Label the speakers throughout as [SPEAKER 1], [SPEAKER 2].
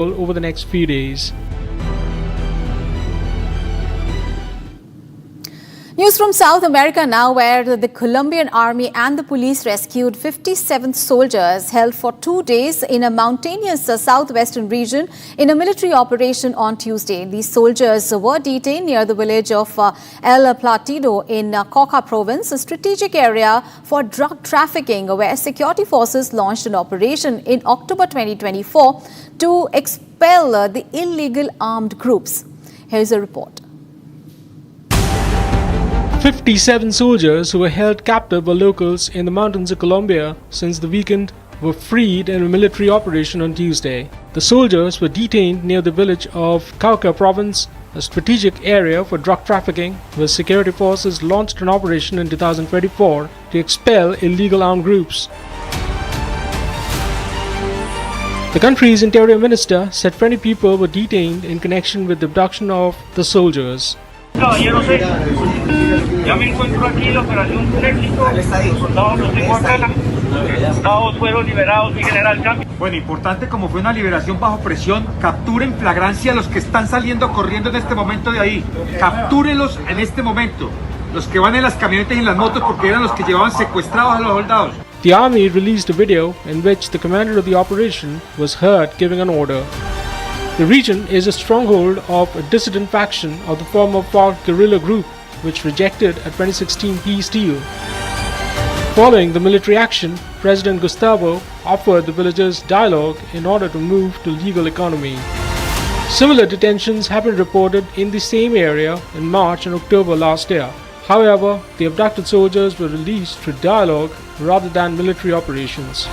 [SPEAKER 1] over the next few days.
[SPEAKER 2] News from South America now, where the Colombian army and the police rescued 57 soldiers held for 2 days in a mountainous southwestern region in a military operation on Tuesday. These soldiers were detained near the village of El Platido in Cauca province, a strategic area for drug trafficking, where security forces launched an operation in October 2024 to expel the illegal armed groups. Here's a report.
[SPEAKER 1] 57 soldiers who were held captive by locals in the mountains of Colombia since the weekend were freed in a military operation on Tuesday. The soldiers were detained near the village of Cauca province, a strategic area for drug trafficking, where security forces launched an operation in 2024 to expel illegal armed groups. The country's interior minister said 20 people were detained in connection with the abduction of the soldiers.
[SPEAKER 3] Caballero, ya me encuentro aquí en la operación Éxito. Los soldados los tengo acá. Los soldados fueron liberados, mi general Cambio.
[SPEAKER 4] Bueno, importante, como fue una liberación bajo presión, capturen flagrancia a los que están saliendo corriendo en este momento de ahí. Captúrenlos en este momento. Los que van en las camionetas y en las motos, porque eran los que llevaban secuestrados a los soldados.
[SPEAKER 1] The army released a video in which the commander of the operation was heard giving an order. The region is a stronghold of a dissident faction of the former FARC guerrilla group, which rejected a 2016 peace deal. Following the military action, President Gustavo offered the villagers dialogue in order to move to legal economy. Similar detentions have been reported in the same area in March and October last year. However, the abducted soldiers were released through dialogue rather than military operations.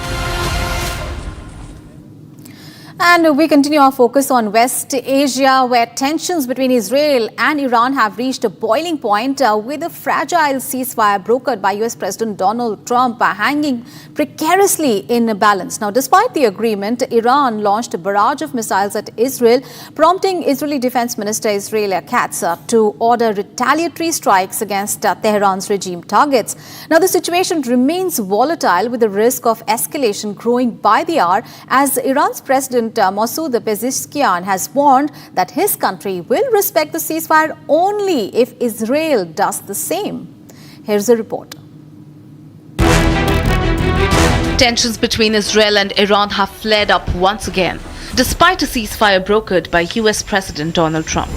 [SPEAKER 2] And we continue our focus on West Asia, where tensions between Israel and Iran have reached a boiling point with a fragile ceasefire brokered by US President Donald Trump hanging precariously in balance. Now, despite the agreement, Iran launched a barrage of missiles at Israel, prompting Israeli Defense Minister Israel Katz to order retaliatory strikes against Tehran's regime targets. Now, the situation remains volatile, with the risk of escalation growing by the hour as Iran's President Masoud Pezeshkian has warned that his country will respect the ceasefire only if Israel does the same. Here's a report.
[SPEAKER 5] Tensions between Israel and Iran have flared up once again, despite a ceasefire brokered by US President Donald Trump.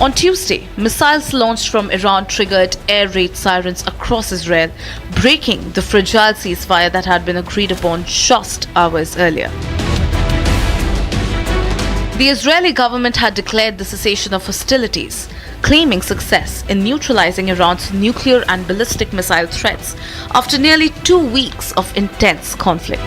[SPEAKER 5] On Tuesday, missiles launched from Iran triggered air raid sirens across Israel, breaking the fragile ceasefire that had been agreed upon just hours earlier. The Israeli government had declared the cessation of hostilities, claiming success in neutralizing Iran's nuclear and ballistic missile threats after nearly 2 weeks of intense conflict.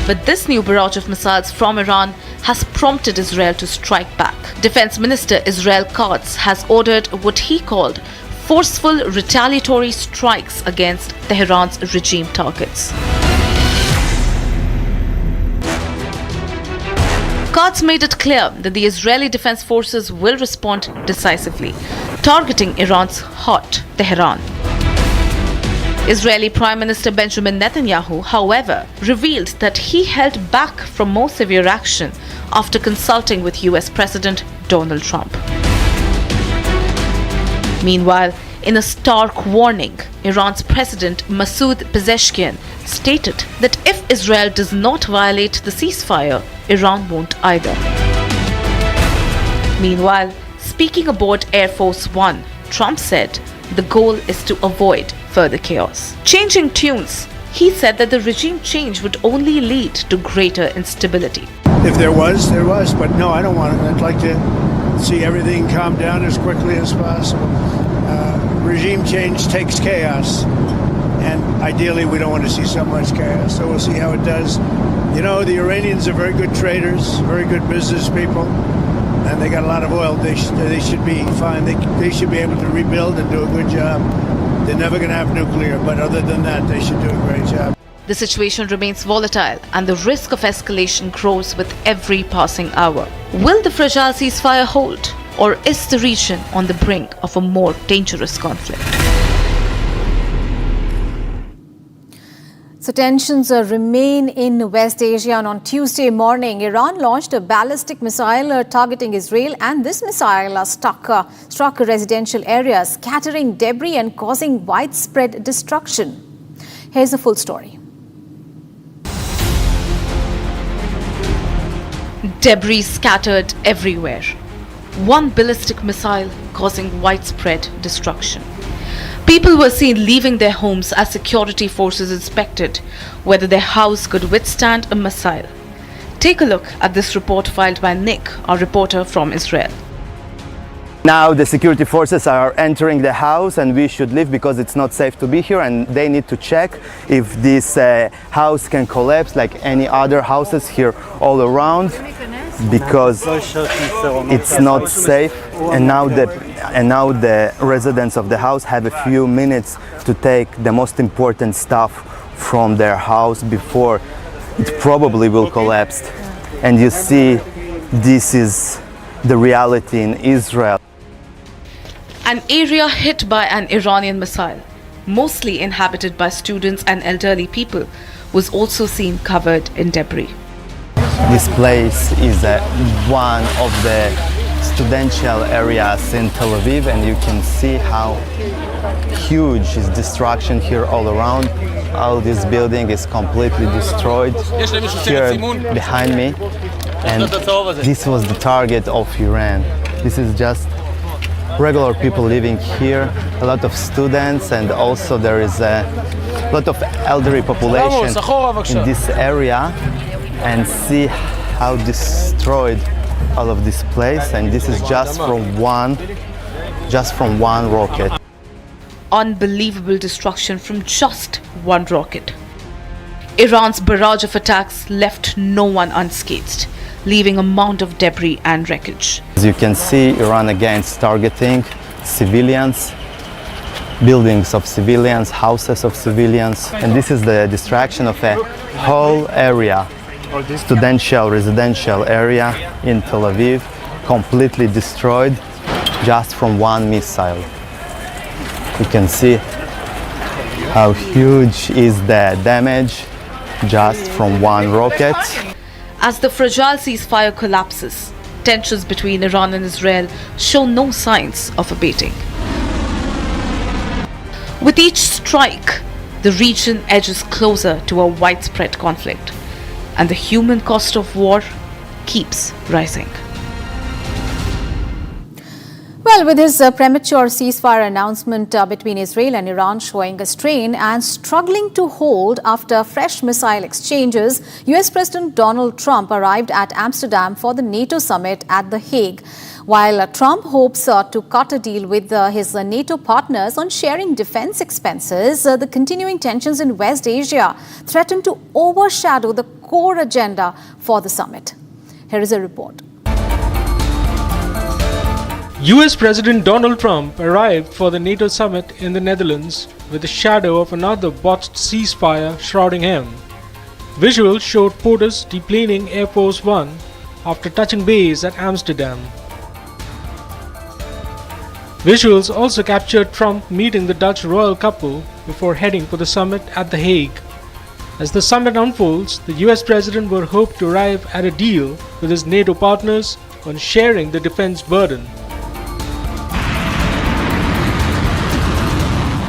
[SPEAKER 5] But this new barrage of missiles from Iran has prompted Israel to strike back. Defense Minister Israel Katz has ordered what he called forceful retaliatory strikes against Tehran's regime targets. Katz made it clear that the Israeli Defense Forces will respond decisively, targeting Iran's hot Tehran. Israeli Prime Minister Benjamin Netanyahu, however, revealed that he held back from more severe action after consulting with US President Donald Trump. Meanwhile, in a stark warning, Iran's President Masoud Pezeshkian stated that if Israel does not violate the ceasefire, Iran won't either. Meanwhile, speaking aboard Air Force One, Trump said the goal is to avoid further chaos. Changing tunes, he said that the regime change would only lead to greater instability.
[SPEAKER 6] If there was, there was. But no, I don't want it. I'd like to see everything calm down as quickly as possible. Regime change takes chaos. And ideally, we don't want to see so much chaos. So we'll see how it does. You know, the Iranians are very good traders, very good business people. And they got a lot of oil. They should be fine. They should be able to rebuild and do a good job. They're never going to have nuclear, but other than that, they should do a great job.
[SPEAKER 5] The situation remains volatile and the risk of escalation grows with every passing hour. Will the fragile ceasefire hold, or is the region on the brink of a more dangerous conflict?
[SPEAKER 2] So tensions remain in West Asia, and on Tuesday morning, Iran launched a ballistic missile targeting Israel, and this missile struck residential areas, scattering debris and causing widespread destruction. Here's the full story.
[SPEAKER 5] Debris scattered everywhere. One ballistic missile causing widespread destruction. People were seen leaving their homes as security forces inspected whether their house could withstand a missile. Take a look at this report filed by Nick, our reporter from Israel.
[SPEAKER 7] Now the security forces are entering the house and we should leave because it's not safe to be here, and they need to check if this house can collapse like any other houses here all around, because it's not safe. And now the residents of the house have a few minutes to take the most important stuff from their house before it probably will collapse. And you see, this is the reality in Israel.
[SPEAKER 5] An area hit by an Iranian missile, mostly inhabited by students and elderly people, was also seen covered in debris.
[SPEAKER 7] This place is one of the studential areas in Tel Aviv, and you can see how huge is destruction here all around. All this building is completely destroyed here behind me, and this was the target of Iran. This is just regular people living here, a lot of students, and also there is a lot of elderly population in this area. And see how destroyed all of this place, and this is just from one rocket.
[SPEAKER 5] Unbelievable destruction from just one rocket. Iran's barrage of attacks left no one unscathed, leaving a mound of debris and wreckage.
[SPEAKER 7] As you can see, Iran again is targeting civilians, buildings of civilians, houses of civilians, and this is the destruction of a whole area, studential residential area in Tel Aviv, completely destroyed just from one missile. You can see how huge is the damage just from one rocket.
[SPEAKER 5] As the fragile ceasefire collapses, tensions between Iran and Israel show no signs of abating. With each strike, the region edges closer to a widespread conflict, and the human cost of war keeps rising.
[SPEAKER 2] Well, with his premature ceasefire announcement between Israel and Iran showing a strain and struggling to hold after fresh missile exchanges, US President Donald Trump arrived at Amsterdam for the NATO summit at The Hague. While Trump hopes to cut a deal with his NATO partners on sharing defense expenses, the continuing tensions in West Asia threaten to overshadow the core agenda for the summit. Here is a report.
[SPEAKER 1] US President Donald Trump arrived for the NATO summit in the Netherlands with the shadow of another botched ceasefire shrouding him. Visuals showed POTUS deplaning Air Force One after touching base at Amsterdam. Visuals also captured Trump meeting the Dutch royal couple before heading for the summit at The Hague. As the summit unfolds, the US President would hope to arrive at a deal with his NATO partners on sharing the defense burden.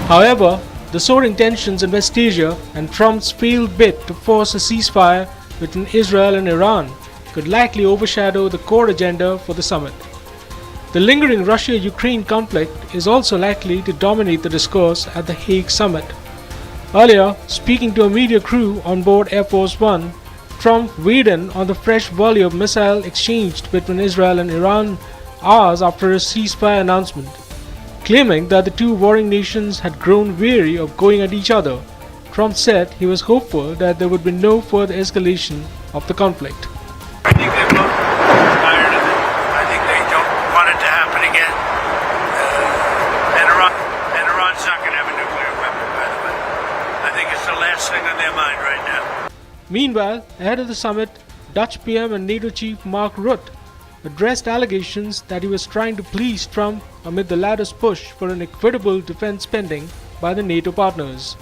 [SPEAKER 1] However, the soaring tensions in West Asia and Trump's failed bid to force a ceasefire between Israel and Iran could likely overshadow the core agenda for the summit. The lingering Russia-Ukraine conflict is also likely to dominate the discourse at the Hague summit. Earlier, speaking to a media crew on board Air Force One, Trump weighed in on the fresh volley of missiles exchanged between Israel and Iran hours after a ceasefire announcement. Claiming that the two warring nations had grown weary of going at each other, Trump said he was hopeful that there would be no further escalation of the conflict.
[SPEAKER 8] I think they're both tired of it. I think they don't want it to happen again. And Iran's not going to have a nuclear weapon, by the way. I think it's the last thing on their mind right now.
[SPEAKER 1] Meanwhile, ahead of the summit, Dutch PM and NATO chief Mark Rutte addressed allegations that he was trying to please Trump amid the latter's push for an equitable defense spending by the NATO partners.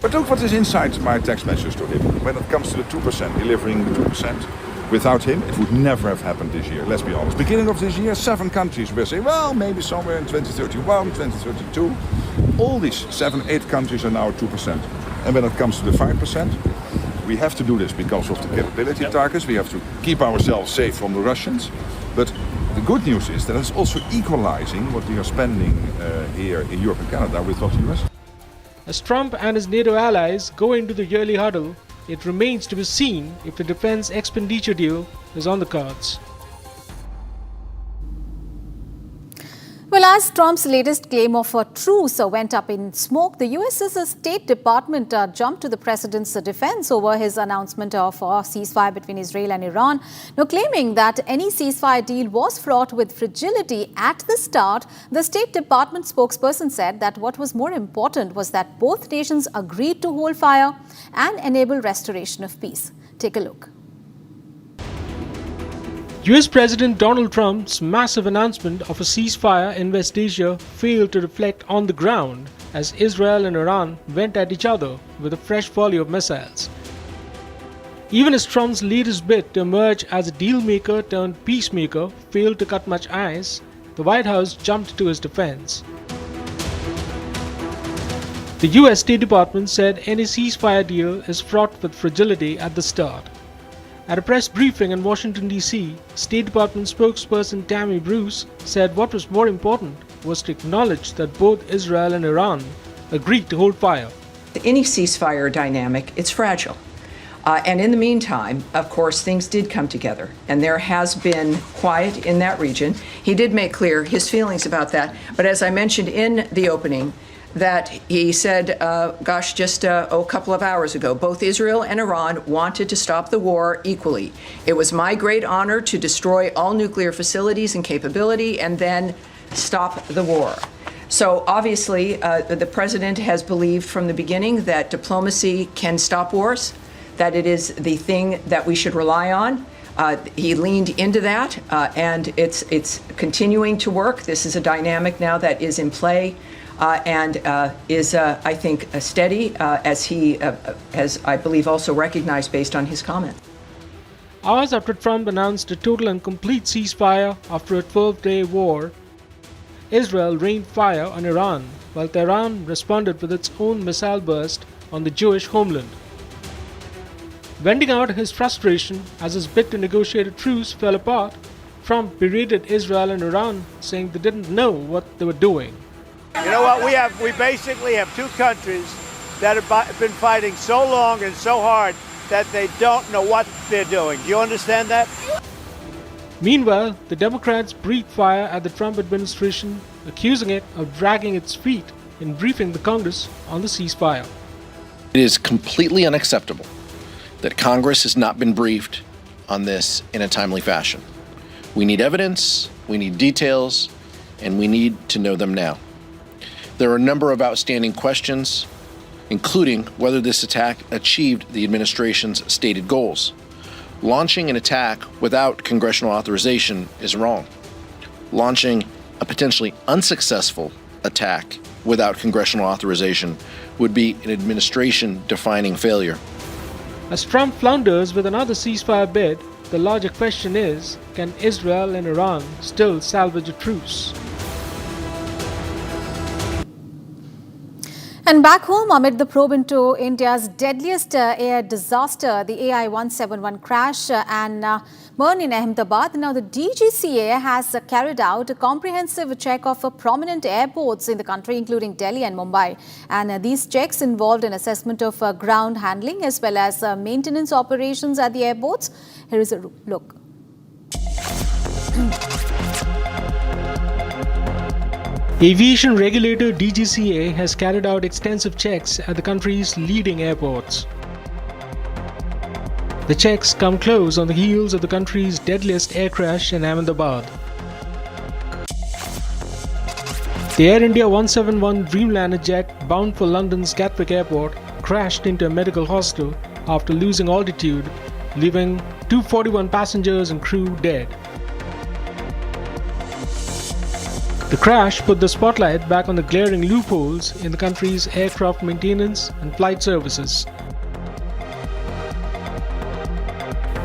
[SPEAKER 9] But look what is inside my text message to him. When it comes to the 2%, delivering the 2%, without him, it would never have happened this year, let's be honest. Beginning of this year, 7 countries were saying, well, maybe somewhere in 2031, 2032. All these 7, 8 countries are now at 2%. And when it comes to the 5%, we have to do this because of the capability targets. We have to keep ourselves safe from the Russians. But the good news is that it's also equalizing what we are spending here in Europe and Canada with what the US.
[SPEAKER 1] As Trump and his NATO allies go into the yearly huddle, it remains to be seen if the defense expenditure deal is on the cards.
[SPEAKER 2] Well, as Trump's latest claim of a truce went up in smoke, the US's State Department jumped to the president's defense over his announcement of a ceasefire between Israel and Iran. Now, claiming that any ceasefire deal was fraught with fragility at the start, the State Department spokesperson said that what was more important was that both nations agreed to hold fire and enable restoration of peace. Take a look.
[SPEAKER 1] US President Donald Trump's massive announcement of a ceasefire in West Asia failed to reflect on the ground as Israel and Iran went at each other with a fresh volley of missiles. Even as Trump's latest bid to emerge as a deal maker turned peacemaker failed to cut much ice, the White House jumped to his defense. The US State Department said any ceasefire deal is fraught with fragility at the start. At a press briefing in Washington, D.C., State Department spokesperson Tammy Bruce said what was more important was to acknowledge that both Israel and Iran agreed to hold fire.
[SPEAKER 10] Any ceasefire dynamic, it's fragile. And in the meantime, of course, things did come together, and there has been quiet in that region. He did make clear his feelings about that, but as I mentioned in the opening, that he said, just a couple of hours ago, both Israel and Iran wanted to stop the war equally. It was my great honor to destroy all nuclear facilities and capability and then stop the war. So obviously, the president has believed from the beginning that diplomacy can stop wars, that it is the thing that we should rely on. He leaned into that, and it's continuing to work. This is a dynamic now that is in play. And is, I think, steady, as he has, I believe, also recognized based on his comment.
[SPEAKER 1] Hours after Trump announced a total and complete ceasefire after a 12-day war, Israel rained fire on Iran, while Tehran responded with its own missile burst on the Jewish homeland. Venting out his frustration as his bid to negotiate a truce fell apart, Trump berated Israel and Iran, saying they didn't know what they were doing.
[SPEAKER 6] You know what? We basically have 2 countries that have been fighting so long and so hard that they don't know what they're doing. Do you understand that?
[SPEAKER 1] Meanwhile, the Democrats breathed fire at the Trump administration, accusing it of dragging its feet in briefing the Congress on the ceasefire.
[SPEAKER 11] It is completely unacceptable that Congress has not been briefed on this in a timely fashion. We need evidence, we need details, and we need to know them now. There are a number of outstanding questions, including whether this attack achieved the administration's stated goals. Launching an attack without congressional authorization is wrong. Launching a potentially unsuccessful attack without congressional authorization would be an administration-defining failure.
[SPEAKER 1] As Trump flounders with another ceasefire bid, the larger question is, can Israel and Iran still salvage a truce?
[SPEAKER 2] And back home, amid the probe into India's deadliest air disaster, the AI-171 crash and burn in Ahmedabad, now the DGCA has carried out a comprehensive check of prominent airports in the country, including Delhi and Mumbai. And these checks involved an assessment of ground handling as well as maintenance operations at the airports. Here is a look.
[SPEAKER 1] Aviation regulator DGCA has carried out extensive checks at the country's leading airports. The checks come close on the heels of the country's deadliest air crash in Ahmedabad. The Air India 171 Dreamliner jet bound for London's Gatwick Airport crashed into a medical hostel after losing altitude, leaving 241 passengers and crew dead. The crash put the spotlight back on the glaring loopholes in the country's aircraft maintenance and flight services.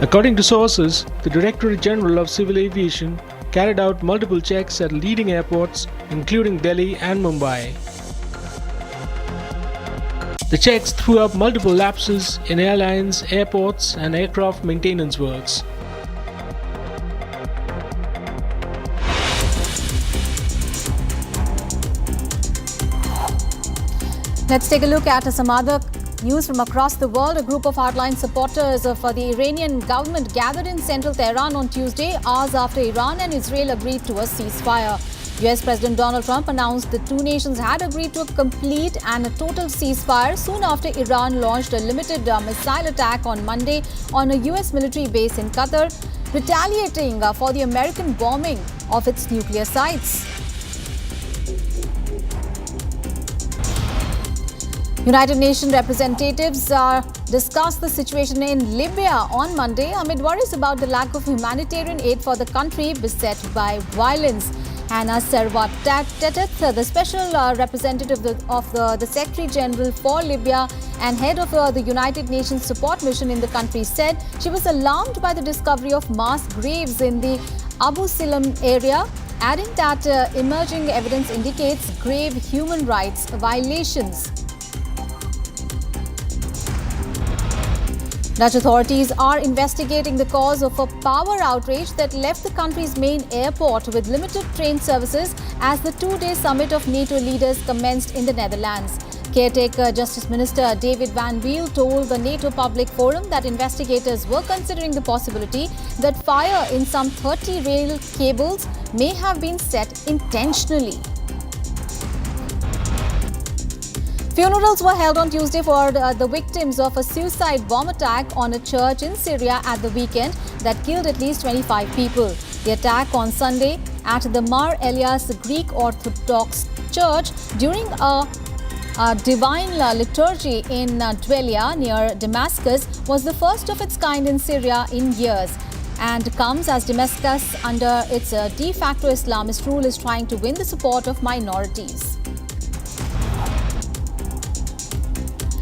[SPEAKER 1] According to sources, the Directorate General of Civil Aviation carried out multiple checks at leading airports, including Delhi and Mumbai. The checks threw up multiple lapses in airlines, airports, and aircraft maintenance works.
[SPEAKER 2] Let's take a look at some other news from across the world. A group of hardline supporters of the Iranian government gathered in central Tehran on Tuesday, hours after Iran and Israel agreed to a ceasefire. US President Donald Trump announced the two nations had agreed to a complete and a total ceasefire soon after Iran launched a limited missile attack on Monday on a US military base in Qatar, retaliating for the American bombing of its nuclear sites. United Nations representatives discussed the situation in Libya on Monday amid worries about the lack of humanitarian aid for the country beset by violence. Hannah Servat-Tetet, the special representative of the Secretary General for Libya and head of the United Nations support mission in the country, said she was alarmed by the discovery of mass graves in the Abu Silam area, adding that emerging evidence indicates grave human rights violations. Dutch authorities are investigating the cause of a power outrage that left the country's main airport with limited train services as the two-day summit of NATO leaders commenced in the Netherlands. Caretaker Justice Minister David Van Wiel told the NATO Public Forum that investigators were considering the possibility that fire in some 30 rail cables may have been set intentionally. Funerals were held on Tuesday for the victims of a suicide bomb attack on a church in Syria at the weekend that killed at least 25 people. The attack on Sunday at the Mar Elias Greek Orthodox Church during a divine liturgy in Dwelia near Damascus was the first of its kind in Syria in years, and comes as Damascus, under its de facto Islamist rule, is trying to win the support of minorities.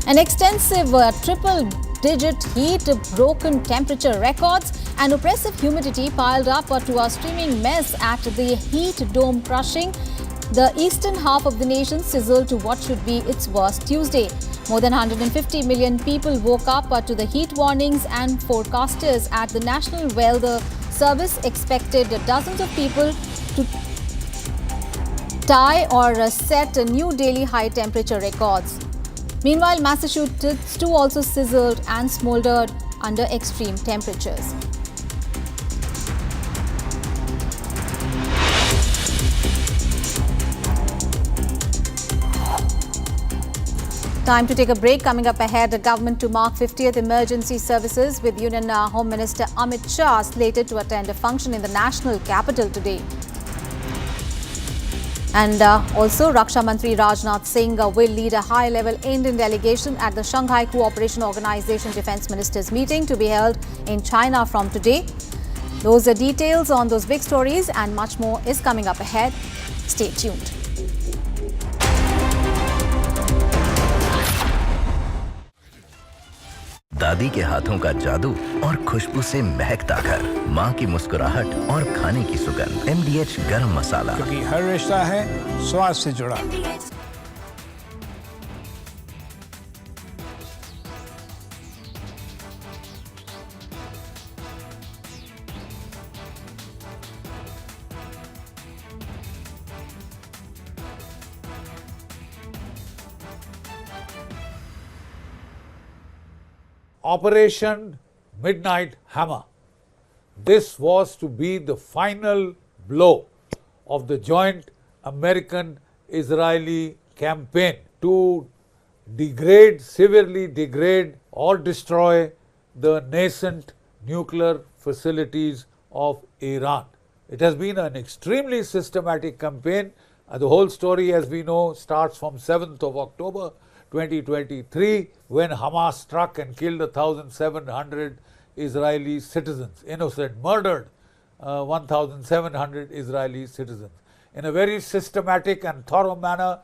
[SPEAKER 2] An extensive triple-digit heat, broken temperature records and oppressive humidity piled up to a steaming mess at the heat dome, crushing the eastern half of the nation sizzled to what should be its worst Tuesday. More than 150 million people woke up to the heat warnings, and forecasters at the National Weather Service expected dozens of people to tie or set new daily high temperature records. Meanwhile, Massachusetts too also sizzled and smoldered under extreme temperatures. Time to take a break. Coming up ahead, the government to mark 50th emergency services, with Union Home Minister Amit Shah slated to attend a function in the national capital today. And also, Raksha Mantri Rajnath Singh will lead a high-level Indian delegation at the Shanghai Cooperation Organization Defense Ministers meeting to be held in China from today. Those are details on those big stories and much more is coming up ahead. Stay tuned.
[SPEAKER 12] दादी के हाथों का जादू और खुशबू से महकता घर, माँ की मुस्कुराहट और खाने की सुगंध। MDH गरम मसाला,
[SPEAKER 13] क्योंकि हर रिश्ता है स्वाद से जुड़ा।
[SPEAKER 14] Operation Midnight Hammer. This was to be the final blow of the joint American-Israeli campaign to degrade, severely degrade or destroy the nascent nuclear facilities of Iran. It has been an extremely systematic campaign. The whole story, as we know, starts from 7th of October 2023, when Hamas struck and killed 1,700 Israeli citizens, innocent, murdered 1,700 Israeli citizens. in a very systematic and thorough manner.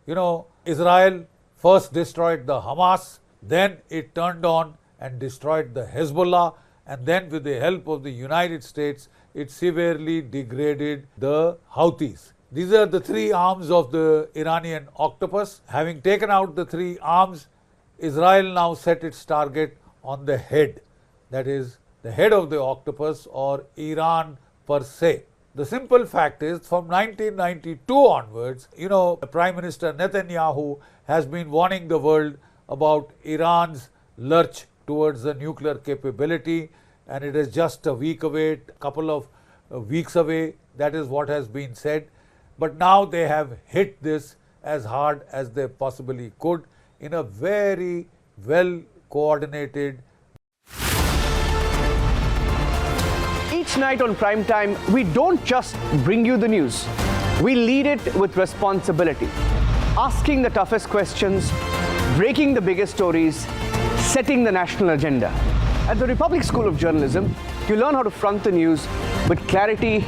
[SPEAKER 14] You know, Israel first destroyed the Hamas, then it turned on and destroyed the Hezbollah, and then with the help of the United States, it severely degraded the Houthis. These are the three arms of the Iranian octopus. Having taken out the three arms, Israel now set its target on the head, that is, the head of the octopus, or Iran per se. The simple fact is, from 1992 onwards, you know, Prime Minister Netanyahu has been warning the world about Iran's lurch towards the nuclear capability, and it is just a week away, a couple of weeks away. That is what has been said. But now they have hit this as hard as they possibly could in a very well coordinated.
[SPEAKER 15] Each night on Prime Time, we don't just bring you the news. We lead it with responsibility, asking the toughest questions, breaking the biggest stories, setting the national agenda. At the Republic School of Journalism, you learn how to front the news with clarity,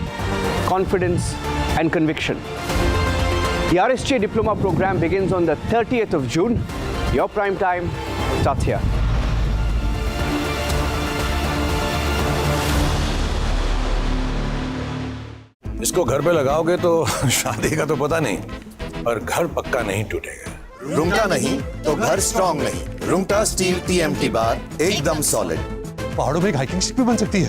[SPEAKER 15] confidence, and conviction. The RSJ Diploma program begins on the 30th of June. Your Prime Time starts here.
[SPEAKER 16] इसको घर पे लगाओगे तो शादी का तो पता नहीं, पर घर पक्का नहीं टूटेगा।
[SPEAKER 17] रुंगटा नहीं तो घर स्ट्रॉन्ग नहीं। रुंगटा स्टील TMT बार एकदम सॉलिड।
[SPEAKER 16] पहाड़ों में एक हाइकिंग शिप भी बन सकती है।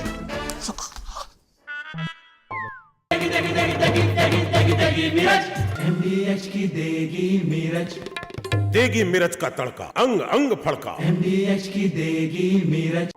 [SPEAKER 18] MDH की देगी मिर्च,
[SPEAKER 19] देगी मिर्च का तड़का, अंग अंग फड़का।
[SPEAKER 18] MDH की देगी मिर्च।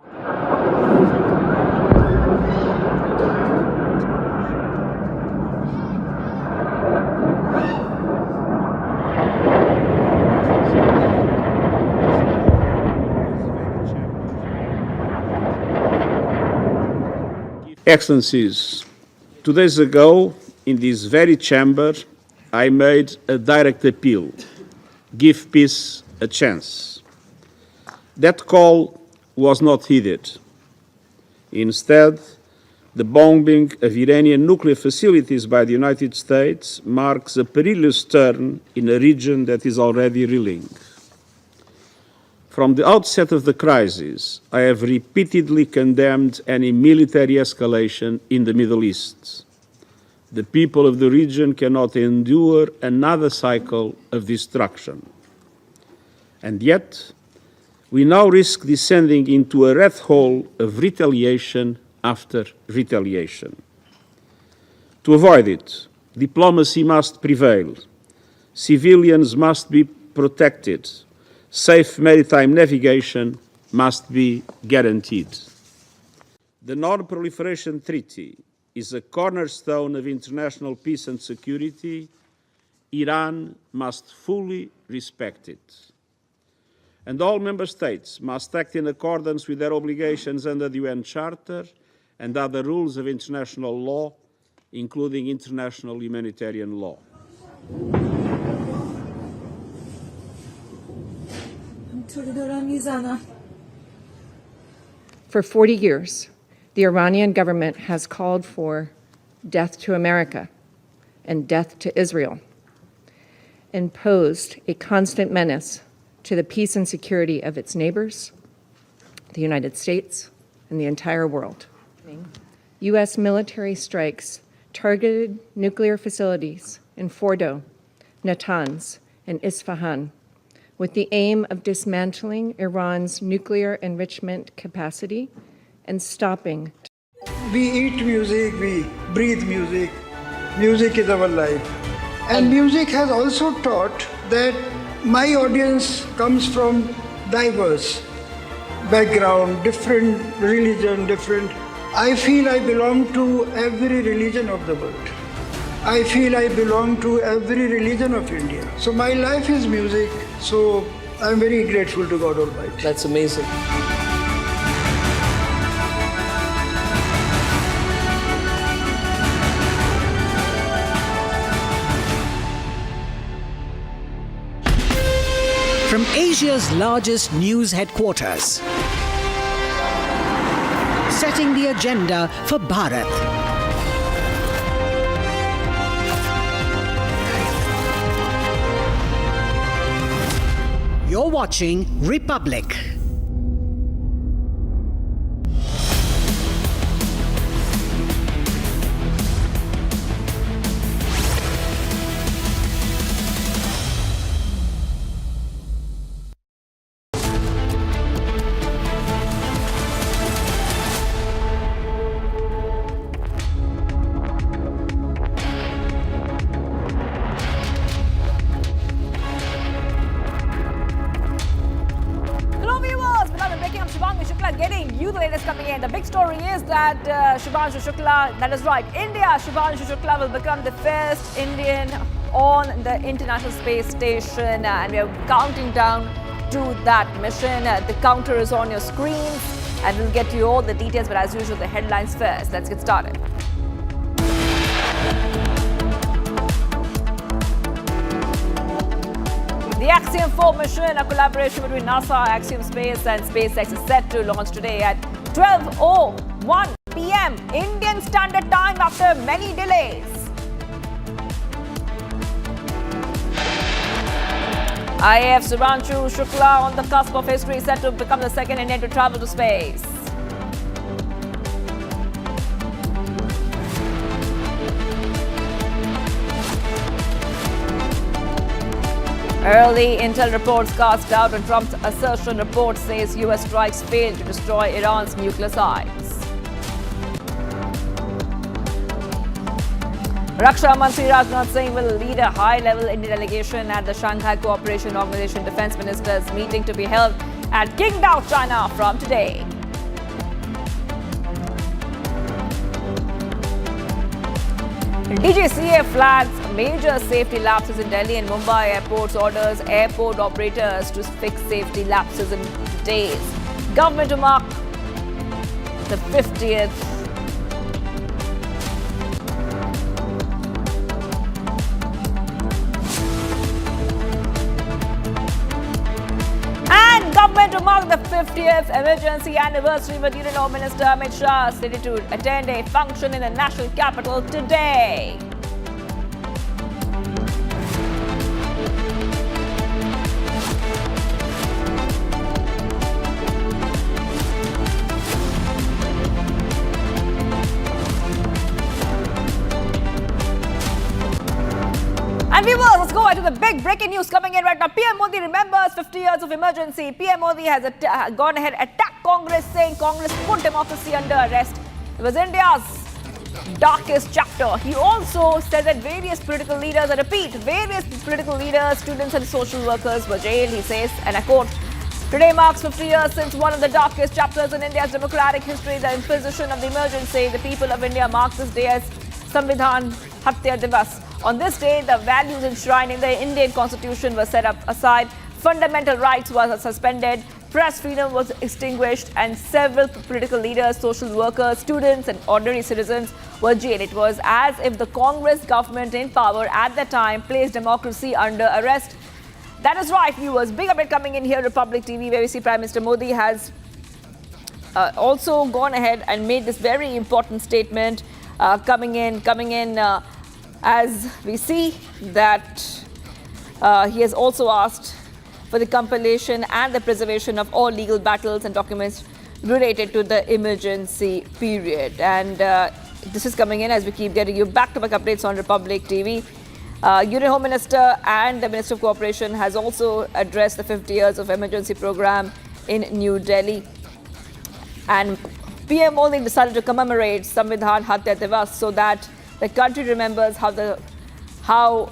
[SPEAKER 20] Excellencies, 2 days ago, in this very chamber, I made a direct appeal: give peace a chance. That call was not heeded. Instead, the bombing of Iranian nuclear facilities by the United States marks a perilous turn in a region that is already reeling. From the outset of the crisis, I have repeatedly condemned any military escalation in the Middle East. The people of the region cannot endure another cycle of destruction. And yet, we now risk descending into a rat hole of retaliation after retaliation. To avoid it, diplomacy must prevail. Civilians must be protected. Safe maritime navigation must be guaranteed. The Non-Proliferation Treaty is a cornerstone of international peace and security. Iran must fully respect it. And all member states must act in accordance with their obligations under the UN Charter and other rules of international law, including international humanitarian law.
[SPEAKER 21] For 40 years, the Iranian government has called for death to America and death to Israel, and posed a constant menace to the peace and security of its neighbors, the United States, and the entire world. U.S. military strikes targeted nuclear facilities in Fordo, Natanz, and Isfahan, with the aim of dismantling Iran's nuclear enrichment capacity and stopping.
[SPEAKER 22] We eat music, we breathe music. Music is our life. And music has also taught that my audience comes from diverse background, different religion, different. I feel I belong to every religion of the world. I feel I belong to every religion of India. So my life is music. So I'm very grateful to God Almighty.
[SPEAKER 23] That's amazing.
[SPEAKER 24] From Asia's largest news headquarters, setting the agenda for Bharat. watching Republic.
[SPEAKER 3] Shukla getting you the latest coming in. The big story is that Shubhanshu Shukla, that is right, India, Shubhanshu Shukla will become the first Indian on the International Space Station, and we are counting down to that mission. The counter is on your screens, and we'll get you all the details, but as usual, the headlines first. Let's get started. The Axiom-4 mission, a collaboration between NASA, Axiom Space and SpaceX, is set to launch today at 12:01 p.m. Indian Standard Time after many delays. IAF Shubhanshu Shukla on the cusp of history, set to become the second Indian to travel to space. Early intel reports cast doubt on Trump's assertion. Report says U.S. strikes failed to destroy Iran's nuclear sites. Raksha Mantri Rajnath Singh will lead a high-level Indian delegation at the Shanghai Cooperation Organization Defense Ministers meeting to be held at Qingdao, China from today. DGCA flags major safety lapses in Delhi and Mumbai airports, orders airport operators to fix safety lapses in days. Government to mark the 50th. And government to mark the 50th emergency anniversary with Union Home Minister Amit Shah slated to attend a function in the national capital today. And viewers, let's go to the big breaking news coming in right now. PM Modi remembers 50 years of emergency. PM Modi has gone ahead, attacked Congress, saying Congress put democracy under arrest. It was India's darkest chapter. He also said that various political leaders, I repeat, various political leaders, students and social workers were jailed. He says, and I quote, "Today marks 50 years since one of the darkest chapters in India's democratic history, the imposition of the emergency. The people of India mark this day as Samvidhan Hatya Divas. On this day, the values enshrined in the Indian constitution were set aside, fundamental rights were suspended, press freedom was extinguished, and several political leaders, social workers, students and ordinary citizens were jailed. It was as if the Congress government in power at the time placed democracy under arrest." That is right, viewers. Big update coming in here, Republic TV, where we see Prime Minister Modi has also gone ahead and made this very important statement coming in as we see that he has also asked for the compilation and the preservation of all legal battles and documents related to the emergency period. And this is coming in as we keep getting you back-to-back updates on Republic TV. Union Home Minister and the Minister of Cooperation has also addressed the 50 years of emergency program in New Delhi. And PM Modi decided to commemorate Samvidhan Hatya Divas so that the country remembers how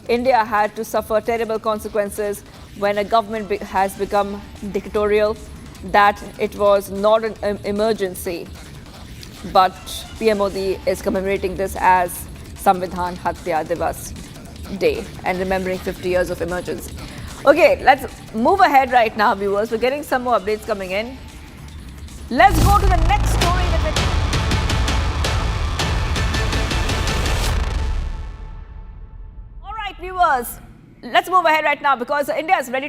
[SPEAKER 3] India had to suffer terrible consequences when a government has become dictatorial, that it was not an emergency. But PM Modi is commemorating this as Samvidhan Hatya Divas Day and remembering 50 years of emergency. Okay, let's move ahead right now, viewers. We're getting some more updates coming in. Let's go to the next story. Viewers, let's move ahead right now because India is ready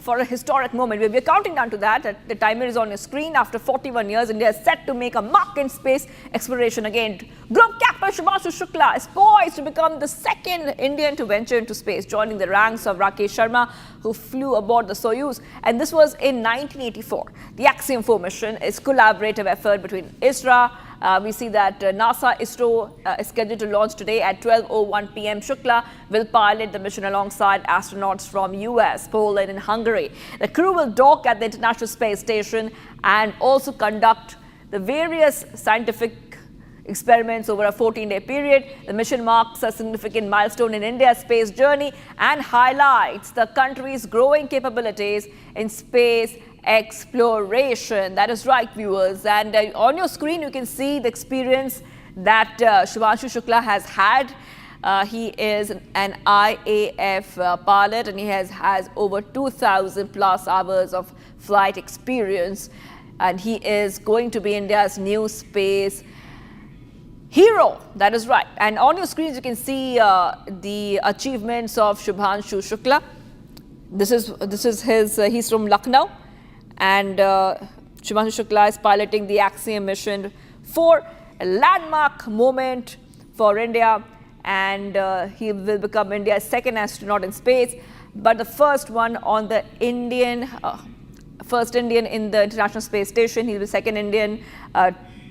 [SPEAKER 3] for a historic moment. We're counting down to that. The timer is on your screen. After 41 years, India is set to make a mark in space exploration again. Group captain remember, Shubhanshu Shukla is poised to become the second Indian to venture into space, joining the ranks of Rakesh Sharma, who flew aboard the Soyuz. And this was in 1984. The Axiom-4 mission is a collaborative effort between ISRO. We see that NASA ISRO is scheduled to launch today at 12:01 p.m. Shukla will pilot the mission alongside astronauts from US, Poland and Hungary. The crew will dock at the International Space Station and also conduct the various scientific experiments over a 14-day period. The mission marks a significant milestone in India's space journey and highlights the country's growing capabilities in space exploration. That is right, viewers. And on your screen, you can see the experience that Shubhanshu Shukla has had. He is an IAF pilot, and he has over 2,000 plus hours of flight experience. And he is going to be India's new space hero. That is right. And on your screens, you can see the achievements of Shubhanshu Shukla. This is his. He's from Lucknow, and Shubhanshu Shukla is piloting the Axiom mission for a landmark moment for India, and he will become India's second astronaut in space, but the first one on the first Indian in the International Space Station. He'll be the second Indian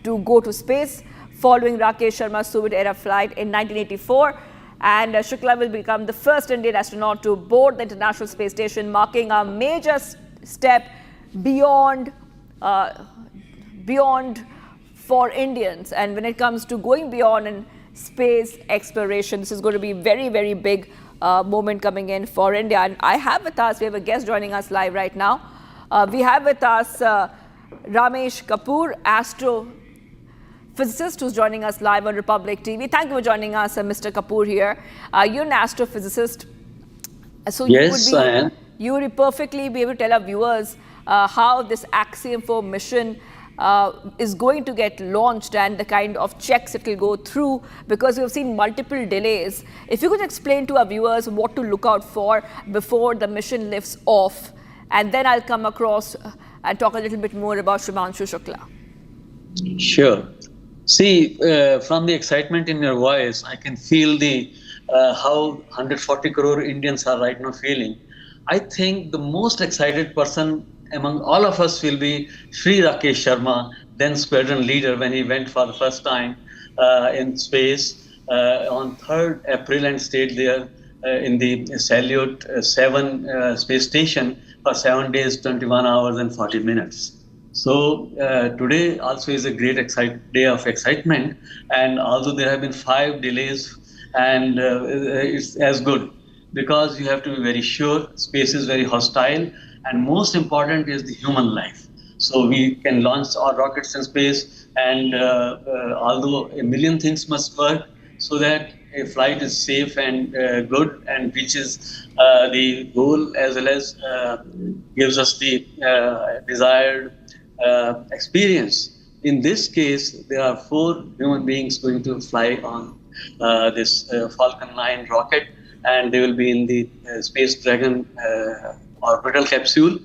[SPEAKER 3] to go to space, following Rakesh Sharma's Soviet-era flight in 1984. And Shukla will become the first Indian astronaut to board the International Space Station, marking a major step beyond for Indians. And when it comes to going beyond in space exploration, this is going to be very, very big moment coming in for India. And I have with us, we have a guest joining us live right now. We have with us Ramesh Kapoor, astrophysicist, who's joining us live on Republic TV. Thank you for joining us, Mr. Kapoor here. You're an astrophysicist. So
[SPEAKER 4] yes, I am.
[SPEAKER 3] You would perfectly be able to tell our viewers how this Axiom-4 mission is going to get launched and the kind of checks it will go through, because we've seen multiple delays. If you could explain to our viewers what to look out for before the mission lifts off, and then I'll come across and talk a little bit more about Shubhanshu Shukla.
[SPEAKER 4] Sure. See, from the excitement in your voice, I can feel the how 140 crore Indians are right now feeling. I think the most excited person among all of us will be Shri Rakesh Sharma, then squadron leader, when he went for the first time in space on 3rd April and stayed there in the Salyut 7 space station for 7 days, 21 hours and 40 minutes. So today also is a great day of excitement, and although there have been 5 delays, and it's as good, because you have to be very sure. Space is very hostile, and most important is the human life. So we can launch our rockets in space, and although a million things must work so that a flight is safe and good and reaches the goal, as well as gives us the desired experience. In this case, there are 4 human beings going to fly on this Falcon 9 rocket, and they will be in the Space Dragon orbital capsule.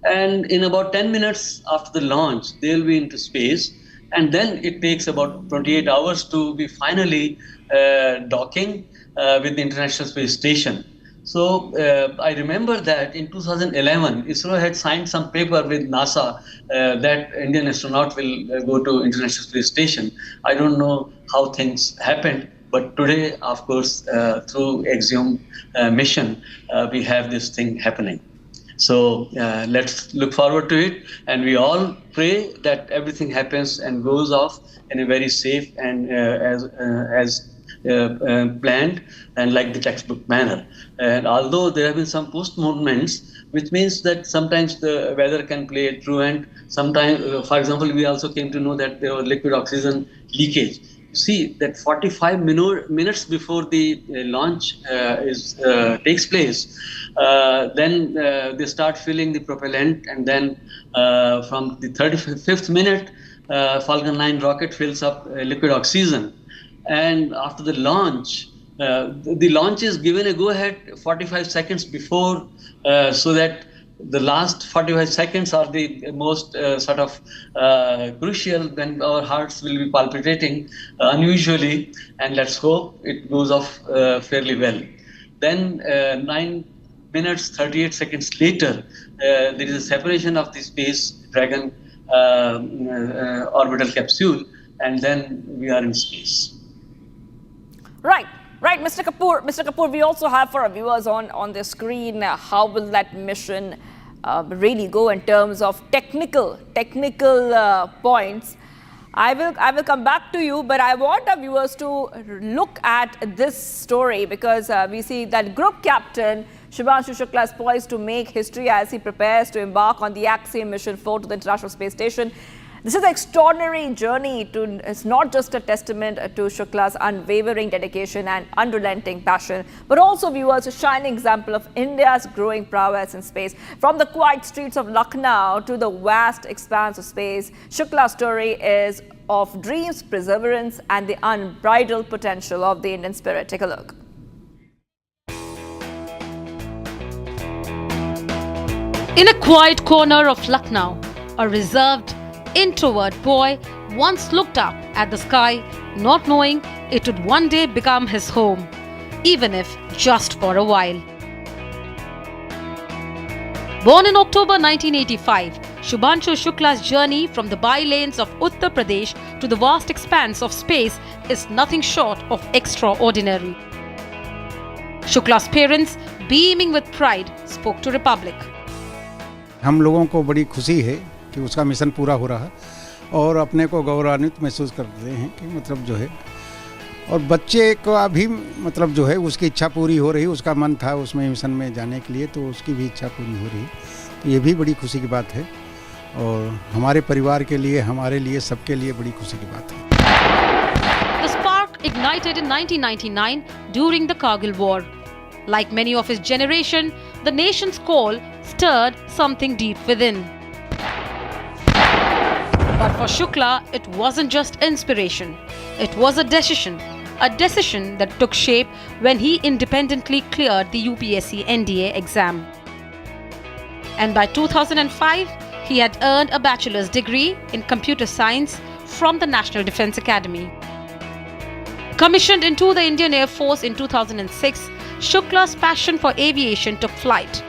[SPEAKER 4] And in about 10 minutes after the launch, they will be into space. And then it takes about 28 hours to be finally docking with the International Space Station. So I remember that in 2011, ISRO had signed some paper with NASA that Indian astronaut will go to International Space Station. I don't know how things happened, but today, of course, through Axiom mission, we have this thing happening. So let's look forward to it, and we all pray that everything happens and goes off in a very safe and as planned and like the textbook manner. And although there have been some post-movements, which means that sometimes the weather can play a truant. Sometimes, for example, we also came to know that there was liquid oxygen leakage. See that 45 minutes before the launch takes place, then they start filling the propellant, and then from the 35th minute, Falcon 9 rocket fills up liquid oxygen. And after the launch is given a go-ahead 45 seconds before, so that the last 45 seconds are the most crucial, when our hearts will be palpitating unusually, and let's hope it goes off fairly well. Then 9 minutes 38 seconds later, there is a separation of the Space Dragon orbital capsule, and then we are in space.
[SPEAKER 3] Right, Mr. Kapoor. Mr. Kapoor, we also have for our viewers on the screen, how will that mission really go in terms of technical points. I will come back to you, but I want our viewers to look at this story, because we see that Group Captain Shubhanshu Shukla is poised to make history as he prepares to embark on the Axiom-4 to the International Space Station. This is an extraordinary journey. It's not just a testament to Shukla's unwavering dedication and unrelenting passion, but also, viewers, a shining example of India's growing prowess in space. From the quiet streets of Lucknow to the vast expanse of space, Shukla's story is of dreams, perseverance, and the unbridled potential of the Indian spirit. Take a look.
[SPEAKER 5] In a quiet corner of Lucknow, a reserved, introvert boy once looked up at the sky, not knowing it would one day become his home, even if just for a while. Born in October 1985, Shubhanshu Shukla's journey from the bylanes of Uttar Pradesh to the vast expanse of space is nothing short of extraordinary. Shukla's parents, beaming with pride, spoke to Republic.
[SPEAKER 13] हम लोगों को बड़ी खुशी है कि उसका mission पूरा हो रहा है और अपने को गौरवान्वित महसूस करते हैं कि मतलब जो है, और बच्चे का भी मतलब जो है उसकी इच्छा पूरी हो रही, उसका मन था उसमें मिशन में जाने के लिए, तो उसकी भी इच्छा पूरी हो रही, तो ये भी बड़ी खुशी की बात है और हमारे परिवार के लिए, हमारे लिए, सबके लिए बड़ी खुशी की बात है.
[SPEAKER 5] The spark ignited in 1999 during the Kargil War. Like many of his generation, the nation's call stirred something deep within. But for Shukla, it wasn't just inspiration. It was a decision that took shape when he independently cleared the UPSC NDA exam. And by 2005, he had earned a bachelor's degree in computer science from the National Defence Academy. Commissioned into the Indian Air Force in 2006, Shukla's passion for aviation took flight.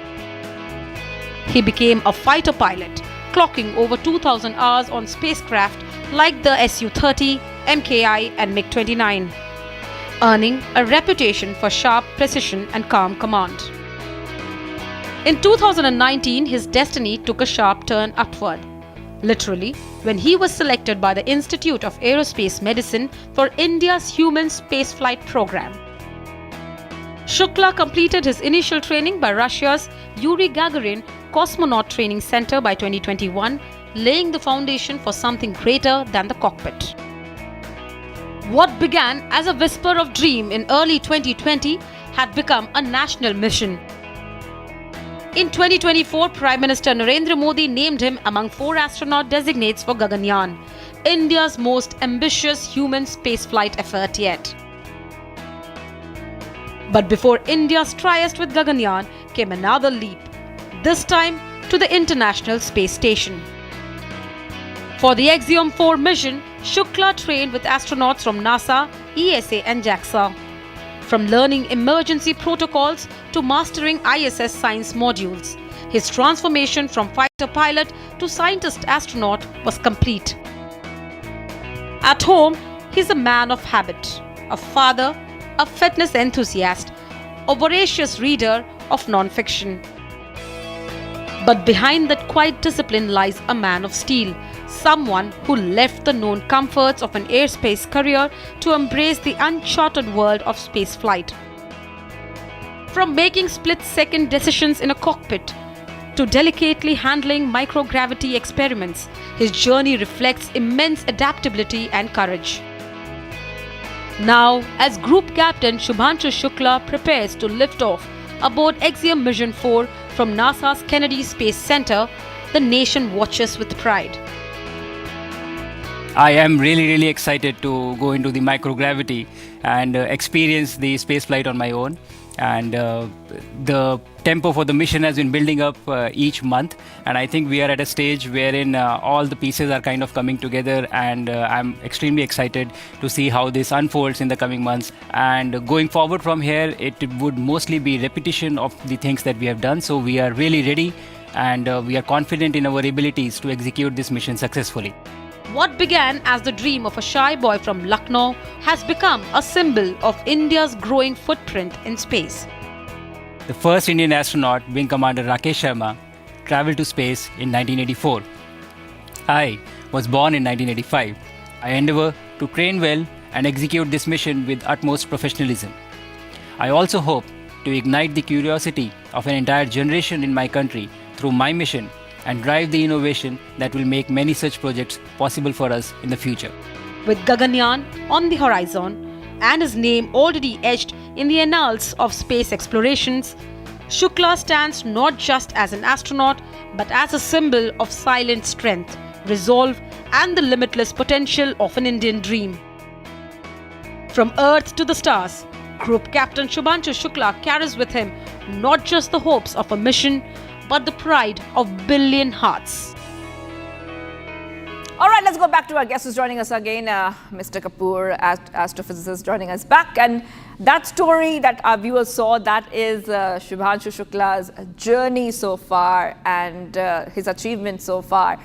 [SPEAKER 5] He became a fighter pilot, clocking over 2,000 hours on spacecraft like the Su-30, MKI and MiG-29, earning a reputation for sharp precision and calm command. In 2019, his destiny took a sharp turn upward, literally when he was selected by the Institute of Aerospace Medicine for India's human spaceflight program. Shukla completed his initial training by Russia's Yuri Gagarin Cosmonaut Training Center by 2021, laying the foundation for something greater than the cockpit. What began as a whisper of dream in early 2020 had become a national mission. In 2024, Prime Minister Narendra Modi named him among 4 astronaut designates for Gaganyaan, India's most ambitious human spaceflight effort yet. But before India's tryst with Gaganyaan came another leap, this time to the International Space Station. For the Axiom-4 mission, Shukla trained with astronauts from NASA, ESA and JAXA. From learning emergency protocols to mastering ISS science modules, his transformation from fighter pilot to scientist astronaut was complete. At home, he's a man of habit, a father, a fitness enthusiast, a voracious reader of non-fiction. But behind that quiet discipline lies a man of steel, someone who left the known comforts of an airspace career to embrace the uncharted world of spaceflight. From making split-second decisions in a cockpit to delicately handling microgravity experiments, his journey reflects immense adaptability and courage. Now, as Group Captain Shubhanshu Shukla prepares to lift off aboard Axiom-4 from NASA's Kennedy Space Center, the nation watches with pride.
[SPEAKER 7] I am really excited to go into the microgravity and experience the spaceflight on my own. and the tempo for the mission has been building up each month, and I think we are at a stage wherein all the pieces are kind of coming together, and I'm extremely excited to see how this unfolds in the coming months. And going forward from here, it would mostly be repetition of the things that we have done, so we are really ready, and we are confident in our abilities to execute this mission successfully.
[SPEAKER 5] What began as the dream of a shy boy from Lucknow has become a symbol of India's growing footprint in space.
[SPEAKER 7] The first Indian astronaut, Wing Commander Rakesh Sharma, traveled to space in 1984. I was born in 1985. I endeavor to train well and execute this mission with utmost professionalism. I also hope to ignite the curiosity of an entire generation in my country through my mission and drive the innovation that will make many such projects possible for us in the future.
[SPEAKER 5] With Gaganyaan on the horizon and his name already etched in the annals of space explorations, Shukla stands not just as an astronaut but as a symbol of silent strength, resolve and the limitless potential of an Indian dream. From Earth to the stars, Group Captain Shubhanshu Shukla carries with him not just the hopes of a mission but the pride of billion hearts.
[SPEAKER 3] All right, let's go back to our guest who's joining us again, Mr. Kapoor, astrophysicist, joining us back. And that story that our viewers saw, that is Shubhanshu Shukla's journey so far and his achievements so far.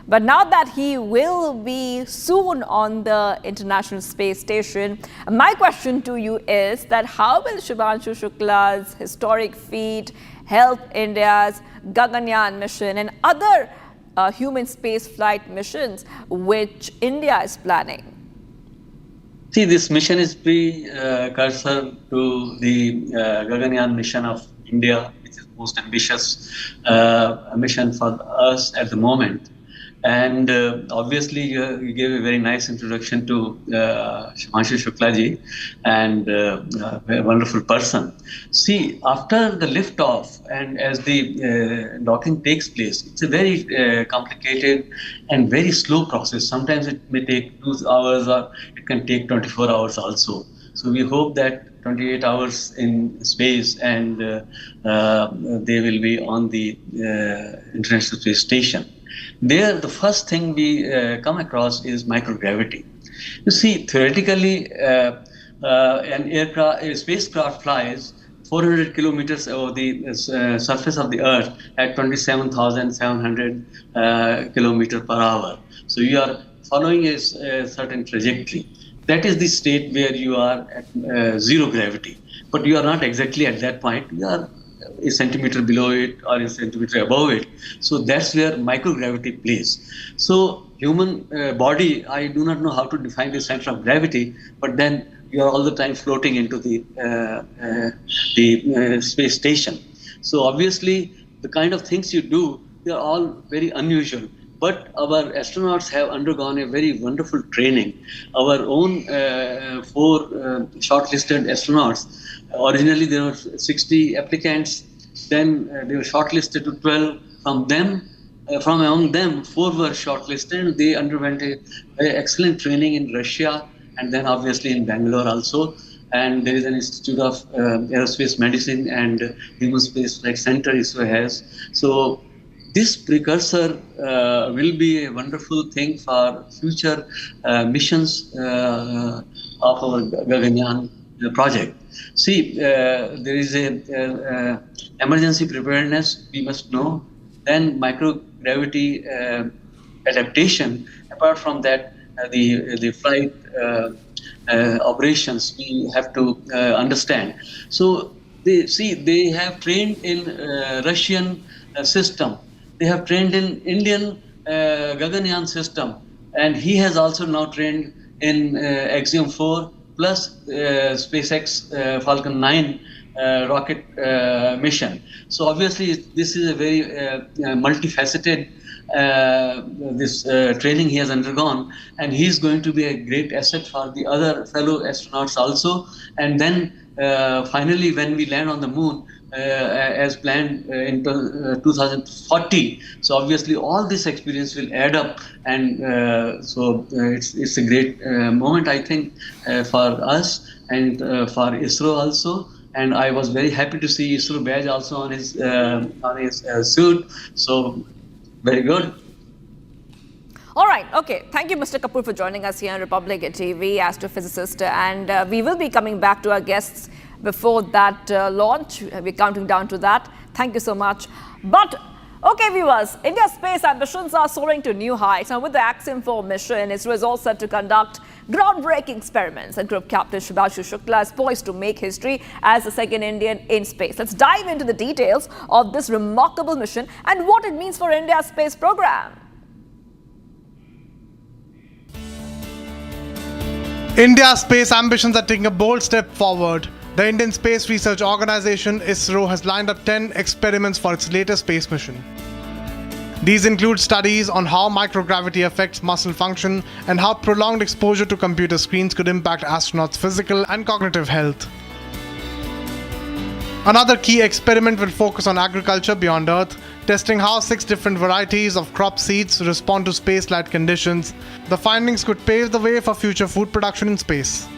[SPEAKER 3] But now that he will be soon on the International Space Station, my question to you is that how will Shubhanshu Shukla's historic feat help India's Gaganyaan mission and other human space flight missions which India is planning?
[SPEAKER 4] See, this mission is precursor to the Gaganyaan mission of India, which is most ambitious mission for us at the moment. And obviously, you gave a very nice introduction to Shubhanshu Shukla ji, and a wonderful person. See, after the liftoff and as the docking takes place, it's a very complicated and very slow process. Sometimes it may take 2 hours or it can take 24 hours also. So we hope that 28 hours in space and they will be on the International Space Station. There, the first thing we come across is microgravity. You see, theoretically, a spacecraft flies 400 kilometers over the surface of the Earth at 27,700 kilometers per hour. So you are following a certain trajectory. That is the state where you are at zero gravity. But you are not exactly at that point. You are a centimeter below it or a centimeter above it. So that's where microgravity plays. So human body, I do not know how to define the center of gravity, but then you are all the time floating into the space station. So obviously the kind of things you do, they are all very unusual. But our astronauts have undergone a very wonderful training. Our own 4 shortlisted astronauts, originally there were 60 applicants, then they were shortlisted to 12. From among them, 4 were shortlisted. They underwent a very excellent training in Russia and then obviously in Bangalore also. And there is an Institute of Aerospace Medicine and Human Space Flight Center ISRO has. So this precursor will be a wonderful thing for future missions of our Gaganyaan project. See, there is a emergency preparedness we must know. Then microgravity adaptation. Apart from that, the flight operations we have to understand. So they have trained in Russian system. They have trained in Indian Gaganyaan system, and he has also now trained in Axiom-4 plus SpaceX Falcon 9 rocket mission. So obviously this is a very multifaceted training he has undergone, and he is going to be a great asset for the other fellow astronauts also. And then finally when we land on the moon, as planned in 2040. So obviously all this experience will add up, and so it's a great moment, I think, for us and for ISRO also. and I was very happy to see ISRO badge also on his suit. So very good.
[SPEAKER 3] All right. Okay. Thank you, Mr. Kapoor, for joining us here on Republic TV, astrophysicist. And we will be coming back to our guests before that launch. We're counting down to that. Thank you so much. But, okay, viewers, India's space ambitions are soaring to new heights. Now, with the Axiom-4 mission, ISRO is all set to conduct groundbreaking experiments. And Group Captain Shubhanshu Shukla is poised to make history as the second Indian in space. Let's dive into the details of this remarkable mission and what it means for India's space program.
[SPEAKER 8] India's space ambitions are taking a bold step forward. The Indian Space Research Organization, ISRO, has lined up 10 experiments for its latest space mission. These include studies on how microgravity affects muscle function and how prolonged exposure to computer screens could impact astronauts' physical and cognitive health. Another key experiment will focus on agriculture beyond Earth, testing how 6 different varieties of crop seeds respond to space-like conditions. The findings could pave the way for future food production in space.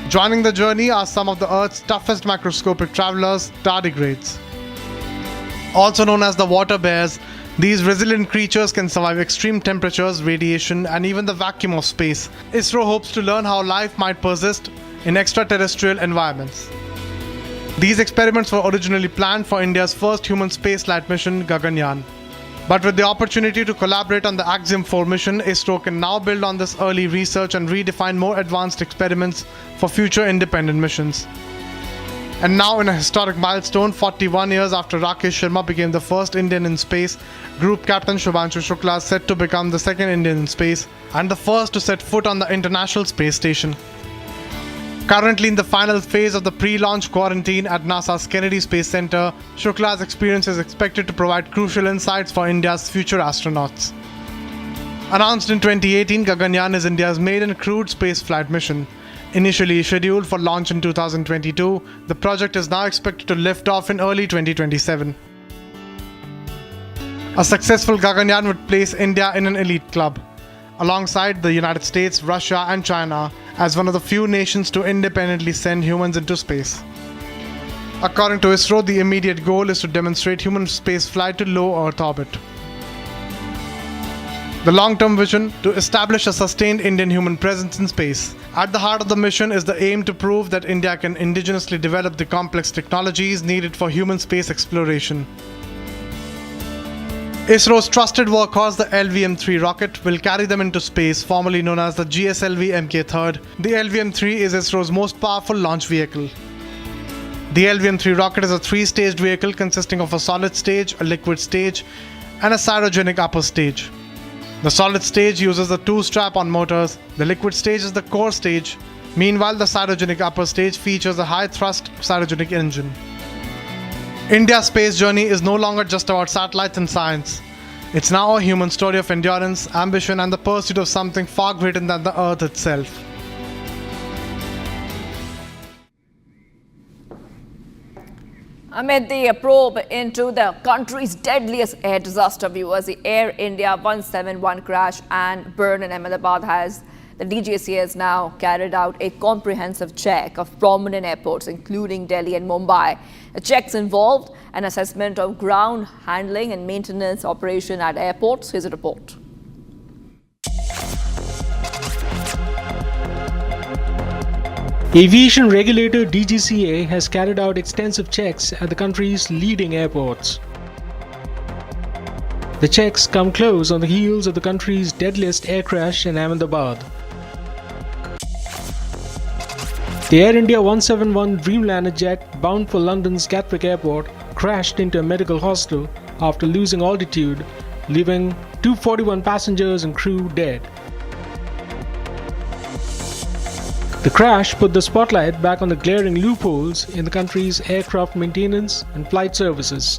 [SPEAKER 8] Joining the journey are some of the Earth's toughest microscopic travelers, tardigrades. Also known as the water bears, these resilient creatures can survive extreme temperatures, radiation, and even the vacuum of space. ISRO hopes to learn how life might persist in extraterrestrial environments. These experiments were originally planned for India's first human spaceflight mission, Gaganyaan. But with the opportunity to collaborate on the Axiom-4 mission, ISRO can now build on this early research and redefine more advanced experiments for future independent missions. And now, in a historic milestone, 41 years after Rakesh Sharma became the first Indian in space, Group Captain Shubhanshu Shukla is set to become the second Indian in space and the first to set foot on the International Space Station. Currently in the final phase of the pre-launch quarantine at NASA's Kennedy Space Center, Shukla's experience is expected to provide crucial insights for India's future astronauts. Announced in 2018, Gaganyaan is India's maiden crewed spaceflight mission. Initially scheduled for launch in 2022, the project is now expected to lift off in early 2027. A successful Gaganyaan would place India in an elite club, alongside the United States, Russia, and China, as one of the few nations to independently send humans into space. According to ISRO, the immediate goal is to demonstrate human spaceflight to low Earth orbit. The long-term vision to establish a sustained Indian human presence in space. At the heart of the mission is the aim to prove that India can indigenously develop the complex technologies needed for human space exploration. ISRO's trusted workhorse, the LVM-3 rocket, will carry them into space, formerly known as the GSLV Mk3rd. The LVM-3 is ISRO's most powerful launch vehicle. The LVM-3 rocket is a 3-staged vehicle consisting of a solid stage, a liquid stage, and a cryogenic upper stage. The solid stage uses the 2 strap-on motors. The liquid stage is the core stage. Meanwhile, the cryogenic upper stage features a high-thrust cryogenic engine. India's space journey is no longer just about satellites and science. It's now a human story of endurance, ambition, and the pursuit of something far greater than the Earth itself.
[SPEAKER 3] Amid the probe into the country's deadliest air disaster, viewers, the Air India 171 crash and burn in Ahmedabad the DGCA has now carried out a comprehensive check of prominent airports, including Delhi and Mumbai. The checks involved an assessment of ground handling and maintenance operation at airports. Here's a report.
[SPEAKER 1] Aviation regulator DGCA has carried out extensive checks at the country's leading airports. The checks come close on the heels of the country's deadliest air crash in Ahmedabad. The Air India 171 Dreamliner jet bound for London's Gatwick Airport crashed into a medical hostel after losing altitude, leaving 241 passengers and crew dead. The crash put the spotlight back on the glaring loopholes in the country's aircraft maintenance and flight services.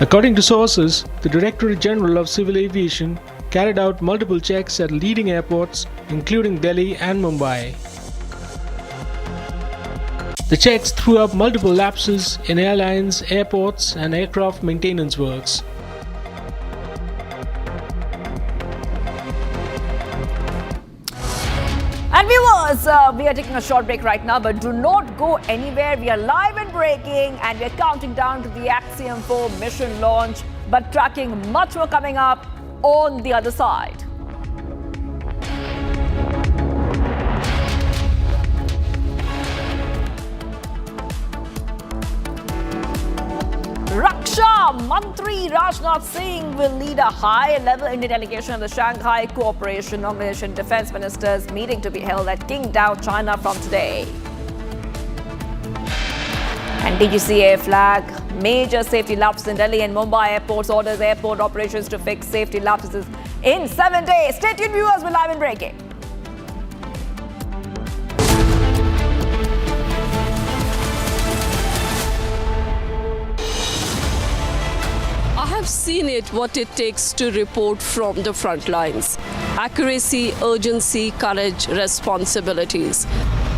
[SPEAKER 1] According to sources, the Directorate General of Civil Aviation carried out multiple checks at leading airports, including Delhi and Mumbai. The checks threw up multiple lapses in airlines, airports, and aircraft maintenance works.
[SPEAKER 3] And viewers, viewers, we are taking a short break right now, but do not go anywhere. We are live and breaking, and we are counting down to the Axiom-4 mission launch, but tracking much more coming up on the other side. Raksha Mantri Rajnath Singh will lead a high-level Indian delegation of the Shanghai Cooperation Organization Defense Ministers meeting to be held at Qingdao, China from today. And DGCA flag major safety lapses in Delhi and Mumbai airports, orders airport operations to fix safety lapses in 7 days. Stay tuned, viewers, we're live and breaking.
[SPEAKER 6] I've seen it, what it takes to report from the front lines. Accuracy, urgency, courage, responsibilities.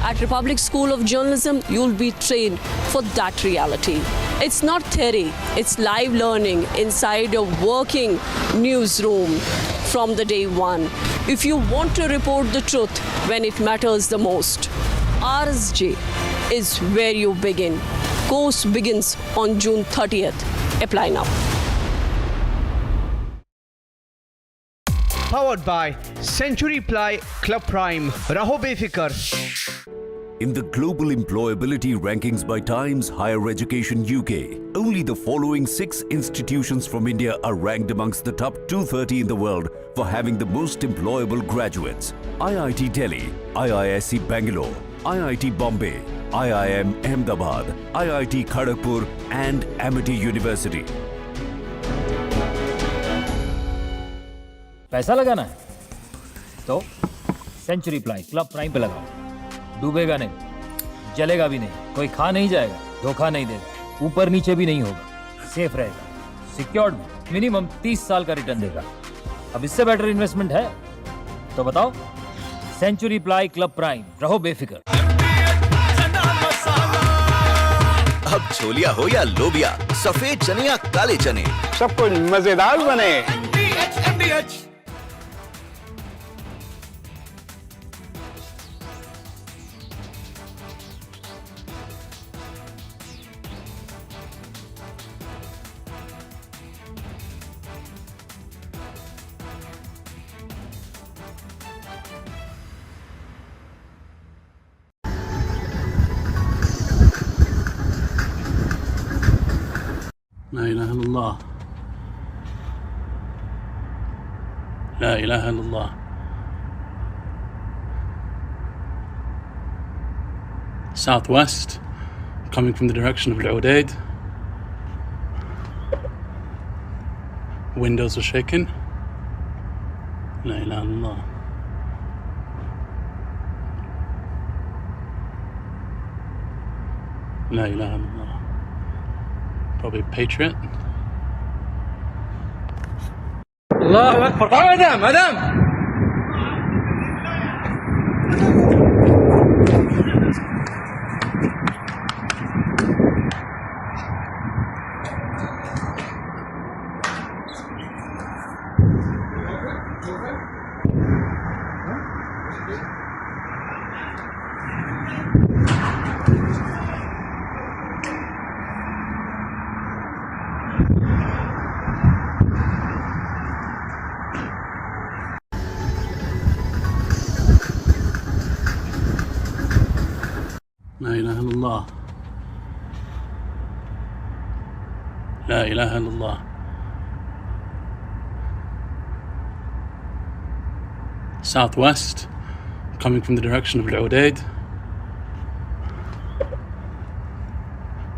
[SPEAKER 6] At Republic School of Journalism, you'll be trained for that reality. It's not theory, it's live learning inside a working newsroom from the day one. If you want to report the truth when it matters the most, RSJ is where you begin. Course begins on June 30th. Apply now.
[SPEAKER 9] Powered by Century Ply Club Prime. Raho befikar.
[SPEAKER 10] In the global employability rankings by Times Higher Education UK, only the following 6 institutions from India are ranked amongst the top 230 in the world for having the most employable graduates. IIT Delhi, IISc Bangalore, IIT Bombay, IIM Ahmedabad, IIT Kharagpur and Amity University.
[SPEAKER 23] पैसा लगाना है तो century ply club prime पे लगाओ। डूबेगा नहीं, जलेगा भी नहीं, कोई खा नहीं जाएगा, धोखा नहीं देगा, ऊपर नीचे भी नहीं होगा, सेफ रहेगा, सिक्योर्ड मिनिमम 30 साल का रिटर्न देगा। अब इससे बेटर इन्वेस्टमेंट है तो बताओ। सेंचुरी प्लाई क्लब प्राइम, रहो बेफिक्र।
[SPEAKER 12] अब छोलिया हो या लोबिया, सफेद चने या काले चने,
[SPEAKER 9] सब कुछ मजेदार बने।
[SPEAKER 25] لا إله إلا الله لا إله إلا الله Southwest coming from the direction of Al-Udaid. Windows are shaking. لا إله إلا الله لا إله إلا الله Probably Patriot.
[SPEAKER 26] Allahu Akbar. Madam.
[SPEAKER 25] لا إله إلا الله لا إله إلا الله Southwest coming from the direction of Al-Udaid.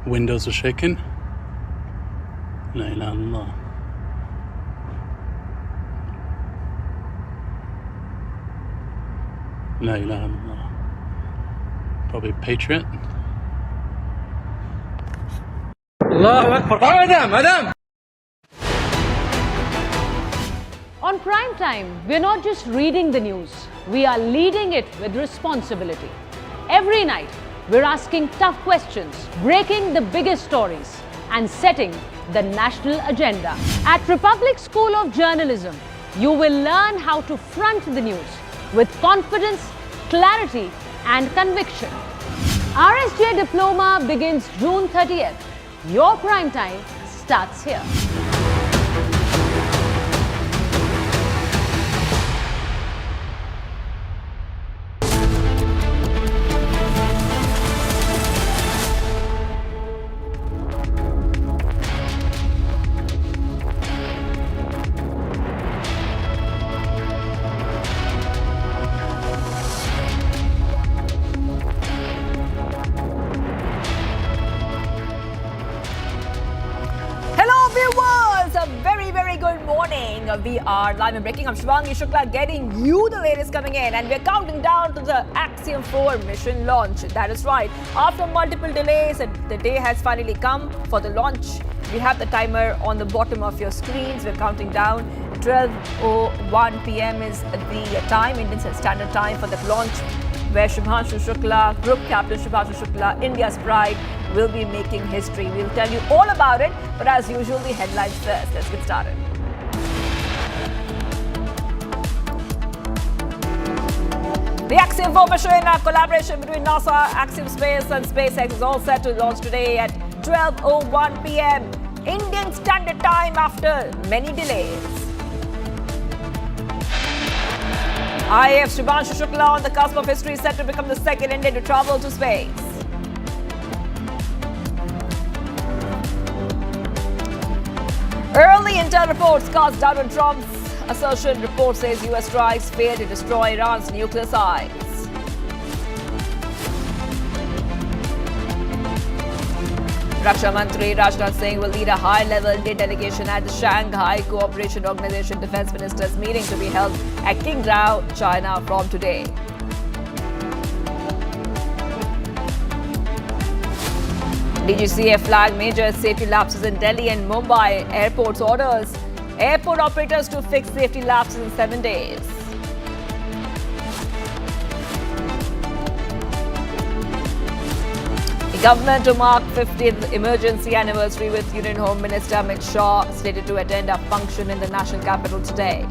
[SPEAKER 25] Windows are shaking. لا إله إلا الله لا إله إلا الله Probably Patriot.
[SPEAKER 26] Allahu Akbar. Madam.
[SPEAKER 27] On prime time, we're not just reading the news, we are leading it with responsibility. Every night, we're asking tough questions, breaking the biggest stories, and setting the national agenda. At Republic School of Journalism, you will learn how to front the news with confidence, clarity and conviction. RSJ Diploma begins June 30th. Your prime time starts here.
[SPEAKER 3] We are live and breaking. I'm Shubhanshu Shukla getting you the latest coming in, and we're counting down to the Axiom-4 mission launch. That is right. After multiple delays, the day has finally come for the launch. We have the timer on the bottom of your screens. We're counting down. 12:01 p.m. is the time, Indian Standard Time, for the launch, where Shubhanshu Shukla, Group Captain Shubhanshu Shukla, India's pride, will be making history. We'll tell you all about it, but as usual, the headlines first. Let's get started. The Axiom-4 mission, a collaboration between NASA, Axiom Space and SpaceX, is all set to launch today at 12:01 p.m. Indian Standard Time after many delays. IAF Shubhanshu Shukla on the cusp of history, set to become the second Indian to travel to space. Early intel reports cast doubt on Trump's assertion. Report says US strikes failed to destroy Iran's nuclear sites. Raksha Mantri Rajnath Singh will lead a high-level Indian delegation at the Shanghai Cooperation Organization Defense Ministers meeting to be held at Qingdao, China from today. DGCA flagged major safety lapses in Delhi and Mumbai airports, orders airport operators to fix safety lapses in 7 days. The government to mark 50th emergency anniversary, with Union Home Minister Amit Shah slated to attend a function in the national capital today.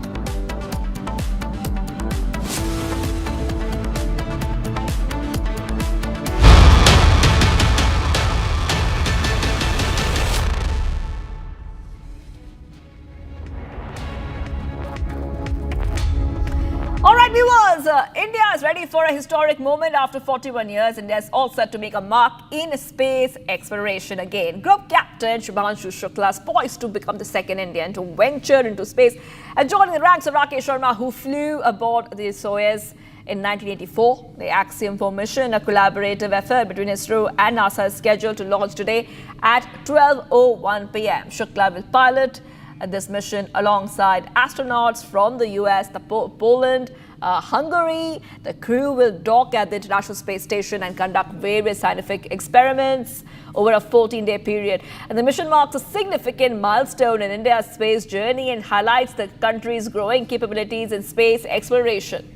[SPEAKER 3] India is ready for a historic moment after 41 years. India is all set to make a mark in space exploration again. Group Captain Shubhanshu Shukla is poised to become the second Indian to venture into space, and joining the ranks of Rakesh Sharma, who flew aboard the Soyuz in 1984. The Axiom-4 mission, a collaborative effort between ISRO and NASA, is scheduled to launch today at 12:01 p.m. Shukla will pilot this mission alongside astronauts from the US, Poland, Hungary. The crew will dock at the International Space Station and conduct various scientific experiments over a 14-day period. And the mission marks a significant milestone in India's space journey and highlights the country's growing capabilities in space exploration.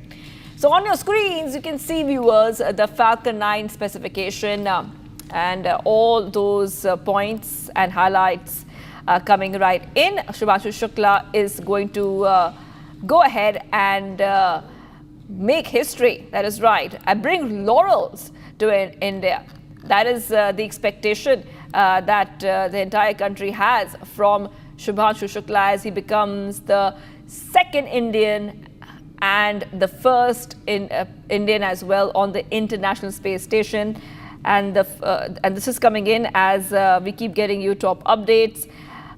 [SPEAKER 3] So on your screens, you can see, viewers, the Falcon 9 specification and all those points and highlights coming right in. Shubhanshu Shukla is going to go ahead and make history. That is right. And bring laurels to India. That is the expectation that the entire country has from Shubhanshu Shukla as he becomes the second Indian and the first Indian as well on the International Space Station. And this is coming in as we keep getting you top updates.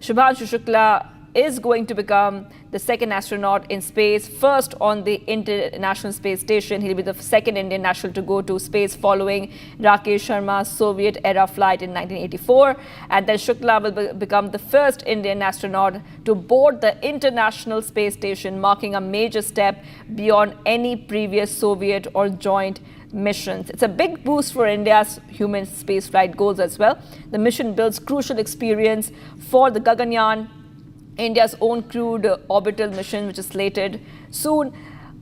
[SPEAKER 3] Shubhanshu Shukla is going to become the second astronaut in space, first on the International Space Station. He'll be the second Indian national to go to space following Rakesh Sharma's Soviet-era flight in 1984. And then Shukla will become the first Indian astronaut to board the International Space Station, marking a major step beyond any previous Soviet or joint missions. It's a big boost for India's human spaceflight goals as well. The mission builds crucial experience for the Gaganyaan, India's own crewed orbital mission, which is slated soon.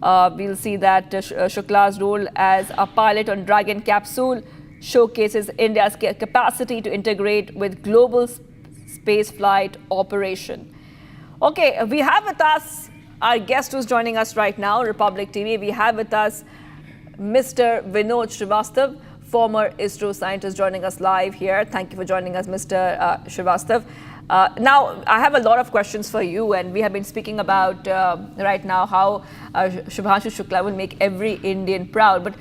[SPEAKER 3] We'll see that Shukla's role as a pilot on Dragon capsule showcases India's capacity to integrate with global spaceflight operation. Okay, we have with us our guest who's joining us right now, Republic TV. We have with us Mr. Vinod Srivastav, former ISRO scientist, joining us live here. Thank you for joining us, Mr. Srivastav. Now, I have a lot of questions for you, and we have been speaking about right now how Shubhanshu Shukla will make every Indian proud, but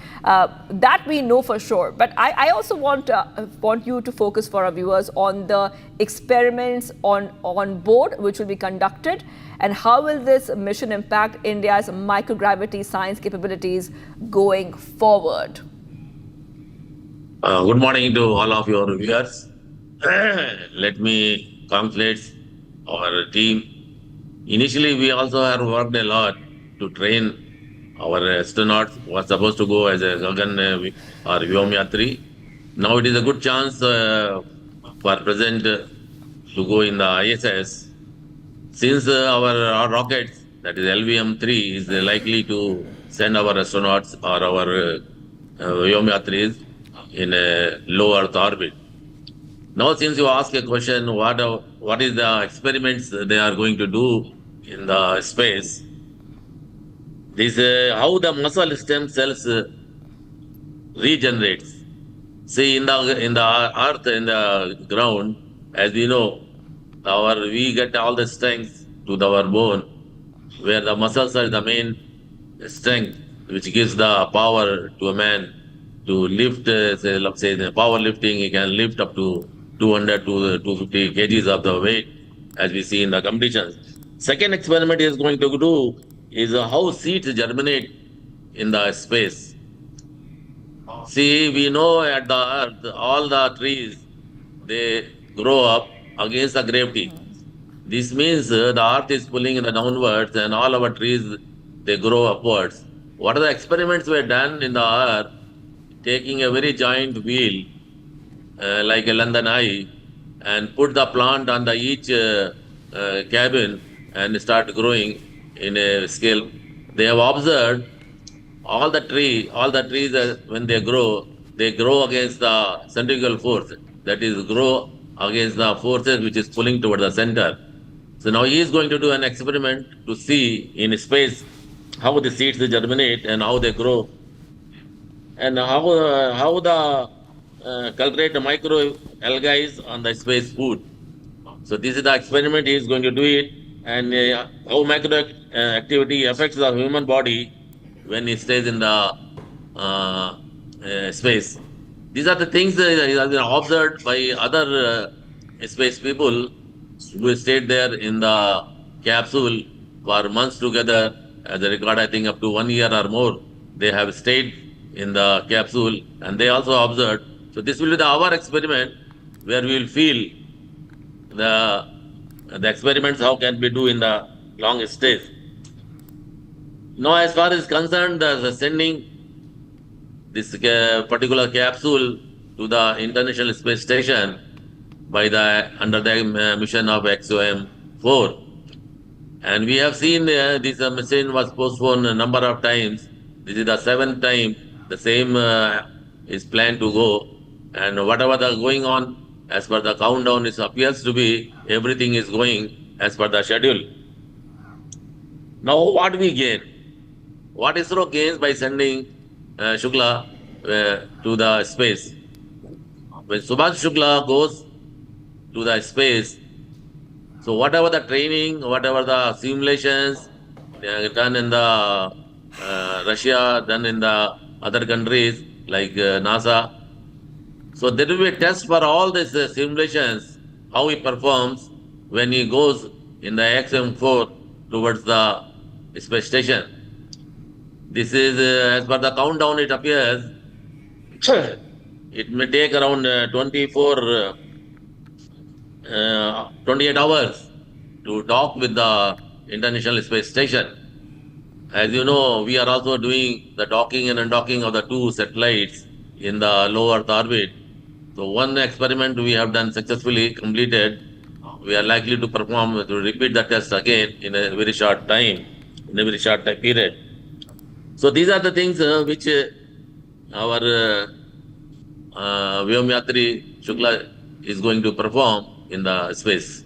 [SPEAKER 3] that we know for sure. But I also want you to focus for our viewers on the experiments on board which will be conducted, and how will this mission impact India's microgravity science capabilities going forward?
[SPEAKER 2] Good morning to all of your viewers. Let me congratulate our team. Initially, we also have worked a lot to train our astronauts who are supposed to go as a Gagan or Vyomyatri. Now it is a good chance for present to go in the ISS. Since our rockets, that is LVM-3, is likely to send our astronauts or our Vyomyatris in a low Earth orbit. Now, since you ask a question, what is the experiments they are going to do in the space? This how the muscle stem cells regenerates. See, in the earth, in the ground, as we know, we get all the strength to our bone, where the muscles are the main strength, which gives the power to a man to lift. Say the power lifting, he can lift up to 200 to 250 kgs of the weight, as we see in the competitions. Second experiment he is going to do is how seeds germinate in the space. See, we know at the earth, all the trees, they grow up against the gravity. This means the earth is pulling in the downwards and all our trees, they grow upwards. What are the experiments were done in the earth, taking a very giant wheel, like a London Eye, and put the plant on the each cabin and start growing in a scale. They have observed all the trees when they grow against the centrifugal force, that is, grow against the forces which is pulling toward the center. So now he is going to do an experiment to see in space how the seeds germinate and how they grow, and how the cultivate micro algae on the space food. So this is the experiment he is going to do it, and how micro activity affects the human body when it stays in the space. These are the things that have been observed by other space people who stayed there in the capsule for months together. As a record, I think up to 1 year or more, they have stayed in the capsule, and they also observed. So this will be our experiment, where we will feel the experiments how can we do in the long stays. Now, as far as concerned, the sending this particular capsule to the International Space Station under the mission of Axiom-4, and we have seen this mission was postponed a number of times. This is the 7th time the same is planned to go, and whatever the going on as per the countdown, it appears to be everything is going as per the schedule. Now, what we gain? What ISRO gains by sending Shukla to the space? When Shubhanshu Shukla goes to the space, so whatever the training, whatever the simulations done in the Russia, done in the other countries like NASA, so there will be a test for all these simulations, how he performs when he goes in the Axiom-4 towards the space station. This is, as per the countdown, it appears, it may take around 28 hours to dock with the International Space Station. As you know, we are also doing the docking and undocking of the 2 satellites in the low Earth orbit. So one experiment we have done successfully completed. We are likely to repeat the test again in a very short time, in a very short time period. So these are the things which our Vyomyatri Shukla is going to perform in the space.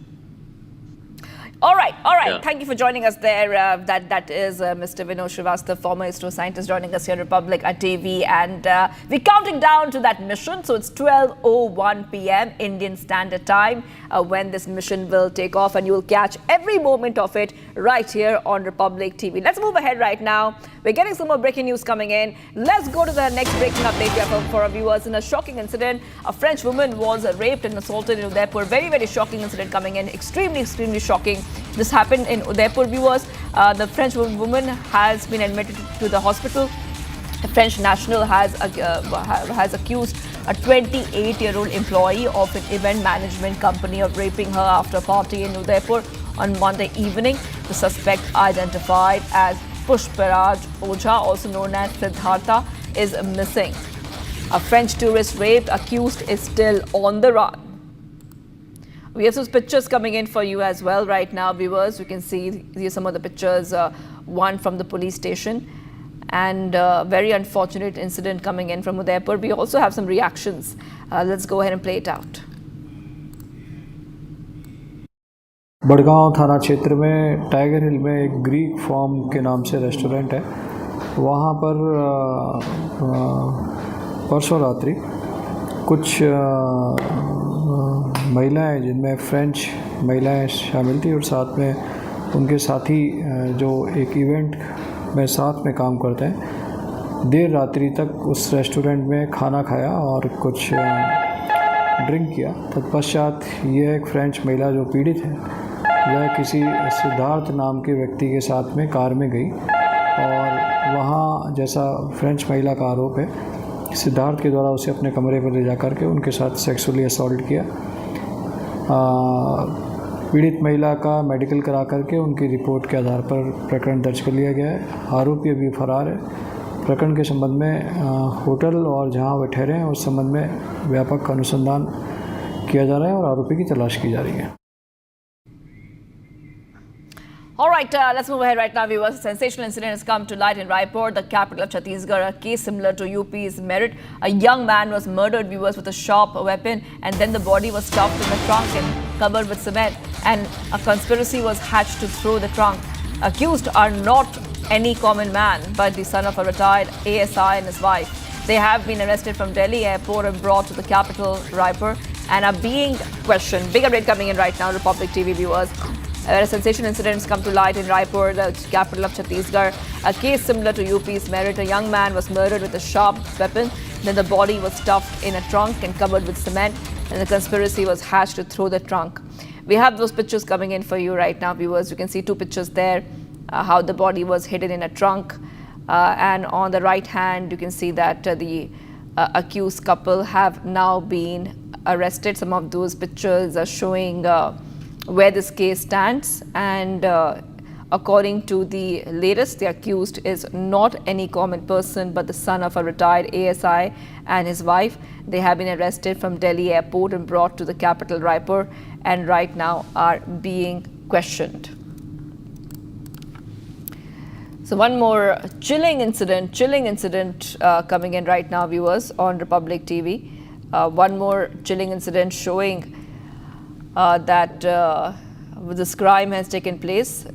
[SPEAKER 3] All right.
[SPEAKER 2] Yeah.
[SPEAKER 3] Thank you for joining us there. That is Mr. Vinod Srivastava, former ISRO scientist, joining us here on Republic TV. And we're counting down to that mission. So it's 12:01 p.m. Indian Standard Time when this mission will take off. And you will catch every moment of it right here on Republic TV. Let's move ahead right now. We're getting some more breaking news coming in. Let's go to the next breaking update for our viewers. In a shocking incident, a French woman was raped and assaulted in Udaipur. Very, very shocking incident coming in. Extremely shocking. This happened in Udaipur, viewers. The French woman has been admitted to the hospital. A French national has accused a 28-year-old employee of an event management company of raping her after a party in Udaipur on Monday evening. The suspect, identified as Pushparaj Ojha, also known as Siddhartha, is missing. A French tourist rape accused is still on the run. We have some pictures coming in for you as well right now, viewers. You can see these are some of the pictures, one from the police station, and very unfortunate incident coming in from Udaipur. We also have some reactions. Let's go ahead and play it out.
[SPEAKER 11] Badgaon थाना क्षेत्र में tiger हिल में एक Greek farm के नाम से restaurant है। वहाँ पर परसों रात्रि कुछ महिलाएं, जिनमें फ्रेंच महिलाएं शामिल थी और साथ में उनके साथी जो एक इवेंट में साथ में काम करते हैं, देर रात्रि तक उस रेस्टोरेंट में खाना खाया और कुछ ड्रिंक किया। तत्पश्चात यह एक फ्रेंच महिला जो पीड़ित है, वह किसी सिद्धार्थ नाम के व्यक्ति के साथ में कार में गई और वहाँ, जैसा फ्रेंच महिला का आरोप है, सिद्धार्थ के द्वारा उसे अपने कमरे पर ले जाकर के उनके साथ सेक्सुअली असॉल्ट किया। पीड़ित महिला का मेडिकल करा करके उनकी रिपोर्ट के आधार पर प्रकरण दर्ज कर लिया गया है। आरोपी अभी फरार है। प्रकरण के संबंध में होटल और जहां वे ठहरे हैं उस संबंध में व्यापक अनुसंधान किया जा रहा है और आरोपी की तलाश की जा रही है।
[SPEAKER 3] All right, let's move ahead right now, viewers. A sensational incident has come to light in Raipur, the capital of Chhattisgarh. A case similar to UP's Merit. A young man was murdered, viewers, with a sharp weapon, and then the body was stuffed in the trunk and covered with cement. And a conspiracy was hatched to throw the trunk. Accused are not any common man, but the son of a retired ASI and his wife. They have been arrested from Delhi airport and brought to the capital, Raipur, and are being questioned. Big update coming in right now, Republic TV viewers. A sensational incident has come to light in Raipur, the capital of Chhattisgarh. A case similar to UP's Merit. A young man was murdered with a sharp weapon. Then the body was stuffed in a trunk and covered with cement. And the conspiracy was hatched to throw the trunk. We have those pictures coming in for you right now, viewers. You can see two pictures there, how the body was hidden in a trunk. And on the right hand, you can see that the accused couple have now been arrested. Some of those pictures are showing where this case stands, and according to the latest, the accused is not any common person but the son of a retired ASI and his wife. They have been arrested from Delhi airport and brought to the capital Raipur, and right now are being questioned. So one more chilling incident coming in right now, viewers, on Republic TV. One more chilling incident showing that this crime has taken place.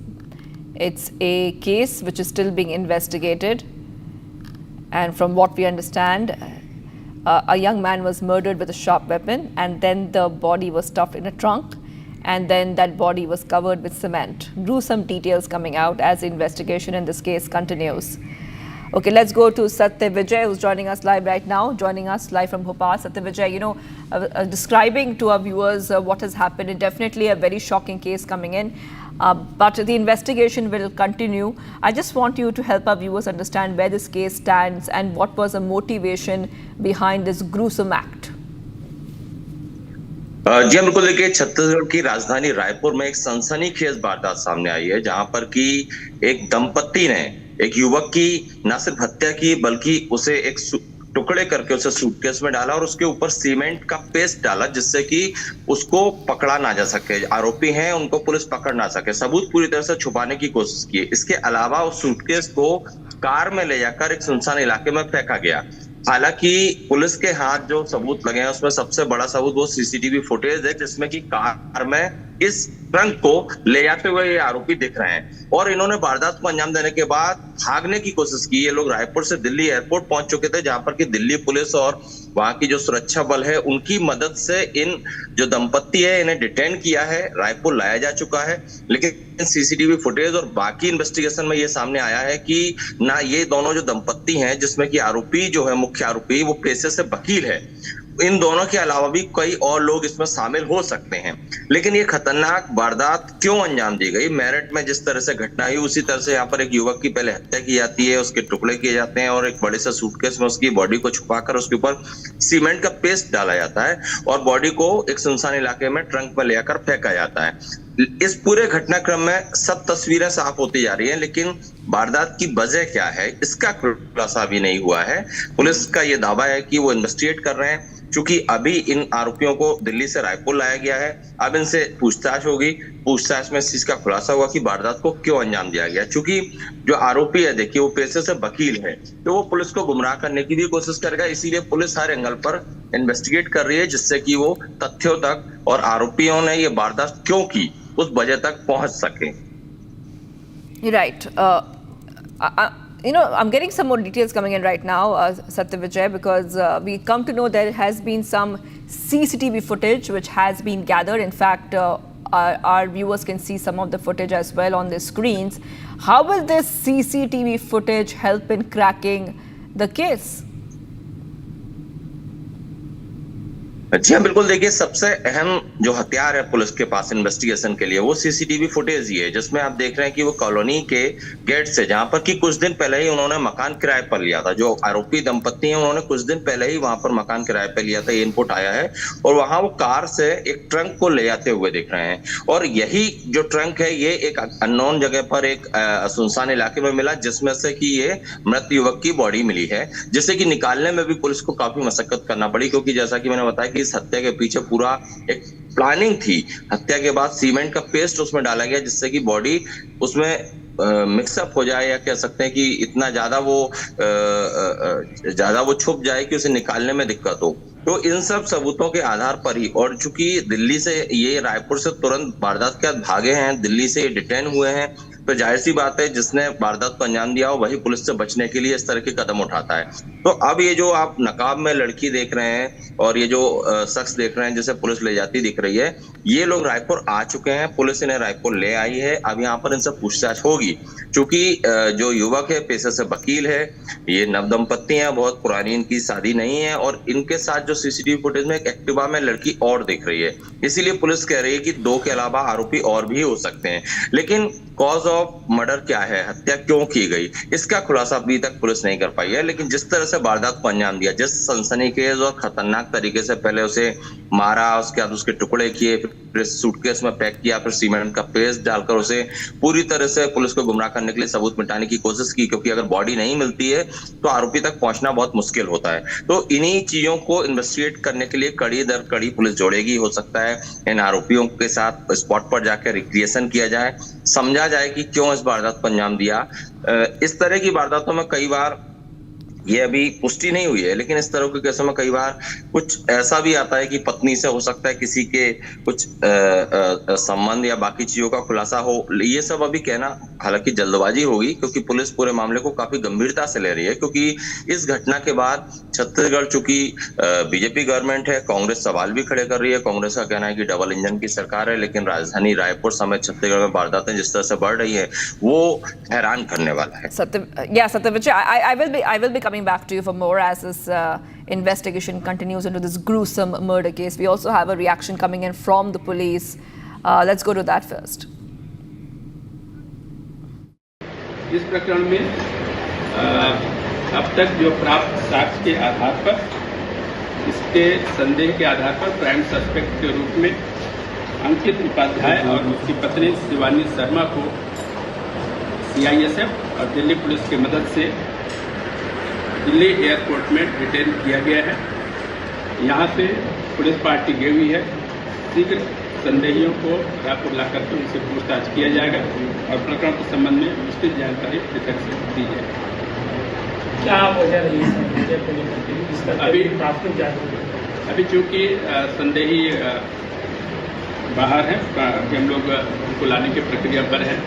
[SPEAKER 3] It's a case which is still being investigated, and from what we understand, a young man was murdered with a sharp weapon, and then the body was stuffed in a trunk, and then that body was covered with cement. Gruesome details coming out as the investigation in this case continues. Okay, let's go to Satya Vijay, who's joining us live right now, joining us live from Bhopal. Satya Vijay, describing to our viewers what has happened. It's definitely a very shocking case coming in, but the investigation will continue. I just want you to help our viewers understand where this case stands and what was the motivation behind this gruesome act.
[SPEAKER 14] जी बिल्कुल, देखिए, छत्तीसगढ़ की राजधानी रायपुर में एक सनसनीखेज वारदात सामने आई है, जहां पर कि एक दंपत्ति ने एक युवक की न सिर्फ हत्या की बल्कि उसे एक टुकड़े करके उसे सूटकेस में डाला और उसके ऊपर सीमेंट का पेस्ट डाला, जिससे कि उसको पकड़ा ना जा सके। आरोपी हैं, उनको पुलिस पकड़ ना सके। सबूत पूरी तरह से छुपाने की कोशिश की। इसके अलावा उस सूटकेस को कार में ले जाकर एक सुनसान इलाके में फेंका गया। हालांकि पुलिस के हाथ जो सबूत लगे हैं उसमें सबसे बड़ा सबूत वो सीसीटीवी फुटेज है, जिसमें कि कार में इस ट्रंक को ले जाते हुए ये आरोपी दिख रहे हैं और इन्होंने वारदात को अंजाम देने के बाद भागने की कोशिश की। ये लोग रायपुर से दिल्ली एयरपोर्ट पहुंच चुके थे, जहां पर कि दिल्ली पुलिस और वहां की जो सुरक्षा बल है उनकी मदद से इन जो दंपत्ति है इन्हें डिटेन किया है, रायपुर लाया जा चुका है। लेकिन सीसीटीवी फुटेज और बाकी इन्वेस्टिगेशन में ये सामने आया है कि ना ये दोनों जो दंपत्ति हैं, जिसमें कि आरोपी जो है मुख्य आरोपी वो पेशे से वकील है, इन दोनों के अलावा भी कई और लोग इसमें शामिल हो सकते हैं। लेकिन ये खतरनाक वारदात क्यों अंजाम दी गई? मेरठ में जिस तरह से घटना हुई उसी तरह से यहाँ पर एक युवक की पहले हत्या की जाती है, उसके टुकड़े किए जाते हैं और एक बड़े से सूटकेस में उसकी बॉडी को छुपाकर उसके ऊपर सीमेंट का पेस्ट डाला जाता है और बॉडी को एक सुनसान इलाके में ट्रंक में ले आकर फेंका जाता है। इस पूरे घटनाक्रम में सब तस्वीरें साफ होती जा रही हैं, लेकिन वारदात की वजह क्या है इसका खुलासा भी नहीं हुआ है। पुलिस का ये दावा है कि वो इन्वेस्टिगेट कर रहे हैं। चूंकि अभी इन आरोपियों को दिल्ली से रायपुर लाया गया है, अब इनसे पूछताछ होगी। पूछताछ में इस चीज का खुलासा हुआ कि वारदात को क्यों अंजाम दिया गया। चूंकि जो आरोपी है, देखिए वो पेशे से वकील है, तो वो पुलिस को गुमराह करने की भी कोशिश करेगा। इसीलिए पुलिस हर एंगल पर इन्वेस्टिगेट कर रही है, जिससे कि वो तथ्यों तक और आरोपियों ने ये वारदात क्यों की उस वजह तक पहुंच सके।
[SPEAKER 3] Right. I'm getting some more details coming in right now, Satyavijay, because we come to know there has been some CCTV footage which has been gathered. In fact, our viewers can see some of the footage as well on the screens. How will this CCTV footage help in cracking the case?
[SPEAKER 14] जी हाँ, बिल्कुल। देखिए, सबसे अहम जो हथियार है police के पास investigation के लिए वो सीसीटीवी फुटेज ही है, जिसमें आप देख रहे हैं कि वो कॉलोनी के गेट से, जहां पर कि कुछ दिन पहले ही उन्होंने मकान किराए पर लिया था, जो आरोपी दंपत्ति हैं उन्होंने कुछ दिन पहले ही वहां पर मकान किराए पर लिया था, ये इनपुट आया है। और वहां वो कार से एक ट्रंक को ले जाते हुए दिख रहे हैं और यही जो ट्रंक है ये एक अननोन जगह पर एक सुनसान इलाके में मिला, जिसमें से कि ये मृत युवक की बॉडी मिली है, जिसे कि निकालने में भी पुलिस को काफी मशक्कत करना पड़ी, क्योंकि जैसा कि मैंने बताया इस हत्या के पीछे पूरा एक प्लानिंग थी। हत्या के बाद सीमेंट का पेस्ट उसमें डाला गया, जिससे कि बॉडी उसमें मिक्सअप हो जाए, या कह सकते हैं कि इतना ज्यादा वो छुप जाए कि उसे निकालने में दिक्कत हो। तो इन सब सबूतों के आधार पर ही, और चूंकि दिल्ली से ये रायपुर से तुरंत वारदात के बाद भागे हैं, दिल्ली से डिटेन हुए हैं, तो जाहिर सी बात है जिसने वारदात को अंजाम दिया हो वही पुलिस से बचने के लिए इस तरह के कदम उठाता है। तो अब ये जो आप नकाब में लड़की देख रहे हैं और ये जो शख्स देख रहे हैं जिसे पुलिस ले जाती दिख रही है, ये लोग रायपुर आ चुके हैं, पुलिस इन्हें रायपुर ले आई है। अब यहाँ पर इनसे पूछताछ होगी। चूंकि जो युवक है पेशे से वकील है, ये नवदंपत्ति हैं, बहुत पुरानी इनकी शादी नहीं है, और इनके साथ जो सीसीटीवी फुटेज में एक एक्टिवा में लड़की और दिख रही है, इसीलिए पुलिस कह रही है कि 2 के अलावा आरोपी और भी हो सकते हैं। लेकिन कॉज ऑफ मर्डर क्या है, हत्या क्यों की गई, इसका खुलासा अभी तक पुलिस नहीं कर पाई है। लेकिन जिस तरह से वारदात को अंजाम दिया, जिस सनसनीखेज और खतरनाक तरीके से पहले उसे मारा, उसके बाद उसके टुकड़े किए, फिर सूटकेस में पैक किया, फिर सीमेंट का पेस्ट डालकर उसे पूरी तरह से पुलिस को गुमराह करने के लिए सबूत मिटाने की कोशिश की, क्योंकि अगर बॉडी नहीं मिलती है तो आरोपी तक पहुंचना बहुत मुश्किल होता है। तो इन्हीं चीजों को इन्वेस्टिगेट करने के लिए कड़ी दर कड़ी पुलिस जोड़ेगी। हो सकता है इन आरोपियों के साथ स्पॉट पर जाकर रिक्रिएशन किया जाए, समझा जाए कि क्यों इस वारदात को अंजाम दिया। इस तरह की वारदातों में कई बार, ये अभी पुष्टि नहीं हुई है, लेकिन इस तरह के केसों में कई बार कुछ ऐसा भी आता है कि पत्नी से हो सकता है किसी के कुछ संबंध या बाकी चीजों का खुलासा हो। ये सब अभी कहना हालांकि जल्दबाजी होगी, क्योंकि पुलिस पूरे मामले को काफी गंभीरता से ले रही है। क्योंकि इस घटना के बाद छत्तीसगढ़ चूंकि बीजेपी गवर्नमेंट है, कांग्रेस सवाल भी खड़े कर रही है। कांग्रेस का कहना है कि डबल इंजन की सरकार है, लेकिन राजधानी रायपुर समेत छत्तीसगढ़ में वारदातें जिस तरह से बढ़ रही है वो हैरान करने वाला है।
[SPEAKER 3] Satyavijay, I will be coming back to you for more as this investigation continues into this gruesome murder case. We also have a reaction coming in from the police. Let's go to that first.
[SPEAKER 25] इस प्रकरण में अब तक जो प्राप्त साक्ष्य के आधार पर, इसके संदेह के आधार पर प्राइम सस्पेक्ट के रूप में अंकित उपाध्याय और उसकी पत्नी शिवानी शर्मा को CISF और दिल्ली पुलिस की मदद से दिल्ली एयरपोर्ट में डिटेन किया गया है। यहाँ से पुलिस पार्टी गई हुई है। शीघ्र संदेहियों को रायपुर लाकर के उनसे पूछताछ किया जाएगा और प्रकरण के संबंध में विस्तृत जानकारी पृथक से दी जाएगी।
[SPEAKER 15] क्या वजह रही है?
[SPEAKER 25] अभी चूंकि संदेही बाहर हैं, हम लोग उनको लाने की प्रक्रिया पर हैं।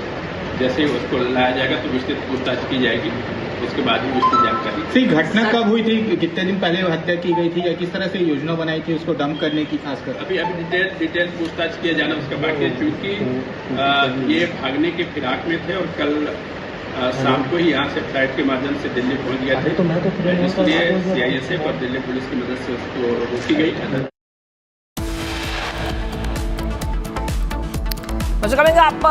[SPEAKER 25] जैसे ही उसको लाया जाएगा तो विस्तृत पूछताछ की जाएगी, उसके बाद ही उसकी जानकारी।
[SPEAKER 15] सही घटना कब हुई थी, कितने दिन पहले हत्या की गई थी, या किस तरह से योजना बनाई थी उसको डंप करने की? खासकर
[SPEAKER 25] अभी डिटेल पूछताछ किया जाना उसका बाकी है, क्योंकि ये भागने के फिराक में थे और कल शाम को ही यहाँ से फ्लाइट के माध्यम से दिल्ली पहुंच गए थे, इसलिए CISF और दिल्ली पुलिस की मदद से उसको रोकी गई।
[SPEAKER 3] Coming up,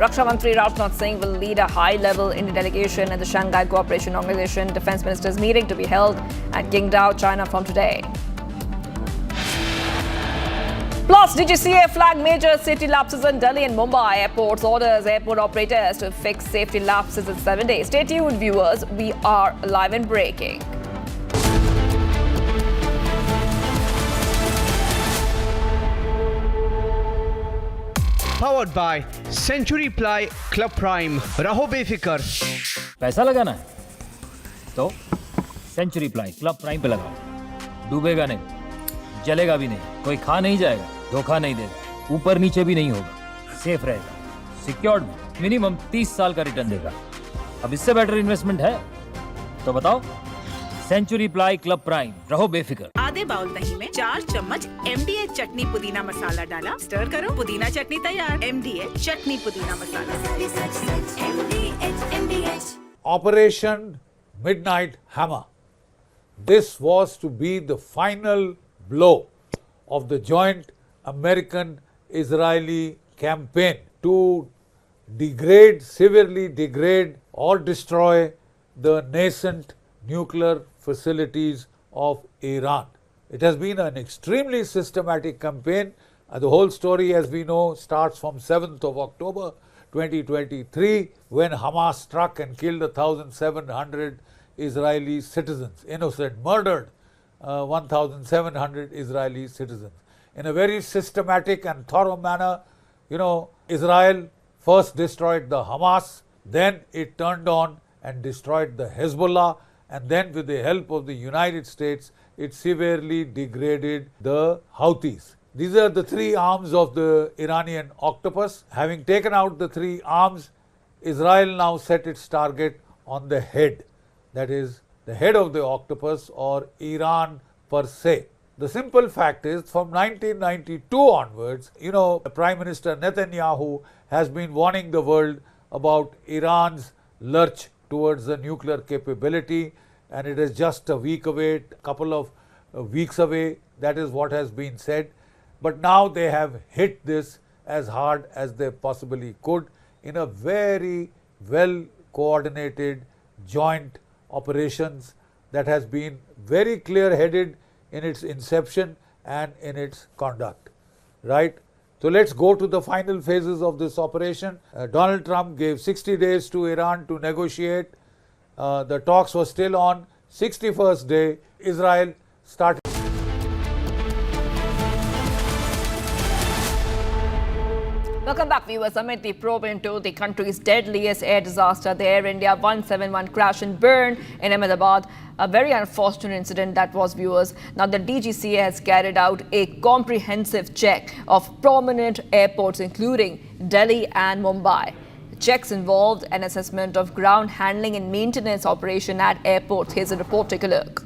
[SPEAKER 3] Raksha Mantri Rajnath Singh will lead a high-level Indian delegation at the Shanghai Cooperation Organization Defence Ministers meeting to be held at Qingdao, China from today. Plus, DGCA flagged major safety lapses in Delhi and Mumbai airports, orders airport operators to fix safety lapses in 7 days. Stay tuned, viewers. We are live and breaking.
[SPEAKER 9] Powered by Century Ply Club Prime. रहो बेफिक्र।
[SPEAKER 23] पैसा लगाना है तो century ply club prime पे लगाओ। डूबेगा नहीं, जलेगा भी नहीं, कोई खा नहीं जाएगा, धोखा नहीं देगा, ऊपर नीचे भी नहीं होगा, सेफ रहेगा, सिक्योर्ड में मिनिमम 30 साल का रिटर्न देगा। अब इससे बेटर इन्वेस्टमेंट है तो बताओ। सेंचुरी प्लाई क्लब प्राइम, रहो बेफिक्र।
[SPEAKER 16] आधे बाउल दही में 4 चम्मच MDH चटनी पुदीना मसाला डाला, स्टर करो, पुदीना चटनी तैयार। MDH चटनी पुदीना मसाला।
[SPEAKER 17] Operation Midnight Hammer. This was to be the final blow of the joint American-Israeli campaign to degrade, severely degrade or destroy the nascent nuclear facilities of Iran. It has been an extremely systematic campaign. The whole story, as we know, starts from 7th of October 2023, when Hamas struck and killed 1,700 Israeli citizens, innocent, murdered 1,700 Israeli citizens. In a very systematic and thorough manner, Israel first destroyed the Hamas, then it turned on and destroyed the Hezbollah, and then with the help of the United States, it severely degraded the Houthis. These are the 3 arms of the Iranian octopus. Having taken out the 3 arms, Israel now set its target on the head, that is, the head of the octopus, or Iran per se. The simple fact is, from 1992 onwards, Prime Minister Netanyahu has been warning the world about Iran's lurch towards the nuclear capability, and it is just a week away, a couple of weeks away. That is what has been said. But now they have hit this as hard as they possibly could in a very well coordinated joint operations that has been very clear-headed in its inception and in its conduct, right? So let's go to the final phases of this operation. Donald Trump gave 60 days to Iran to negotiate. The talks were still on. 61st day, Israel started.
[SPEAKER 3] Welcome back, viewers. Amid the probe into the country's deadliest air disaster, the Air India 171 crash and burn in Ahmedabad, a very unfortunate incident that was, viewers. Now, the DGCA has carried out a comprehensive check of prominent airports, including Delhi and Mumbai. The checks involved an assessment of ground handling and maintenance operation at airports. Here's a report. Take a look.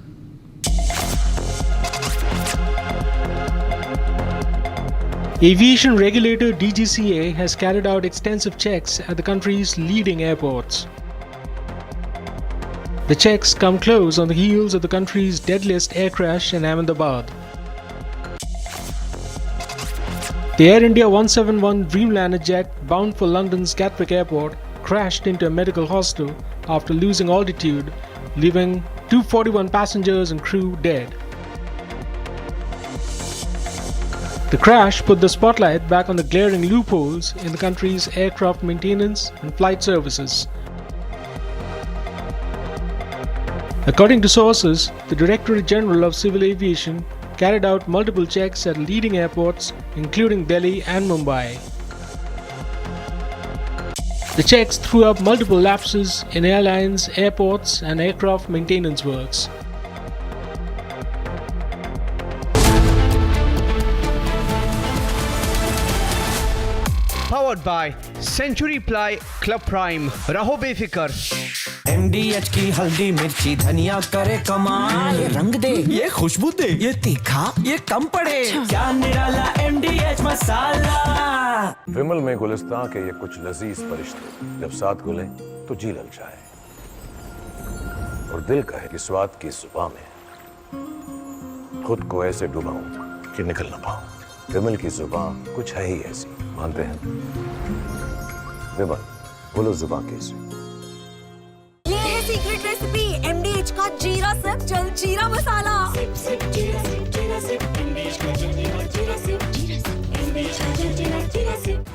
[SPEAKER 1] Aviation regulator DGCA has carried out extensive checks at the country's leading airports. The checks come close on the heels of the country's deadliest air crash in Ahmedabad. The Air India 171 Dreamliner jet bound for London's Gatwick Airport crashed into a medical hostel after losing altitude, leaving 241 passengers and crew dead. The crash put the spotlight back on the glaring loopholes in the country's aircraft maintenance and flight services. According to sources, the Directorate General of Civil Aviation carried out multiple checks at leading airports, including Delhi and Mumbai. The checks threw up multiple lapses in airlines, airports, and aircraft maintenance works.
[SPEAKER 9] Powered by Century Ply Club Prime. Raho befikar.
[SPEAKER 13] MDH की हल्दी मिर्ची धनिया करे कमाल, ये रंग दे, ये खुशबू दे, ये तीखा, ये कम पड़े, क्या निराला MDH मसाला।
[SPEAKER 18] विमल में गुलिस्तां के ये कुछ लजीज फरिश्ते जब साथ घुले तो जी ललचाए और दिल कहे कि स्वाद की जुबान में खुद को ऐसे डुबाऊं कि निकल ना पाऊं। विमल की जुबान कुछ है ही ऐसी, मानते हैं? विमल बोलो जुबान कैसी?
[SPEAKER 19] ये है सीक्रेट रेसिपी MDH का जीरा सिप जल जीरा मसाला। सिप सिप जीरा सिप MDH का जल जीरा सिप MDH का जल जीरा SIP.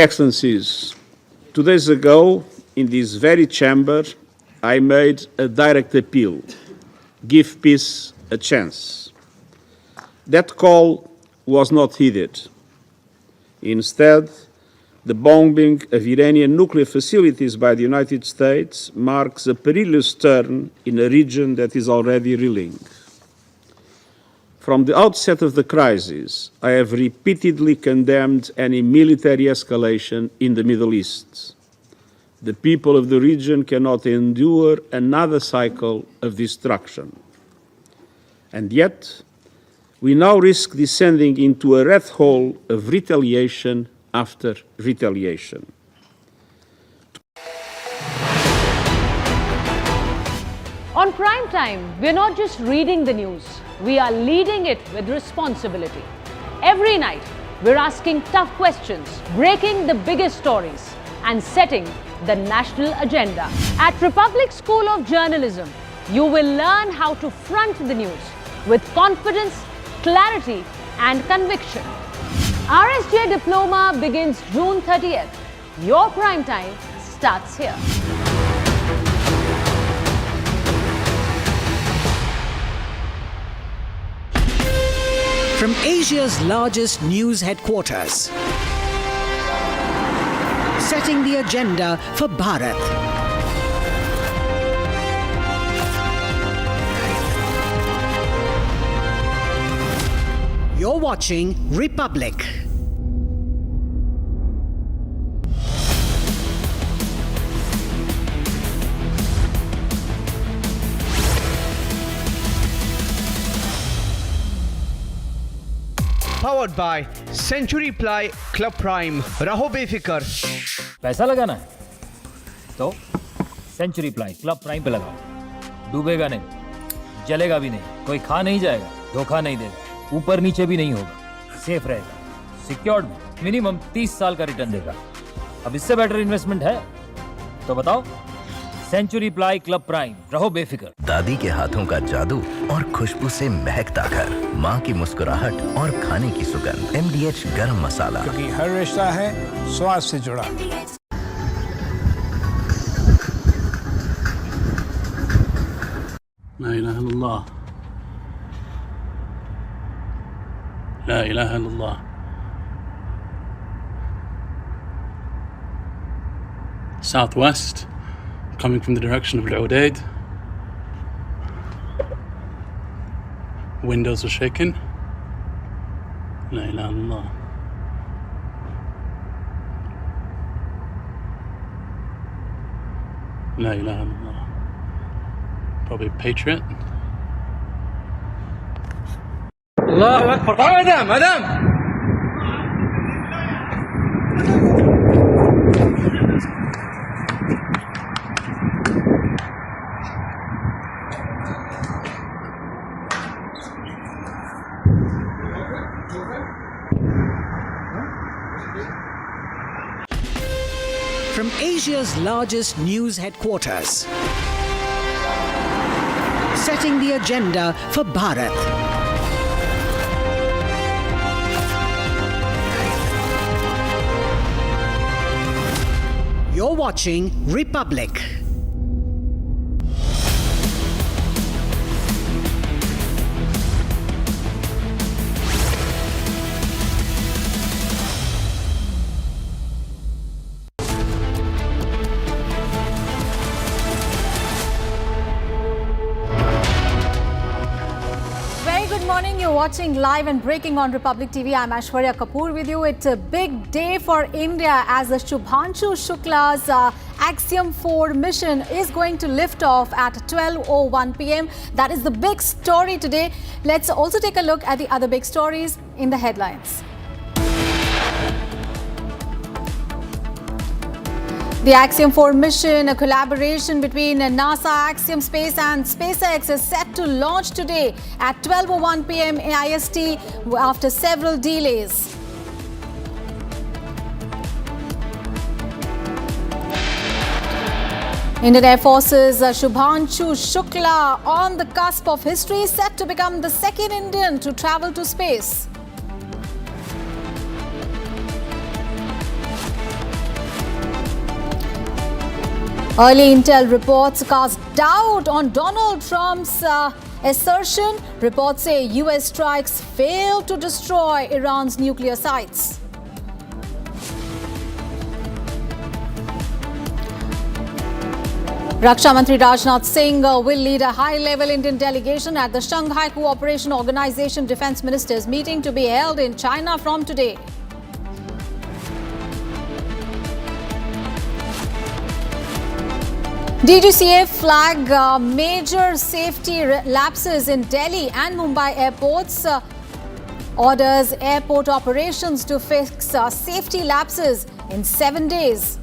[SPEAKER 20] Excellencies, 2 days ago, in this very chamber, I made a direct appeal: give peace a chance. That call was not heeded. Instead, the bombing of Iranian nuclear facilities by the United States marks a perilous turn in a region that is already reeling. From the outset of the crisis, I have repeatedly condemned any military escalation in the Middle East. The people of the region cannot endure another cycle of destruction. And yet, we now risk descending into a rat hole of retaliation after retaliation.
[SPEAKER 27] On prime time, we're not just reading the news, we are leading it with responsibility. Every night, we're asking tough questions, breaking the biggest stories, and setting the national agenda. At Republic School of Journalism, you will learn how to front the news with confidence, clarity, and conviction. RSJ Diploma begins June 30th. Your prime time starts here.
[SPEAKER 13] From Asia's largest news headquarters, setting the agenda for Bharat. You're watching Republic.
[SPEAKER 9] Powered by Century Ply Club Prime. Raho befikar.
[SPEAKER 23] पैसा लगाना है तो century ply club prime पे लगाओ। डूबेगा नहीं, जलेगा भी नहीं, कोई खा नहीं जाएगा, धोखा नहीं देगा, ऊपर नीचे भी नहीं होगा, सेफ रहेगा, सिक्योर्ड में मिनिमम 30 साल का रिटर्न देगा। अब इससे बेटर इन्वेस्टमेंट है तो बताओ। सेंचुरी प्लाई क्लब प्राइम, रहो बेफिक्र।
[SPEAKER 12] दादी के हाथों का जादू और खुशबू से महकता घर, माँ की मुस्कुराहट और खाने की सुगंध। MDH गरम मसाला,
[SPEAKER 21] क्योंकि हर रिश्ता है स्वाद से जुड़ा।
[SPEAKER 22] لا إله إلا الله لا إله إلا الله Southwest, coming from the direction of Al-Udaid. Windows are shaking. La ilaha illallah. La ilaha illallah. Probably Patriot.
[SPEAKER 26] Allahu Akbar. Madam.
[SPEAKER 13] From Asia's largest news headquarters,
[SPEAKER 4] setting the agenda for Bharat. You're watching Republic.
[SPEAKER 5] You're watching live and breaking on Republic TV. I'm Aishwarya Kapoor with you. It's a big day for India as the Shubhanshu Shukla's Axiom-4 mission is going to lift off at 12:01 p.m. That is the big story today. Let's also take a look at the other big stories in the headlines. The Axiom-4 mission, a collaboration between NASA, Axiom Space and SpaceX, is set to launch today at 12:01 p.m. IST after several delays. Indian Air Force's Shubhanshu Shukla, on the cusp of history, set to become the second Indian to travel to space. Early intel reports cast doubt on Donald Trump's assertion. Reports say US strikes failed to destroy Iran's nuclear sites. Raksha Mantri Rajnath Singh will lead a high-level Indian delegation at the Shanghai Cooperation Organization Defense Ministers meeting to be held in China from today. DGCA flag major safety lapses in Delhi and Mumbai airports. Orders airport operations to fix safety lapses in 7 days.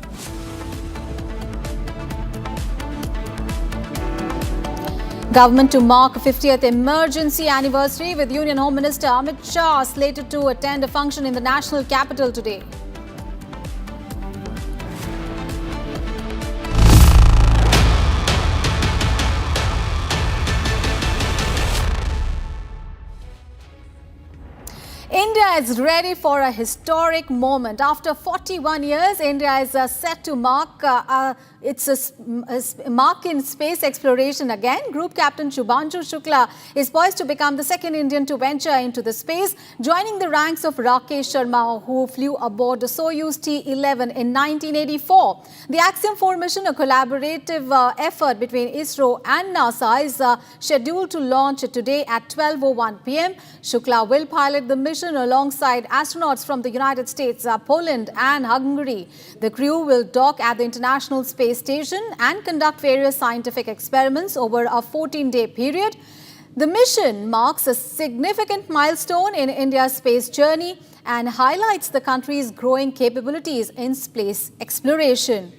[SPEAKER 5] Government to mark 50th emergency anniversary with Union Home Minister Amit Shah slated to attend a function in the national capital today. India is ready for a historic moment. After 41 years, India is set to mark its mark in space exploration again. Group Captain Shubhanshu Shukla is poised to become the second Indian to venture into the space, joining the ranks of Rakesh Sharma, who flew aboard the Soyuz T-11 in 1984. The Axiom-4 mission, a collaborative effort between ISRO and NASA, is scheduled to launch today at 12:01 p.m. Shukla will pilot the mission alongside astronauts from the United States, Poland and Hungary. The crew will dock at the International Space Station and conduct various scientific experiments over a 14-day period. The mission marks a significant milestone in India's space journey and highlights the country's growing capabilities in space exploration.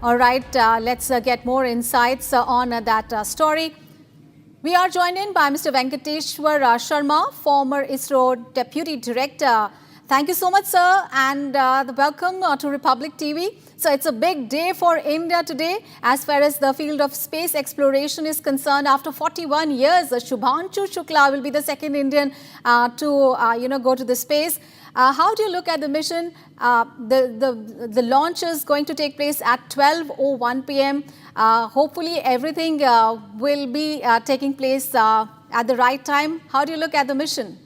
[SPEAKER 5] All right, let's get more insights on that story. We are joined in by Mr. Venkateshwar Sharma, former ISRO Deputy Director. Thank you so much, sir, and welcome to Republic TV. So it's a big day for India today as far as the field of space exploration is concerned. After 41 years, Shubhanshu Shukla will be the second Indian to go to the space. How do you look at the mission? The launch is going to take place at 12:01 p.m. Hopefully, everything will be taking place at the right time. How do you look at the mission?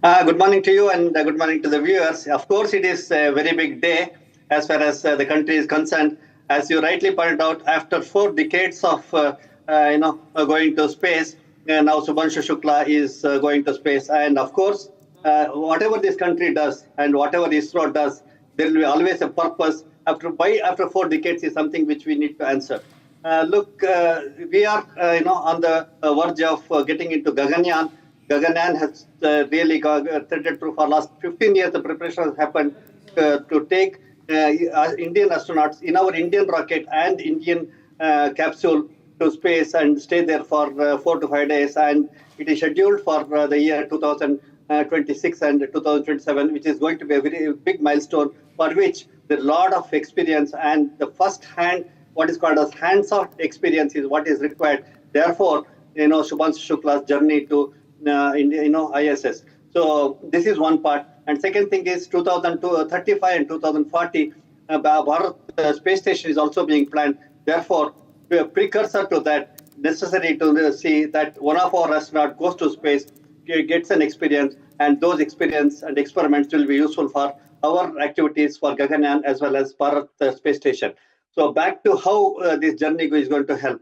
[SPEAKER 6] Good morning to you and good morning to the viewers. Of course, it is a very big day as far as the country is concerned. As you rightly pointed out, after 4 decades of going to space, now Shubhanshu Shukla is going to space. And of course, whatever this country does and whatever ISRO does, there will be always a purpose. After 4 decades is something which we need to answer. We are on the verge of getting into Gaganyaan. Gaganyaan has really threaded through for last 15 years. The preparation has happened to take Indian astronauts in our Indian rocket and Indian capsule to space and stay there for 4 to 5 days. And it is scheduled for the year 2022. 2026 and 2027, which is going to be a very big milestone for which the lot of experience and the first hand, what is called as hands-on experience is what is required. Therefore, Shubhanshu Shukla's journey to ISS. So this is one part. And second thing is 2035 and 2040, Bharat space station is also being planned. Therefore, a precursor to that, necessary to see that one of our astronauts goes to space, gets an experience, and those experience and experiments will be useful for our activities for Gaganyaan as well as Bharat space station. So back to how this journey is going to help.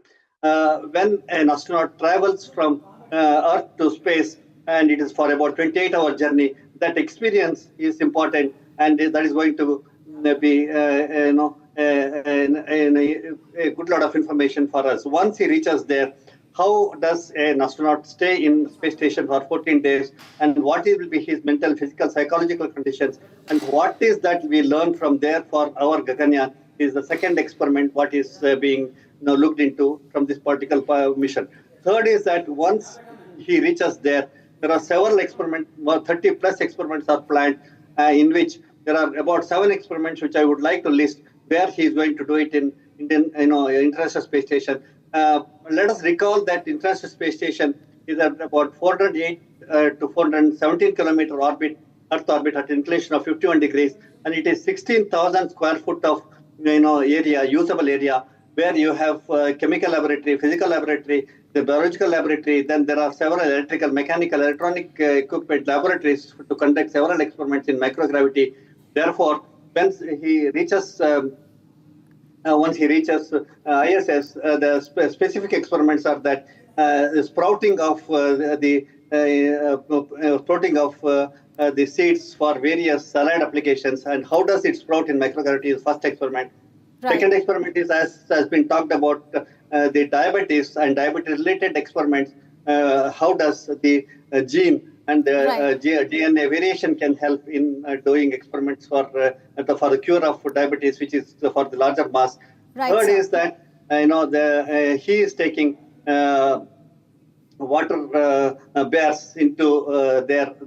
[SPEAKER 6] When an astronaut travels from Earth to space, and it is for about 28-hour journey, that experience is important, and that is going to be a good lot of information for us. Once he reaches there, how does an astronaut stay in space station for 14 days, and what will be his mental, physical, psychological conditions, and what is that we learn from there for our Gaganyaan is the second experiment what is being looked into from this particular mission. Third is that once he reaches there are several experiments, 30 plus experiments are planned, in which there are about 7 experiments which I would like to list where he is going to do it in International Space Station. Let us recall that International Space Station is at about 408 to 417 kilometer orbit, Earth orbit at inclination of 51 degrees, and it is 16,000 square foot of area, usable area, where you have chemical laboratory, physical laboratory, the biological laboratory. Then there are several electrical, mechanical, electronic equipment laboratories to conduct several experiments in microgravity. Therefore, once he reaches ISS, the specific experiments are that sprouting of the seeds for various salad applications, and how does it sprout in microgravity is first experiment. Right. Second experiment is, as has been talked about, the diabetes and diabetes-related experiments. How does the gene and the DNA variation can help in doing experiments for the cure of diabetes, which is for the larger mass. Right, Third is that he is taking water bears into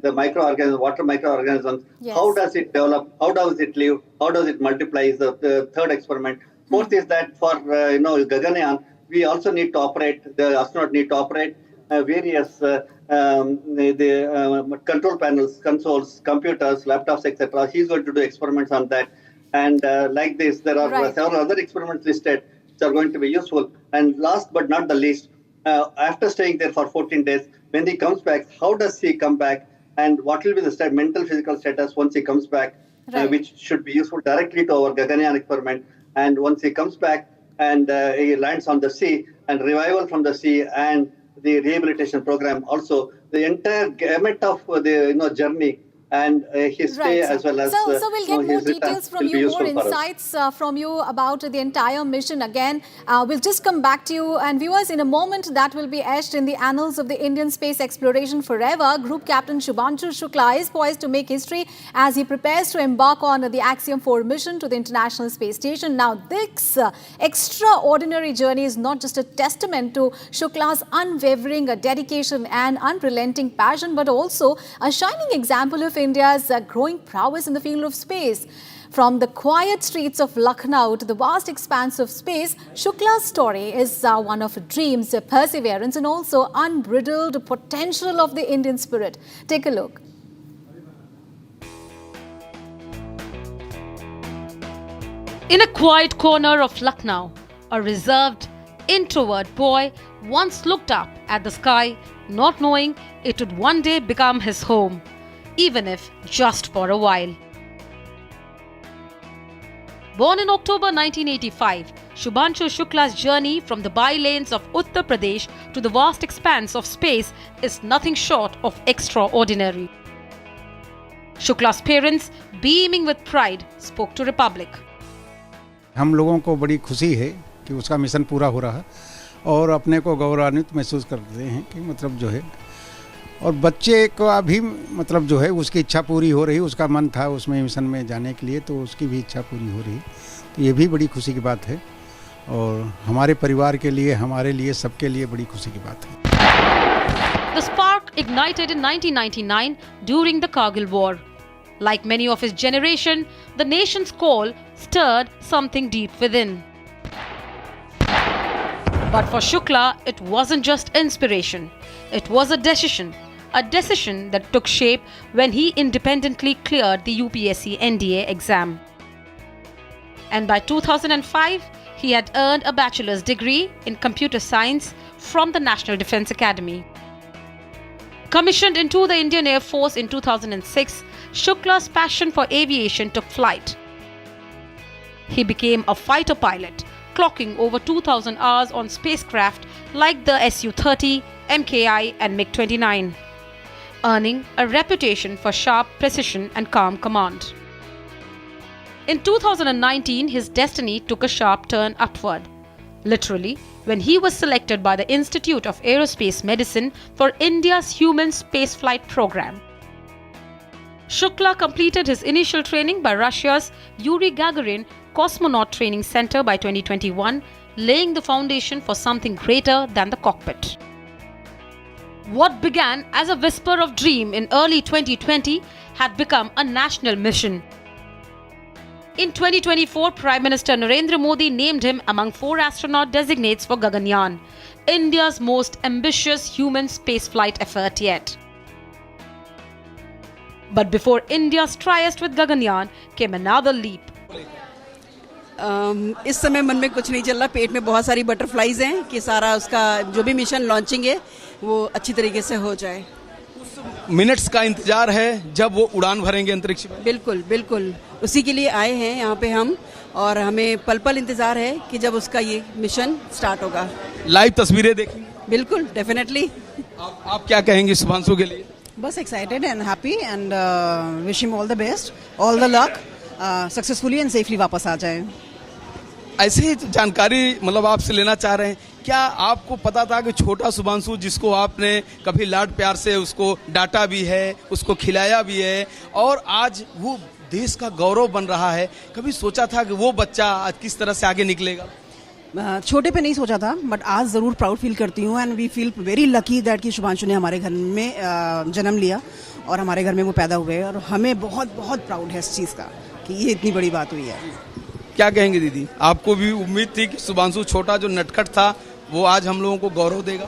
[SPEAKER 6] the microorganisms, water microorganisms. Yes. How does it develop? How does it live? How does it multiply? Is the third experiment. Fourth is that for Gaganyaan, we also need to operate. The astronaut need to operate various control panels, consoles, computers, laptops, etc. He's going to do experiments on that. And like this, there are several other experiments listed which are going to be useful. And last but not the least, after staying there for 14 days, when he comes back, how does he come back, and what will be the mental, physical status once he comes back, which should be useful directly to our Gaganyaan experiment. And once he comes back and he lands on the sea, and revival from the sea, and the rehabilitation program also, the entire gamut of the journey and his stay as well as
[SPEAKER 5] so we'll get more details from you, more insights from you about the entire mission. Again, we'll just come back to you, and viewers, in a moment that will be etched in the annals of the Indian space exploration forever. Group Captain Shubhanshu Shukla is poised to make history as he prepares to embark on the Axiom-4 mission to the International Space Station. Now, this extraordinary journey is not just a testament to Shukla's unwavering dedication and unrelenting passion, but also a shining example of India's growing prowess in the field of space. From the quiet streets of Lucknow to the vast expanse of space, Shukla's story is one of dreams, perseverance, and also unbridled potential of the Indian spirit. Take a look.
[SPEAKER 27] In a quiet corner of Lucknow, a reserved, introvert boy once looked up at the sky, not knowing it would one day become his home, even if just for a while. Born in October 1985, Shubhanshu Shukla's journey from the bylanes of Uttar Pradesh to the vast expanse of space is nothing short of extraordinary. Shukla's parents, beaming with pride, spoke to Republic.
[SPEAKER 21] हम लोगों को बड़ी खुशी है कि उसका mission पूरा हो रहा है, और अपने को गौरवान्वित महसूस करते हैं कि मतलब जो है, और बच्चे को भी मतलब जो है उसकी इच्छा पूरी हो रही, उसका मन था उसमें मिशन में जाने के लिए, तो उसकी भी इच्छा पूरी हो रही, तो ये भी बड़ी खुशी की बात है, और हमारे परिवार के लिए, हमारे लिए, सबके लिए बड़ी खुशी की बात है।
[SPEAKER 27] The spark ignited in 1999 during the Kargil War. Like many of his generation, the nation's call stirred something deep within. But for Shukla, it wasn't just inspiration. It was a decision that took shape when he independently cleared the UPSC NDA exam. And by 2005, he had earned a bachelor's degree in computer science from the National Defence Academy. Commissioned into the Indian Air Force in 2006, Shukla's passion for aviation took flight. He became a fighter pilot, clocking over 2,000 hours on spacecraft like the Su-30, MKI and MiG-29, earning a reputation for sharp precision and calm command. In 2019, his destiny took a sharp turn upward, literally, when he was selected by the Institute of Aerospace Medicine for India's human spaceflight program. Shukla completed his initial training by Russia's Yuri Gagarin Cosmonaut Training Center by 2021, laying the foundation for something greater than the cockpit. What began as a whisper of dream in early 2020 had become a national mission. In 2024, Prime Minister Narendra Modi named him among 4 astronaut designates for Gaganyaan, India's most ambitious human spaceflight effort yet. But before India's tryst with Gaganyaan came another leap.
[SPEAKER 2] इस समय मन में कुछ नहीं चल रहा, पेट में बहुत सारी बटरफ्लाइज हैं कि सारा उसका जो भी मिशन लॉन्चिंग है वो अच्छी तरीके से हो जाए।
[SPEAKER 7] मिनट्स का इंतजार है जब वो उड़ान भरेंगे अंतरिक्ष में।
[SPEAKER 2] बिल्कुल बिल्कुल, उसी के लिए आए हैं यहाँ पे हम, और हमें पल पल इंतजार है कि जब उसका ये मिशन स्टार्ट होगा।
[SPEAKER 7] लाइव तस्वीरें देखेंगे?
[SPEAKER 2] बिल्कुल, डेफिनेटली।
[SPEAKER 7] आप क्या कहेंगे शुभांशु के लिए?
[SPEAKER 2] बस excited and happy and wish him all the best, all the luck, successfully and safely वापस आ जाए।
[SPEAKER 7] ऐसे ही जानकारी मतलब आपसे लेना चाह रहे हैं, क्या आपको पता था कि छोटा शुभांशु जिसको आपने कभी लाड प्यार से उसको डांटा भी है, उसको खिलाया भी है और आज वो देश का गौरव बन रहा है, कभी सोचा था कि वो बच्चा आज किस तरह से आगे निकलेगा?
[SPEAKER 2] छोटे पे नहीं सोचा था, बट आज जरूर प्राउड फील करती हूँ and we feel very lucky that कि शुभांशु ने हमारे घर में जन्म लिया और हमारे घर में वो पैदा हुए, और हमें बहुत बहुत प्राउड है इस चीज़ का कि ये इतनी बड़ी बात हुई है।
[SPEAKER 7] क्या कहेंगे दीदी, आपको भी उम्मीद थी कि शुभांशु छोटा जो नटखट था वो आज हम लोगों को गौरव देगा?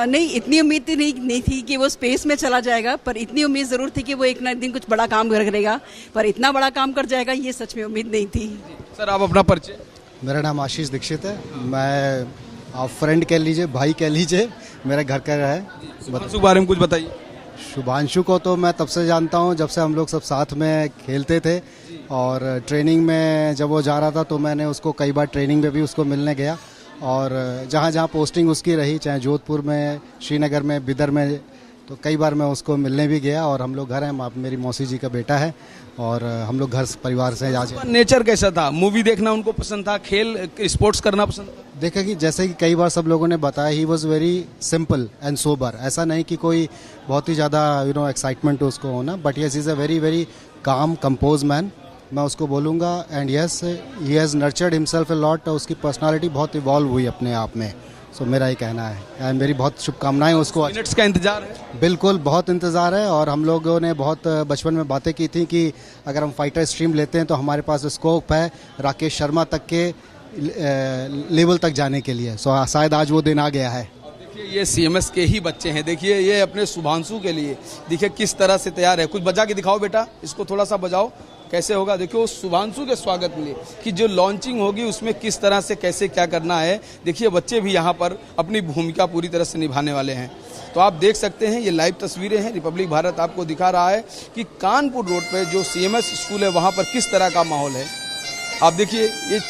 [SPEAKER 2] नहीं, इतनी उम्मीद नहीं थी कि वो स्पेस में चला जाएगा, पर इतनी उम्मीद जरूर थी कि वो एक ना दिन कुछ बड़ा काम करेगा, पर इतना बड़ा काम कर जाएगा ये सच में उम्मीद नहीं थी।
[SPEAKER 7] सर आप अपना परिचय?
[SPEAKER 21] मेरा नाम आशीष दीक्षित है, मैं आप फ्रेंड कह लीजिए, भाई कह लीजिए, मेरे घर का है।
[SPEAKER 7] शुभांशु के बारे में कुछ बताइए।
[SPEAKER 21] शुभांशु को तो मैं तब से जानता हूँ जब से हम लोग सब साथ में खेलते थे, और ट्रेनिंग में जब वो जा रहा था तो मैंने उसको कई बार ट्रेनिंग में भी उसको मिलने गया, और जहाँ जहाँ पोस्टिंग उसकी रही, चाहे जोधपुर में, श्रीनगर में, बिदर में, तो कई बार मैं उसको मिलने भी गया। और हम लोग घर हैं, मेरी मौसी जी का बेटा है, और हम लोग घर परिवार से आज।
[SPEAKER 7] नेचर कैसा था? मूवी देखना उनको पसंद था, खेल स्पोर्ट्स करना पसंद था?
[SPEAKER 21] देखा कि जैसे कि कई बार सब लोगों ने बताया, he was very simple and sober. ऐसा नहीं कि कोई बहुत ही ज़्यादा एक्साइटमेंट उसको होना, but yes is a very very calm compose man, मैं उसको बोलूँगा। And yes he has nurtured himself a lot, उसकी पर्सनालिटी बहुत इवॉल्व हुई अपने आप में। सो मेरा ही कहना है, एंड मेरी बहुत शुभकामनाएं उसको।
[SPEAKER 7] मिनट्स का इंतजार है?
[SPEAKER 21] बिल्कुल, बहुत इंतजार है, और हम लोगों ने बहुत बचपन में बातें की थी कि अगर हम फाइटर स्ट्रीम लेते हैं तो हमारे पास स्कोप है राकेश शर्मा तक के लेवल तक जाने के लिए। सो शायद आज वो दिन आ गया है।
[SPEAKER 7] देखिए ये सीएमएस के ही बच्चे हैं, देखिए ये अपने शुभांशु के लिए देखिए किस तरह से तैयार है। कुछ बजा के दिखाओ बेटा, इसको थोड़ा सा बजाओ, कैसे होगा देखियो शुभांशु के स्वागत में कि जो लॉन्चिंग होगी उसमें किस तरह से कैसे क्या करना है। देखिए बच्चे भी यहाँ पर अपनी भूमिका पूरी तरह से निभाने वाले हैं। तो आप देख सकते हैं, ये लाइव तस्वीरें हैं, रिपब्लिक भारत आपको दिखा रहा है कि कानपुर रोड पे जो सीएमएस स्कूल है वहाँ पर किस तरह का माहौल है। आप देखिए ये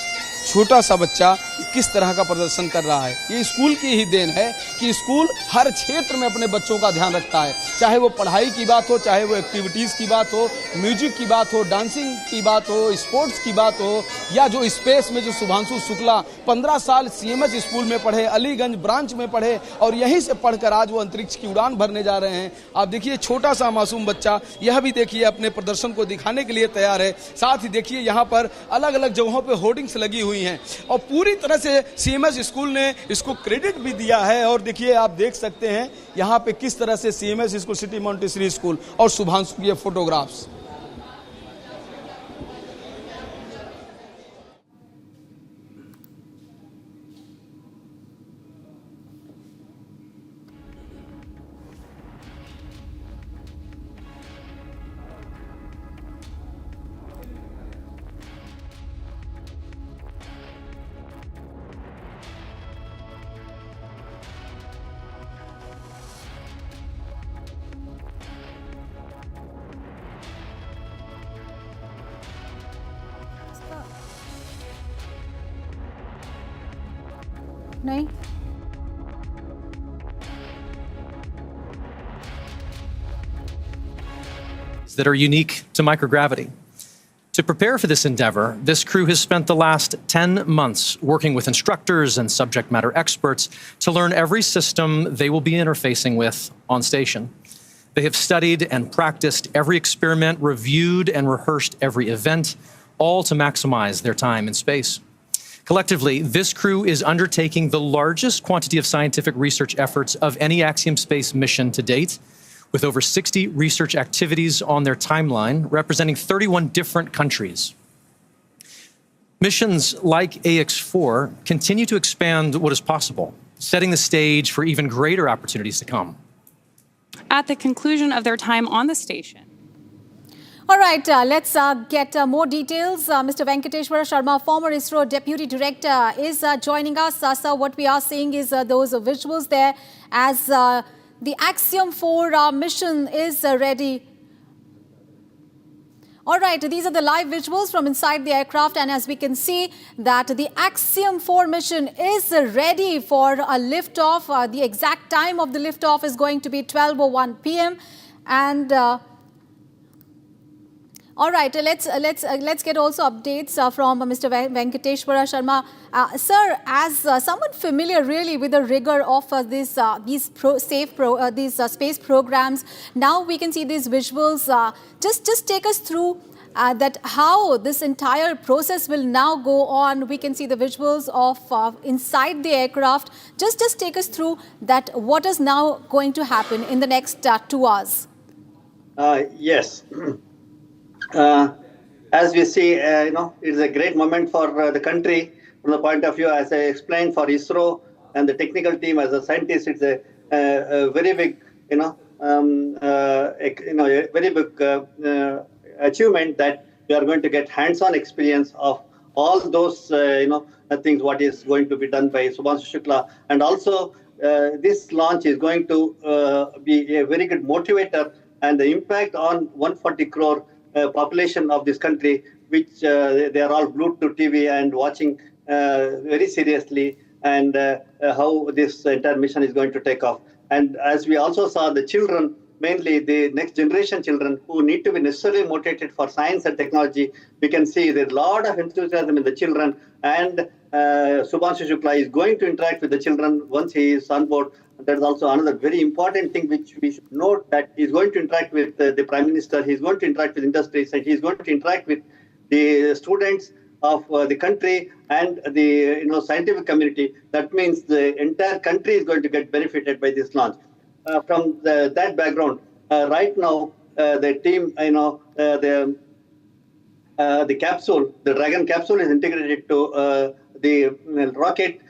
[SPEAKER 7] छोटा सा बच्चा किस तरह का प्रदर्शन कर रहा है। ये स्कूल की ही देन है कि स्कूल हर क्षेत्र में अपने बच्चों का ध्यान रखता है, चाहे वो पढ़ाई की बात हो, चाहे वो एक्टिविटीज़ की बात हो, म्यूजिक की बात हो, डांसिंग की बात हो, स्पोर्ट्स की बात हो, या जो स्पेस में जो शुभांशु शुक्ला 15 साल सीएमएस स्कूल में पढ़े, अलीगंज ब्रांच में पढ़े और यहीं से पढ़कर आज वो अंतरिक्ष की उड़ान भरने जा रहे हैं। आप देखिए छोटा सा मासूम बच्चा यह भी देखिए अपने प्रदर्शन को दिखाने के लिए तैयार है। साथ ही देखिए यहाँ पर अलग अलग जगहों पर होर्डिंग्स लगी हुई हैं और पूरी तरह से सीएमएस स्कूल ने इसको क्रेडिट भी दिया है। और देखिए आप देख सकते हैं यहाँ पे किस तरह से CMS school, city Montessori school और शुभांशु की फोटोग्राफ्स।
[SPEAKER 5] नहीं
[SPEAKER 8] that are unique to microgravity. To prepare for this endeavor, this crew has spent the last 10 months working with instructors and subject matter experts to learn every system they will be interfacing with on station. They have studied and practiced every experiment, reviewed and rehearsed every event, all to maximize their time in space. Collectively, this crew is undertaking the largest quantity of scientific research efforts of any Axiom space mission to date, with over 60 research activities on their timeline, representing 31 different countries. Missions like AX-4 continue to expand what is possible, setting the stage for even greater opportunities to come.
[SPEAKER 10] At the conclusion of their time on the station.
[SPEAKER 5] All right, let's get more details. Mr. Venkateshwara Sharma, former ISRO Deputy Director, is joining us. Sir, what we are seeing is those visuals there as the Axiom-4 mission is ready. All right, these are the live visuals from inside the aircraft, and as we can see that the Axiom-4 mission is ready for a liftoff. The exact time of the liftoff is going to be 12:01 p.m. And all right, let's get also updates from Mr. Venkateshwara Sharma. Sir, as someone familiar really with the rigor of these space programs, now we can see these visuals. Just take us through that how this entire process will now go on. We can see the visuals of inside the aircraft. Just take us through that. What is now going to happen in the next 2 hours?
[SPEAKER 6] Yes. As we see, it's a great moment for the country from the point of view, as I explained, for ISRO and the technical team as a scientist. It's a very big, a very big achievement that we are going to get hands-on experience of all those, things. What is going to be done by Shubhanshu Shukla, and also this launch is going to be a very good motivator, and the impact on 140 crore. Population of this country, which they are all glued to TV and watching very seriously, and how this entire mission is going to take off. And as we also saw, the children, mainly the next generation children who need to be necessarily motivated for science and technology, we can see there's a lot of enthusiasm in the children, and Shubhanshu Shukla is going to interact with the children once he is on board. That is also another very important thing which we should note, that he's going to interact with the Prime Minister, he's going to interact with industries, and he's going to interact with the students of the country and the scientific community. That means the entire country is going to get benefited by this launch. From that background, right now the team, the capsule, the Dragon capsule is integrated to the rocket,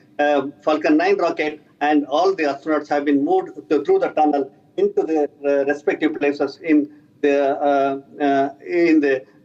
[SPEAKER 6] Falcon 9 rocket, and all the astronauts have been moved through the tunnel into the respective places in the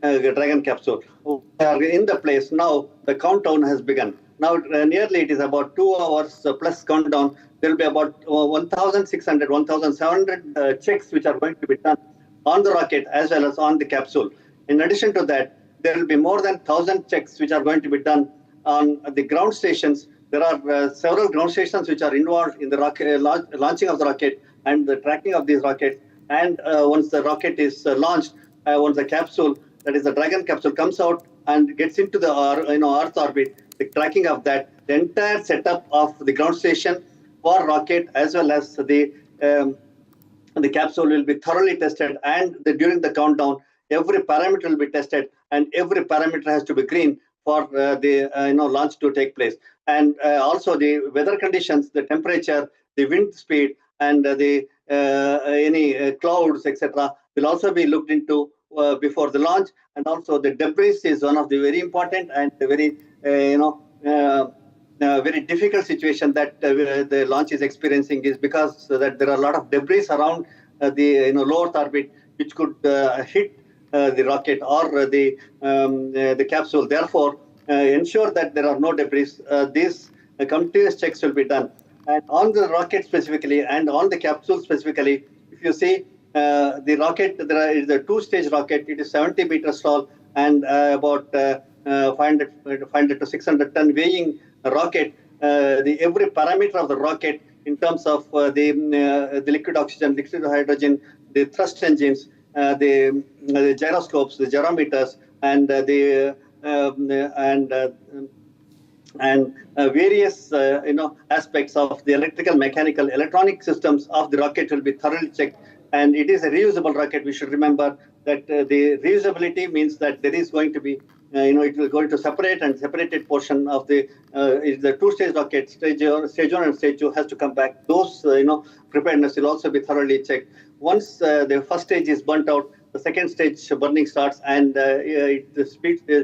[SPEAKER 6] Dragon capsule. We are in the place now. The countdown has begun. Now nearly it is about 2 hours plus countdown. There will be about 1,600, 1,700 checks which are going to be done on the rocket as well as on the capsule. In addition to that, there will be more than 1,000 checks which are going to be done on the ground stations. There are several ground stations which are involved in the rocket, launching of the rocket and the tracking of these rockets. And once the rocket is launched, once the capsule, that is the Dragon capsule, comes out and gets into the Earth orbit, the tracking of that, the entire setup of the ground station for rocket as well as the capsule will be thoroughly tested, and during the countdown, every parameter will be tested, and every parameter has to be green for the launch to take place. and also the weather conditions, the temperature, the wind speed, and any clouds, etc., will also be looked into before the launch. And also the debris is one of the very important and very very difficult situation that the launch is experiencing, is because that there are a lot of debris around the low Earth orbit, which could hit the rocket or the capsule. Therefore, ensure that there are no debris. These continuous checks will be done. And on the rocket specifically and on the capsule specifically, if you see the rocket, there is a two-stage rocket. It is 70 meters tall and about 500 to 600 ton weighing rocket. Every parameter of the rocket in terms of the liquid oxygen, liquid hydrogen, the thrust engines, the gyroscopes, the gyrometers, and various aspects of the electrical, mechanical, electronic systems of the rocket will be thoroughly checked. And it is a reusable rocket. We should remember that the reusability means that there is going to be it will go into separated portion of the two-stage rocket. Stage 1 and stage 2 has to come back. Those preparedness will also be thoroughly checked. Once the first stage is burnt out, the second stage burning starts, and it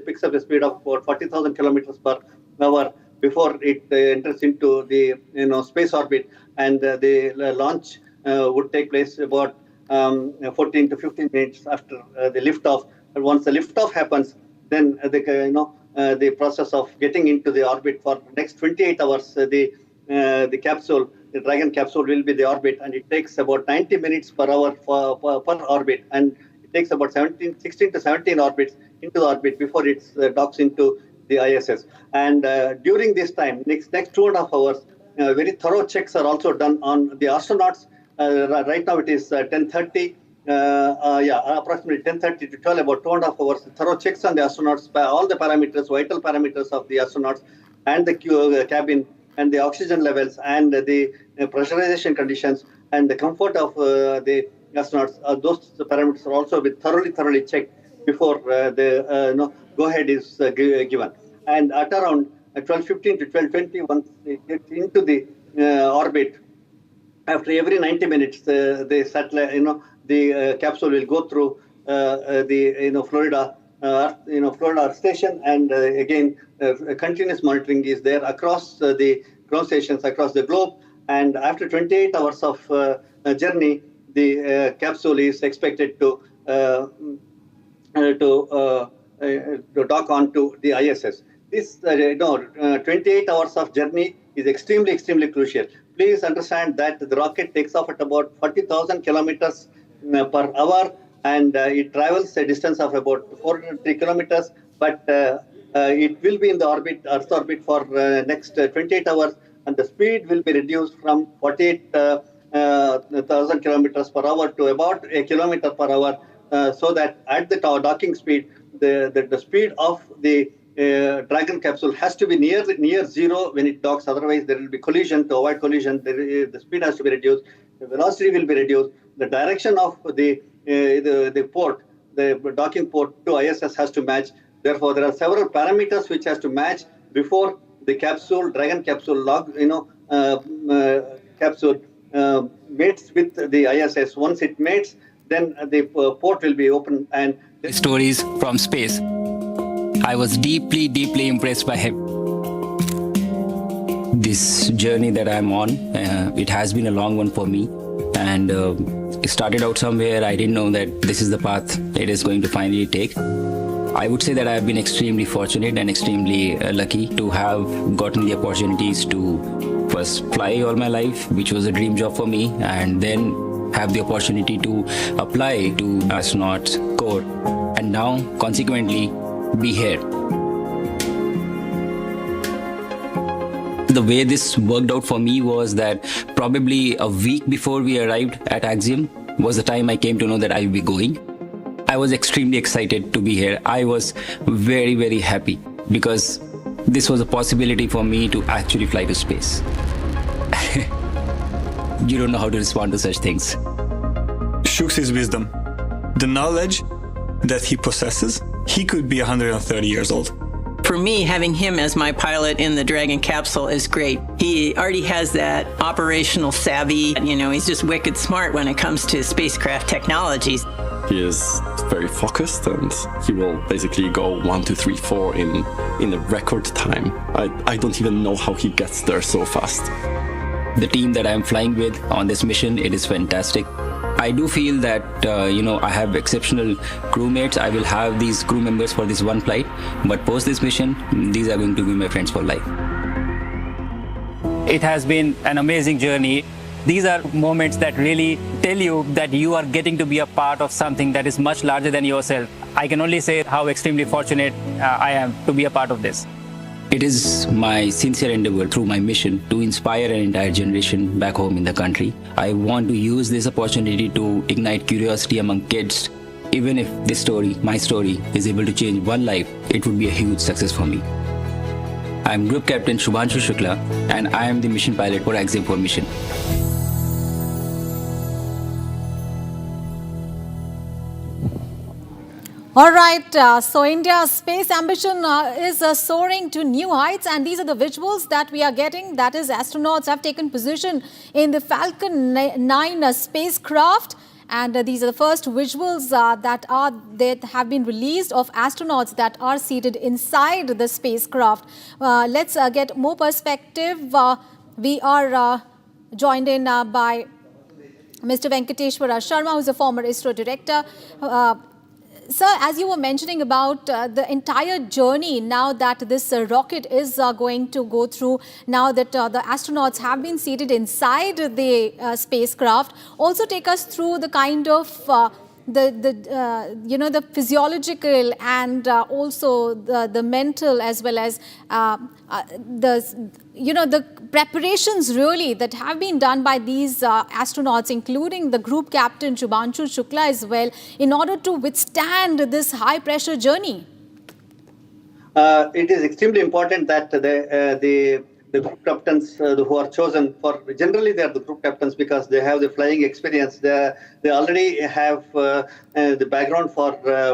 [SPEAKER 6] picks up the speed of about 40,000 kilometers per hour before it enters into the space orbit, and the launch would take place about 14 to 15 minutes after the liftoff. And once the liftoff happens, then the process of getting into the orbit for the next 28 hours, the capsule, the Dragon capsule, will be the orbit, and it takes about 90 minutes per hour per orbit, and it takes about 16 to 17 orbits into the orbit before it docks into the ISS. And during this time, next 2.5 hours, very thorough checks are also done on the astronauts. Right now it is 10:30. Approximately 10:30 to 12, about 2.5 hours. Thorough checks on the astronauts by all the parameters, vital parameters of the astronauts, and the cabin, and the oxygen levels, and the pressurization conditions, and the comfort of the astronauts. Those parameters are also be thoroughly checked before the go-ahead is given. And at around 12:15 to 12:20, once they get into the orbit, after every 90 minutes, the satellite, the capsule will go through the Florida Earth station, and again continuous monitoring is there across the ground stations across the globe. And after 28 hours of journey, the capsule is expected to dock onto the ISS. This 28 hours of journey is extremely crucial. Please understand that the rocket takes off at about 40,000 kilometers per hour, and it travels a distance of about 403 kilometers. But it will be in the Earth orbit for next 28 hours, and the speed will be reduced from 48,000 kilometers per hour to about a kilometer per hour, so that at the docking speed, the speed of the Dragon capsule has to be near zero when it docks. Otherwise, there will be collision. To avoid collision, the speed has to be reduced. The velocity will be reduced. The direction of the port, the docking port to ISS, has to match. Therefore, there are several parameters which has to match before the capsule, Dragon capsule, capsule mates with the ISS. Once it mates, then the port will be open. And
[SPEAKER 11] stories from space. I was deeply impressed by him. This journey that I'm on, it has been a long one for me, and it started out somewhere. I didn't know that this is the path it is going to finally take. I would say that I've been extremely fortunate and extremely lucky to have gotten the opportunities to first fly all my life, which was a dream job for me, and then have the opportunity to apply to Astronaut Corps, and now consequently be here. The way this worked out for me was that probably a week before we arrived at Axiom was the time I came to know that I will be going. I was extremely excited to be here. I was very happy because this was a possibility for me to actually fly to space. You don't know how to respond to such things.
[SPEAKER 14] Shuk's his wisdom. The knowledge that he possesses, he could be 130 years old.
[SPEAKER 1] For me, having him as my pilot in the Dragon capsule is great. He already has that operational savvy. You know, he's just wicked smart when it comes to spacecraft technologies.
[SPEAKER 3] He is very focused, and he will basically go 1, 2, 3, 4 in a record time. I don't even know how he gets there so fast.
[SPEAKER 11] The team that I'm flying with on this mission, it is fantastic. I do feel that, I have exceptional crewmates. I will have these crew members for this one flight, but post this mission, these are going to be my friends for life.
[SPEAKER 15] It has been an amazing journey. These are moments that really tell you that you are getting to be a part of something that is much larger than yourself. I can only say how extremely fortunate I am to be a part of this.
[SPEAKER 11] It is my sincere endeavor through my mission to inspire an entire generation back home in the country. I want to use this opportunity to ignite curiosity among kids. Even if this story, my story, is able to change one life, it would be a huge success for me. I am Group Captain Shubhanshu Shukla, and I am the mission pilot for Axiom-4 mission.
[SPEAKER 5] All right, so India's space ambition is soaring to new heights, and these are the visuals that we are getting. That is, astronauts have taken position in the Falcon 9 spacecraft, and these are the first visuals that have been released of astronauts that are seated inside the spacecraft. Let's get more perspective. We are joined in by Mr. Venkateshwara Sharma, who is a former ISRO director. Sir, as you were mentioning about the entire journey now that this rocket is going to go through, now that the astronauts have been seated inside the spacecraft, also take us through the kind of the physiological and also the mental, as well as the preparations really that have been done by these astronauts, including the group captain Shubhanshu Shukla as well, in order to withstand this high pressure journey.
[SPEAKER 6] It is extremely important that the group captains who are chosen for, generally they are the group captains because they have the flying experience. They already have the background for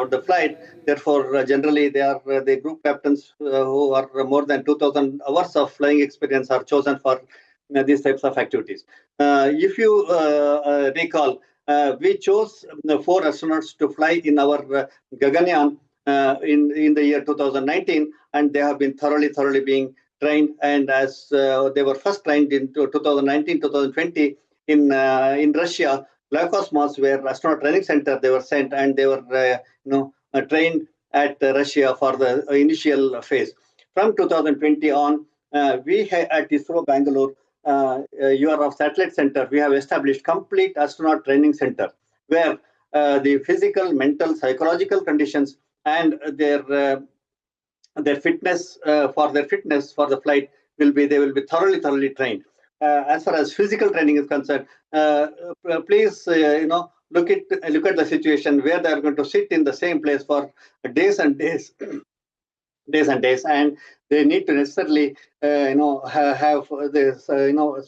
[SPEAKER 6] the flight. Therefore, generally they are the group captains who are more than 2,000 hours of flying experience are chosen for these types of activities. If you recall, we chose 4 astronauts to fly in our Gaganyaan in the year 2019, and they have been thoroughly being trained. And as they were first trained in 2019-2020 in Russia, Vladikosmos, where astronaut training center they were sent, and they were trained at Russia for the initial phase. From 2020 on, we at ISRO Bangalore, URF Satellite Center, we have established complete astronaut training center where the physical, mental, psychological conditions and their fitness for the flight they will be thoroughly trained. As far as physical training is concerned, please look at the situation where they are going to sit in the same place for days and days, and they need to necessarily have this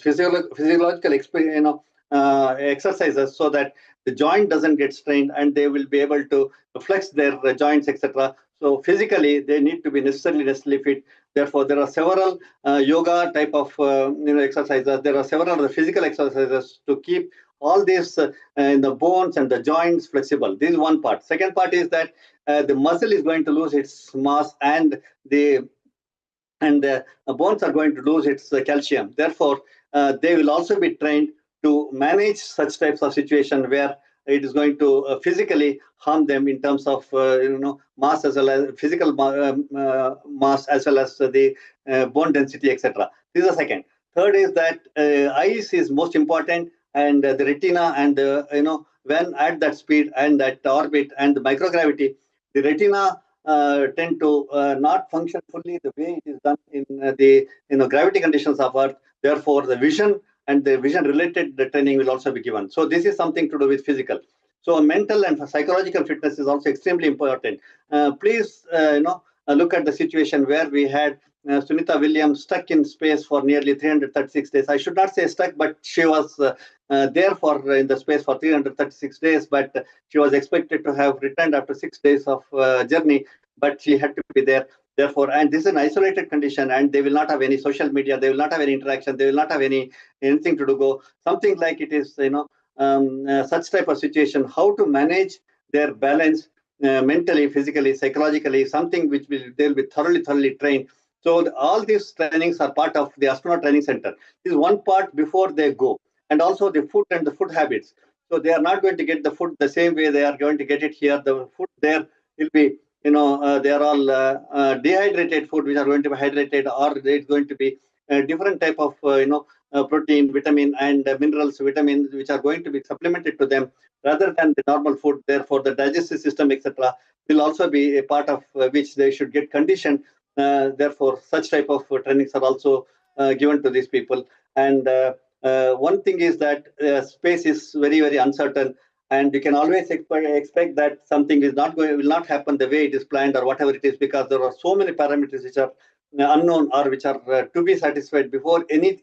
[SPEAKER 6] physiological experience, exercises, so that the joint doesn't get strained and they will be able to flex their joints, etc. So physically, they need to be necessarily fit. Therefore, there are several yoga type of exercises. There are several other physical exercises to keep all these the bones and the joints flexible. This is one part. Second part is that the muscle is going to lose its mass, and the bones are going to lose its calcium. Therefore, they will also be trained to manage such types of situation where it is going to physically harm them in terms of mass, as well as physical mass, as well as the bone density, etc. This is the second. Third is that eyes is most important, and the retina, and when at that speed and that orbit and the microgravity, the retina tend to not function fully the way it is done in the gravity conditions of Earth. Therefore, the vision and the vision related training will also be given. So this is something to do with physical. So mental and psychological fitness is also extremely important. Please look at the situation where we had Sunita Williams stuck in space for nearly 336 days. I should not say stuck, but she was there in the space for 336 days, but she was expected to have returned after 6 days of journey, but she had to be there. Therefore, and this is an isolated condition, and they will not have any social media, they will not have any interaction, they will not have anything to do. Go something like it is, such type of situation. How to manage their balance mentally, physically, psychologically, something which they'll be thoroughly trained. So all these trainings are part of the astronaut training center. This is one part before they go, and also the food and the food habits. So they are not going to get the food the same way they are going to get it here. The food there will be, they are all dehydrated food, which are going to be hydrated, or it's going to be a different type of, protein, vitamin, and minerals, vitamins, which are going to be supplemented to them rather than the normal food. Therefore, the digestive system, etc., will also be a part of which they should get conditioned. Therefore, such type of trainings are also given to these people. And one thing is that space is very uncertain, and you can always expect that something will not happen the way it is planned or whatever it is, because there are so many parameters which are unknown or which are to be satisfied before any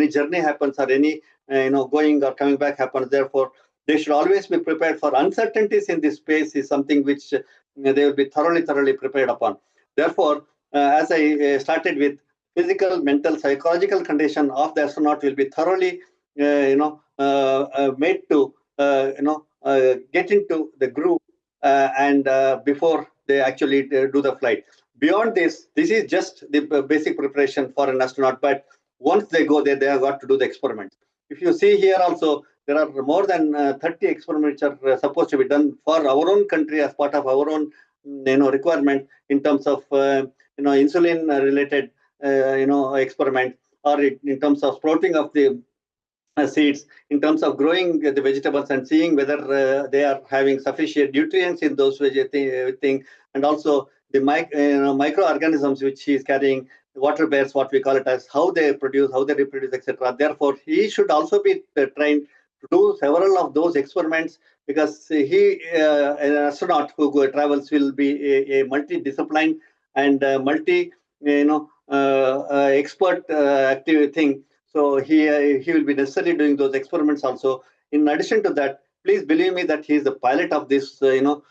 [SPEAKER 6] journey happens or any going or coming back happens. Therefore, they should always be prepared for uncertainties in this space. Is something which they will be thoroughly prepared upon. Therefore, as I started with, physical, mental, psychological condition of the astronaut will be thoroughly made to get into the groove and before they actually do the flight. Beyond this is just the basic preparation for an astronaut. But once they go there, they have got to do the experiments. If you see here also, there are more than 30 experiments which are supposed to be done for our own country as part of our own requirement in terms of insulin related experiment, or in terms of sprouting of the seeds, in terms of growing the vegetables and seeing whether they are having sufficient nutrients in those things, and also the microorganisms which he is carrying, water bears, what we call it as, how they produce, how they reproduce, etc. Therefore, he should also be trained to do several of those experiments, because he, an astronaut who travels, will be a multi-discipline and expert active thing. So he will be necessarily doing those experiments also. In addition to that, please believe me that he is the pilot of this Dragon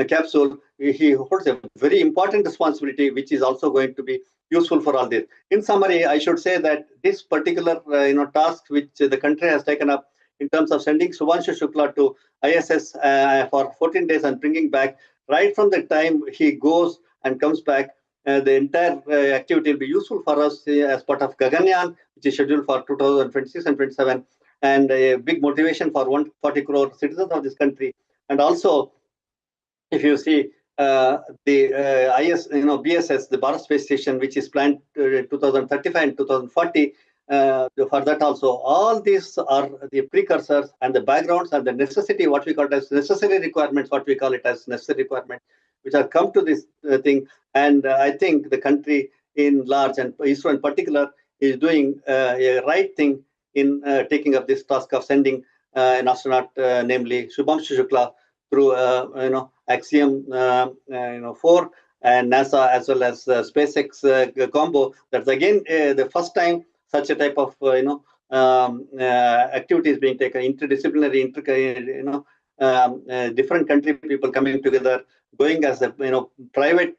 [SPEAKER 6] capsule. He holds a very important responsibility, which is also going to be useful for all this. In summary, I should say that this particular task which the country has taken up in terms of sending Shubhanshu Shukla to ISS for 14 days and bringing back, right from the time he goes and comes back, the entire activity will be useful for us as part of Gaganyaan, which is scheduled for 2026 and 27, and a big motivation for 140 crore citizens of this country. And also, if you see the BSS, the Bharat Space Station, which is planned 2035 and 2040, for that also, all these are the precursors and the backgrounds and the necessity, what we call it as necessary requirements, what we call it as necessary requirements, which have come to this thing. And I think the country in large, and ISRO in particular, is doing a right thing in taking up this task of sending an astronaut, namely Shubhanshu Shukla, through Axiom-4 and NASA, as well as SpaceX combo. That's again the first time such a type of activity is being taken, interdisciplinary, different country people coming together, going as a private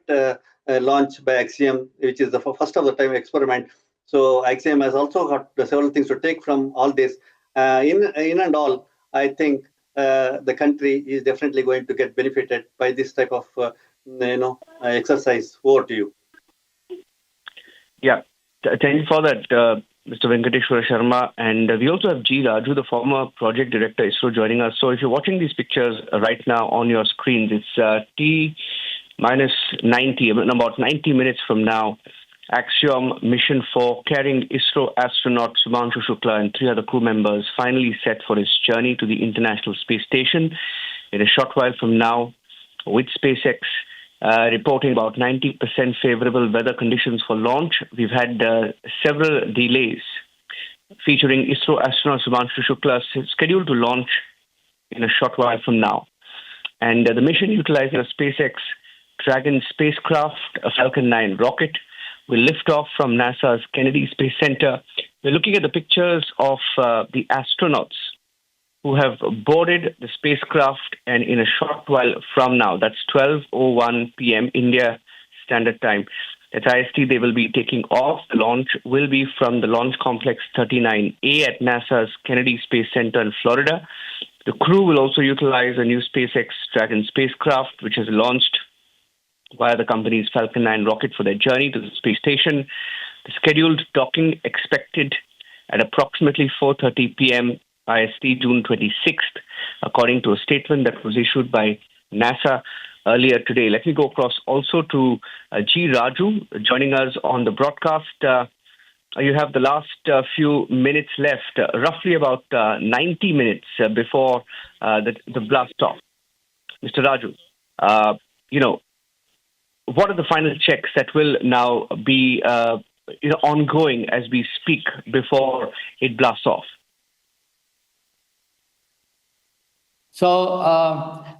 [SPEAKER 6] launch by Axiom, which is the first of the time experiment. So Axiom has also got several things to take from all this. In and all, I think the country is definitely going to get benefited by this type of exercise. Over to you.
[SPEAKER 9] Yeah, thank you for that, Mr. Venkateshwara Sharma. And we also have G. Raju, the former project director ISRO, joining us. So if you're watching these pictures right now on your screens, it's T-90, about 90 minutes from now. Axiom Mission 4, carrying ISRO astronaut Shubhanshu Shukla and 3 other crew members, finally set for his journey to the International Space Station. In a short while from now, with SpaceX reporting about 90% favorable weather conditions for launch, we've had several delays featuring ISRO astronaut Shubhanshu Shukla scheduled to launch in a short while from now. And the mission utilizing a SpaceX Dragon spacecraft, a Falcon 9 rocket, will lift off from NASA's Kennedy Space Center. We're looking at the pictures of the astronauts who have boarded the spacecraft, and in a short while from now, that's 12:01 p.m. India Standard Time, at IST, they will be taking off. The launch will be from the Launch Complex 39A at NASA's Kennedy Space Center in Florida. The crew will also utilize a new SpaceX Dragon spacecraft, which is launched via the company's Falcon 9 rocket for their journey to the space station. The scheduled docking expected at approximately 4:30 p.m. IST, June 26th, according to a statement that was issued by NASA earlier today. Let me go across also to G. Raju, joining us on the broadcast. You have the last few minutes left, roughly about 90 minutes before the blast off. Mr. Raju, what are the final checks that will now be ongoing as we speak before it blasts off?
[SPEAKER 16] So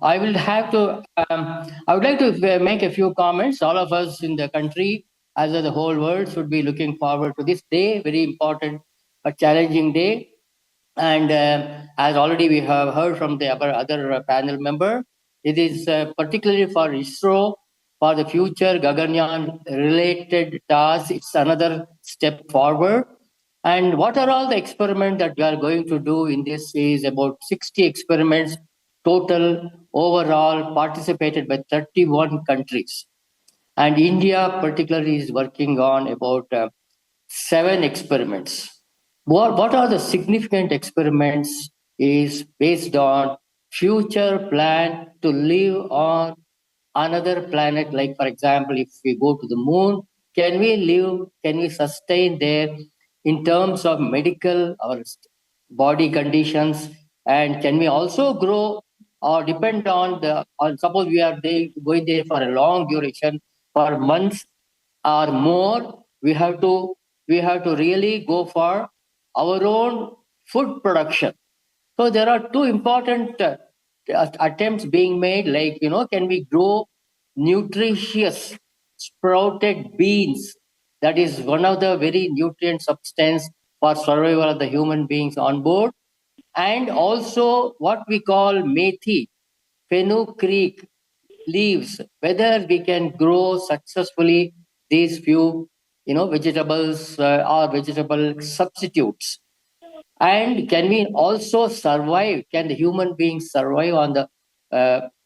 [SPEAKER 16] I would like to make a few comments. All of us in the country, as well as the whole world, should be looking forward to this day, very important but challenging day. And as already we have heard from the other panel member, it is particularly for ISRO, for the future Gaganyaan-related tasks. It's another step forward. And what are all the experiments that we are going to do in this is about 60 experiments total overall participated by 31 countries. And India particularly is working on about 7 experiments. What are the significant experiments is based on future plan to live on another planet. Like, for example, if we go to the moon, can we live, can we sustain there in terms of medical or body conditions, and can we also grow or depend on suppose we are going there for a long duration, for months or more, we have to really go for our own food production. So there are 2 important attempts being made, like, can we grow nutritious sprouted beans? That is one of the very nutrient substance for survival of the human beings on board. And also what we call methi, fenugreek leaves, whether we can grow successfully these few, vegetables or vegetable substitutes. And can we also survive? Can the human beings survive on the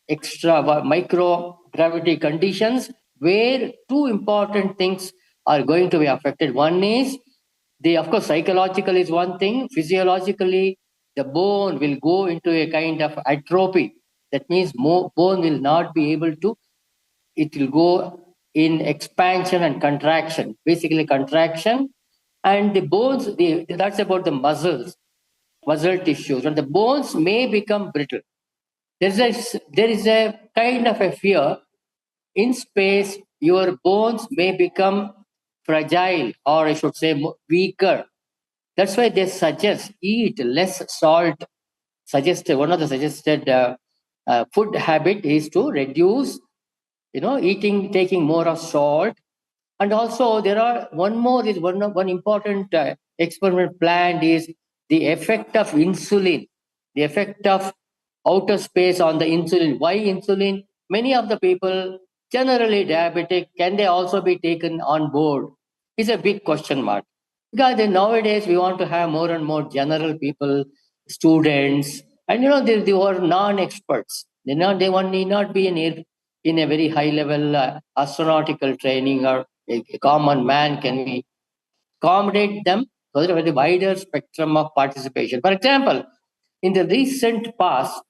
[SPEAKER 16] extra microgravity conditions, where 2 important things are going to be affected? One is of course, psychological is one thing. Physiologically, the bone will go into a kind of atrophy. That means bone will not be able to. It will go in expansion and contraction. Basically, contraction. And the bones, that's about the muscle tissues, and the bones may become brittle. There is a kind of a fear in space. Your bones may become fragile, or I should say weaker. That's why they suggest eat less salt. One of the suggested food habit is to reduce, taking more of salt. And also there are one important experiment planned is the effect of insulin, the effect of outer space on the insulin. Why insulin? Many of the people, generally diabetic, can they also be taken on board? It's a big question mark. Because nowadays we want to have more and more general people, students, and they are non-experts. They need not be in a very high level astronautical training, or a common man. Can we accommodate them so that with a wider spectrum of participation? For example, in the recent past,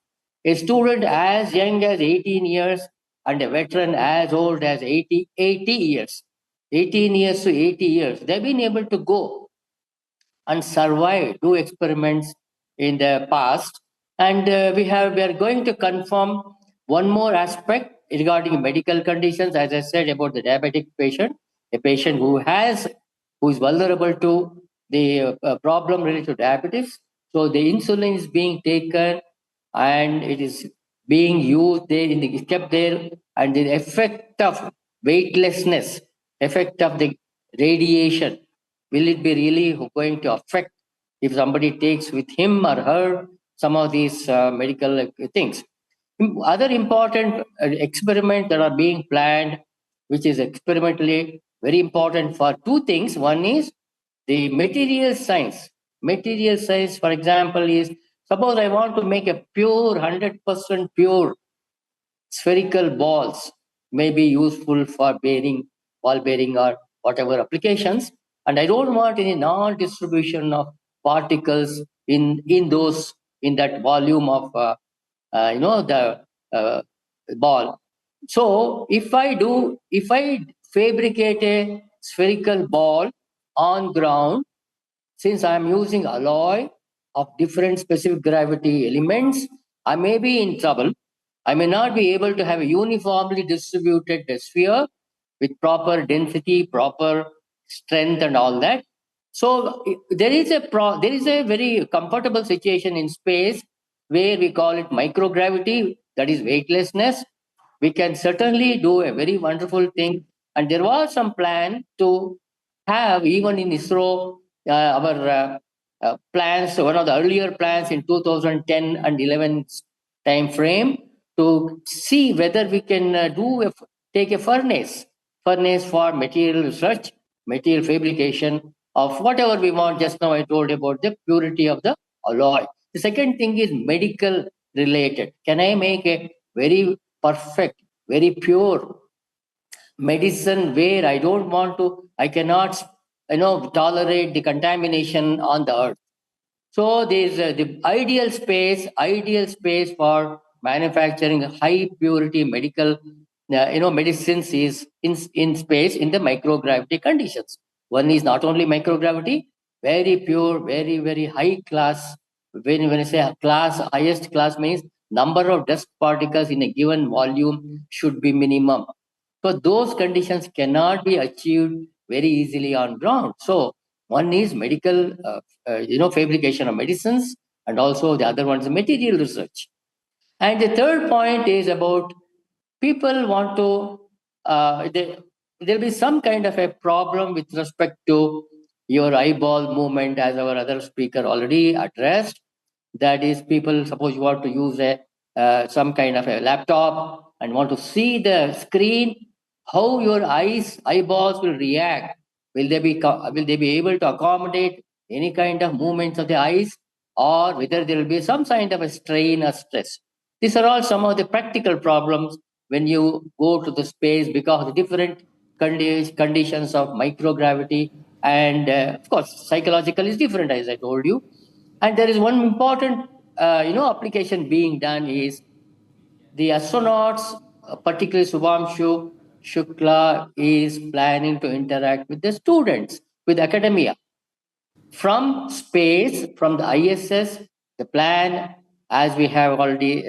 [SPEAKER 16] a student as young as 18 years and a veteran as old as 80 years, 18 years to 80 years, they've been able to go and survive, do experiments in the past. And we are going to confirm one more aspect regarding medical conditions, as I said, about the diabetic patient, a patient who is vulnerable to the problem related to diabetes. So the insulin is being taken and it is being used there, kept there, and the effect of weightlessness, effect of the radiation, will it be really going to affect if somebody takes with him or her some of these medical things. Other important experiments that are being planned, which is experimentally very important for two things. One is the material science. Material science, for example, is suppose I want to make a pure, 100% pure spherical balls, may be useful for bearing, ball bearing, or whatever applications. And I don't want any non-distribution of particles in those in that volume of the ball. So if I fabricate a spherical ball on ground, since I'm using alloy of different specific gravity elements, I may be in trouble. I may not be able to have a uniformly distributed sphere with proper density, proper strength, and all that. So there is a very comfortable situation in space where we call it microgravity, that is weightlessness. We can certainly do a very wonderful thing. And there was some plan to have, even in ISRO, our plans, one of the earlier plans in 2010 and 11 time frame, to see whether we can take a furnace for material research, material fabrication of whatever we want. Just now I told about the purity of the alloy. The second thing is medical related. Can I make a very perfect, very pure medicine where I cannot, tolerate the contamination on the earth? So there's the ideal space for manufacturing high purity medical, medicines is in space in the microgravity conditions. One is not only microgravity, very pure, very, very high class. When I say class, highest class means number of dust particles in a given volume should be minimum. So those conditions cannot be achieved very easily on ground. So one is medical, fabrication of medicines, and also the other one is material research. And the third point is about people want to, there'll be some kind of a problem with respect to your eyeball movement, as our other speaker already addressed. That is, people, suppose you want to use some kind of a laptop and want to see the screen, how your eyeballs will react. Will they be able to accommodate any kind of movements of the eyes, or whether there will be some kind of a strain or stress? These are all some of the practical problems when you go to the space, because of the different conditions of microgravity, and of course psychological is different, as I told you. And there is one important application being done is the astronauts, particularly Shubhanshu Shukla, is planning to interact with the students, with academia. From space, from the ISS, the plan, as we have already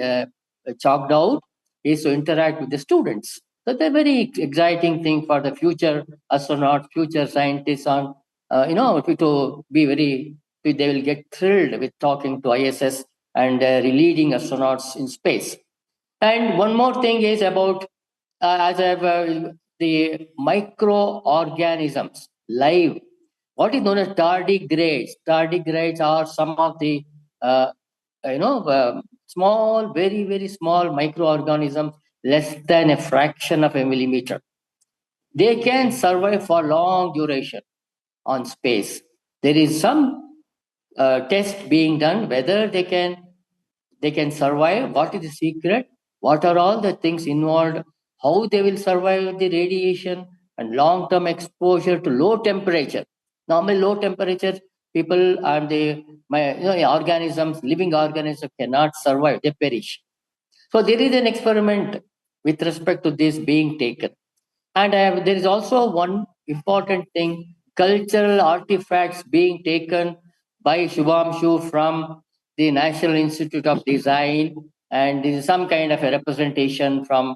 [SPEAKER 16] chalked out, is to interact with the students. So that's a very exciting thing for the future astronauts, future scientists on, to be very, they will get thrilled with talking to ISS and leading astronauts in space. And one more thing is about, as I have the microorganisms, live. What is known as tardigrades? Tardigrades are some of the, small, very, very small microorganisms, less than a fraction of a millimeter. They can survive for long duration on space. There is some test being done whether they can survive. What is the secret? What are all the things involved? How they will survive the radiation and long-term exposure to low temperature. Normally, low temperature people and organisms, living organisms cannot survive; they perish. So there is an experiment with respect to this being taken. And there is also one important thing: cultural artifacts being taken by Shubhamshu from the National Institute of Design, and this is some kind of a representation from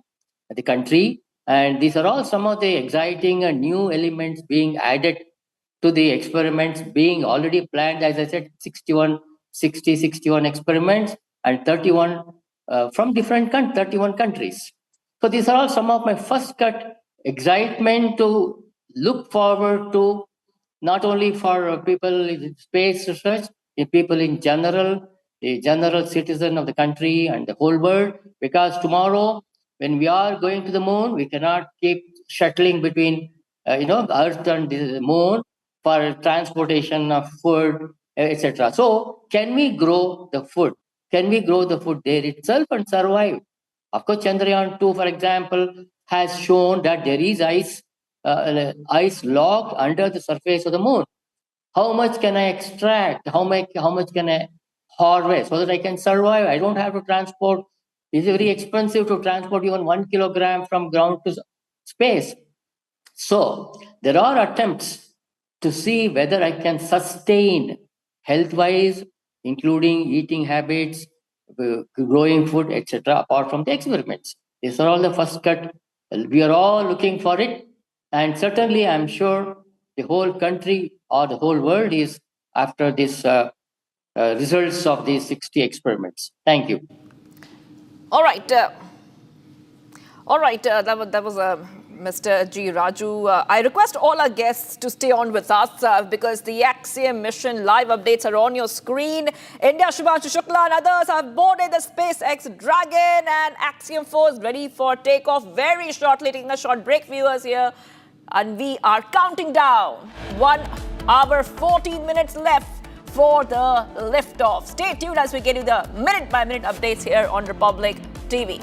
[SPEAKER 16] the country. And these are all some of the exciting and new elements being added to the experiments being already planned. As I said, 61 experiments, and 31 from 31 countries. So these are all some of my first cut excitement to look forward to, not only for people in space research, people in general, the general citizen of the country and the whole world, because tomorrow, when we are going to the moon, we cannot keep shuttling between, Earth and the moon for transportation of food, etc. So, can we grow the food? Can we grow the food there itself and survive? Of course, Chandrayaan-2, for example, has shown that there is ice locked under the surface of the moon. How much can I extract? How much can I harvest so that I can survive? I don't have to transport. It's very expensive to transport even 1 kilogram from ground to space. So there are attempts to see whether I can sustain health-wise, including eating habits, growing food, etc., apart from the experiments. These are all the first cut. We are all looking for it. And certainly, I'm sure the whole country or the whole world is after this results of these 60 experiments. Thank you.
[SPEAKER 17] All right. That was Mr. G. Raju. I request all our guests to stay on with us because the Axiom mission live updates are on your screen. India, Shubhanshu Shukla and others have boarded the SpaceX Dragon, and Axiom-4 is ready for takeoff very shortly. Taking a short break, viewers, here. And we are counting down 1 hour, 14 minutes left for the liftoff. Stay tuned as we get you the minute-by-minute updates here on Republic TV.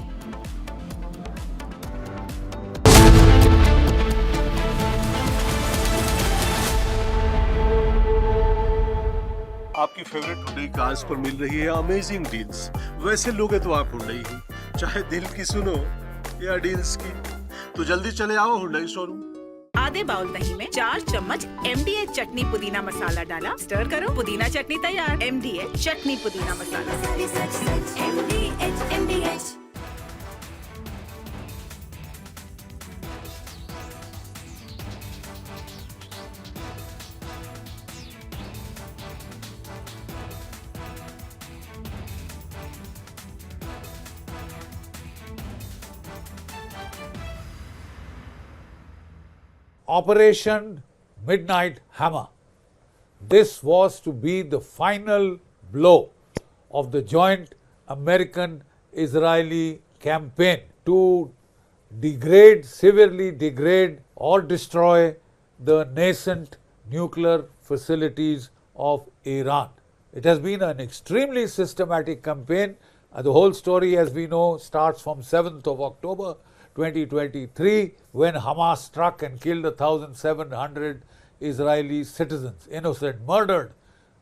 [SPEAKER 18] आपकी favourite Hyundai cars पर मिल रही है amazing deals. वैसे लोगे तो आप Hyundai ही, चाहे दिल की सुनो या डील्स की, तो जल्दी चले आओ हुंडई शोरूम।
[SPEAKER 19] आधे बाउल दही में 4 चम्मच MDH चटनी पुदीना मसाला डाला, स्टर करो, पुदीना चटनी तैयार। MDH चटनी पुदीना मसाला। MDH।
[SPEAKER 20] Operation Midnight Hammer. This was to be the final blow of the joint American-Israeli campaign to severely degrade or destroy the nascent nuclear facilities of Iran. It has been an extremely systematic campaign. The whole story, as we know, starts from 7th of October 2023, when Hamas struck and killed 1,700 Israeli citizens, murdered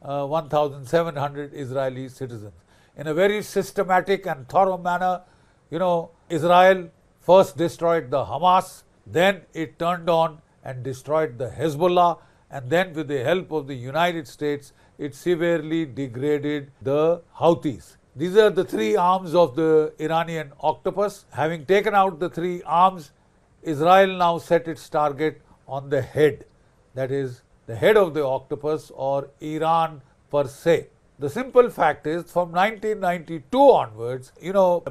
[SPEAKER 20] 1,700 Israeli citizens. In a very systematic and thorough manner, Israel first destroyed the Hamas, then it turned on and destroyed the Hezbollah, and then with the help of the United States, it severely degraded the Houthis. These are the 3 arms of the Iranian octopus. Having taken out the 3 arms, Israel now set its target on the head, that is, the head of the octopus, or Iran per se. The simple fact is, from 1992 onwards,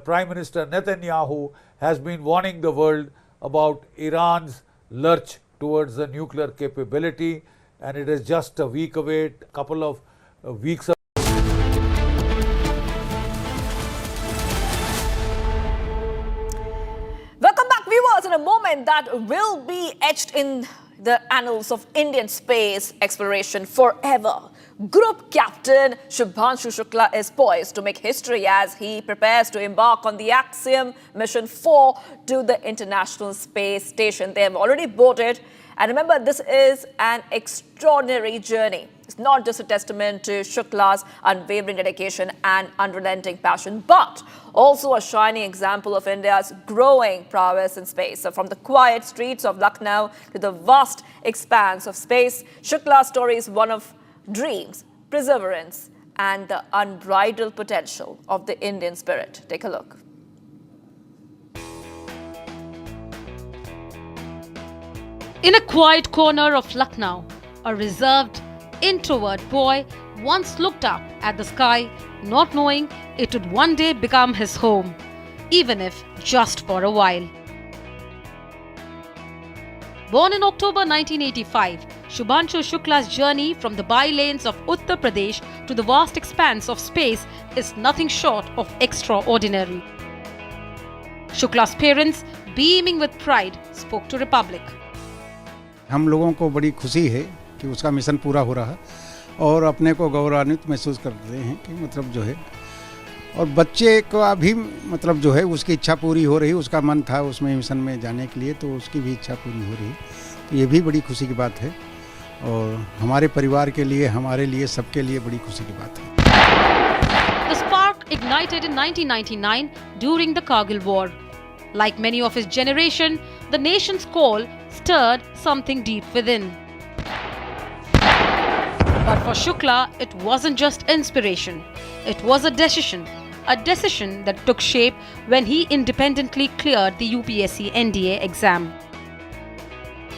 [SPEAKER 20] Prime Minister Netanyahu has been warning the world about Iran's lurch towards the nuclear capability, and it is just a week away, a couple of weeks away.
[SPEAKER 17] In a moment that will be etched in the annals of Indian space exploration forever. Group Captain Shubhanshu Shukla is poised to make history as he prepares to embark on the Axiom Mission 4 to the International Space Station. They have already boarded. And remember, this is an extraordinary journey. It's not just a testament to Shukla's unwavering dedication and unrelenting passion, but also a shining example of India's growing prowess in space. So from the quiet streets of Lucknow to the vast expanse of space, Shukla's story is one of dreams, perseverance, and the unbridled potential of the Indian spirit. Take a look.
[SPEAKER 27] In a quiet corner of Lucknow, a reserved, introvert boy once looked up at the sky, not knowing it would one day become his home, even if just for a while. Born in October 1985,
[SPEAKER 12] Shubhanshu Shukla's journey from the bylanes of Uttar Pradesh to the vast expanse of space is nothing short of extraordinary. Shukla's parents, beaming with pride, spoke to Republic.
[SPEAKER 21] हम लोगों को बड़ी खुशी है कि उसका mission पूरा हो रहा है और अपने को गौरवान्वित महसूस करते हैं कि मतलब जो है और बच्चे को भी मतलब जो है उसकी इच्छा पूरी हो रही, उसका मन था उसमें मिशन में जाने के लिए, तो उसकी भी इच्छा पूरी हो रही, तो ये भी बड़ी खुशी की बात है और हमारे परिवार के लिए, हमारे लिए, सबके लिए बड़ी खुशी की बात है.
[SPEAKER 12] The spark ignited in 1999 during the Kargil War. Like many of his generation, the nation's call stirred something deep within. But for Shukla, it wasn't just inspiration. It was a decision that took shape when he independently cleared the UPSC NDA exam.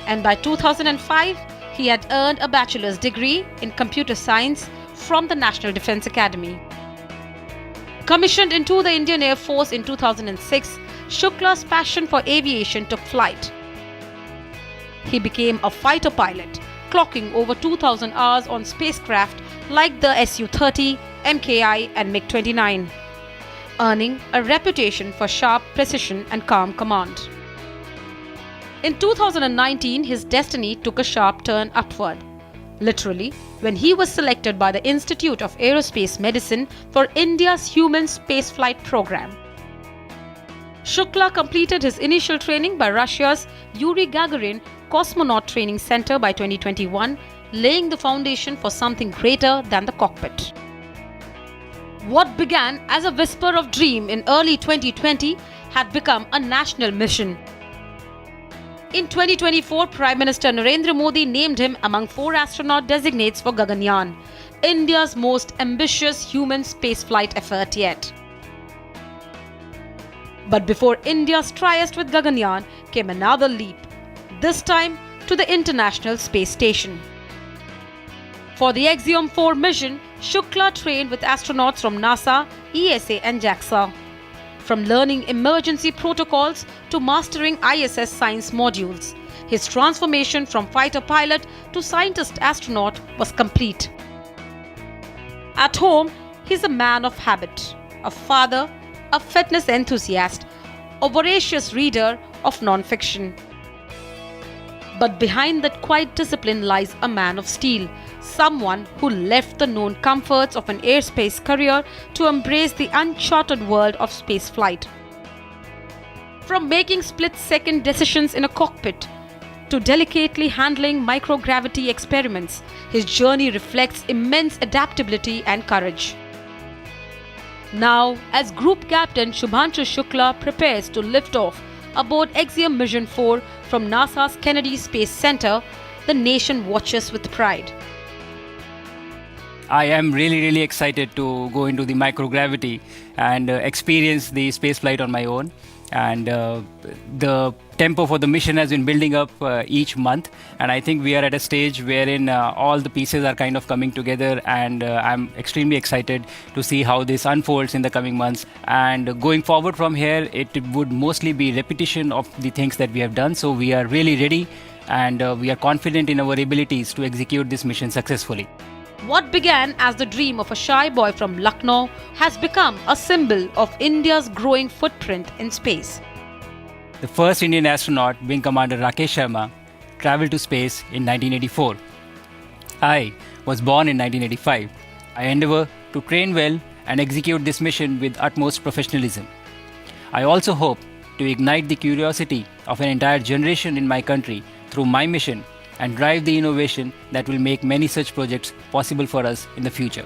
[SPEAKER 12] And by 2005, he had earned a bachelor's degree in computer science from the National Defence Academy. Commissioned into the Indian Air Force in 2006, Shukla's passion for aviation took flight. He became a fighter pilot, clocking over 2,000 hours on spacecraft like the Su-30, MKI and MiG-29, earning a reputation for sharp precision and calm command. In 2019, his destiny took a sharp turn upward. Literally, when he was selected by the Institute of Aerospace Medicine for India's human spaceflight program. Shukla completed his initial training by Russia's Yuri Gagarin Cosmonaut Training Center by 2021, laying the foundation for something greater than the cockpit. What began as a whisper of dream in early 2020 had become a national mission. In 2024, Prime Minister Narendra Modi named him among 4 astronaut designates for Gaganyaan, India's most ambitious human spaceflight effort yet. But before India's tryst with Gaganyaan came another leap, this time to the International Space Station. For the Axiom-4 mission, Shukla trained with astronauts from NASA, ESA and JAXA. From learning emergency protocols to mastering ISS science modules, his transformation from fighter pilot to scientist astronaut was complete. At home, he's a man of habit, a father, a fitness enthusiast, a voracious reader of non-fiction. But behind that quiet discipline lies a man of steel, someone who left the known comforts of an airspace career to embrace the uncharted world of spaceflight. From making split-second decisions in a cockpit to delicately handling microgravity experiments, his journey reflects immense adaptability and courage. Now, as Group Captain Shubhanshu Shukla prepares to lift off aboard Axiom Mission 4 from NASA's Kennedy Space Center, the nation watches with pride.
[SPEAKER 15] I am really excited to go into the microgravity and experience the spaceflight on my own. And the tempo for the mission has been building up each month, and I think we are at a stage wherein all the pieces are kind of coming together, and I'm extremely excited to see how this unfolds in the coming months. And going forward from here, it would mostly be repetition of the things that we have done. So we are really ready, and we are confident in our abilities to execute this mission successfully.
[SPEAKER 12] What began as the dream of a shy boy from Lucknow has become a symbol of India's growing footprint in space.
[SPEAKER 15] The first Indian astronaut, Wing Commander Rakesh Sharma, traveled to space in 1984. I was born in 1985. I endeavor to train well and execute this mission with utmost professionalism. I also hope to ignite the curiosity of an entire generation in my country through my mission and drive the innovation that will make many such projects possible for us in the future.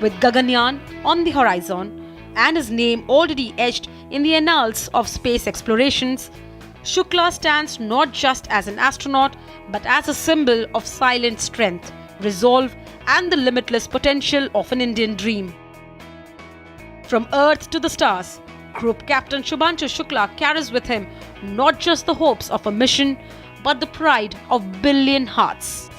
[SPEAKER 12] With Gaganyaan on the horizon and his name already etched in the annals of space explorations, Shukla stands not just as an astronaut but as a symbol of silent strength, resolve and the limitless potential of an Indian dream. From Earth to the stars, Group Captain Shubhanshu Shukla carries with him not just the hopes of a mission but the pride of billion hearts.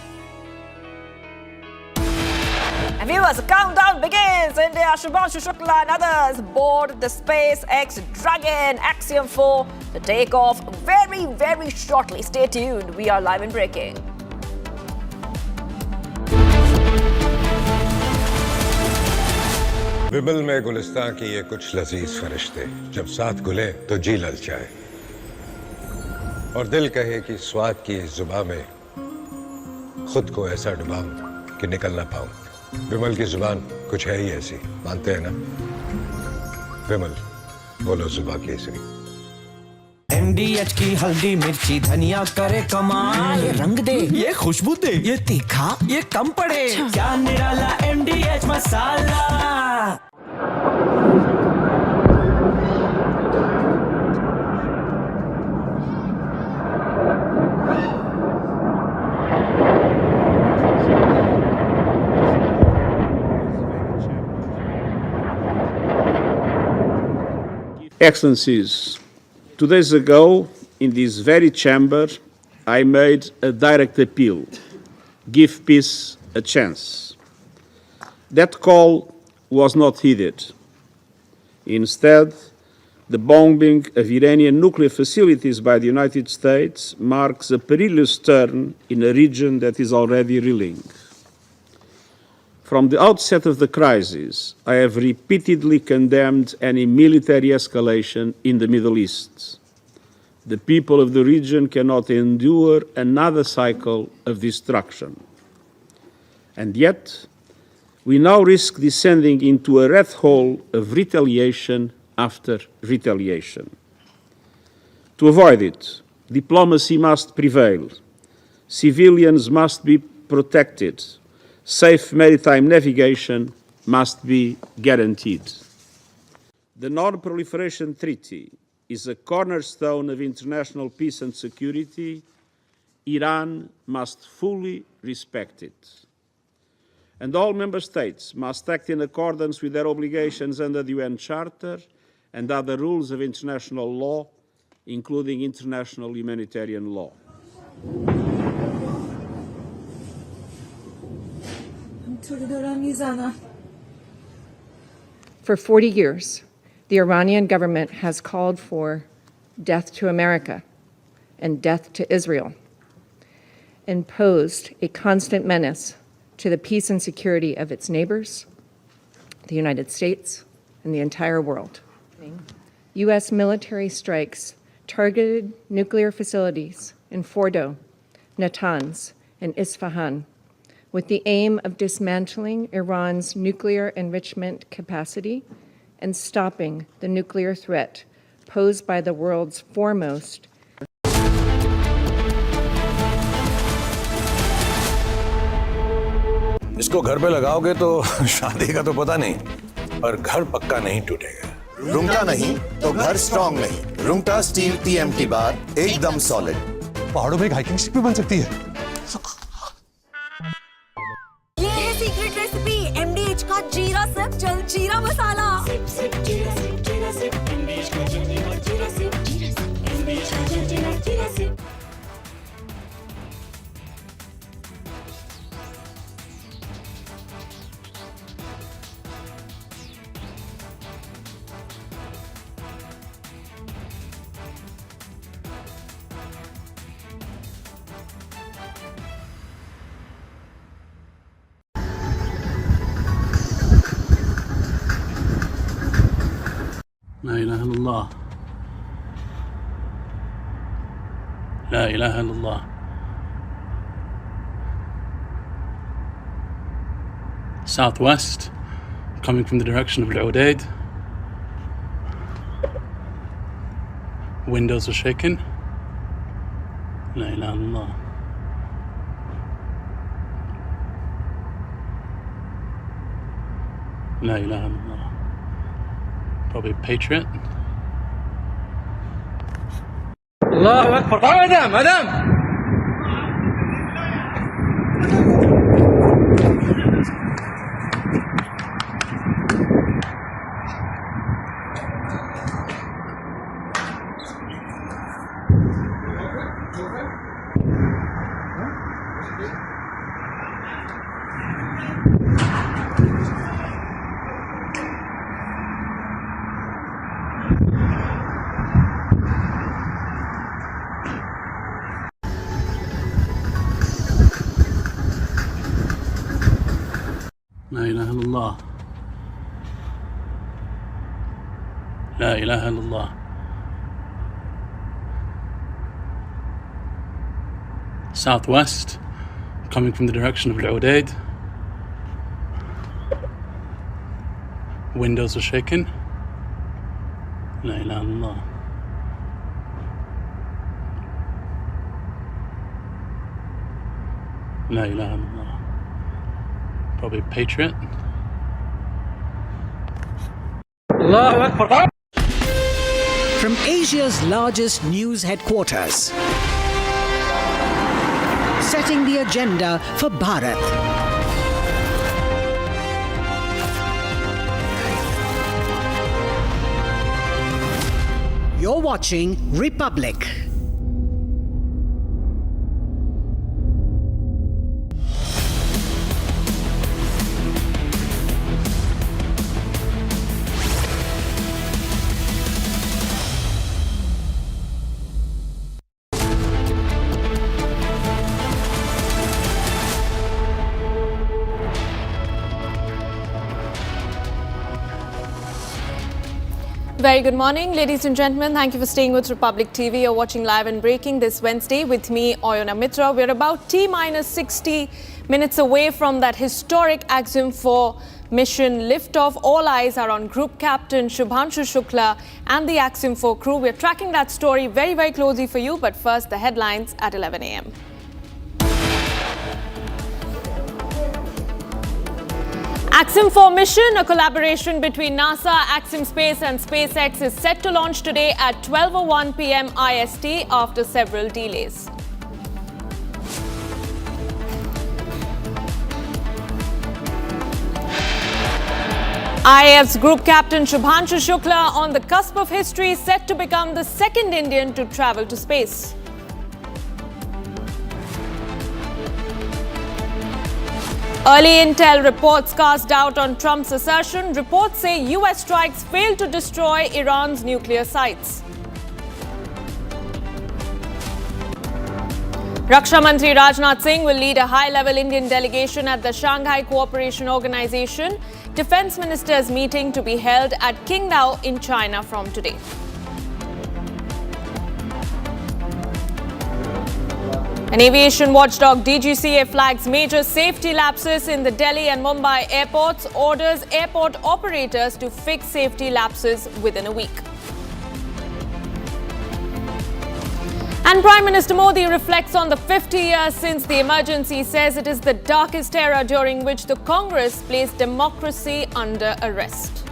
[SPEAKER 17] And viewers, the countdown begins. India, Shubhanshu Shukla and others board the SpaceX Dragon Axiom-4 to take off very shortly. Stay tuned. We are live and breaking.
[SPEAKER 4] विमल में गुलिस्तां की ये कुछ लजीज फरिश्ते जब साथ घुले तो जी ललचाए और दिल कहे कि स्वाद की इस जुबां में खुद को ऐसा डुबाऊं कि निकल ना पाऊं। विमल की जुबान कुछ है ही ऐसी, मानते हैं ना? विमल, बोलो जुबां केसरी।
[SPEAKER 13] MDH की हल्दी मिर्ची धनिया करे कमाल, ये रंग दे, ये खुशबू दे, ये तीखा, ये कम पड़े, क्या निराला MDH masala.
[SPEAKER 22] Excellencies, 2 days ago, in this very chamber, I made a direct appeal: give peace a chance. That call was not heeded. Instead, the bombing of Iranian nuclear facilities by the United States marks a perilous turn in a region that is already reeling. From the outset of the crisis, I have repeatedly condemned any military escalation in the Middle East. The people of the region cannot endure another cycle of destruction. And yet, we now risk descending into a rat hole of retaliation after retaliation. To avoid it, diplomacy must prevail. Civilians must be protected. Safe maritime navigation must be guaranteed. The Non-Proliferation Treaty is a cornerstone of international peace and security. Iran must fully respect it. And all member states must act in accordance with their obligations under the UN Charter and other rules of international law, including international humanitarian law.
[SPEAKER 23] For 40 years, the Iranian government has called for death to America and death to Israel, and posed a constant menace to the peace and security of its neighbors, the United States, and the entire world. U.S. military strikes targeted nuclear facilities in Fordo, Natanz, and Isfahan, with the aim of dismantling Iran's nuclear enrichment capacity and stopping the nuclear threat posed by the world's foremost.
[SPEAKER 24] इसको घर पे लगाओगे तो शादी का तो पता नहीं, पर घर पक्का नहीं टूटेगा।
[SPEAKER 25] रुंगटा नहीं तो घर स्ट्रॉन्ग नहीं। रुंगटा स्टील TMT बार एकदम सॉलिड।
[SPEAKER 24] पहाड़ों में एक हाइकिंग स्टिक भी बन सकती है।
[SPEAKER 26] ये है सीक्रेट रेसिपी MDH का जीरा सिप जल जीरा मसाला। सिप जीरा सिप MDH का जल जीरा सिप MDH का जल जीरा SIP.
[SPEAKER 28] لا إله إلا الله لا إله إلا الله southwest coming from the direction of Al-Udaid. Windows are shaking. لا إله إلا الله لا إله إلا الله. Probably Patriot.
[SPEAKER 7] الله أكبر. مدام لا إله إلا الله
[SPEAKER 28] لا إله إلا الله. Southwest, coming from the direction of Al-Udaid. Windows are shaking. La ilaha illallah. La ilaha illallah. Probably Patriot.
[SPEAKER 1] Allahu Akbar. From Asia's largest news headquarters, setting the agenda for Bharat. You're watching Republic.
[SPEAKER 2] Very good morning, ladies and gentlemen. Thank you for staying with Republic TV. You're watching Live and Breaking this Wednesday with me, Oyona Mitra. We're about T-minus 60 minutes away from that historic Axiom-4 mission liftoff. All eyes are on Group Captain Shubhanshu Shukla and the Axiom-4 crew. We're tracking that story very, very closely for you. But first, the headlines at 11 a.m. Axiom-4 mission, a collaboration between NASA, Axiom Space and SpaceX, is set to launch today at 12:01 p.m. IST after several delays. IAF's Group Captain Shubhanshu Shukla on the cusp of history, set to become the second Indian to travel to space. Early intel reports cast doubt on Trump's assertion. Reports say US strikes failed to destroy Iran's nuclear sites. Raksha Mantri Rajnath Singh will lead a high-level Indian delegation at the Shanghai Cooperation Organization Defense Ministers meeting to be held at Qingdao in China from today. An aviation watchdog, DGCA, flags major safety lapses in the Delhi and Mumbai airports, orders airport operators to fix safety lapses within a week. And Prime Minister Modi reflects on the 50 years since the emergency, says it is the darkest era during which the Congress placed democracy under arrest.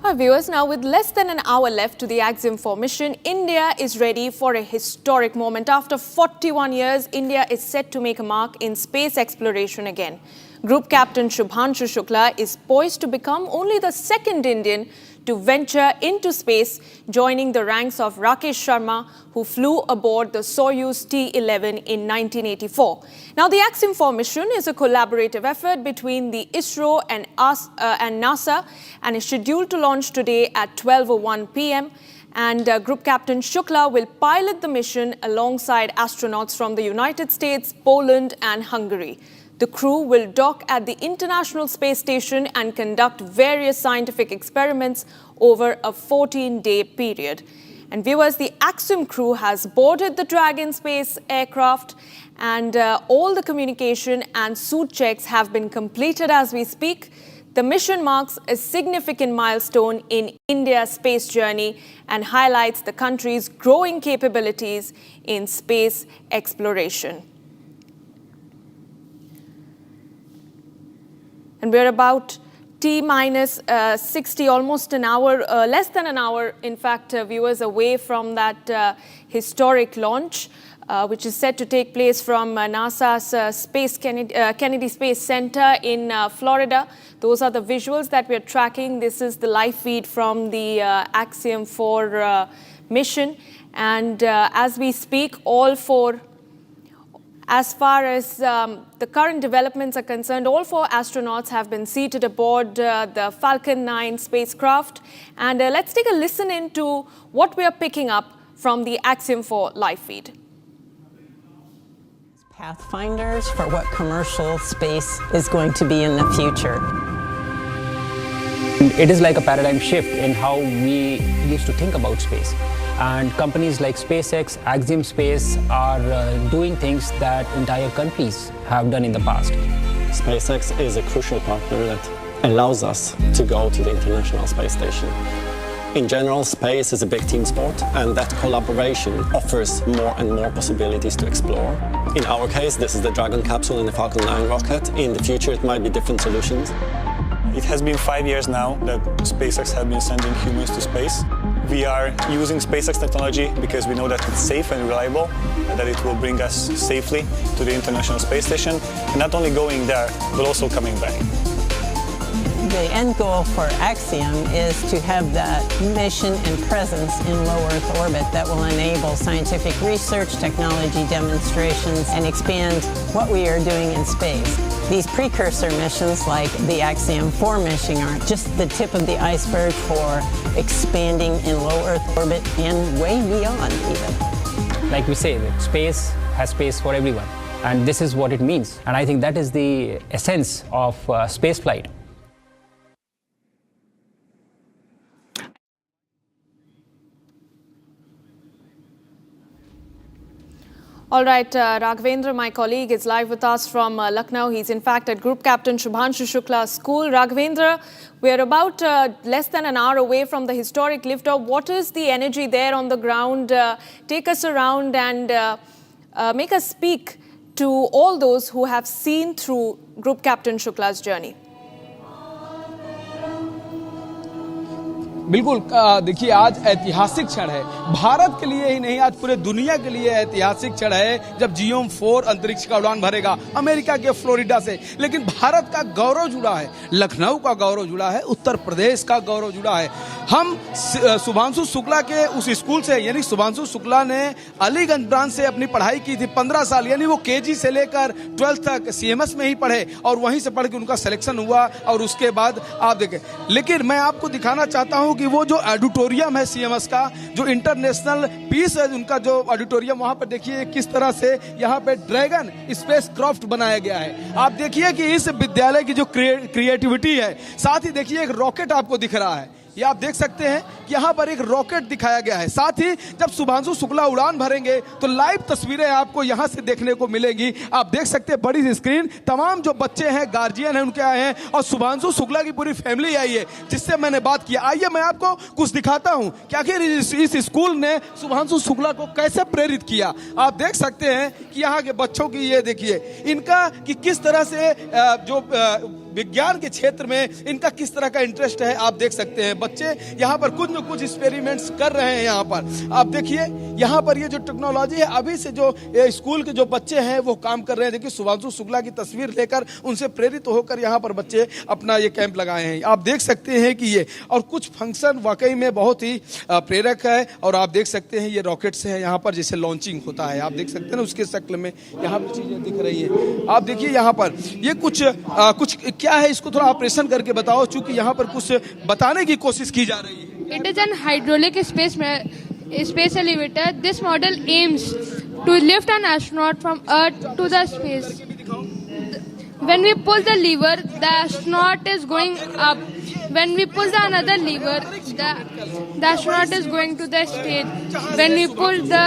[SPEAKER 2] Our viewers, now with less than an hour left to the Axiom-4 mission, India is ready for a historic moment. After 41 years, India is set to make a mark in space exploration again. Group Captain Shubhanshu Shukla is poised to become only the second Indian to venture into space, joining the ranks of Rakesh Sharma, who flew aboard the Soyuz T-11 in 1984. Now, the Axiom-4 mission is a collaborative effort between the ISRO and NASA and is scheduled to launch today at 12:01 p.m. And Group Captain Shukla will pilot the mission alongside astronauts from the United States, Poland and Hungary. The crew will dock at the International Space Station and conduct various scientific experiments over a 14-day period. And viewers, the Axiom crew has boarded the Dragon space aircraft, and all the communication and suit checks have been completed as we speak. The mission marks a significant milestone in India's space journey and highlights the country's growing capabilities in space exploration. And we're about T-minus 60, almost an hour, less than an hour, in fact, viewers, away from that historic launch, which is set to take place from NASA's Kennedy Space Center in Florida. Those are the visuals that we're tracking. This is the live feed from the Axiom-4 mission. And as we speak, all four As far as the current developments are concerned, all 4 astronauts have been seated aboard the Falcon 9 spacecraft. And let's take a listen into what we are picking up from the Axiom-4 live feed.
[SPEAKER 3] Pathfinders for what commercial space is going to be in the future.
[SPEAKER 15] It is like a paradigm shift in how we used to think about space. And companies like SpaceX, Axiom Space are doing things that entire countries have done in the past.
[SPEAKER 5] SpaceX is a crucial partner that allows us to go to the International Space Station. In general, space is a big team sport, and that collaboration offers more and more possibilities to explore. In our case, this is the Dragon capsule and the Falcon 9 rocket. In the future, it might be different solutions.
[SPEAKER 6] It has been 5 years now that SpaceX have been sending humans to space. We are using SpaceX technology because we know that it's safe and reliable, and that it will bring us safely to the International Space Station, and not only going there, but also coming back.
[SPEAKER 3] The end goal for Axiom is to have that mission and presence in low Earth orbit that will enable scientific research, technology demonstrations, and expand what we are doing in space. These precursor missions like the Axiom-4 mission are just the tip of the iceberg for expanding in low Earth orbit and way beyond even.
[SPEAKER 15] Like we say, that space has space for everyone. And this is what it means. And I think that is the essence of space flight.
[SPEAKER 2] All right, Raghavendra, my colleague, is live with us from Lucknow. He's in fact at Group Captain Shubhanshu Shukla's school. Raghavendra, we're about less than an hour away from the historic liftoff. What is the energy there on the ground? Take us around and make us speak to all those who have seen through Group Captain Shukla's journey.
[SPEAKER 7] बिल्कुल देखिए, आज ऐतिहासिक क्षण है, भारत के लिए ही नहीं, आज पूरे दुनिया के लिए ऐतिहासिक क्षण है जब Axiom-4 अंतरिक्ष का उड़ान भरेगा अमेरिका के फ्लोरिडा से। लेकिन भारत का गौरव जुड़ा है, लखनऊ का गौरव जुड़ा है, उत्तर प्रदेश का गौरव जुड़ा है। हम शुभांशु शुक्ला के उस स्कूल से, यानी शुभांशु शुक्ला ने अलीगंज ब्रांच से अपनी पढ़ाई की थी 15 साल, यानी वो केजी से लेकर 12th तक CMS में ही पढ़े और वहीं से पढ़ के उनका सिलेक्शन हुआ और उसके बाद आप देखें। लेकिन मैं आपको दिखाना चाहता हूं कि वो जो ऑडिटोरियम है CMS का, जो इंटरनेशनल पीस है उनका जो ऑडिटोरियम, वहां पर देखिए किस तरह से यहाँ पे ड्रैगन स्पेस क्राफ्ट बनाया गया है। आप देखिए कि इस विद्यालय की जो क्रिएटिविटी है, साथ ही देखिए एक रॉकेट आपको दिख रहा है, ये आप देख सकते हैं कि यहाँ पर एक रॉकेट दिखाया गया है। साथ ही जब शुभांशु शुक्ला उड़ान भरेंगे तो लाइव तस्वीरें आपको यहाँ से देखने को मिलेंगी। आप देख सकते हैं बड़ी स्क्रीन, तमाम जो बच्चे हैं, गार्जियन हैं, उनके आए हैं और शुभांशु शुक्ला की पूरी फैमिली आई है जिससे मैंने बात किया। आइए मैं आपको कुछ दिखाता हूँ कि आखिर इस स्कूल ने शुभांशु शुक्ला को कैसे प्रेरित किया। आप देख सकते हैं कि यहाँ के बच्चों की ये देखिए इनका कि किस तरह से जो विज्ञान के क्षेत्र में इनका किस तरह का इंटरेस्ट है। आप देख सकते हैं बच्चे यहाँ पर कुछ न कुछ एक्सपेरिमेंट्स कर रहे हैं। यहाँ पर आप देखिए, यहाँ पर ये जो टेक्नोलॉजी है, अभी से जो स्कूल के जो बच्चे हैं वो काम कर रहे हैं। देखिए शुभांशु शुक्ला की तस्वीर लेकर उनसे प्रेरित होकर यहाँ पर बच्चे अपना ये कैंप लगाए हैं। आप देख सकते हैं कि ये और कुछ फंक्शन वाकई में बहुत ही प्रेरक है। और आप देख सकते हैं ये रॉकेट्स है यहाँ पर जैसे लॉन्चिंग होता है, आप देख सकते हैं ना उसके शक्ल में यहाँ पर चीजें दिख रही है। आप देखिए यहाँ पर ये कुछ क्या है, इसको थोड़ा ऑपरेशन करके बताओ, चूंकि यहाँ पर कुछ बताने की कोशिश की जा रही है।
[SPEAKER 8] It is an hydraulic space elevator. This model aims to lift an astronaut from Earth to the space. When we pull the lever, the astronaut is going up. When we pull the another lever, the astronaut is going to the stage. When we pull the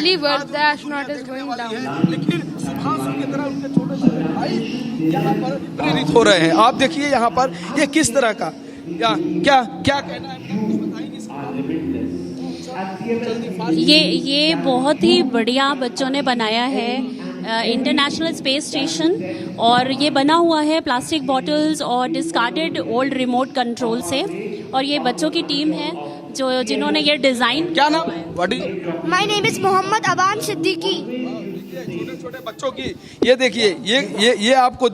[SPEAKER 8] lever, the astronaut is going down.
[SPEAKER 7] यहाँ पर प्रेरित हो रहे हैं। आप देखिए यहाँ पर ये किस तरह का क्या कहना है,
[SPEAKER 9] ये बहुत ही बढ़िया बच्चों ने बनाया है इंटरनेशनल स्पेस स्टेशन, और ये बना हुआ है प्लास्टिक बॉटल्स और डिस्कार्डेड ओल्ड रिमोट कंट्रोल से। और ये बच्चों की टीम है जिन्होंने ये डिजाइन।
[SPEAKER 7] क्या नाम है?
[SPEAKER 26] My name is Mohammad Aban Siddiqui.
[SPEAKER 7] छोटे छोटे बच्चों की ये देखिए, ये आपको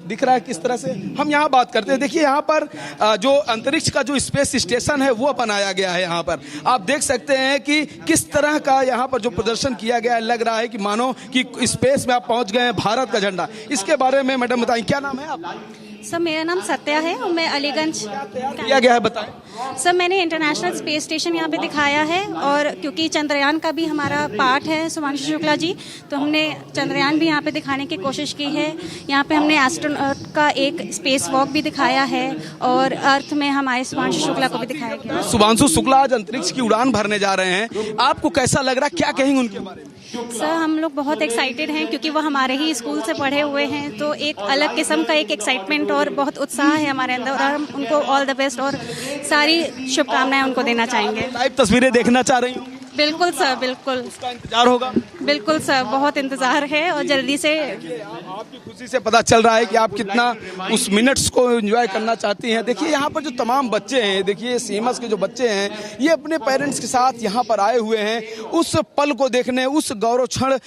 [SPEAKER 7] दिख रहा है किस तरह से हम यहाँ बात करते हैं। देखिए यहाँ पर जो अंतरिक्ष का जो स्पेस स्टेशन है वो बनाया गया है। यहाँ पर आप देख सकते हैं कि किस तरह का यहाँ पर जो प्रदर्शन किया गया है, लग रहा है कि मानो कि स्पेस में आप पहुँच गए हैं, भारत का झंडा। इसके बारे में मैडम बताएं, क्या नाम है आप?
[SPEAKER 10] सर मेरा नाम सत्या है और मैं अलीगंज
[SPEAKER 7] किया गया है, बताएं।
[SPEAKER 10] सर मैंने इंटरनेशनल स्पेस स्टेशन यहाँ पे दिखाया है, और क्योंकि चंद्रयान का भी हमारा पार्ट है शुभांशु शुक्ला जी, तो हमने चंद्रयान भी यहाँ पे दिखाने की कोशिश की है। यहाँ पे हमने एस्ट्रोनॉट का एक स्पेस वॉक भी दिखाया है, और अर्थ में हमारे शुभांशु शुक्ला को भी दिखाया गया।
[SPEAKER 7] शुभांशु शुक्ला आज अंतरिक्ष की उड़ान भरने जा रहे हैं, आपको कैसा लग रहा है, क्या कहेंगे उनके बारे में?
[SPEAKER 10] सर हम लोग बहुत एक्साइटेड हैं, क्योंकि वो हमारे ही स्कूल से पढ़े हुए हैं, तो एक अलग किस्म का एक एक्साइटमेंट और बहुत उत्साह है हमारे अंदर, और हम उनको ऑल द बेस्ट और सारी शुभकामनाएं उनको देना चाहेंगे।
[SPEAKER 7] लाइव तस्वीरें देखना चाह रही हूँ?
[SPEAKER 10] बिल्कुल सर, बिल्कुल।
[SPEAKER 7] उसका इंतजार होगा?
[SPEAKER 10] बिल्कुल सर, बहुत इंतजार है, और जल्दी से।
[SPEAKER 7] आपकी खुशी से पता चल रहा है कि आप कितना उस मिनट्स को एंजॉय करना चाहती हैं। देखिए यहाँ पर जो तमाम बच्चे हैं, देखिए सीएमएस के जो बच्चे हैं, ये अपने पेरेंट्स के साथ यहाँ पर आए हुए हैं उस पल को देखने, उस गौरव क्षण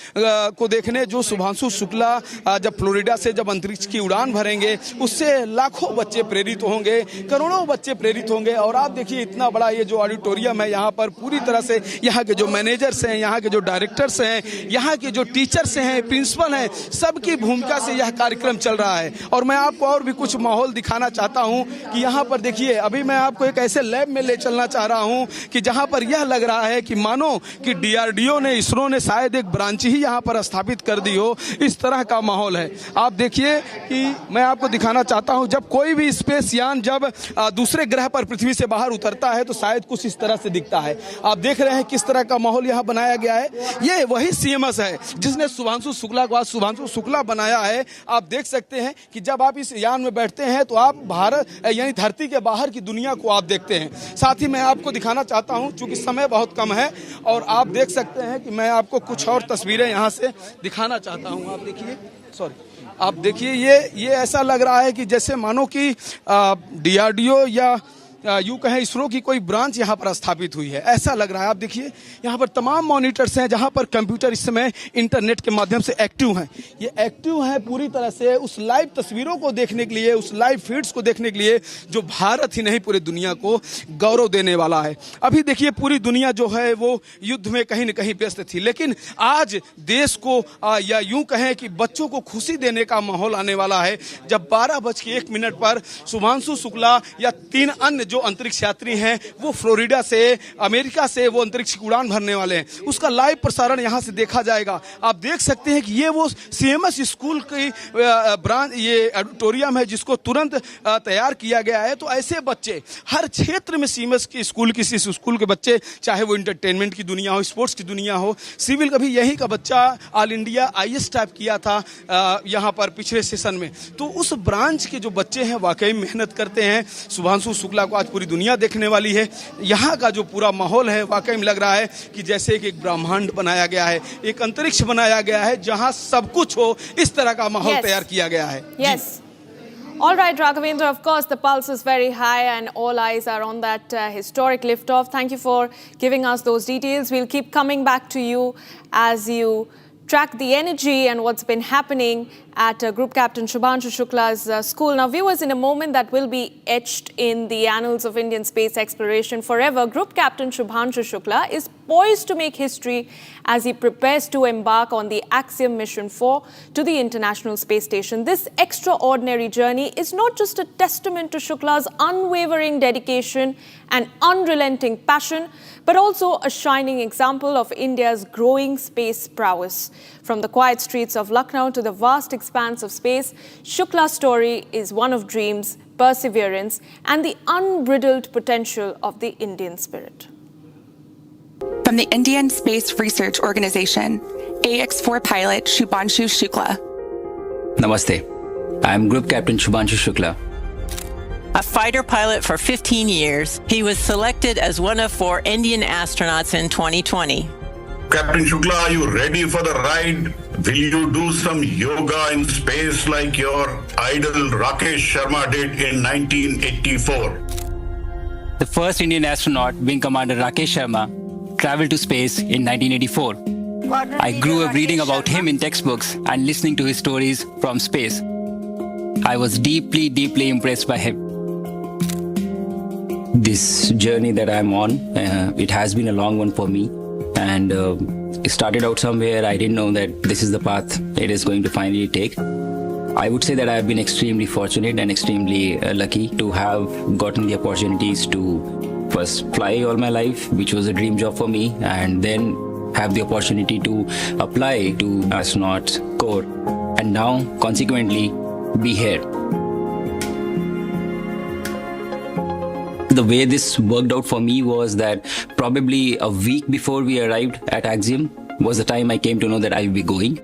[SPEAKER 7] को देखने जो शुभांशु शुक्ला जब फ्लोरिडा से जब अंतरिक्ष की उड़ान भरेंगे, उससे लाखों बच्चे प्रेरित होंगे, करोड़ों बच्चे प्रेरित होंगे। और आप देखिए इतना बड़ा ये जो ऑडिटोरियम है, यहाँ पर पूरी तरह से यहाँ के जो मैनेजर्स हैं, यहाँ के जो डायरेक्टर्स हैं, यहाँ के जो टीचर्स हैं, प्रिंसिपल हैं, सबकी भूमिका से यह कार्यक्रम चल रहा है। और मैं आपको और भी कुछ माहौल दिखाना चाहता हूँ कि यहाँ पर देखिए, अभी मैं आपको एक ऐसे लैब में ले चलना चाह रहा हूँ कि जहाँ पर यह लग रहा है कि मानो कि DRDO ने, इसरो ने शायद एक ब्रांच ही यहाँ पर स्थापित कर दी हो, इस तरह का माहौल है। आप देखिए कि मैं आपको दिखाना चाहता हूँ, जब कोई भी स्पेस यान जब दूसरे ग्रह पर पृथ्वी से बाहर उतरता है तो शायद कुछ इस तरह से दिखता है। आप देख रहे हैं किस तरह का माहौल यहाँ बनाया गया है। ये वही सीएमएस है जिसने शुभांशु शुक्ला को आज शुभांशु शुक्ला बनाया है। आप देख सकते हैं कि जब आप इस यान में बैठते हैं तो आप भारत यानी धरती के बाहर की दुनिया को आप देखते हैं। साथ ही मैं आपको दिखाना चाहता हूं, चूंकि समय बहुत कम है, और आप देख सकते हैं कि मैं आपको कुछ और तस्वीरें यहां से दिखाना चाहता हूं। आप देखिए, आप देखिए ये ऐसा लग रहा है कि जैसे मानो कि DRDO या यूँ कहें इसरो की कोई ब्रांच यहाँ पर स्थापित हुई है, ऐसा लग रहा है। आप देखिए यहाँ पर तमाम मॉनिटर्स हैं, जहाँ पर कंप्यूटर इस समय इंटरनेट के माध्यम से एक्टिव हैं। ये एक्टिव हैं पूरी तरह से उस लाइव तस्वीरों को देखने के लिए, उस लाइव फीड्स को देखने के लिए, जो भारत ही नहीं पूरी दुनिया को गौरव देने वाला है। अभी देखिए पूरी दुनिया जो है वो युद्ध में कहीं न कहीं व्यस्त थी, लेकिन आज देश को या यूँ कहें कि बच्चों को खुशी देने का माहौल आने वाला है, जब 12:01 पर शुभांशु शुक्ला या 3 अन्य जो अंतरिक्ष यात्री हैं वो फ्लोरिडा से, अमेरिका से वो अंतरिक्ष की उड़ान भरने वाले हैं। उसका लाइव प्रसारण यहां से देखा जाएगा। आप देख सकते हैं कि ये वो सीएमएस स्कूल की ब्रांच, ये ऑडिटोरियम है जिसको तुरंत तैयार किया गया है। तो ऐसे बच्चे हर क्षेत्र में सीएमएस की स्कूल, किसी स्कूल के बच्चे, चाहे वो इंटरटेनमेंट की दुनिया हो, स्पोर्ट्स की दुनिया हो, सिविल का भी यहीं का बच्चा ऑल इंडिया IS टाइप किया था यहाँ पर पिछले सेशन में। तो उस ब्रांच के जो बच्चे हैं वाकई मेहनत करते हैं। शुभांशु शुक्ला को आज पूरी दुनिया देखने वाली है। यहाँ का जो पूरा माहौल है वाकई में लग रहा है कि जैसे कि एक ब्रह्मांड बनाया गया है, एक अंतरिक्ष बनाया गया है जहाँ सब कुछ हो, इस तरह का माहौल तैयार किया गया है।
[SPEAKER 2] Yes. All right, Raghavendra, of course, the pulse is very high and all eyes are on that historic liftoff. Thank you for giving us those details. We'll keep coming back to you as you track the energy and what's been happening at Group Captain Shubhanshu Shukla's school. Now, viewers, in a moment that will be etched in the annals of Indian space exploration forever, Group Captain Shubhanshu Shukla is poised to make history as he prepares to embark on the Axiom-4 to the International Space Station. This extraordinary journey is not just a testament to Shukla's unwavering dedication and unrelenting passion, but also a shining example of India's growing space prowess. From the quiet streets of Lucknow to the vast expanse of space, Shukla's story is one of dreams, perseverance, and the unbridled potential of the Indian spirit.
[SPEAKER 11] From the Indian Space Research Organization, AX-4 pilot Shubhanshu Shukla.
[SPEAKER 14] Namaste. I am Group Captain Shubhanshu Shukla.
[SPEAKER 3] A fighter pilot for 15 years, he was selected as one of 4 Indian astronauts in 2020.
[SPEAKER 16] Captain Shukla, are you ready for the ride? Will you do some yoga in space like your idol Rakesh Sharma did in 1984?
[SPEAKER 14] The first Indian astronaut, Wing Commander Rakesh Sharma, traveled to space in 1984. I grew up reading about him in textbooks and listening to his stories from space. I was deeply, deeply impressed by him. This journey that I'm on, it has been a long one for me. And it started out somewhere. I didn't know that this is the path it is going to finally take. I would say that I've been extremely fortunate and extremely lucky to have gotten the opportunities to first fly all my life, which was a dream job for me, and then have the opportunity to apply to Astronaut Corps, and now consequently be here. The way this worked out for me was that probably a week before we arrived at Axiom was the time I came to know that I will be going.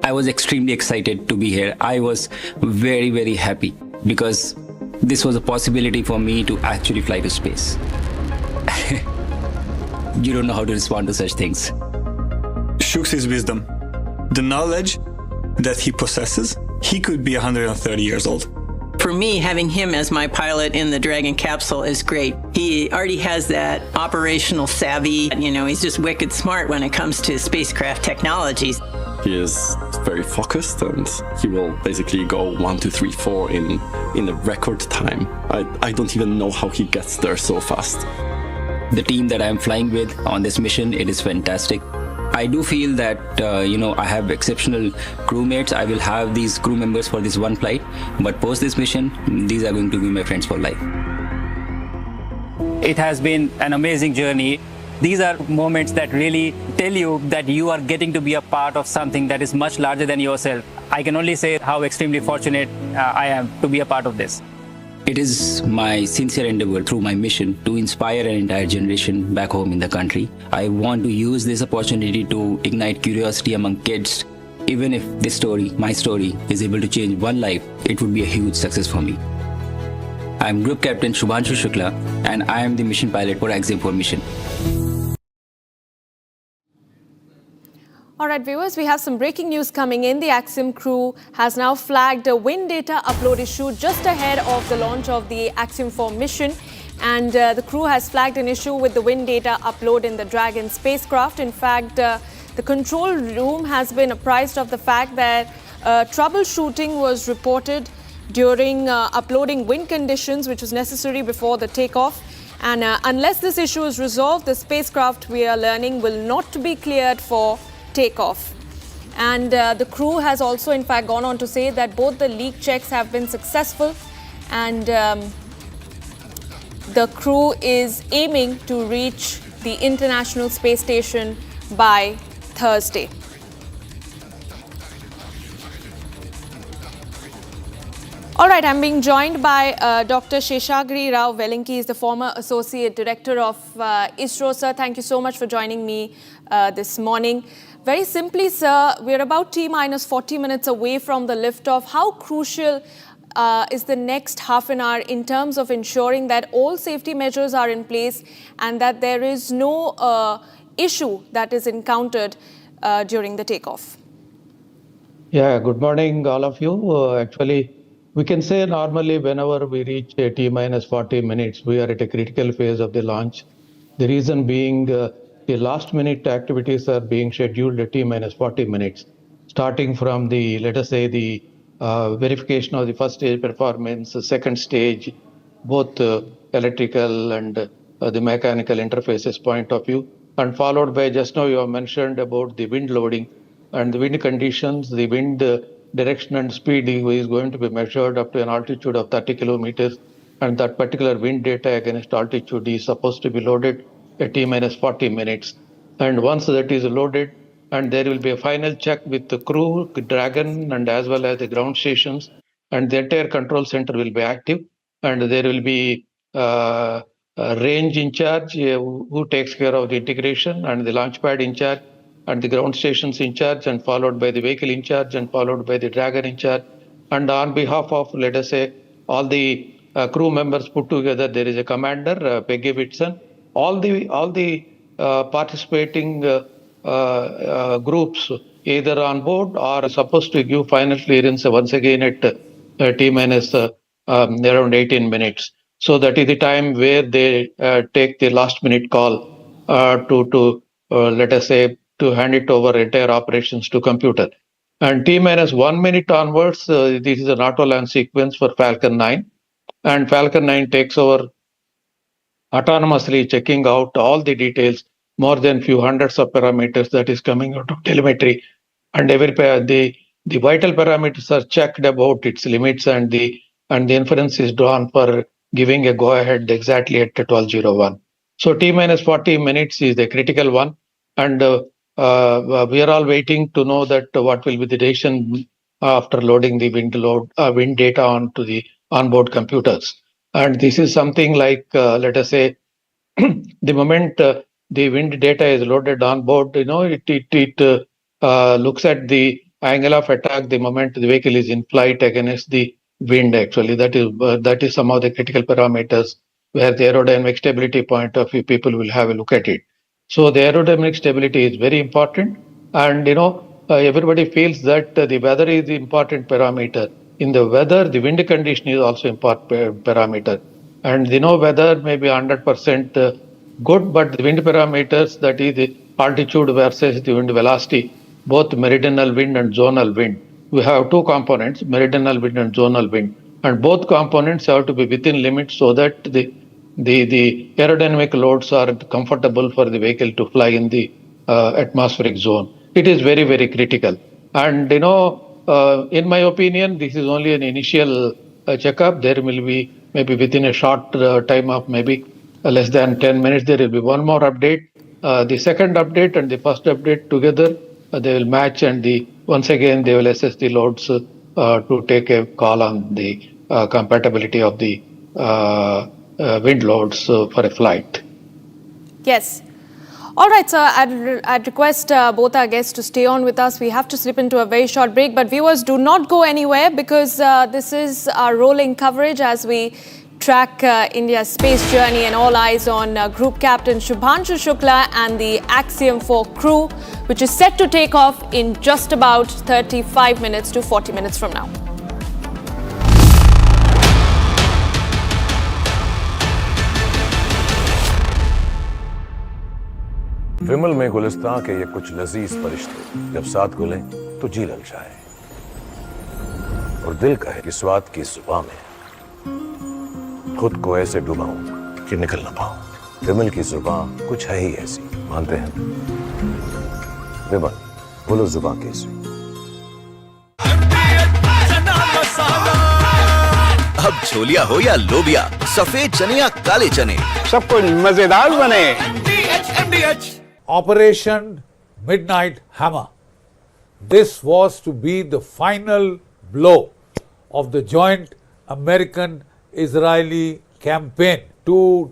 [SPEAKER 14] I was extremely excited to be here. I was very, very happy because this was a possibility for me to actually fly to space. You don't know how to respond to such things.
[SPEAKER 6] Shuk's his wisdom. The knowledge that he possesses, he could be 130 years old.
[SPEAKER 3] For me, having him as my pilot in the Dragon capsule is great. He already has that operational savvy. You know, he's just wicked smart when it comes to spacecraft technologies.
[SPEAKER 5] He is very focused and he will basically go 1, 2, 3, 4 in a record time. I don't even know how he gets there so fast.
[SPEAKER 14] The team that I'm flying with on this mission, it is fantastic. I do feel that, I have exceptional crewmates. I will have these crew members for this one flight, but post this mission, these are going to be my friends for life.
[SPEAKER 15] It has been an amazing journey. These are moments that really tell you that you are getting to be a part of something that is much larger than yourself. I can only say how extremely fortunate I am to be a part of this.
[SPEAKER 14] It is my sincere endeavor through my mission to inspire an entire generation back home in the country. I want to use this opportunity to ignite curiosity among kids. Even if this story, my story, is able to change one life, it would be a huge success for me. I'm Group Captain Shubhanshu Shukla, and I am the mission pilot for Axiom-4 mission.
[SPEAKER 2] All right, viewers, we have some breaking news coming in. The Axiom crew has now flagged a wind data upload issue just ahead of the launch of the Axiom-4 mission. And the crew has flagged an issue with the wind data upload in the Dragon spacecraft. In fact, the control room has been apprised of the fact that troubleshooting was reported during uploading wind conditions, which was necessary before the takeoff. And unless this issue is resolved, the spacecraft, we are learning, will not be cleared for takeoff. And the crew has also in fact gone on to say that both the leak checks have been successful, and the crew is aiming to reach the International Space Station by Thursday. All right, I'm being joined by Dr. Sheshagiri Rao Velinki. He's the former Associate Director of ISRO. Sir, thank you so much for joining me this morning. Very simply, sir, we're about T-minus 40 minutes away from the liftoff. How crucial is the next half an hour in terms of ensuring that all safety measures are in place and that there is no issue that is encountered during the takeoff?
[SPEAKER 4] Yeah, good morning, all of you. Actually, we can say normally whenever we reach T-minus 40 minutes, we are at a critical phase of the launch. The reason being the last minute activities are being scheduled at T-minus 40 minutes, starting from the, let us say, the verification of the first stage performance, the second stage, both electrical and the mechanical interfaces point of view, and followed by, just now you have mentioned about the wind loading and the wind conditions. The wind direction and speed is going to be measured up to an altitude of 30 kilometers, and that particular wind data against altitude is supposed to be loaded at T-minus 40 minutes. And once that is loaded, and there will be a final check with the crew, the Dragon, and as well as the ground stations, and the entire control center will be active, and there will be a range in charge who takes care of the integration, and the launch pad in charge, and the ground stations in charge, and followed by the vehicle in charge, and followed by the Dragon in charge. And on behalf of, let us say, all the crew members put together, there is a commander, Peggy Whitson. All the participating groups, either on board or supposed to give final clearance once again at T-minus around 18 minutes. So that is the time where they take the last minute call to let us say, to hand it over entire operations to computer. And T minus 1 minute onwards, this is an auto launch sequence for Falcon 9. And Falcon 9 takes over autonomously, checking out all the details, more than few hundreds of parameters that is coming out of telemetry. And the vital parameters are checked about its limits, and the inference is drawn for giving a go ahead exactly at 12:01. So T minus 40 minutes is the critical one, and we are all waiting to know that what will be the decision after loading the wind data onto the onboard computers. And this is something like, let us say, the moment the wind data is loaded on board, it looks at the angle of attack the moment the vehicle is in flight against the wind. Actually, that is some of the critical parameters where the aerodynamic stability point of view people will have a look at it. So the aerodynamic stability is very important, and everybody feels that the weather is the important parameter. In the weather, the wind condition is also important parameter. And weather may be 100% good, but the wind parameters, that is the altitude versus the wind velocity, both meridional wind and zonal wind. We have two components, meridional wind and zonal wind, and both components have to be within limits so that the aerodynamic loads are comfortable for the vehicle to fly in the atmospheric zone. It is very, very critical. And in my opinion, this is only an initial checkup. There will be maybe within a short time of maybe less than 10 minutes, there will be one more update. The second update and the first update together, they will match, and once again they will assess the loads to take a call on the compatibility of the wind loads for a flight.
[SPEAKER 2] Yes. All right, sir, I'd request both our guests to stay on with us. We have to slip into a very short break, but viewers, do not go anywhere, because this is our rolling coverage as we track India's space journey, and all eyes on Group Captain Shubhanshu Shukla and the Axiom-4 crew, which is set to take off in just about 35 minutes to 40 minutes from now.
[SPEAKER 24] विमल में गुलिस्तां के ये कुछ लजीज फरिश्ते जब साथ घुलें तो जी ललचाए और दिल कहे कि स्वाद की जुबान में खुद को ऐसे डुबाऊं कि निकल ना पाऊं। विमल की जुबान कुछ है ही ऐसी, मानते हैं? विमल, बोलो जुबान कैसी?
[SPEAKER 12] अब छोलिया हो या लोबिया, सफेद चने या काले चने,
[SPEAKER 24] सब कुछ मजेदार बने। Operation Midnight Hammer. This was to be the final blow of the joint American-Israeli campaign to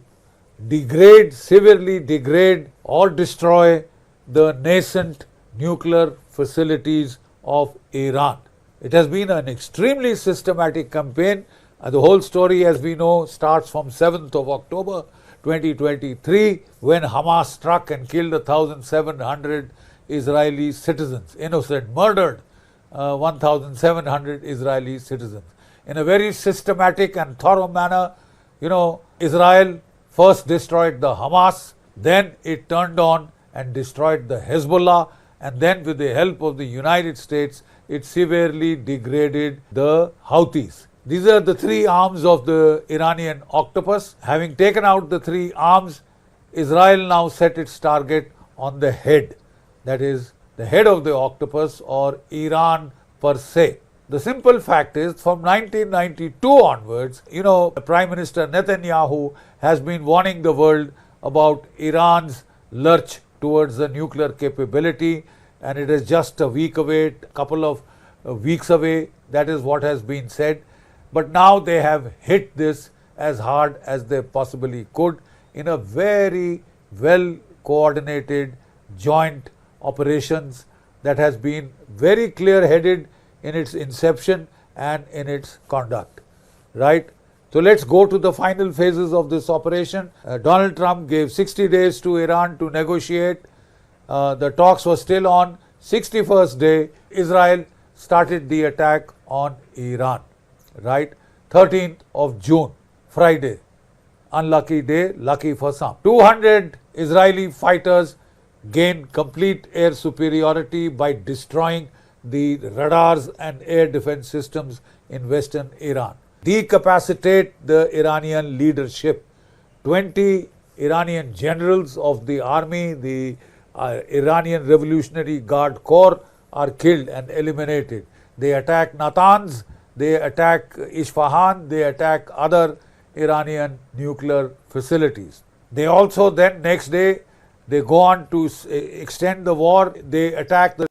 [SPEAKER 24] severely degrade or destroy the nascent nuclear facilities of Iran. It has been an extremely systematic campaign. The whole story, as we know, starts from 7th of October 2023, when Hamas struck and killed 1,700 Israeli citizens, murdered 1,700 Israeli citizens. In a very systematic and thorough manner, Israel first destroyed the Hamas, then it turned on and destroyed the Hezbollah, and then with the help of the United States, it severely degraded the Houthis. These are the three arms of the Iranian octopus. Having taken out the three arms, Israel now set its target on the head, that is, the head of the octopus, or Iran per se. The simple fact is, from 1992 onwards, Prime Minister Netanyahu has been warning the world about Iran's lurch towards the nuclear capability, and it is just a week away, a couple of weeks away. That is what has been said. But now they have hit this as hard as they possibly could in a very well coordinated joint operations that has been very clear-headed in its inception and in its conduct, right? So let's go to the final phases of this operation. Donald Trump gave 60 days to Iran to negotiate. The talks were still on. 61st day, Israel started the attack on Iran. Right, 13th of June, Friday, unlucky day, lucky for some. 200 Israeli fighters gained complete air superiority by destroying the radars and air defense systems in western Iran. Decapacitate the Iranian leadership. 20 Iranian generals of the army, the Iranian Revolutionary Guard Corps, are killed and eliminated. They attack Natanz, they attack Isfahan, they attack other Iranian nuclear facilities. They also then next day, they go on to extend the war, they attack the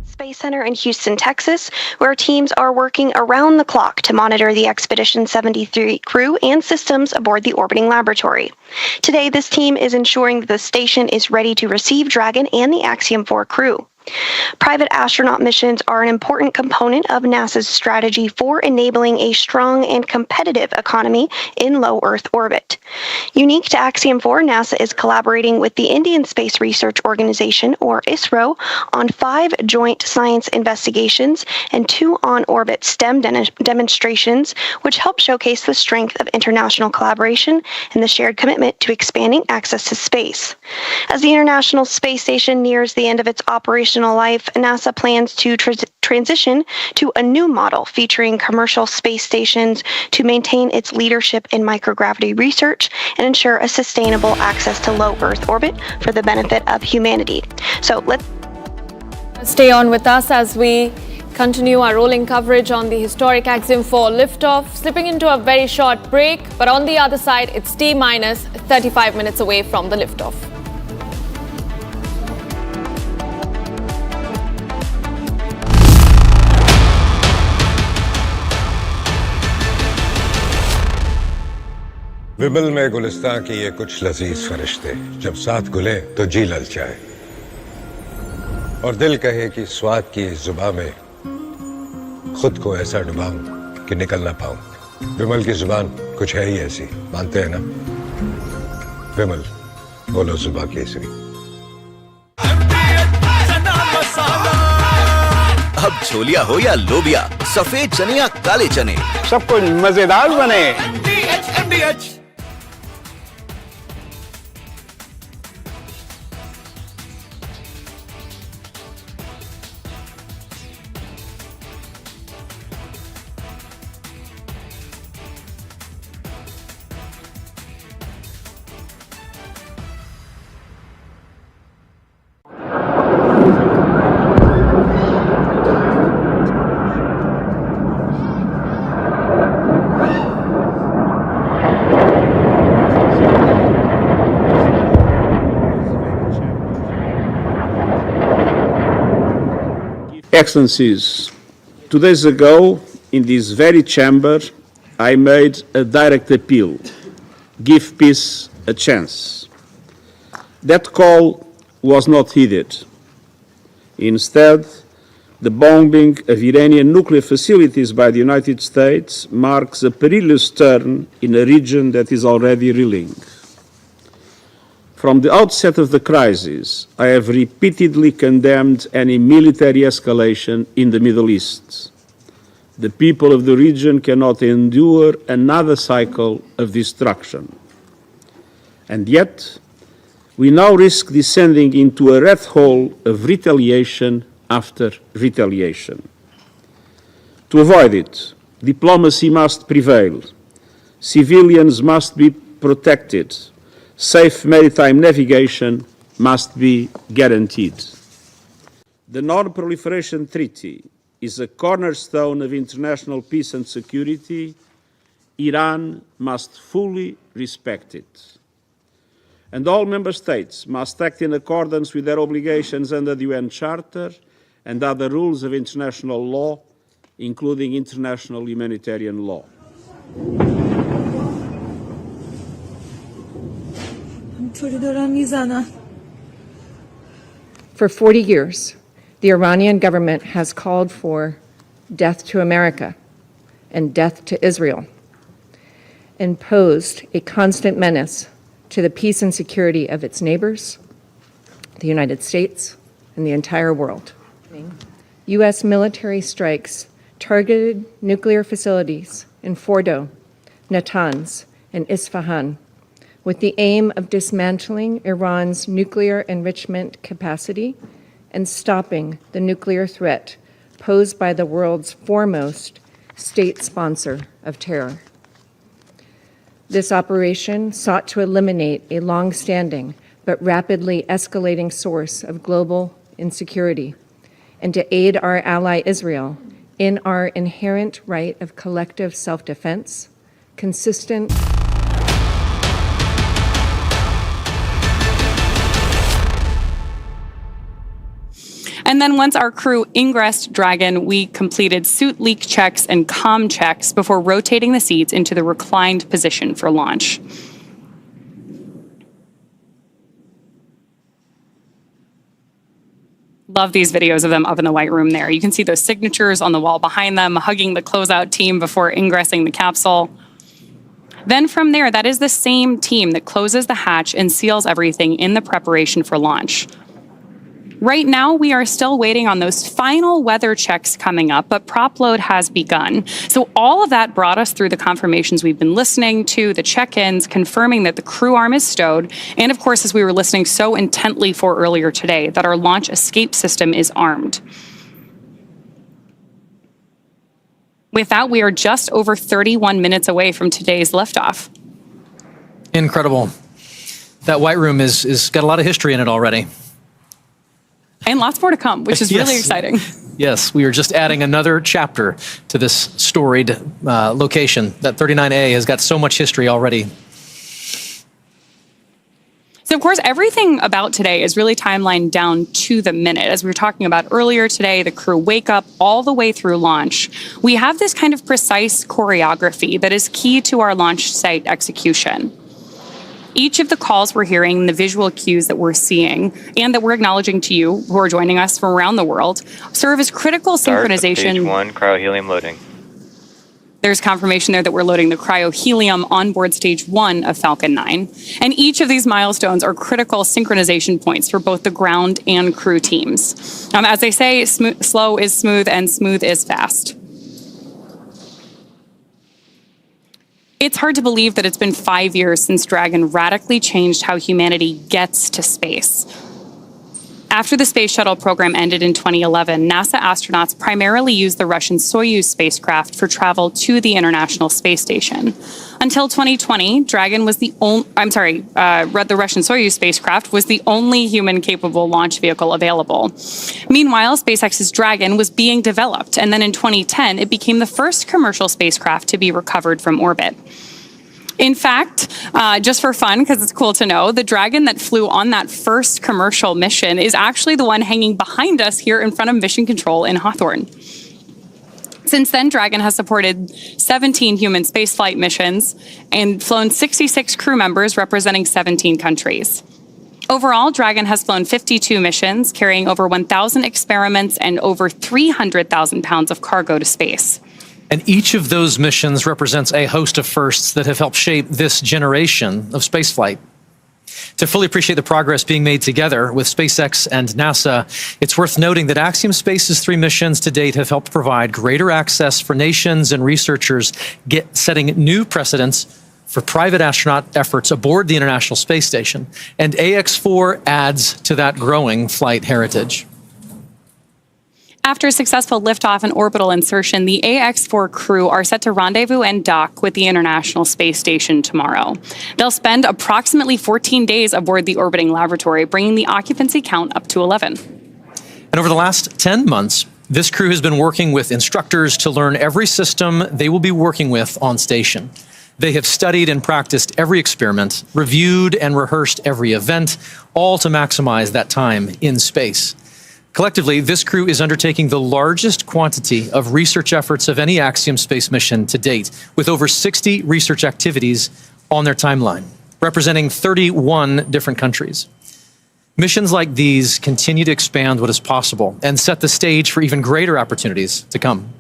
[SPEAKER 13] Space Center in Houston, Texas, where teams are working around the clock to monitor the Expedition 73 crew and systems aboard the orbiting laboratory. Today, this team is ensuring that the station is ready to receive Dragon and the Axiom-4 crew. Private astronaut missions are an important component of NASA's strategy for enabling a strong and competitive economy in low Earth orbit. Unique to Axiom-4, NASA is collaborating with the Indian Space Research Organization, or ISRO, on 5 joint science investigations and 2 on-orbit STEM demonstrations, which help showcase the strength of international collaboration and the shared commitment to expanding access to space. As the International Space Station nears the end of its operational life, NASA plans to transition to a new model featuring commercial space stations to maintain its leadership in microgravity research and ensure a sustainable access to low Earth orbit for the benefit of humanity. So let's
[SPEAKER 2] stay on with us as we continue our rolling coverage on the historic Axiom-4 liftoff, slipping into a very short break, but on the other side, it's T-minus 35 minutes away from the liftoff.
[SPEAKER 17] विमल में गुलिस्तां की ये कुछ लजीज फरिश्ते जब साथ घुले तो जी ललचाए और दिल कहे कि स्वाद की इस जुबान में खुद को ऐसा डुबाऊं कि निकल ना पाऊं। विमल की जुबान कुछ है ही ऐसी, मानते हैं ना? विमल, बोलो जुबान केसरी।
[SPEAKER 12] अब छोलिया हो या लोबिया, सफेद चने या काले चने,
[SPEAKER 18] सब कुछ मजेदार बने।
[SPEAKER 19] Excellencies, 2 days ago, in this very chamber, I made a direct appeal: give peace a chance. That call was not heeded. Instead, the bombing of Iranian nuclear facilities by the United States marks a perilous turn in a region that is already reeling. From the outset of the crisis, I have repeatedly condemned any military escalation in the Middle East. The people of the region cannot endure another cycle of destruction. And yet, we now risk descending into a rat hole of retaliation after retaliation. To avoid it, diplomacy must prevail. Civilians must be protected. Safe maritime navigation must be guaranteed. The Non-Proliferation Treaty is a cornerstone of international peace and security. Iran must fully respect it. And all member states must act in accordance with their obligations under the UN Charter and other rules of international law, including international humanitarian law.
[SPEAKER 23] For 40 years, the Iranian government has called for death to America and death to Israel, and posed a constant menace to the peace and security of its neighbors, the United States, and the entire world. U.S. military strikes targeted nuclear facilities in Fordo, Natanz, in Isfahan, with the aim of dismantling Iran's nuclear enrichment capacity and stopping the nuclear threat posed by the world's foremost state sponsor of terror. This operation sought to eliminate a long-standing but rapidly escalating source of global insecurity and to aid our ally Israel in our inherent right of collective self-defense, consistent.
[SPEAKER 1] And then once our crew ingressed Dragon, we completed suit leak checks and comm checks before rotating the seats into the reclined position for launch. Love these videos of them up in the White Room there. You can see those signatures on the wall behind them, hugging the closeout team before ingressing the capsule. Then from there, that is the same team that closes the hatch and seals everything in the preparation for launch. Right now, we are still waiting on those final weather checks coming up, but prop load has begun. So all of that brought us through the confirmations we've been listening to, the check-ins, confirming that the crew arm is stowed, and of course, as we were listening so intently for earlier today, that our launch escape system is armed. With that, we are just over 31 minutes away from today's liftoff.
[SPEAKER 8] Incredible. That White Room is got a lot of history in it already.
[SPEAKER 1] And lots more to come, which is really exciting.
[SPEAKER 8] Yes, we are just adding another chapter to this storied location. That 39A has got so much history already.
[SPEAKER 1] So, of course, everything about today is really timelined down to the minute. As we were talking about earlier today, the crew wake up all the way through launch. We have this kind of precise choreography that is key to our launch site execution. Each of the calls we're hearing, the visual cues that we're seeing, and that we're acknowledging to you who are joining us from around the world, serve as critical synchronization.
[SPEAKER 20] Stage 1, cryohelium loading.
[SPEAKER 1] There's confirmation there that we're loading the cryohelium on board stage 1 of Falcon 9. And each of these milestones are critical synchronization points for both the ground and crew teams. As they say, slow is smooth and smooth is fast. It's hard to believe that it's been 5 years since Dragon radically changed how humanity gets to space. After the space shuttle program ended in 2011, NASA astronauts primarily used the Russian Soyuz spacecraft for travel to the International Space Station. Until 2020, Dragon was the Russian Soyuz spacecraft was the only human-capable launch vehicle available. Meanwhile, SpaceX's Dragon was being developed, and then in 2010, it became the first commercial spacecraft to be recovered from orbit. In fact, just for fun, because it's cool to know, the Dragon that flew on that first commercial mission is actually the one hanging behind us here in front of Mission Control in Hawthorne. Since then, Dragon has supported 17 human spaceflight missions and flown 66 crew members representing 17 countries. Overall, Dragon has flown 52 missions, carrying over 1,000 experiments and over 300,000 pounds of cargo to space.
[SPEAKER 8] And each of those missions represents a host of firsts that have helped shape this generation of spaceflight. To fully appreciate the progress being made together with SpaceX and NASA, it's worth noting that Axiom Space's 3 missions to date have helped provide greater access for nations and researchers, setting new precedents for private astronaut efforts aboard the International Space Station. And AX-4 adds to that growing flight heritage.
[SPEAKER 1] After a successful liftoff and orbital insertion, the AX-4 crew are set to rendezvous and dock with the International Space Station tomorrow. They'll spend approximately 14 days aboard the orbiting laboratory, bringing the occupancy count up to 11.
[SPEAKER 8] And over the last 10 months, this crew has been working with instructors to learn every system they will be working with on station. They have studied and practiced every experiment, reviewed and rehearsed every event, all to maximize that time in space. Collectively, this crew is undertaking the largest quantity of research efforts of any Axiom space mission to date, with over 60 research activities on their timeline, representing 31 different countries. Missions like these continue to expand what is possible and set the stage for even greater opportunities to come.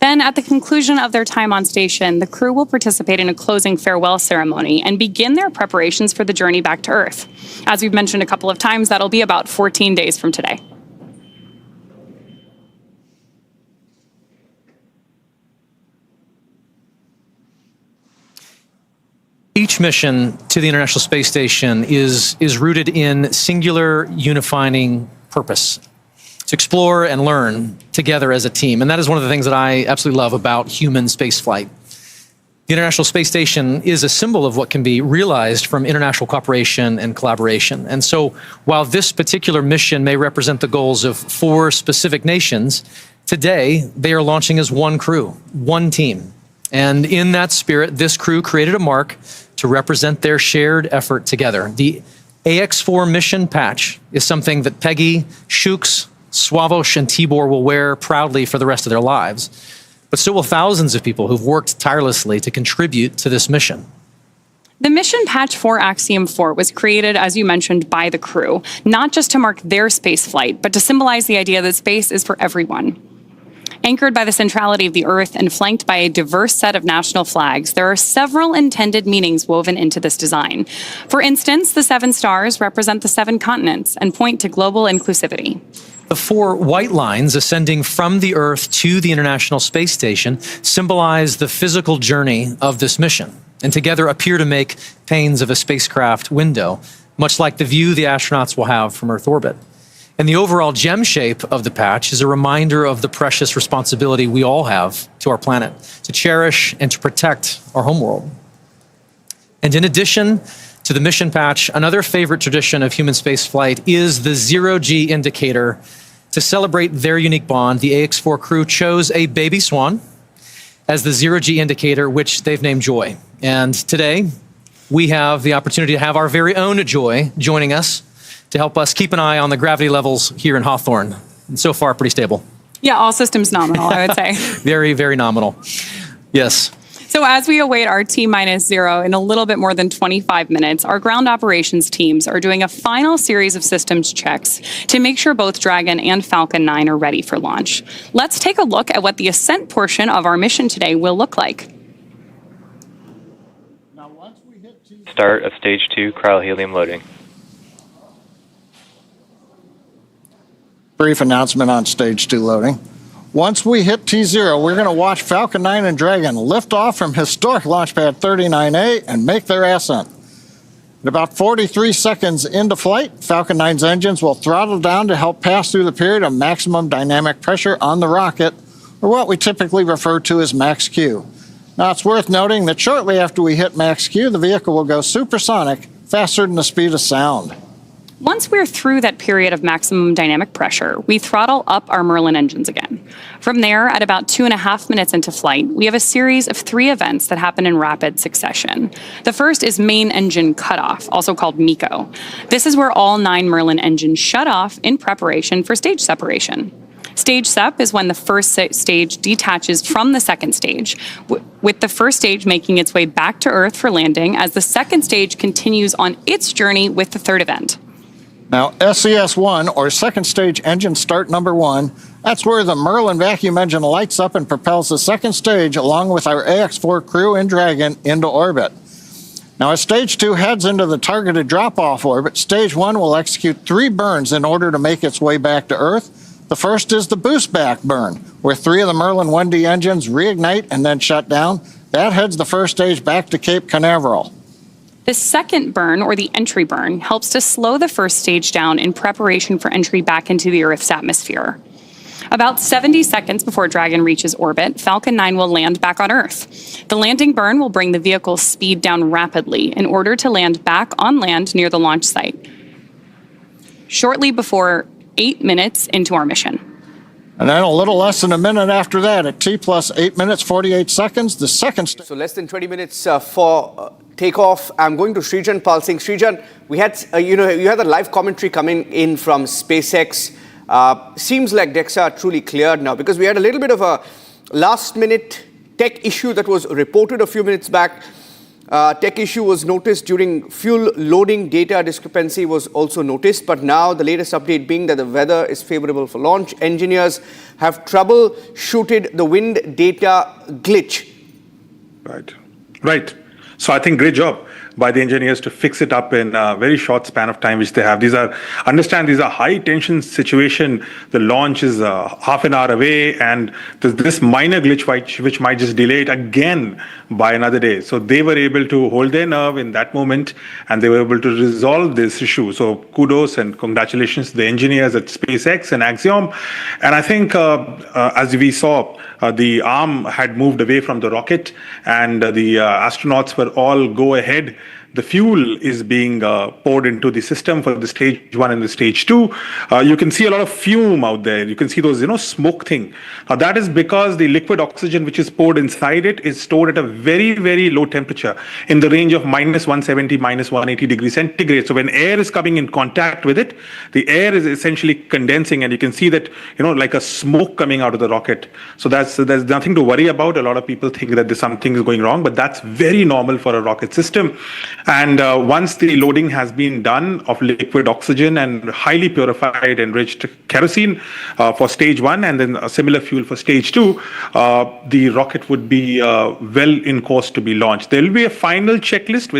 [SPEAKER 1] Then, at the conclusion of their time on station, the crew will participate in a closing farewell ceremony and begin their preparations for the journey back to Earth. As we've mentioned a couple of times, that'll be about 14 days from today.
[SPEAKER 8] Each mission to the International Space Station is rooted in singular unifying purpose, to explore and learn together as a team. And that is one of the things that I absolutely love about human spaceflight. The International Space Station is a symbol of what can be realized from international cooperation and collaboration. And so while this particular mission may represent the goals of 4 specific nations, today they are launching as one crew, one team. And in that spirit, this crew created a mark to represent their shared effort together. The AX-4 mission patch is something that Peggy, Shooks, Swavesh, and Tibor will wear proudly for the rest of their lives. But so will thousands of people who've worked tirelessly to contribute to this mission.
[SPEAKER 1] The mission patch for Axiom-4 was created, as you mentioned, by the crew, not just to mark their space flight, but to symbolize the idea that space is for everyone. Anchored by the centrality of the Earth and flanked by a diverse set of national flags, there are several intended meanings woven into this design. For instance, the 7 stars represent the 7 continents and point to global inclusivity.
[SPEAKER 8] The 4 white lines ascending from the Earth to the International Space Station symbolize the physical journey of this mission, and together appear to make panes of a spacecraft window, much like the view the astronauts will have from Earth orbit. And the overall gem shape of the patch is a reminder of the precious responsibility we all have to our planet, to cherish and to protect our homeworld. And in addition to the mission patch, another favorite tradition of human spaceflight is the zero-G indicator. To celebrate their unique bond, the AX-4 crew chose a baby swan as the zero-G indicator, which they've named Joy. And today, we have the opportunity to have our very own Joy joining us to help us keep an eye on the gravity levels here in Hawthorne. And so far, pretty stable.
[SPEAKER 1] Yeah, all systems nominal, I would say.
[SPEAKER 8] Very, very nominal. Yes.
[SPEAKER 1] So as we await our T-0 in a little bit more than 25 minutes, our ground operations teams are doing a final series of systems checks to make sure both Dragon and Falcon 9 are ready for launch. Let's take a look at what the ascent portion of our mission today will look like.
[SPEAKER 9] Start of Stage 2 cryohelium loading.
[SPEAKER 20] Brief announcement on Stage 2 loading. Once we hit T0, we're going to watch Falcon 9 and Dragon lift off from historic launch pad 39A and make their ascent. At about 43 seconds into flight, Falcon 9's engines will throttle down to help pass through the period of maximum dynamic pressure on the rocket, or what we typically refer to as max Q. Now, it's worth noting that shortly after we hit max Q, the vehicle will go supersonic, faster than the speed of sound.
[SPEAKER 1] Once we're through that period of maximum dynamic pressure, we throttle up our Merlin engines again. From there, at about 2.5 minutes into flight, we have a series of 3 events that happen in rapid succession. The first is main engine cutoff, also called MECO. This is where all 9 Merlin engines shut off in preparation for stage separation. Stage sep is when the first stage detaches from the second stage, with the first stage making its way back to Earth for landing as the second stage continues on its journey with the third event.
[SPEAKER 20] Now, SES-1, or second stage engine start number 1, that's where the Merlin vacuum engine lights up and propels the second stage along with our AX-4 crew and Dragon into orbit. Now, as Stage 2 heads into the targeted drop-off orbit, Stage 1 will execute 3 burns in order to make its way back to Earth. The first is the boost back burn, where 3 of the Merlin 1D engines reignite and then shut down. That heads the first stage back to Cape Canaveral.
[SPEAKER 1] The second burn, or the entry burn, helps to slow the first stage down in preparation for entry back into the Earth's atmosphere. About 70 seconds before Dragon reaches orbit, Falcon 9 will land back on Earth. The landing burn will bring the vehicle's speed down rapidly in order to land back on land near the launch site, shortly before 8 minutes into our mission.
[SPEAKER 20] And then a little less than a minute after that, at T plus 8 minutes, 48 seconds, the second stage.
[SPEAKER 21] So less than 20 minutes for takeoff. I'm going to Srijan Palsing. Srijan, we had, you had a live commentary coming in from SpaceX. Seems like decks are truly cleared now, because we had a little bit of a last-minute tech issue that was reported a few minutes back. Tech issue was noticed during fuel loading. Data discrepancy was also noticed. But now the latest update being that the weather is favorable for launch. Engineers have troubleshooted the wind data glitch.
[SPEAKER 22] Right. So I think great job.
[SPEAKER 7] by the engineers to fix it up in a very short span of time, which they have. These are high tension situation. The launch is half an hour away, and there's this minor glitch which might just delay it again by another day. So they were able to hold their nerve in that moment, and they were able to resolve this issue. So kudos and congratulations to the engineers at SpaceX and Axiom. And I think as we saw, the arm had moved away from the rocket, and the astronauts were all go ahead. The fuel is being poured into the system for the stage 1 and the stage 2. You can see a lot of fume out there. You can see those, smoke thing. That is because the liquid oxygen which is poured inside it is stored at a very, very low temperature in the range of minus 170, minus 180 degrees centigrade. So when air is coming in contact with it, the air is essentially condensing, and you can see that, like a smoke coming out of the rocket. So there's nothing to worry about. A lot of people think that there's something is going wrong, but that's very normal for a rocket system. And once the loading has been done of liquid oxygen and highly purified enriched kerosene for stage 1, and then a similar fuel for stage 2, the rocket would be well in course to be launched. There will be a final checklist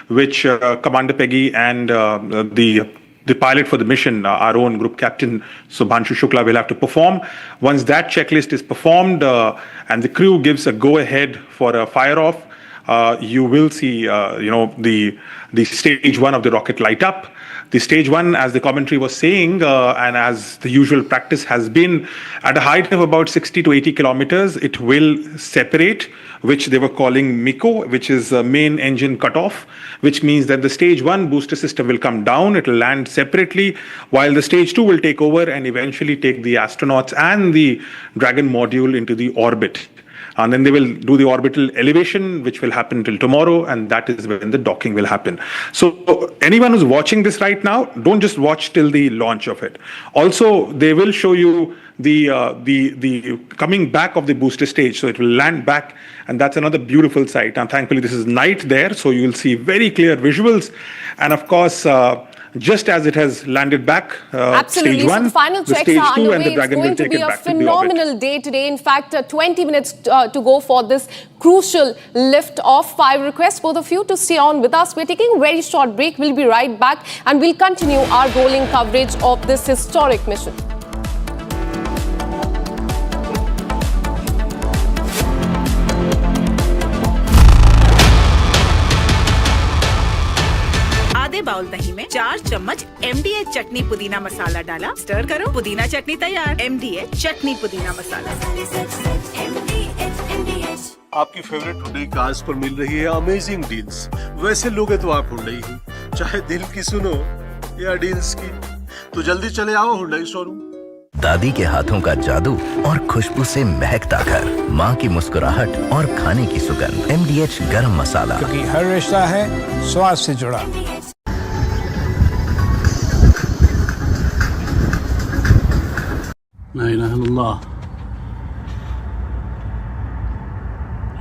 [SPEAKER 7] which Commander Peggy and the pilot for the mission, our own group captain Shubhanshu Shukla, will have to perform. Once that checklist is performed and the crew gives a go-ahead for a fire-off, you will see, the stage 1 of the rocket light up. The stage 1, as the commentary was saying, and as the usual practice has been, at a height of about 60 to 80 kilometers, it will separate, which they were calling MECO, which is main engine cutoff, which means that the stage 1 booster system will come down, it will land separately, while the stage 2 will take over and eventually take the astronauts and the Dragon module into the orbit. And then they will do the orbital elevation, which will happen till tomorrow, and that is when the docking will happen. So anyone who's watching this right now, don't just watch till the launch of it. Also, they will show you the coming back of the booster stage. So it will land back, and that's another beautiful sight. And thankfully, this is night there, so you will see very clear visuals. And of course, just as it has landed back,
[SPEAKER 2] Absolutely.
[SPEAKER 7] stage 1,
[SPEAKER 2] so the final checks
[SPEAKER 7] stage
[SPEAKER 2] are
[SPEAKER 7] 2
[SPEAKER 2] underway.
[SPEAKER 7] and the
[SPEAKER 2] It's
[SPEAKER 7] Dragon
[SPEAKER 2] going
[SPEAKER 7] will
[SPEAKER 2] to
[SPEAKER 7] take
[SPEAKER 2] be
[SPEAKER 7] it
[SPEAKER 2] a
[SPEAKER 7] back to the orbit.
[SPEAKER 2] phenomenal day today. In fact, 20 minutes to go for this crucial lift off. I request both of you to stay on with us. We're taking a very short break. We'll be right back, and we'll continue our rolling coverage of this historic mission.
[SPEAKER 10] आधे bowl दही में 4 चम्मच MDH चटनी पुदीना मसाला डाला, stir करो, पुदीना चटनी तैयार। MDH चटनी पुदीना मसाला।
[SPEAKER 11] आपकी फेवरेट हुंडई कार्स पर मिल रही है अमेजिंग डील्स। वैसे लोगे तो आप हुंडई ही, चाहे दिल की सुनो या डील्स की, तो जल्दी चले आओ हुंडई शोरूम।
[SPEAKER 12] दादी के हाथों का जादू और खुशबू से महकता घर, माँ की मुस्कुराहट और खाने की सुगंध। MDH गरम मसाला,
[SPEAKER 22] क्योंकि हर रिश्ता है स्वाद से जुड़ा।
[SPEAKER 25] لا إله إلا الله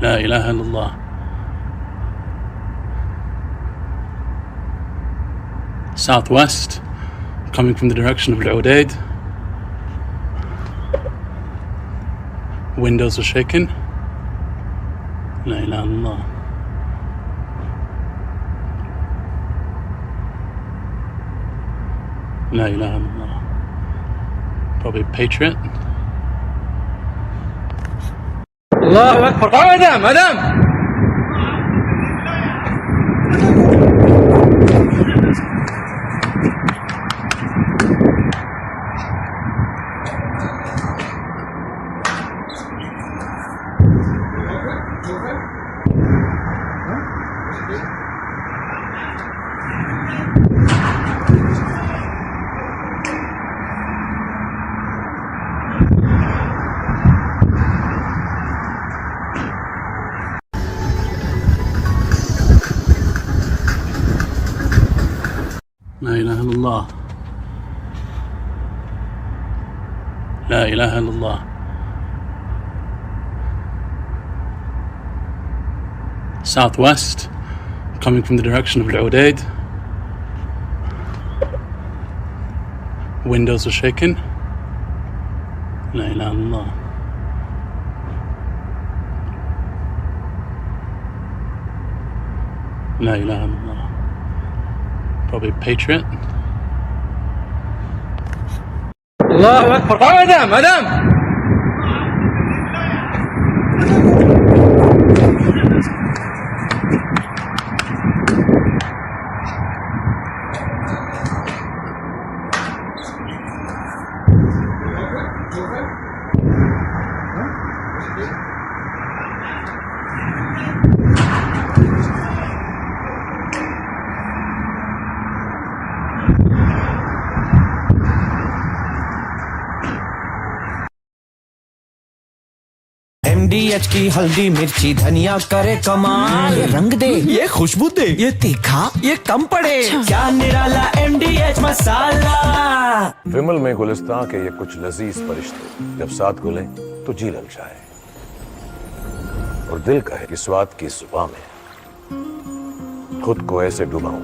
[SPEAKER 25] لا إله إلا الله Southwest, coming from the direction of Al-Udaid. Windows are shaking. La ilaha illallah. La ilaha illallah. Probably Patriot.
[SPEAKER 22] Allahu Akbar. Madam.
[SPEAKER 25] لا إله إلا الله لا إله إلا الله Southwest, coming from the direction of Al-Udaid. Windows are shaking. La ilaha illallah. La ilaha illallah. Probably Patriot.
[SPEAKER 22] Allahu Akbar. Madam.
[SPEAKER 3] MDH की हल्दी मिर्ची धनिया करे कमाल, ये रंग दे, ये खुशबू दे, ये तीखा, ये कम पड़े, क्या निराला MDH मसाला।
[SPEAKER 5] विमल में गुलिस्तां के ये कुछ लजीज फरिश्ते जब साथ घुले तो जी ललचाए, और दिल कहे कि स्वाद की जुबान में खुद को ऐसे डुबाऊं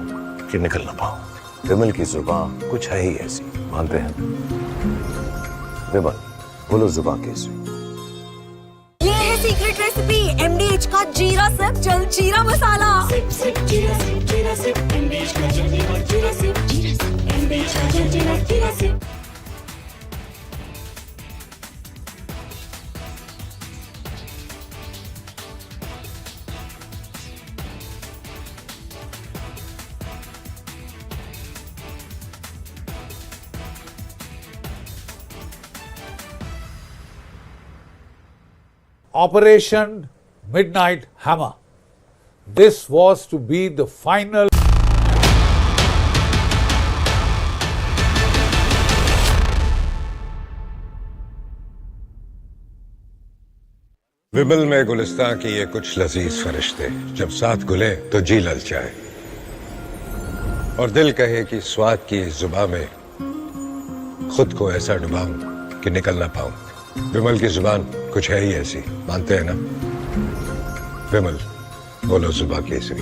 [SPEAKER 5] कि निकल ना पाऊं। विमल की जुबान कुछ है ही ऐसी, मानते हैं? विमल, बोलो जुबान कैसी?
[SPEAKER 6] ये है सीक्रेट रेसिपी MDH का जीरा सिप जल जीरा मसाला। सिप सिप जीरा सिप जीरा सिप MDH का जल जीरा सिप MDH का जल जीरा sip.
[SPEAKER 24] Operation Midnight Hammer. This was to be the final.
[SPEAKER 17] Vimal में गुलिस्तां की ये कुछ लजीज फरिश्ते जब साथ घुले तो जी ललचाए, और दिल कहे कि स्वाद की जुबान में खुद को ऐसा डुबाऊं कि निकल ना पाऊं। विमल की जुबान कुछ है ही ऐसी, मानते हैं ना? विमल, बोलो जुबान केसरी।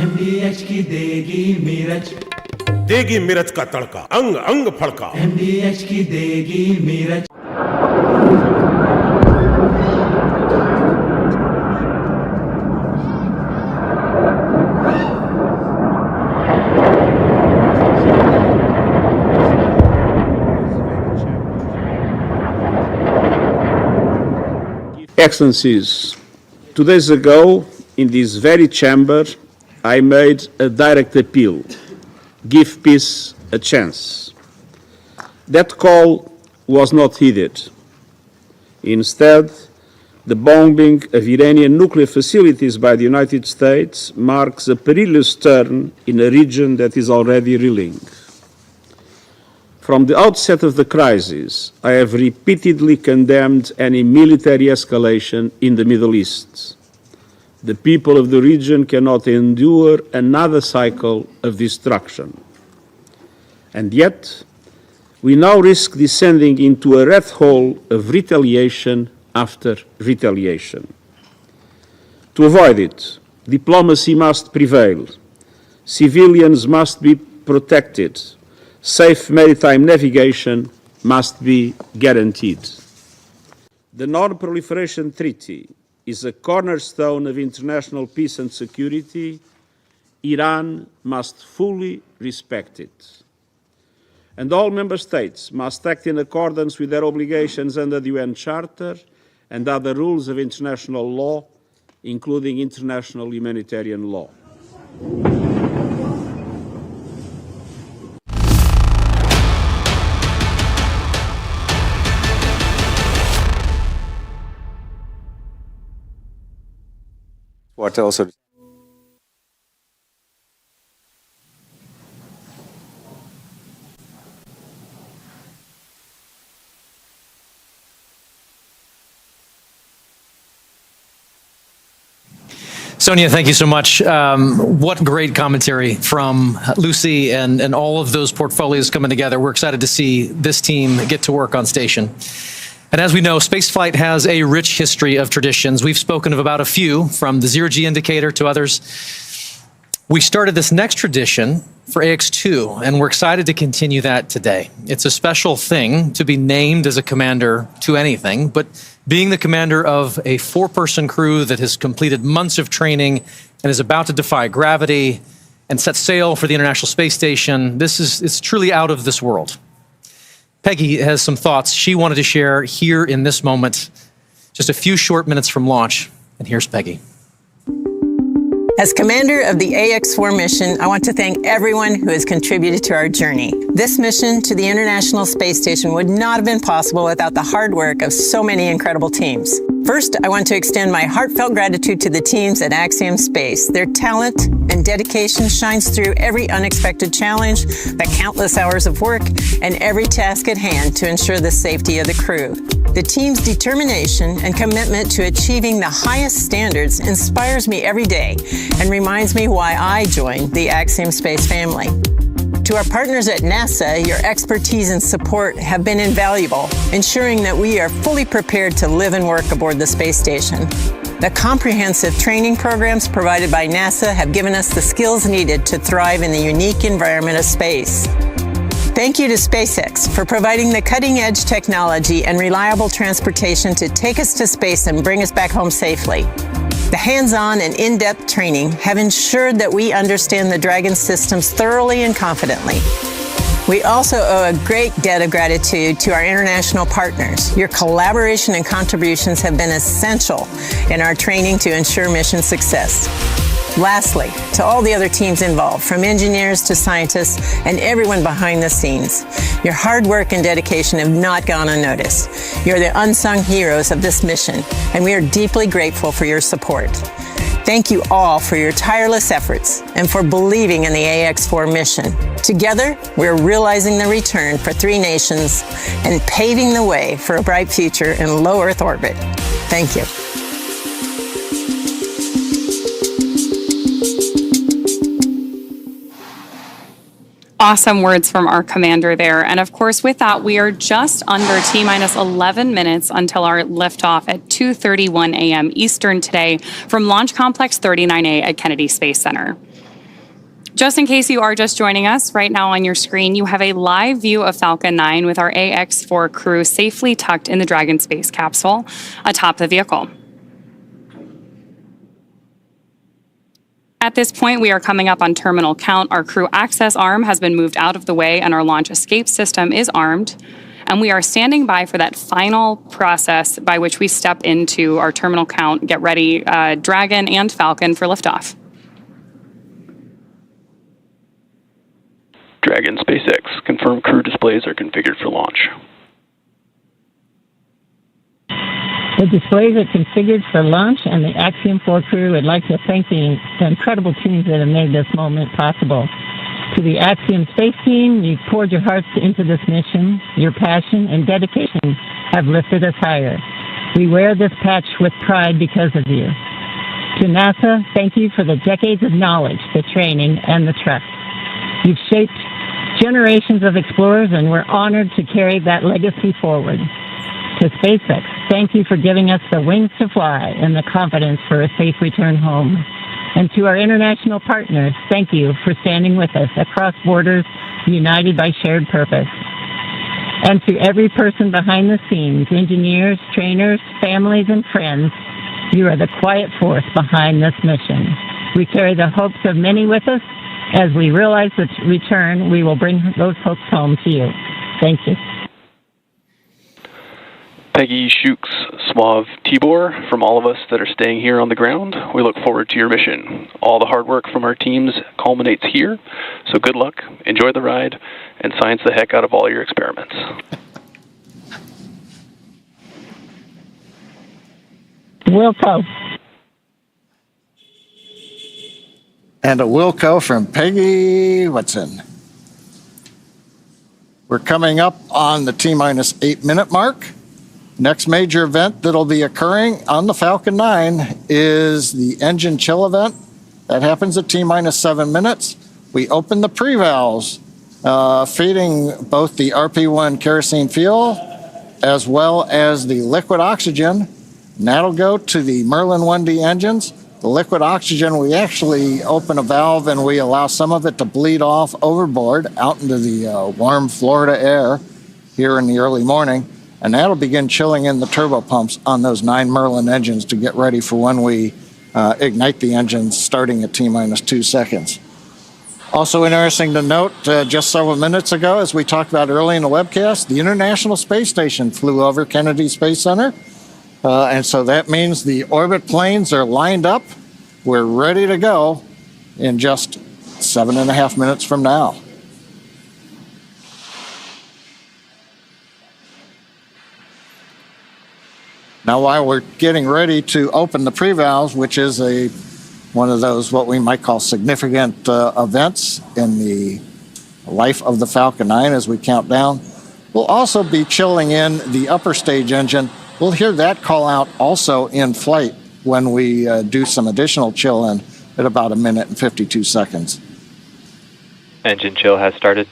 [SPEAKER 3] MDH की देगी मिर्च,
[SPEAKER 15] देगी मिर्च का तड़का, अंग अंग फड़का।
[SPEAKER 3] MDH की देगी मिर्च।
[SPEAKER 19] Excellencies, 2 days ago, in this very chamber, I made a direct appeal: give peace a chance. That call was not heeded. Instead, the bombing of Iranian nuclear facilities by the United States marks a perilous turn in a region that is already reeling. From the outset of the crisis, I have repeatedly condemned any military escalation in the Middle East. The people of the region cannot endure another cycle of destruction. And yet, we now risk descending into a rat hole of retaliation after retaliation. To avoid it, diplomacy must prevail. Civilians must be protected. Safe maritime navigation must be guaranteed. The Non-Proliferation Treaty is a cornerstone of international peace and security. Iran must fully respect it. And all member states must act in accordance with their obligations under the UN Charter and other rules of international law, including international humanitarian law.
[SPEAKER 16] What also?
[SPEAKER 8] Sonia, thank you so much. What great commentary from Lucy and all of those portfolios coming together. We're excited to see this team get to work on station. And as we know, spaceflight has a rich history of traditions. We've spoken of about a few, from the zero-G indicator to others. We started this next tradition for AX2, and we're excited to continue that today. It's a special thing to be named as a commander to anything, but Being the commander of a 4-person crew that has completed months of training and is about to defy gravity and set sail for the International Space Station, it's truly out of this world. Peggy has some thoughts she wanted to share here in this moment, just a few short minutes from launch. And here's Peggy.
[SPEAKER 4] As commander of the AX-4 mission, I want to thank everyone who has contributed to our journey. This mission to the International Space Station would not have been possible without the hard work of so many incredible teams. First, I want to extend my heartfelt gratitude to the teams at Axiom Space. Their talent and dedication shines through every unexpected challenge, the countless hours of work, and every task at hand to ensure the safety of the crew. The team's determination and commitment to achieving the highest standards inspires me every day and reminds me why I joined the Axiom Space family. To our partners at NASA, your expertise and support have been invaluable, ensuring that we are fully prepared to live and work aboard the space station. The comprehensive training programs provided by NASA have given us the skills needed to thrive in the unique environment of space. Thank you to SpaceX for providing the cutting-edge technology and reliable transportation to take us to space and bring us back home safely. The hands-on and in-depth training have ensured that we understand the Dragon systems thoroughly and confidently. We also owe a great debt of gratitude to our international partners. Your collaboration and contributions have been essential in our training to ensure mission success. Lastly, to all the other teams involved, from engineers to scientists and everyone behind the scenes, your hard work and dedication have not gone unnoticed. You're the unsung heroes of this mission, and we are deeply grateful for your support. Thank you all for your tireless efforts and for believing in the AX-4 mission. Together, we're realizing the return for 3 nations and paving the way for a bright future in low Earth orbit. Thank you.
[SPEAKER 1] Awesome words from our commander there. And of course, with that, we are just under T-minus 11 minutes until our liftoff at 2:31 a.m. Eastern today from Launch Complex 39A at Kennedy Space Center. Just in case you are just joining us, right now on your screen, you have a live view of Falcon 9 with our AX-4 crew safely tucked in the Dragon space capsule atop the vehicle. At this point, we are coming up on terminal count. Our crew access arm has been moved out of the way and our launch escape system is armed. And we are standing by for that final process by which we step into our terminal count, get ready, Dragon and Falcon for liftoff.
[SPEAKER 9] Dragon SpaceX, confirm crew displays are configured for launch.
[SPEAKER 4] The displays are configured for launch, and the Axiom-4 crew would like to thank the incredible teams that have made this moment possible. To the Axiom Space team, you've poured your hearts into this mission. Your passion and dedication have lifted us higher. We wear this patch with pride because of you. To NASA, thank you for the decades of knowledge, the training, and the trust. You've shaped generations of explorers, and we're honored to carry that legacy forward. To SpaceX, thank you for giving us the wings to fly and the confidence for a safe return home. And to our international partners, thank you for standing with us across borders, united by shared purpose. And to every person behind the scenes, engineers, trainers, families, and friends, you are the quiet force behind this mission. We carry the hopes of many with us. As we realize the return, we will bring those hopes home to you. Thank you.
[SPEAKER 9] Peggy Shukes, Suave Tibor, from all of us that are staying here on the ground, we look forward to your mission. All the hard work from our teams culminates here, so good luck, enjoy the ride, and science the heck out of all your experiments.
[SPEAKER 4] Wilco.
[SPEAKER 20] And a Wilco from Peggy Whitson. We're coming up on the T-minus 8-minute mark. Next major event that'll be occurring on the Falcon 9 is the engine chill event. That happens at T-minus 7 minutes. We open the pre-valves, feeding both the RP-1 kerosene fuel as well as the liquid oxygen. And that'll go to the Merlin 1D engines. The liquid oxygen, we actually open a valve and we allow some of it to bleed off overboard out into the warm Florida air here in the early morning. and that'll begin chilling in the turbo pumps on those 9 Merlin engines to get ready for when we ignite the engines starting at T-minus 2 seconds. Also interesting to note, just several minutes ago, as we talked about early in the webcast, the International Space Station flew over Kennedy Space Center. And so that means the orbit planes are lined up. We're ready to go in just 7.5 minutes from now. Now, while we're getting ready to open the pre-valves, which is one of those what we might call significant events in the life of the Falcon 9 as we count down, we'll also be chilling in the upper stage engine. We'll hear that call out also in flight when we do some additional chill in at about 1 minute and 52 seconds.
[SPEAKER 9] Engine chill has started.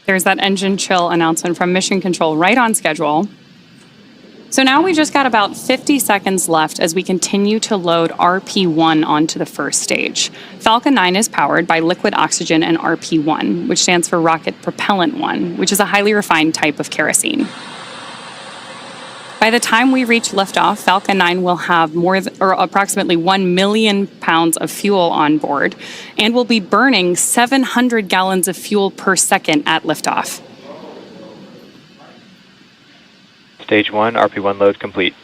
[SPEAKER 1] There's that engine chill announcement from Mission Control, right on schedule. So now we just got about 50 seconds left as we continue to load RP1 onto the first stage. Falcon 9 is powered by liquid oxygen and RP1, which stands for Rocket Propellant 1, which is a highly refined type of kerosene. By the time we reach liftoff, Falcon 9 will have approximately 1 million pounds of fuel on board and will be burning 700 gallons of fuel per second at liftoff.
[SPEAKER 9] Stage 1, RP1 load complete.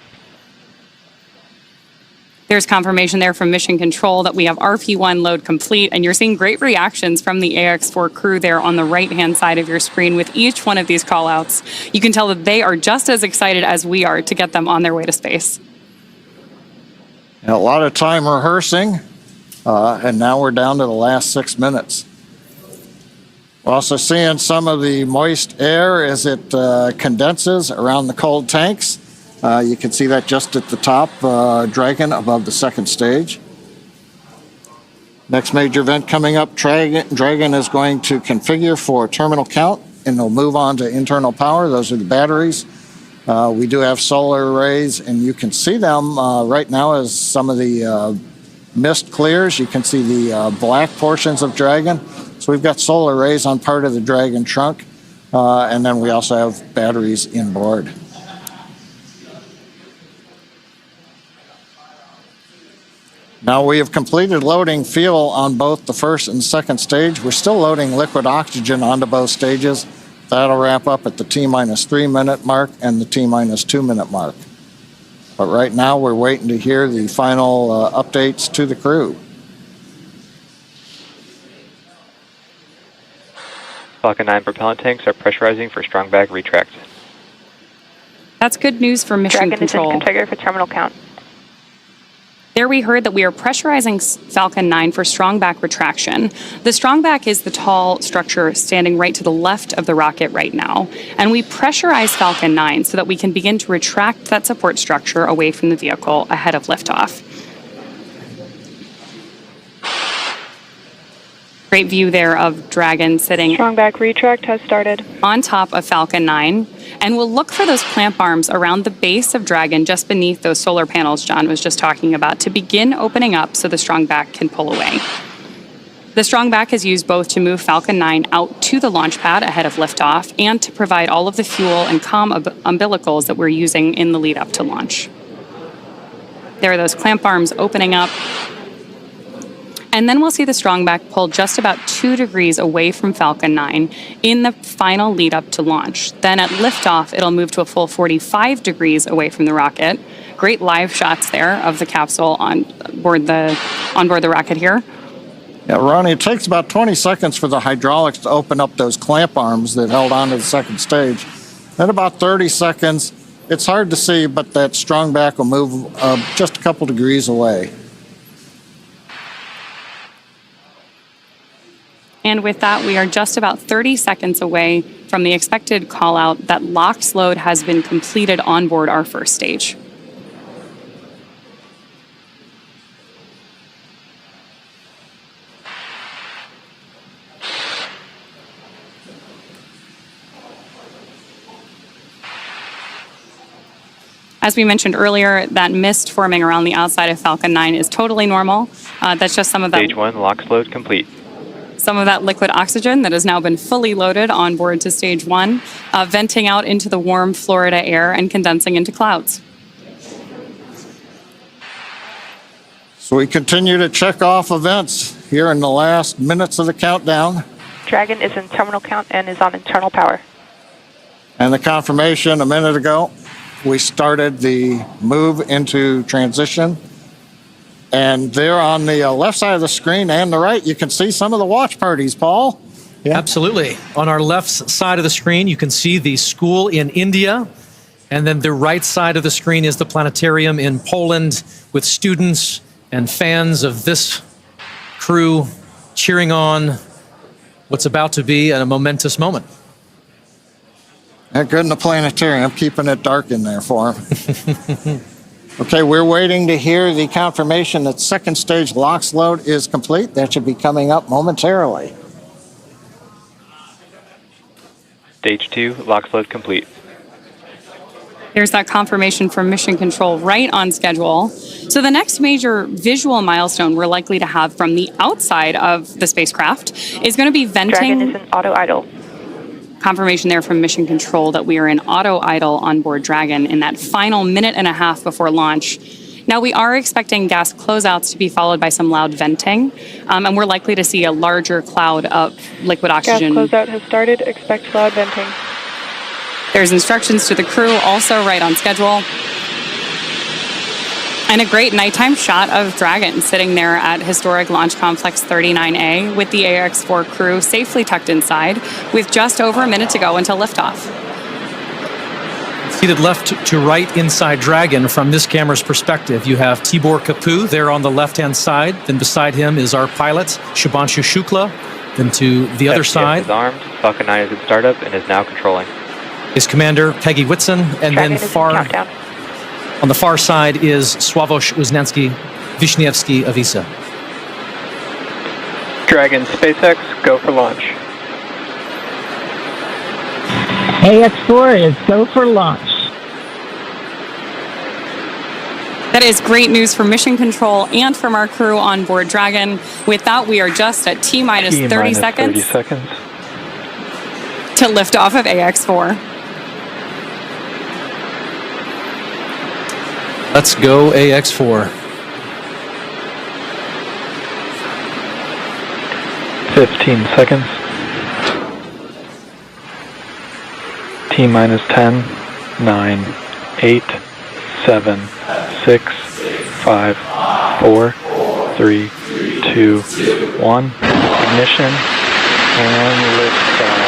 [SPEAKER 1] There's confirmation there from Mission Control that we have RP1 load complete, and you're seeing great reactions from the AX4 crew there on the right-hand side of your screen with each one of these call-outs. You can tell that they are just as excited as we are to get them on their way to space.
[SPEAKER 20] And a lot of time rehearsing, and now we're down to the last 6 minutes. We're also seeing some of the moist air as it condenses around the cold tanks. You can see that just at the top, Dragon above the second stage. Next major event coming up, Dragon is going to configure for terminal count, and they'll move on to internal power. Those are the batteries. We do have solar arrays, and you can see them right now as some of the mist clears. You can see the black portions of Dragon. So we've got solar arrays on part of the Dragon trunk, and then we also have batteries inboard. Now we have completed loading fuel on both the first and second stage. We're still loading liquid oxygen onto both stages. That'll wrap up at the T-minus 3 minute mark and the T-minus 2 minute mark. But right now we're waiting to hear the final updates to the crew.
[SPEAKER 9] Falcon 9 propellant tanks are pressurizing for strong back retract.
[SPEAKER 1] That's good news for Mission Control.
[SPEAKER 13] Dragon is in configure for terminal count.
[SPEAKER 1] There we heard that we are pressurizing Falcon 9 for strong back retraction. The strong back is the tall structure standing right to the left of the rocket right now. And we pressurize Falcon 9 so that we can begin to retract that support structure away from the vehicle ahead of liftoff. Great view there of Dragon sitting
[SPEAKER 13] Strong back retract has started
[SPEAKER 1] on top of Falcon 9. And we'll look for those clamp arms around the base of Dragon just beneath those solar panels John was just talking about to begin opening up so the strong back can pull away. The strong back is used both to move Falcon 9 out to the launch pad ahead of liftoff and to provide all of the fuel and comm umbilicals that we're using in the lead up to launch. There are those clamp arms opening up. And then we'll see the strong back pull just about 2 degrees away from Falcon 9 in the final lead up to launch. Then at liftoff, it'll move to a full 45 degrees away from the rocket. Great live shots there of the capsule on board the rocket here.
[SPEAKER 20] Yeah, Ronnie, it takes about 20 seconds for the hydraulics to open up those clamp arms that held on to the second stage. Then about 30 seconds, it's hard to see, but that strong back will move just a couple degrees away.
[SPEAKER 1] And with that, we are just about 30 seconds away from the expected call out that LOX load has been completed on board our first stage. As we mentioned earlier, that mist forming around the outside of Falcon 9 is totally normal. That's just some of that.
[SPEAKER 9] Stage 1, LOX load complete.
[SPEAKER 1] Some of that liquid oxygen that has now been fully loaded on board to stage 1, venting out into the warm Florida air and condensing into clouds.
[SPEAKER 20] So we continue to check off events here in the last minutes of the countdown.
[SPEAKER 13] Dragon is in terminal count and is on internal power.
[SPEAKER 20] And the confirmation a minute ago, we started the move into transition. And there on the left side of the screen and the right, you can see some of the watch parties, Paul.
[SPEAKER 8] Yeah. Absolutely. On our left side of the screen, you can see the school in India. And then the right side of the screen is the planetarium in Poland with students and fans of this crew cheering on what's about to be a momentous moment.
[SPEAKER 20] And good in the planetarium, keeping it dark in there for them. Okay, we're waiting to hear the confirmation that second stage LOX load is complete. That should be coming up momentarily.
[SPEAKER 9] Stage 2, LOX load complete.
[SPEAKER 1] There's that confirmation from Mission Control right on schedule. So the next major visual milestone we're likely to have from the outside of the spacecraft is going to be venting.
[SPEAKER 13] Dragon is in auto idle.
[SPEAKER 1] Confirmation there from Mission Control that we are in auto idle on board Dragon in that final minute and a half before launch. Now, we are expecting gas closeouts to be followed by some loud venting, and we're likely to see a larger cloud of liquid oxygen.
[SPEAKER 13] Gas closeout has started. Expect loud venting.
[SPEAKER 1] There's instructions to the crew, also right on schedule. And a great nighttime shot of Dragon sitting there at historic Launch Complex 39A with the AX-4 crew safely tucked inside with just over a minute to go until liftoff.
[SPEAKER 8] Seated left to right inside Dragon from this camera's perspective, you have Tibor Kapu there on the left-hand side. Then beside him is our pilot, Shubhanshu Shukla. Then to the other side
[SPEAKER 7] is armed. Falcon 9 is in startup and is now controlling.
[SPEAKER 8] Is Commander Peggy Whitson, and
[SPEAKER 13] Dragon
[SPEAKER 8] then on the far side is Sławosz Wisniewski of ESA.
[SPEAKER 9] Dragon, SpaceX, go for launch.
[SPEAKER 14] AX-4 is go for launch.
[SPEAKER 1] That is great news for Mission Control and from our crew on board Dragon. With that, we are just at T-minus 30 seconds to lift off of AX-4.
[SPEAKER 8] Let's go AX-4.
[SPEAKER 9] 15 seconds. T-minus 10, 9, 8, 7, 6, 5, 4, 3, 2, 1. Ignition and liftoff.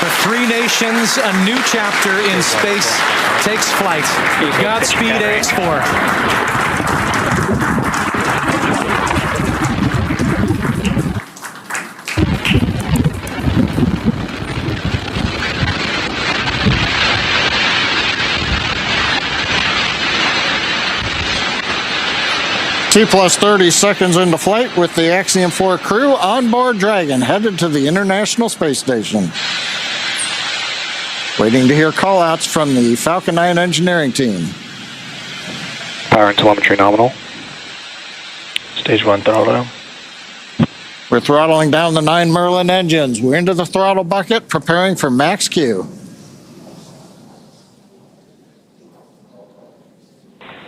[SPEAKER 8] For three nations, a new chapter in space takes flight. Godspeed, AX-4.
[SPEAKER 20] T-plus 30 seconds into flight with the Axiom-4 crew on board Dragon, headed to the International Space Station. Waiting to hear call-outs from the Falcon 9 engineering team.
[SPEAKER 9] Power and telemetry nominal. Stage 1 throttle down.
[SPEAKER 20] We're throttling down the 9 Merlin engines. We're into the throttle bucket, preparing for max Q.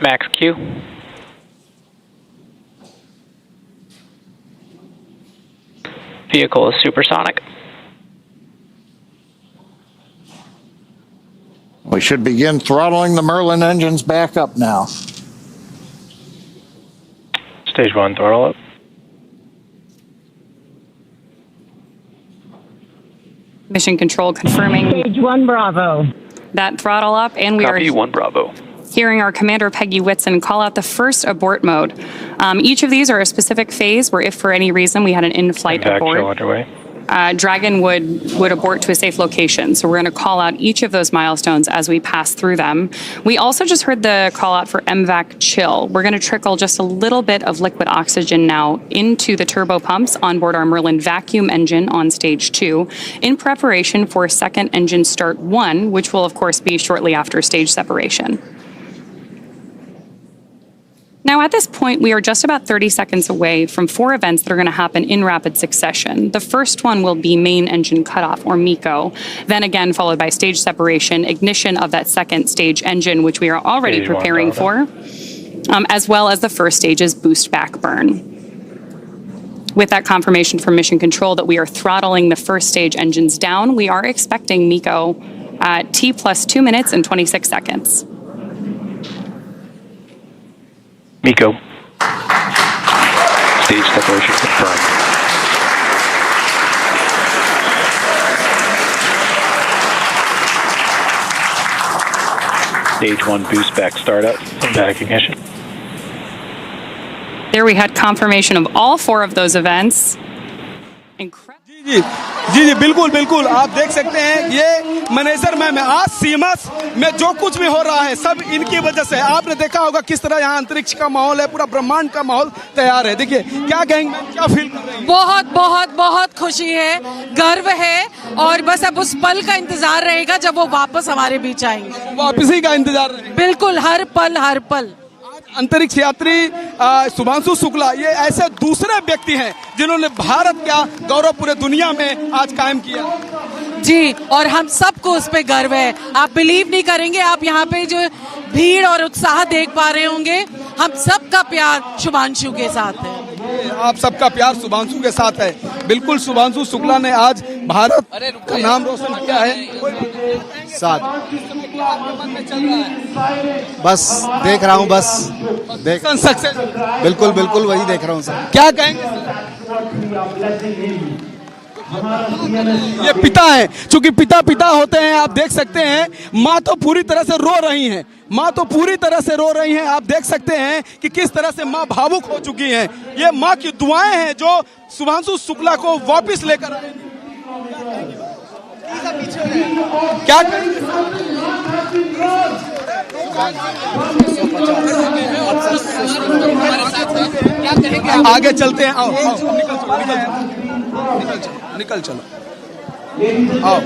[SPEAKER 7] Max Q. Vehicle is supersonic.
[SPEAKER 20] We should begin throttling the Merlin engines back up now.
[SPEAKER 9] Stage 1 throttle up.
[SPEAKER 1] Mission Control confirming
[SPEAKER 14] Stage 1 Bravo.
[SPEAKER 1] that throttle up, and we
[SPEAKER 9] Copy,
[SPEAKER 1] are
[SPEAKER 9] 1 Bravo.
[SPEAKER 1] hearing our Commander Peggy Whitson call out the first abort mode. Each of these are a specific phase where if for any reason we had an in-flight
[SPEAKER 9] Impact
[SPEAKER 1] abort,
[SPEAKER 9] show underway.
[SPEAKER 1] Dragon would abort to a safe location. So we're going to call out each of those milestones as we pass through them. We also just heard the call out for MVAC chill. We're going to trickle just a little bit of liquid oxygen now into the turbo pumps on board our Merlin vacuum engine on stage 2 in preparation for second engine start 1, which will of course be shortly after stage separation. Now, at this point, we are just about 30 seconds away from 4 events that are going to happen in rapid succession. The first one will be main engine cutoff, or MECO, then again followed by stage separation, ignition of that second stage engine, which we are already
[SPEAKER 7] Stage one
[SPEAKER 1] preparing for, as well as the first stage's boost back burn. With that confirmation from Mission Control that we are throttling the first stage engines down, we are expecting MECO at T plus 2 minutes and 26 seconds.
[SPEAKER 9] MECO. Stage separation confirmed. Stage 1 boost back startup, back ignition.
[SPEAKER 1] There we had confirmation of all 4 of those events.
[SPEAKER 2] जी जी जी बिल्कुल बिल्कुल आप देख सकते हैं ये manager ma'am है आज सीमस में जो कुछ भी हो रहा है सब इनकी वजह से आपने देखा होगा किस तरह यहाँ अंतरिक्ष का माहौल है पूरा ब्रह्मांड का माहौल तैयार है देखिए क्या कहेंगे क्या फील कर रहे हैं
[SPEAKER 10] बहुत बहुत बहुत खुशी है गर्व है और बस अब उस पल का इंतजार रहेगा जब वो वापस हमारे बीच आएंगे
[SPEAKER 2] वापसी का इंतजार रहेगा
[SPEAKER 10] बिल्कुल हर पल
[SPEAKER 2] अंतरिक्ष यात्री शुभांशु शुक्ला ये ऐसे दूसरे व्यक्ति हैं जिन्होंने भारत का गौरव पूरे दुनिया में आज कायम किया
[SPEAKER 10] जी और हम सबको उस पे गर्व है आप बिलीव नहीं करेंगे आप यहाँ पे जो भीड़ और उत्साह देख पा रहे होंगे हम सबका प्यार शुभांशु के साथ है
[SPEAKER 2] आप सबका प्यार शुभांशु के साथ है बिल्कुल शुभांशु शुक्ला ने आज भारत का नाम रोशन किया है
[SPEAKER 18] साथ बस देख रहा हूँ बस देख
[SPEAKER 2] सक्सेस
[SPEAKER 18] बिल्कुल बिल्कुल वही देख रहा हूँ सर
[SPEAKER 2] क्या कहेंगे ये पिता है चूंकि पिता होते हैं आप देख सकते हैं माँ तो पूरी तरह से रो रही हैं माँ तो पूरी तरह से रो रही हैं आप देख सकते हैं कि किस तरह से माँ भावुक हो चुकी हैं ये माँ की दुआएं हैं जो शुभांशु शुक्ला को वापस लेकर आएंगी क्या आगे चलते हैं आओ निकल चलो आओ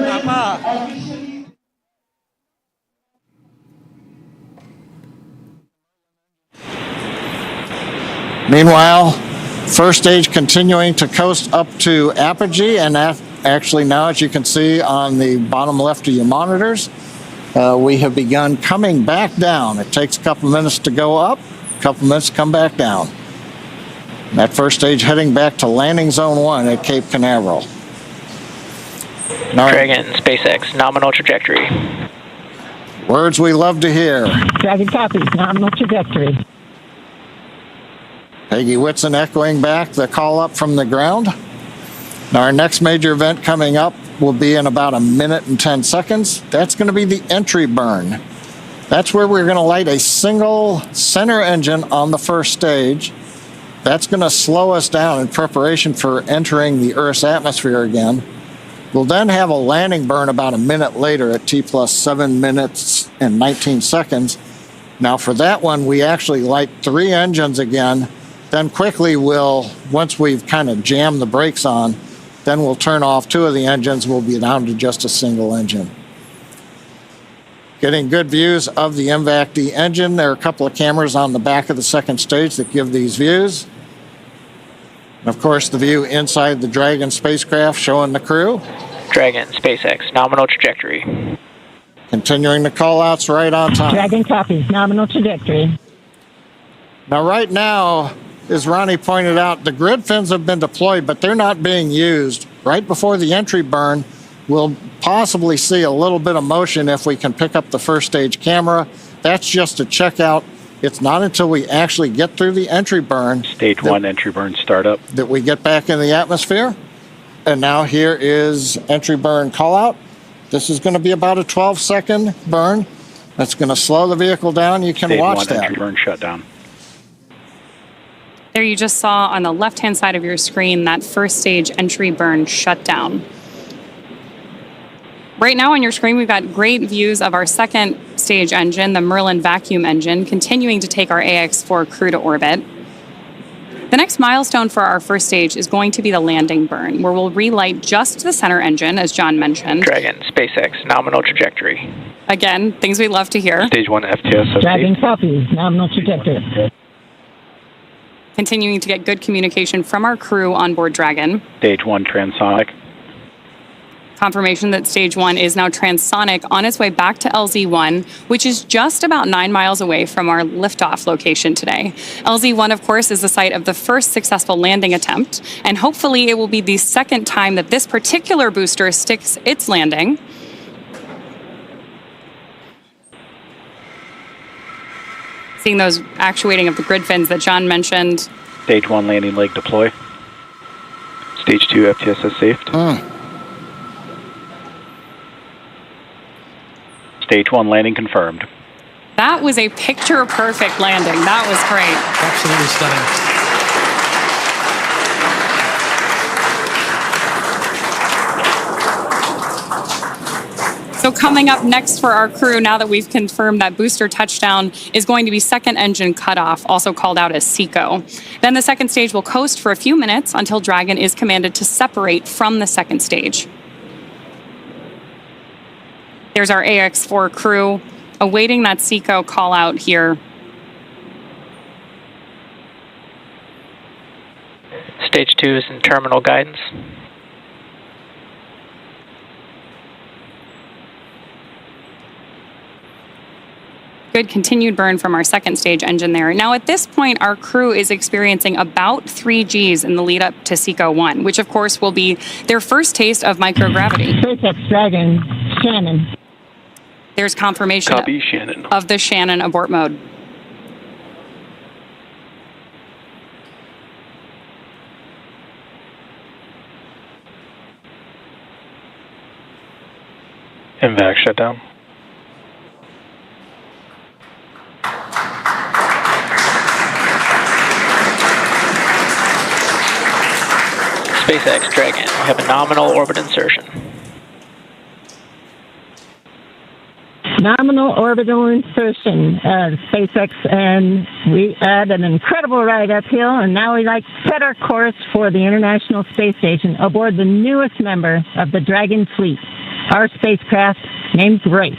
[SPEAKER 20] Meanwhile, first stage continuing to coast up to apogee, and actually now, as you can see on the bottom left of your monitors, we have begun coming back down. It takes a couple minutes to go up, a couple minutes to come back down. That first stage heading back to landing zone 1 at Cape Canaveral.
[SPEAKER 7] Dragon, SpaceX, nominal trajectory.
[SPEAKER 20] Words we love to hear.
[SPEAKER 14] Dragon copies, nominal trajectory.
[SPEAKER 20] Peggy Whitson echoing back the call up from the ground. Now our next major event coming up will be in about 1 minute and 10 seconds. That's going to be the entry burn. That's where we're going to light a single center engine on the first stage. That's going to slow us down in preparation for entering the Earth's atmosphere again. We'll then have a landing burn about 1 minute later at T plus 7 minutes and 19 seconds. Now for that one, we actually light 3 engines again. Then quickly once we've kind of jammed the brakes on, then we'll turn off 2 of the engines. We'll be down to just a single engine. Getting good views of the MVAC-D engine. There are a couple of cameras on the back of the second stage that give these views. And of course, the view inside the Dragon spacecraft showing the crew.
[SPEAKER 7] Dragon, SpaceX, nominal trajectory.
[SPEAKER 20] Continuing the call-outs right on time.
[SPEAKER 14] Dragon copies, nominal trajectory.
[SPEAKER 20] Now, right now, as Ronnie pointed out, the grid fins have been deployed, but they're not being used. Right before the entry burn, we'll possibly see a little bit of motion if we can pick up the first stage camera. That's just to check out. It's not until we actually get through the entry burn.
[SPEAKER 9] Stage 1 entry burn startup.
[SPEAKER 20] That we get back in the atmosphere. And now here is entry burn call out. This is going to be about a 12-second burn. That's going to slow the vehicle down. You can watch
[SPEAKER 9] Stage 1
[SPEAKER 20] that.
[SPEAKER 9] entry burn shutdown.
[SPEAKER 1] There you just saw on the left-hand side of your screen that first stage entry burn shutdown. Right now on your screen, we've got great views of our second stage engine, the Merlin vacuum engine, continuing to take our AX-4 crew to orbit. The next milestone for our first stage is going to be the landing burn, where we'll relight just the center engine, as John mentioned.
[SPEAKER 7] Dragon, SpaceX, nominal trajectory.
[SPEAKER 1] Again, things we love to hear.
[SPEAKER 9] Stage 1 FTS.
[SPEAKER 14] Dragon copies, nominal trajectory.
[SPEAKER 1] Continuing to get good communication from our crew on board Dragon.
[SPEAKER 9] Stage 1 transonic.
[SPEAKER 1] Confirmation that stage 1 is now transonic on its way back to LZ-1, which is just about 9 miles away from our liftoff location today. LZ-1, of course, is the site of the first successful landing attempt, and hopefully it will be the second time that this particular booster sticks its landing. Seeing those actuating of the grid fins that John mentioned.
[SPEAKER 9] Stage 1 landing leg deploy. Stage 2 FTSS safed. Stage 1 landing confirmed.
[SPEAKER 1] That was a picture-perfect landing. That was great.
[SPEAKER 8] Absolutely stunning.
[SPEAKER 1] So coming up next for our crew, now that we've confirmed that booster touchdown, is going to be second engine cutoff, also called out as SECO. Then the second stage will coast for a few minutes until Dragon is commanded to separate from the second stage. There's our AX-4 crew awaiting that SECO call out here.
[SPEAKER 7] Stage 2 is in terminal guidance.
[SPEAKER 1] Good continued burn from our second stage engine there. Now at this point, our crew is experiencing about 3 Gs in the lead up to SECO 1, which of course will be their first taste of microgravity.
[SPEAKER 14] SpaceX Dragon, Shannon.
[SPEAKER 1] There's confirmation
[SPEAKER 9] Copy, Shannon.
[SPEAKER 1] of the Shannon abort mode.
[SPEAKER 9] MVAC shutdown.
[SPEAKER 7] SpaceX Dragon, we have a nominal orbit insertion.
[SPEAKER 14] Nominal orbital insertion, SpaceX, and we had an incredible ride uphill, and now we like set our course for the International Space Station aboard the newest member of the Dragon fleet, our spacecraft named Grace.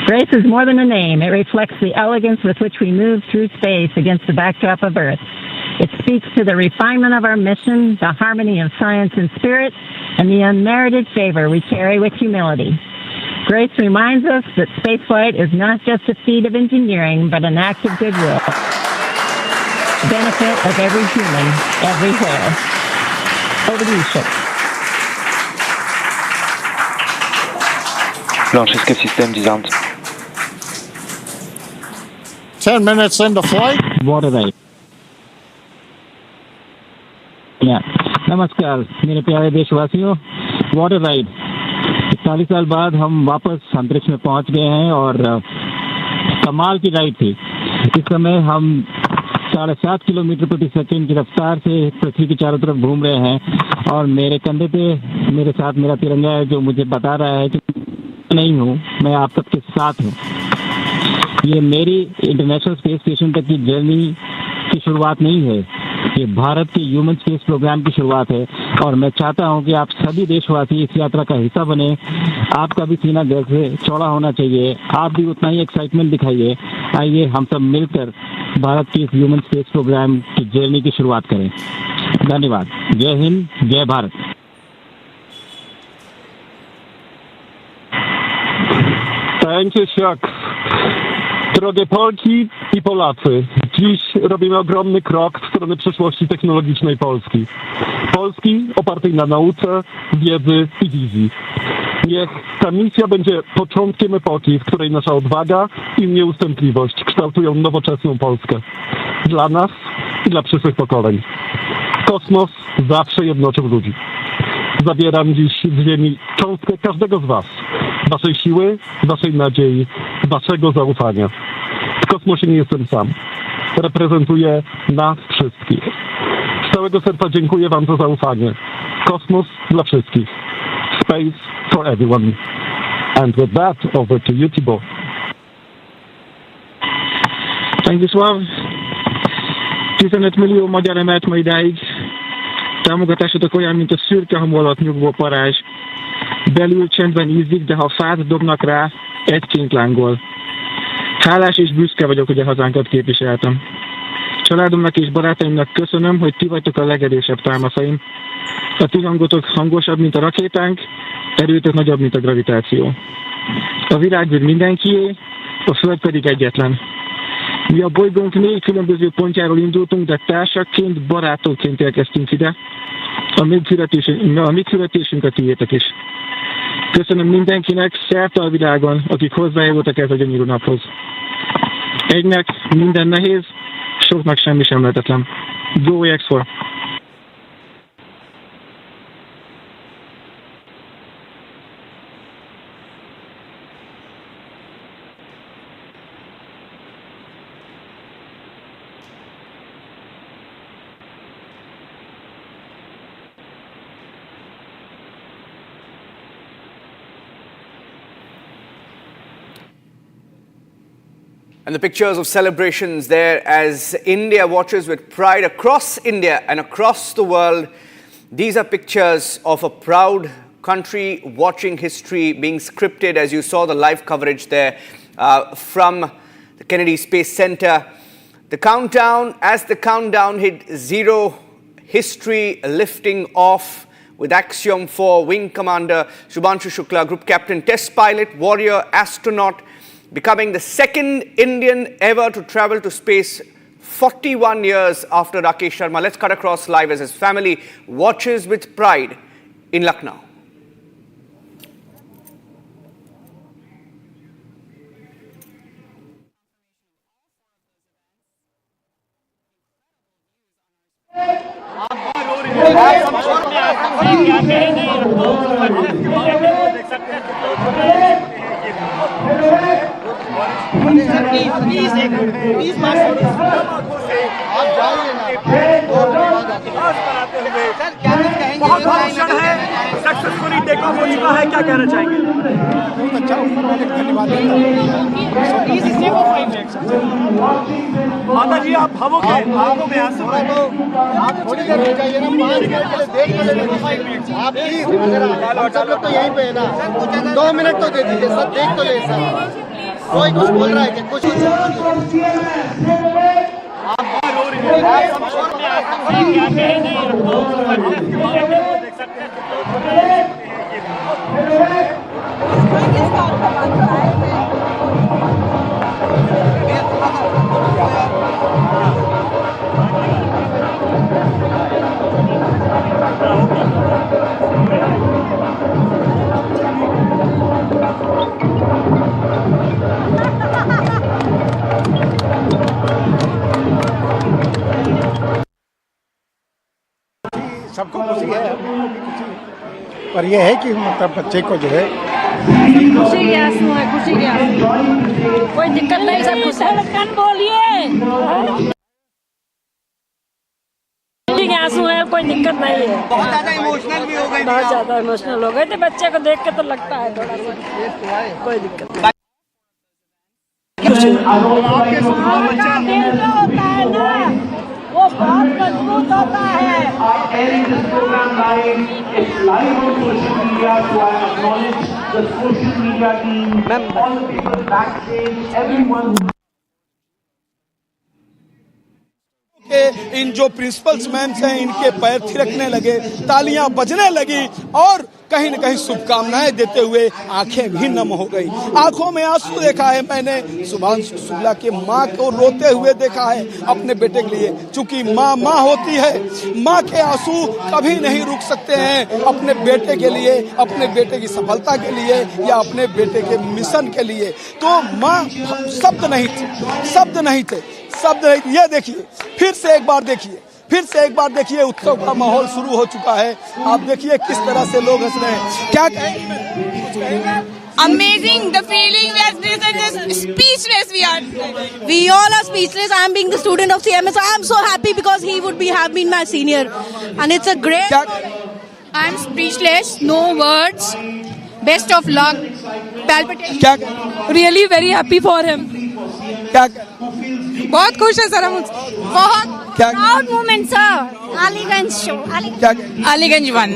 [SPEAKER 14] Grace is more than a name. It reflects the elegance with which we move through space against the backdrop of Earth. It speaks to the refinement of our mission, the harmony of science and spirit, and the unmerited favor we carry with humility. Grace reminds us that spaceflight is not just a feat of engineering, but an act of goodwill. Benefit of every human, everywhere. Over to you, Ship.
[SPEAKER 9] Launch escape system disarmed.
[SPEAKER 20] 10 minutes into flight.
[SPEAKER 14] Water ride. नमस्कार मेरे प्यारे देशवासियों, water ride 40 साल बाद हम वापस अंतरिक्ष में पहुंच गए हैं और कमाल की राइड थी। इस समय हम 7.5 किलोमीटर प्रति सेकंड की रफ्तार से पृथ्वी के चारों तरफ घूम रहे हैं और मेरे कंधे पे मेरे साथ मेरा तिरंगा है जो मुझे बता रहा है कि नहीं हूँ, मैं आप सबके साथ हूँ। ये मेरी इंटरनेशनल स्पेस स्टेशन तक की जर्नी की शुरुआत नहीं है, ये भारत के ह्यूमन स्पेस प्रोग्राम की शुरुआत है और मैं चाहता हूं कि आप सभी देशवासी इस यात्रा का हिस्सा बने। आपका भी सीना गर्व से चौड़ा होना चाहिए, आप भी उतना ही एक्साइटमेंट दिखाइए। आइए हम सब मिलकर भारत के इस ह्यूमन स्पेस प्रोग्राम की जर्नी की शुरुआत करें। धन्यवाद। जय हिंद, जय Bharat.
[SPEAKER 11] Thank you, Chuck. Drogie Polki i Polacy, dziś robimy ogromny krok w stronę przyszłości technologicznej Polski. Polski opartej na nauce, wiedzy i wizji. Niech ta misja będzie początkiem epoki, w której nasza odwaga i nieustępliwość kształtują nowoczesną Polskę. Dla nas i dla przyszłych pokoleń. Kosmos zawsze jednoczył ludzi. Zabieram dziś z ziemi cząstkę każdego z was. Waszej siły, waszej nadziei, waszego zaufania. W kosmosie nie jestem sam. Reprezentuję nas wszystkich. Z całego serca dziękuję wam za zaufanie. Kosmos dla wszystkich. Space for everyone. And with that, over to you, Thibaut.
[SPEAKER 12] Thank you, Sław. 15 millió magyar emelt ma idáig. Támogatásotok olyan, mint a szürke hang alatt nyugvó parázs. Belül csendben ízik, de ha fát dobnak rá, egyként lángol. Hálás és büszke vagyok, hogy a hazánkat képviseltem. Családomnak és barátaimnak köszönöm, hogy ti vagytok a legerősebb támaszaim. A ti hangotok hangosabb, mint a rakétánk, erőtök nagyobb, mint a gravitáció. A világűr mindenkié, a Föld pedig egyetlen. Mi a bolygónk 4 különböző pontjáról indultunk, de társakként, barátokként érkeztünk ide. A mi küldetésünk a tiétek is. Köszönöm mindenkinek szerte a világon, akik hozzájárultak ez a gyönyörű naphoz. Egynek minden nehéz, soknak semmi sem lehetetlen. Go X4!
[SPEAKER 5] And the pictures of celebrations there as India watches with pride across India and across the world. These are pictures of a proud country watching history being scripted, as you saw the live coverage there from the Kennedy Space Center. The countdown, as the countdown hit 0, history lifting off with Axiom-4 Wing Commander Shubhanshu Shukla, Group Captain, Test Pilot, Warrior, Astronaut, becoming the second Indian ever to travel to space 41 years after Rakesh Sharma. Let's cut across live as his family watches with pride in Lucknow.
[SPEAKER 2] बहुत क्षण है, successfully take off हो चुका है, क्या कहना चाहेंगे? बहुत अच्छा, धन्यवाद। माता जी आप भावुक हैं, आंखों में आंसू है। आप थोड़ी देर रुक जाइए ना, 5 मिनट के लिए देख तो लेंगे। आप प्लीज सब लोग तो यहीं पे है ना, 2 मिनट तो दे दीजिए सर, देख तो ले सर। कोई कुछ बोल रहा है कि कुछ सबको खुशी है, पर यह है कि मतलब बच्चे को जो है
[SPEAKER 6] खुशी के आंसू है, खुशी के आंसू, कोई दिक्कत नहीं, सब खुश है। बोलिए खुशी के आंसू है, कोई दिक्कत नहीं है।
[SPEAKER 2] बहुत ज्यादा इमोशनल भी हो गए,
[SPEAKER 6] बहुत ज्यादा इमोशनल हो गए थे, बच्चे को देख के तो लगता है थोड़ा सा, कोई दिक्कत नहीं। वो बहुत मजबूत होता है।
[SPEAKER 2] इन जो प्रिंसिपल्स मैम्स हैं इनके पैर थिरकने लगे, तालियां बजने लगी और कहीं न कहीं शुभकामनाएं देते हुए आंखें भी नम हो गई। आंखों में आंसू देखा है मैंने शुभांशु शुक्ला के माँ को रोते हुए देखा है अपने बेटे के लिए। चूंकि माँ माँ होती है, माँ के आंसू कभी नहीं रुक सकते हैं अपने बेटे के लिए, अपने बेटे की सफलता के लिए या अपने बेटे के मिशन के लिए। तो माँ शब्द नहीं थे, शब्द नहीं थे। ये देखिए, फिर से एक बार देखिए उत्सव का माहौल शुरू हो चुका है। आप देखिए किस तरह से लोग हंस रहे हैं। क्या कहेंगे?
[SPEAKER 21] Amazing, the feeling we are just speechless. We all are speechless. I am being the student of CMS. I am so happy because he would have been my senior, and it's a great. I am speechless, no words. Best of luck, palpitation.
[SPEAKER 2] क्या?
[SPEAKER 21] Really very happy for him.
[SPEAKER 2] क्या
[SPEAKER 21] बहुत खुश है sir हम, बहुत
[SPEAKER 2] क्या
[SPEAKER 21] proud moment sir. Aliganj show, Aliganj 1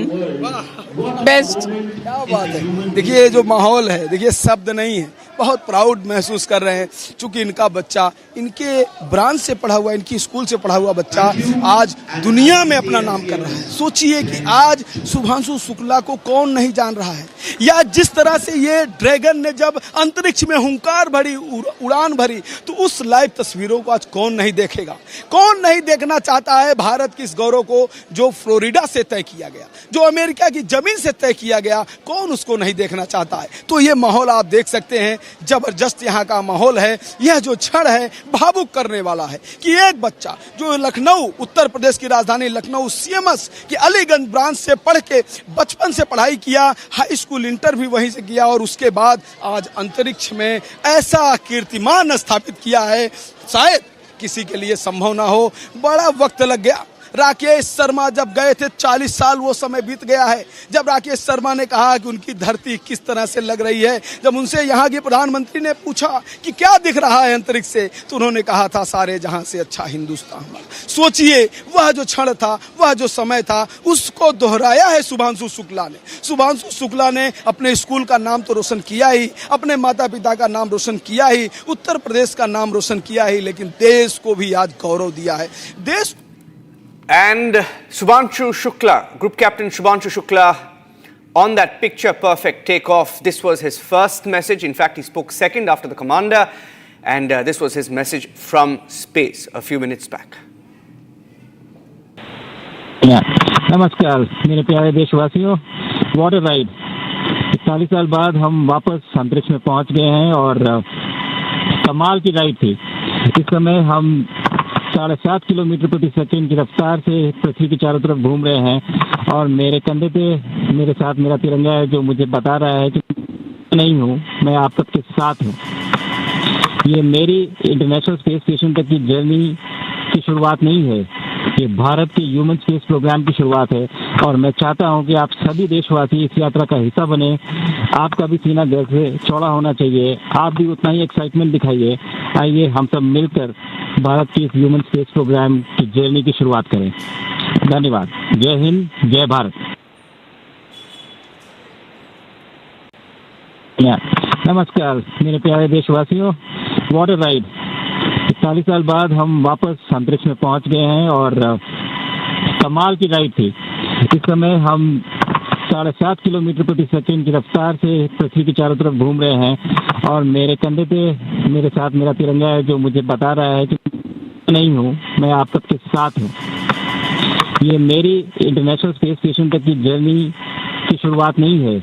[SPEAKER 21] best.
[SPEAKER 2] क्या बात है। देखिए ये जो माहौल है, देखिए शब्द नहीं है, बहुत प्राउड महसूस कर रहे हैं क्योंकि इनका बच्चा, इनके ब्रांच से पढ़ा हुआ, इनकी स्कूल से पढ़ा हुआ बच्चा आज दुनिया में अपना नाम कर रहा है। सोचिए कि आज शुभांशु शुक्ला को कौन नहीं जान रहा है, या जिस तरह से ये ड्रैगन ने जब अंतरिक्ष में हुंकार भरी, उड़ान भरी, तो उस लाइव तस्वीरों को आज कौन नहीं देखेगा। कौन नहीं देखना चाहता है भारत की इस गौरव को जो फ्लोरिडा से तय किया गया, जो अमेरिका की जमीन से तय किया गया, कौन उसको नहीं देखना चाहता है। तो ये माहौल आप देख सकते हैं, जबरदस्त यहाँ का माहौल है। यह जो क्षण है भावुक करने वाला है कि एक बच्चा जो लखनऊ, उत्तर प्रदेश की राजधानी लखनऊ सीएमएस की अलीगंज ब्रांच से पढ़ के बचपन से पढ़ाई किया, हाई स्कूल इंटर भी वहीं से किया, और उसके बाद आज अंतरिक्ष में ऐसा कीर्तिमान स्थापित किया है, शायद किसी के लिए संभव ना हो। बड़ा वक्त लग गया। राकेश शर्मा जब गए थे, 40 साल वो समय बीत गया है, जब राकेश शर्मा ने कहा कि उनकी धरती किस तरह से लग रही है। जब उनसे यहाँ के प्रधानमंत्री ने पूछा कि क्या दिख रहा है अंतरिक्ष से, तो उन्होंने कहा था सारे जहां से अच्छा हिंदुस्तान हमारा। सोचिए वह जो क्षण था, वह जो समय था, उसको दोहराया है शुभांशु शुक्ला ने। शुभांशु शुक्ला ने अपने स्कूल का नाम तो रोशन किया ही, अपने माता पिता का नाम रोशन किया ही, उत्तर प्रदेश का नाम रोशन किया ही, लेकिन देश को भी आज गौरव दिया है। देश
[SPEAKER 5] And Shubhanshu Shukla, Group Captain Shubhanshu Shukla, on that picture perfect takeoff, this was his first message. In fact, he spoke second after the commander, and this was his message from space a few minutes back.
[SPEAKER 14] नमस्कार मेरे प्यारे देशवासियों, what a ride. 40 साल बाद हम वापस अंतरिक्ष में पहुंच गए हैं और कमाल की राइड थी। इस समय हम 7.5 किलोमीटर प्रति सेकंड की रफ्तार से पृथ्वी के चारों तरफ घूम रहे हैं, और मेरे कंधे पे मेरे साथ मेरा तिरंगा है, जो मुझे बता रहा है कि नहीं हूँ, मैं आप सबके साथ हूँ। ये मेरी इंटरनेशनल स्पेस स्टेशन तक की जर्नी की शुरुआत नहीं है, ये भारत के ह्यूमन स्पेस प्रोग्राम की शुरुआत है, और मैं चाहता हूं कि आप सभी देशवासी इस यात्रा का हिस्सा बने। आपका भी सीना गर्व से चौड़ा होना चाहिए, आप भी उतना ही एक्साइटमेंट दिखाइए। आइए हम सब मिलकर भारत के इस ह्यूमन स्पेस प्रोग्राम की जर्नी की शुरुआत करें। धन्यवाद। जय हिंद, जय भारत। नमस्कार मेरे प्यारे देशवासियों, वॉट अ राइड। 40 साल बाद हम वापस अंतरिक्ष में पहुंच गए हैं और कमाल की राइड थी। इस समय हम 7.5 किलोमीटर प्रति सेकंड की रफ्तार से पृथ्वी के चारों तरफ घूम रहे हैं, और मेरे कंधे पे मेरे साथ मेरा तिरंगा है, जो मुझे बता रहा है कि नहीं हूँ, मैं आप सबके साथ हूँ। ये मेरी इंटरनेशनल स्पेस स्टेशन तक की जर्नी की शुरुआत नहीं है,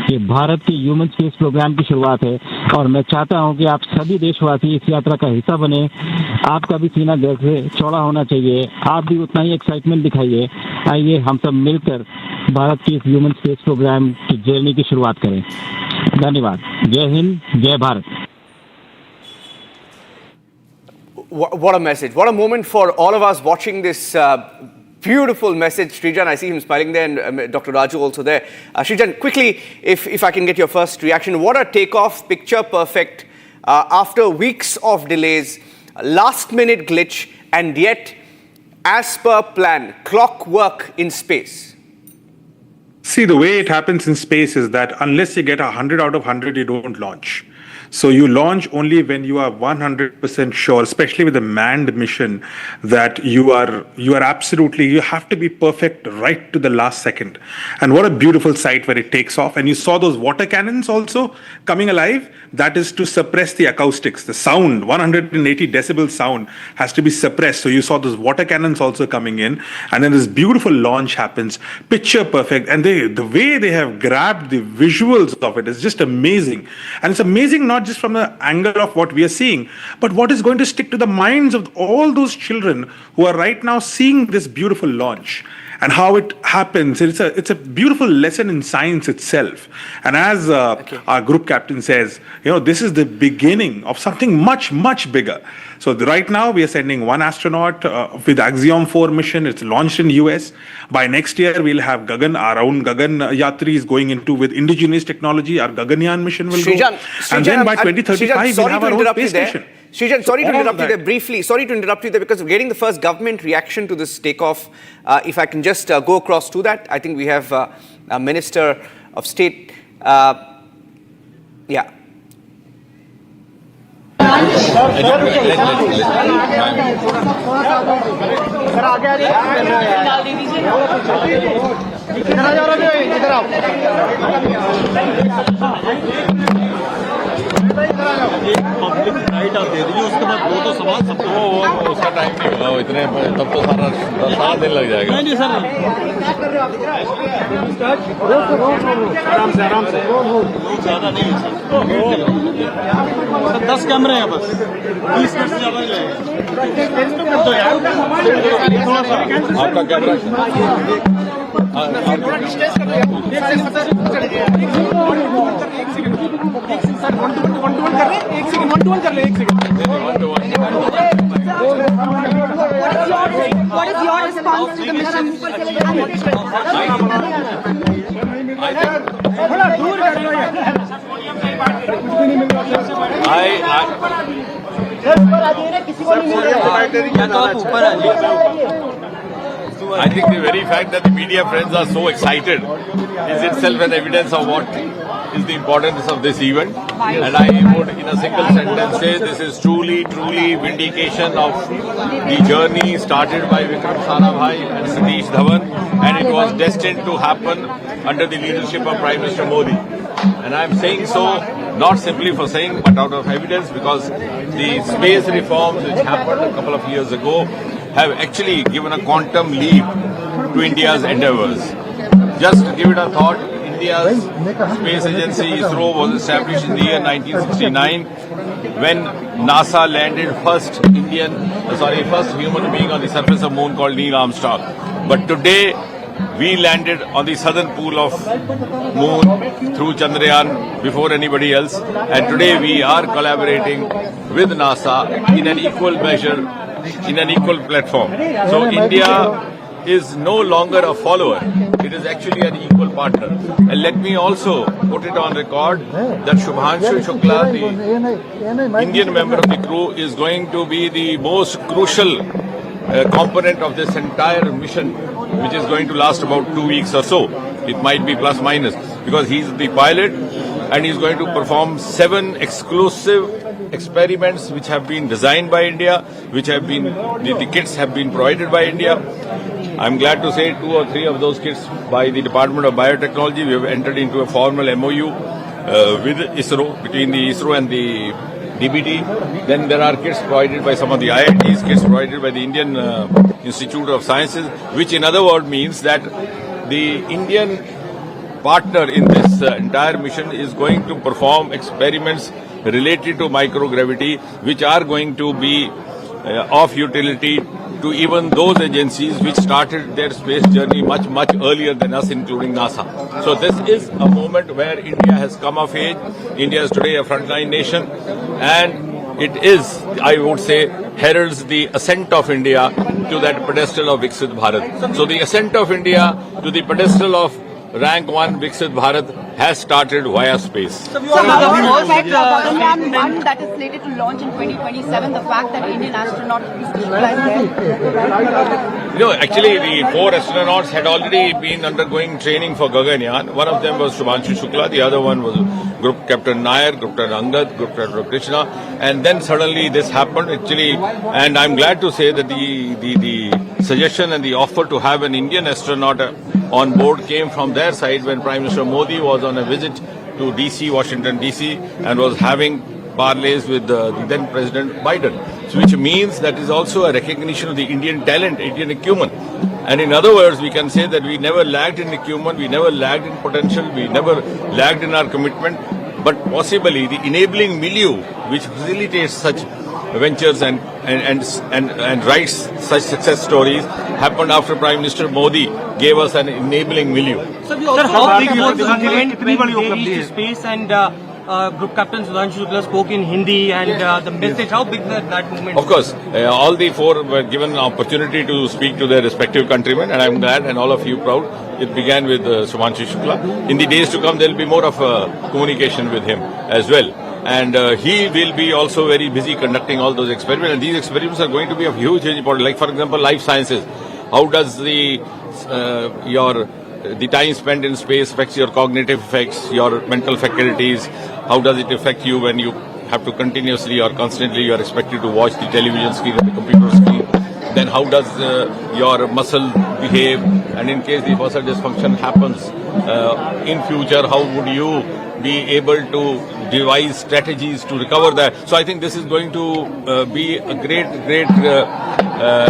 [SPEAKER 14] ये भारत के ह्यूमन स्पेस प्रोग्राम की शुरुआत है, और मैं चाहता हूं कि आप सभी देशवासी इस यात्रा का हिस्सा बने। आपका भी सीना गर्व से चौड़ा होना चाहिए, आप भी उतना ही एक्साइटमेंट दिखाइए। आइए हम सब मिलकर भारत की इस ह्यूमन स्पेस प्रोग्राम की जर्नी की शुरुआत करें। धन्यवाद। जय हिंद, जय Bharat.
[SPEAKER 5] What a message. What a moment for all of us watching this beautiful message. Srijan, I see him smiling there, and Dr. Raju also there. Srijan, quickly, if I can get your first reaction. What a takeoff, picture perfect, after weeks of delays, last minute glitch, and yet, as per plan, clockwork in space.
[SPEAKER 15] See, the way it happens in space is that unless you get 100 out of 100, you don't launch. So you launch only when you are 100% sure, especially with a manned mission, that you are absolutely, you have to be perfect right to the last second. And what a beautiful sight where it takes off. And you saw those water cannons also coming alive. That is to suppress the acoustics, the sound, 180 decibel sound has to be suppressed. So you saw those water cannons also coming in. And then this beautiful launch happens, picture perfect. And the way they have grabbed the visuals of it is just amazing. And it's amazing not just from the angle of what we are seeing, but what is going to stick to the minds of all those children who are right now seeing this beautiful launch and how it happens. It's a beautiful lesson in science itself. And as our group captain says, this is the beginning of something much, much bigger. So right now we are sending one astronaut with Axiom-4 mission. It's launched in US. By next year we'll have our own Gagan Yatris going into with indigenous technology. Our Gaganyaan mission will go. And then by 2035 we'll have our own space station.
[SPEAKER 5] Srijan, sorry to interrupt you there briefly. Sorry to interrupt you there because we're getting the first government reaction to this takeoff. If I can just go across to that, I think we have a Minister of State. Yeah.
[SPEAKER 17] Right आप दे दीजिए उसके बाद वो तो सवाल सबको उसका time नहीं होगा इतने तब तो सारा 7 दिन लग जाएगा नहीं सर आराम से ज़्यादा नहीं है सर 10 कैमरे हैं बस 20 मिनट से ज़्यादा नहीं लगेगा आपका camera
[SPEAKER 6] What is your response to the mission?
[SPEAKER 17] I think the very fact that the media friends are so excited is itself an evidence of what is the importance of this event. And I would, in a single sentence, say this is truly vindication of the journey started by Vikram Sarabhai and Satish Dhawan, and it was destined to happen under the leadership of Prime Minister Modi. And I am saying so not simply for saying, but out of evidence, because the space reforms which happened a couple of years ago have actually given a quantum leap to India's endeavours. Just to give it a thought, India's space agency ISRO was established in the year 1969 when NASA landed first human being on the surface of moon called Neil Armstrong. But today we landed on the southern pole of moon through Chandrayaan before anybody else, and today we are collaborating with NASA in an equal measure, in an equal platform. So India is no longer a follower, it is actually an equal partner. And let me also put it on record that Shubhanshu Shukla, the Indian member of the crew, is going to be the most crucial component of this entire mission, which is going to last about 2 weeks or so. It might be plus minus, because he's the pilot and he's going to perform 7 exclusive experiments which have been designed by India, which have been, the kits have been provided by India. I'm glad to say 2 or 3 of those kits by the Department of Biotechnology. We have entered into a formal MOU with ISRO, between the ISRO and the DBT. Then there are kits provided by some of the IITs, kits provided by the Indian Institute of Sciences, which in other words means that the Indian partner in this entire mission is going to perform experiments related to microgravity, which are going to be of utility to even those agencies which started their space journey much earlier than us, including NASA. So this is a moment where India has come of age. India is today a frontline nation, and it is, I would say, heralds the ascent of India to that pedestal of Viksit Bharat. So the ascent of India to the pedestal of rank 1 Viksit Bharat has started via space.
[SPEAKER 6] So the Gaganyaan 1 that is slated to launch in 2027, the fact that Indian astronaut Shukla is there?
[SPEAKER 17] Actually the 4 astronauts had already been undergoing training for Gaganyaan. One of them was Shubhanshu Shukla, the other one was Group Captain Nair, Group Captain Angad, Group Captain Krishna, and then suddenly this happened actually, and I'm glad to say that the suggestion and the offer to have an Indian astronaut on board came from their side when Prime Minister Modi was on a visit to DC, Washington DC, and was having parleys with the then President Biden, which means that is also a recognition of the Indian talent, Indian acumen. And in other words, we can say that we never lagged in acumen, we never lagged in potential, we never lagged in our commitment, but possibly the enabling milieu which facilitates such ventures and writes such success stories happened after Prime Minister Modi gave us an enabling milieu.
[SPEAKER 22] Sir, how big was the event when they reached space and Group Captain Shubhanshu Shukla spoke in Hindi and the message, how big that movement?
[SPEAKER 17] Of course, all the 4 were given an opportunity to speak to their respective countrymen, and I'm glad and all of you proud. It began with Shubhanshu Shukla. In the days to come, there will be more of a communication with him as well. and he will be also very busy conducting all those experiments. And these experiments are going to be of huge importance. Like, for example, life sciences. How does the time spent in space affects your cognitive effects, your mental faculties? How does it affect you when you have to continuously or constantly you are expected to watch the television screen or the computer screen? Then how does your muscle behave? And in case the muscle dysfunction happens in future, how would you be able to devise strategies to recover that? So I think this is going to be a great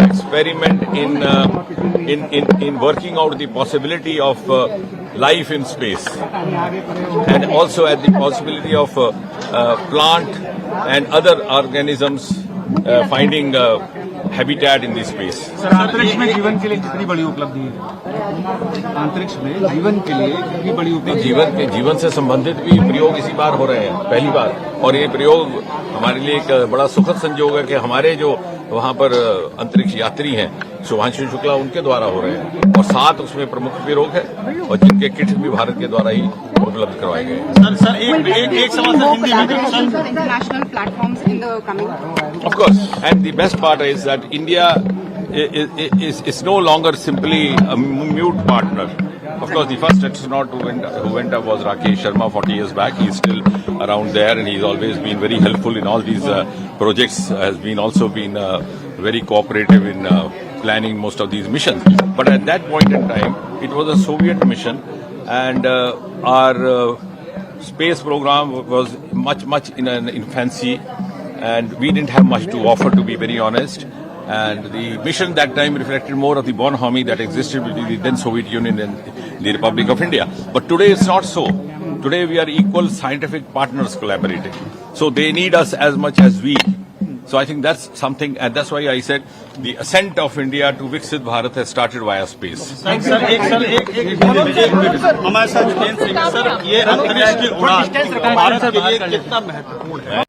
[SPEAKER 17] experiment in working out the possibility of life in space, and also at the possibility of plant and other organisms finding habitat in this space.
[SPEAKER 22] Sir अंतरिक्ष में जीवन के लिए कितनी बड़ी उपलब्धि है? अंतरिक्ष में जीवन के लिए कितनी बड़ी उपलब्धि?
[SPEAKER 17] जीवन से संबंधित भी प्रयोग इसी बार हो रहे हैं, पहली बार। और ये प्रयोग हमारे लिए एक बड़ा सुखद संयोग है कि हमारे जो वहाँ पर अंतरिक्ष यात्री हैं, शुभांशु शुक्ला, उनके द्वारा हो रहे हैं। और 7 उसमें प्रमुख प्रयोग है, और जिनके किट भी भारत के द्वारा ही उपलब्ध करवाए गए हैं।
[SPEAKER 22] सर एक सवाल हिंदी में
[SPEAKER 3] international platforms in the coming.
[SPEAKER 17] Of course, and the best part is that India is no longer simply a mute partner. Of course, the first astronaut who went up was Rakesh Sharma 40 years back. He's still around there, and he's always been very helpful in all these projects. Has been also been very cooperative in planning most of these missions. But at that point in time, it was a Soviet mission, and our space program was much in infancy, and we didn't have much to offer, to be very honest. And the mission that time reflected more of the bonhomie that existed between the then Soviet Union and the Republic of India. But today it's not so. Today we are equal scientific partners collaborating. So they need us as much as we. So I think that's something, and that's why I said the ascent of India to Viksit Bharat has started via space.
[SPEAKER 22] Sir हमारे साथ Jitendra Singh sir, ये अंतरिक्ष की उड़ान भारत के लिए कितना महत्वपूर्ण है?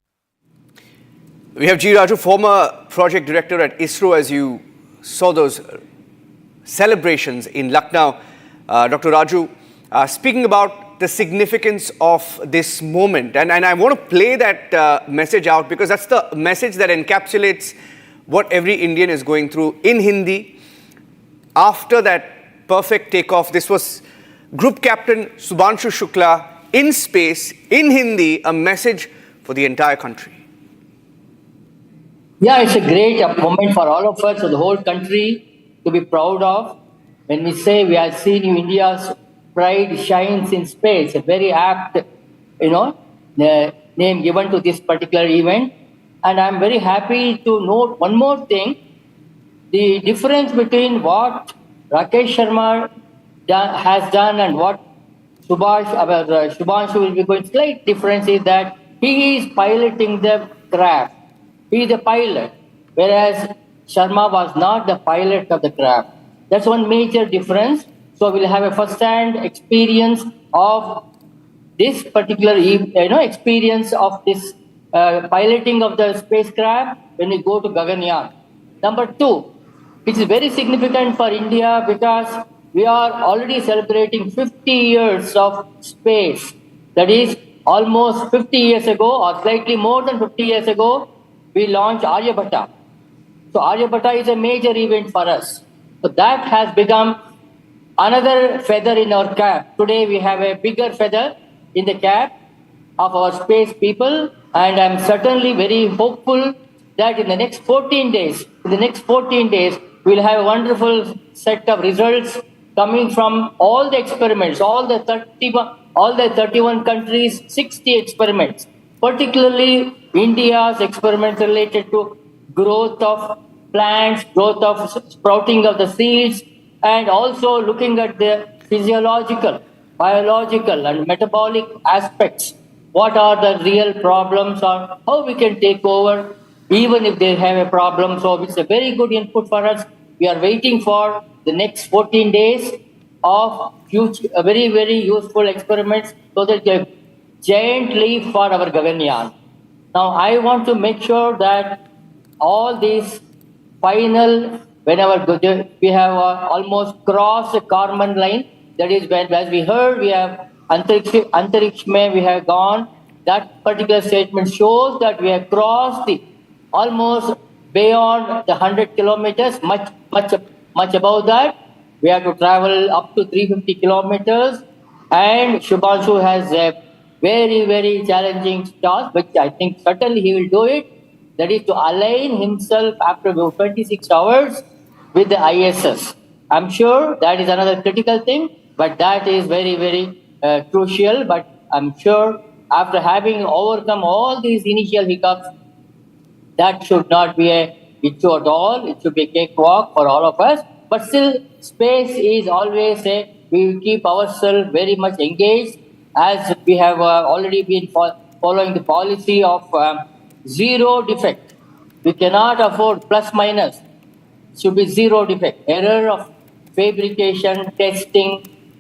[SPEAKER 5] We have G. Raju, former project director at ISRO, as you saw those celebrations in Lucknow. Dr. Raju, speaking about the significance of this moment, and I want to play that message out, because that's the message that encapsulates what every Indian is going through in Hindi. After that perfect takeoff, this was Group Captain Shubhanshu Shukla in space, in Hindi, a message for the entire country.
[SPEAKER 19] Yeah, it's a great moment for all of us, for the whole country to be proud of. When we say we are seeing India's pride shines in space, a very apt, name given to this particular event. And I'm very happy to note one more thing. The difference between what Rakesh Sharma has done and what Shubhanshu will be going, slight difference is that he is piloting the craft. He is the pilot, whereas Sharma was not the pilot of the craft. That's one major difference. So we'll have a first-hand experience of this particular, experience of this piloting of the spacecraft when we go to Gaganyaan. Number 2, which is very significant for India because we are already celebrating 50 years of space. That is almost 50 years ago, or slightly more than 50 years ago, we launched Aryabhatta. So Aryabhatta is a major event for us. So that has become another feather in our cap. Today we have a bigger feather in the cap of our space people, and I'm certainly very hopeful that in the next 14 days, we'll have a wonderful set of results coming from all the experiments, all the 31 countries, 60 experiments. Particularly India's experiments related to growth of plants, growth of sprouting of the seeds, and also looking at the physiological, biological, and metabolic aspects. What are the real problems, or how we can take over even if they have a problem. So it's a very good input for us. We are waiting for the next 14 days of huge, very, very useful experiments so that giant leap for our Gaganyaan. Now, I want to make sure that all these final, whenever we have almost crossed the Karman line, that is when, as we heard, we have Antariksh mein we have gone, that particular statement shows that we have crossed the almost beyond the 100 kilometers, much above that. We have to travel up to 350 kilometers, and Shubhanshu has a very, very challenging task, which I think certainly he will do it. That is to align himself after 26 hours with the ISS. I'm sure that is another critical thing, but that is very, very crucial. But I'm sure after having overcome all these initial hiccups, that should not be an issue at all. It should be a cakewalk for all of us. But still, space is always we will keep ourselves very much engaged, as we have already been following the policy of zero defect. We cannot afford plus minus. It should be zero defect. Error of fabrication, testing,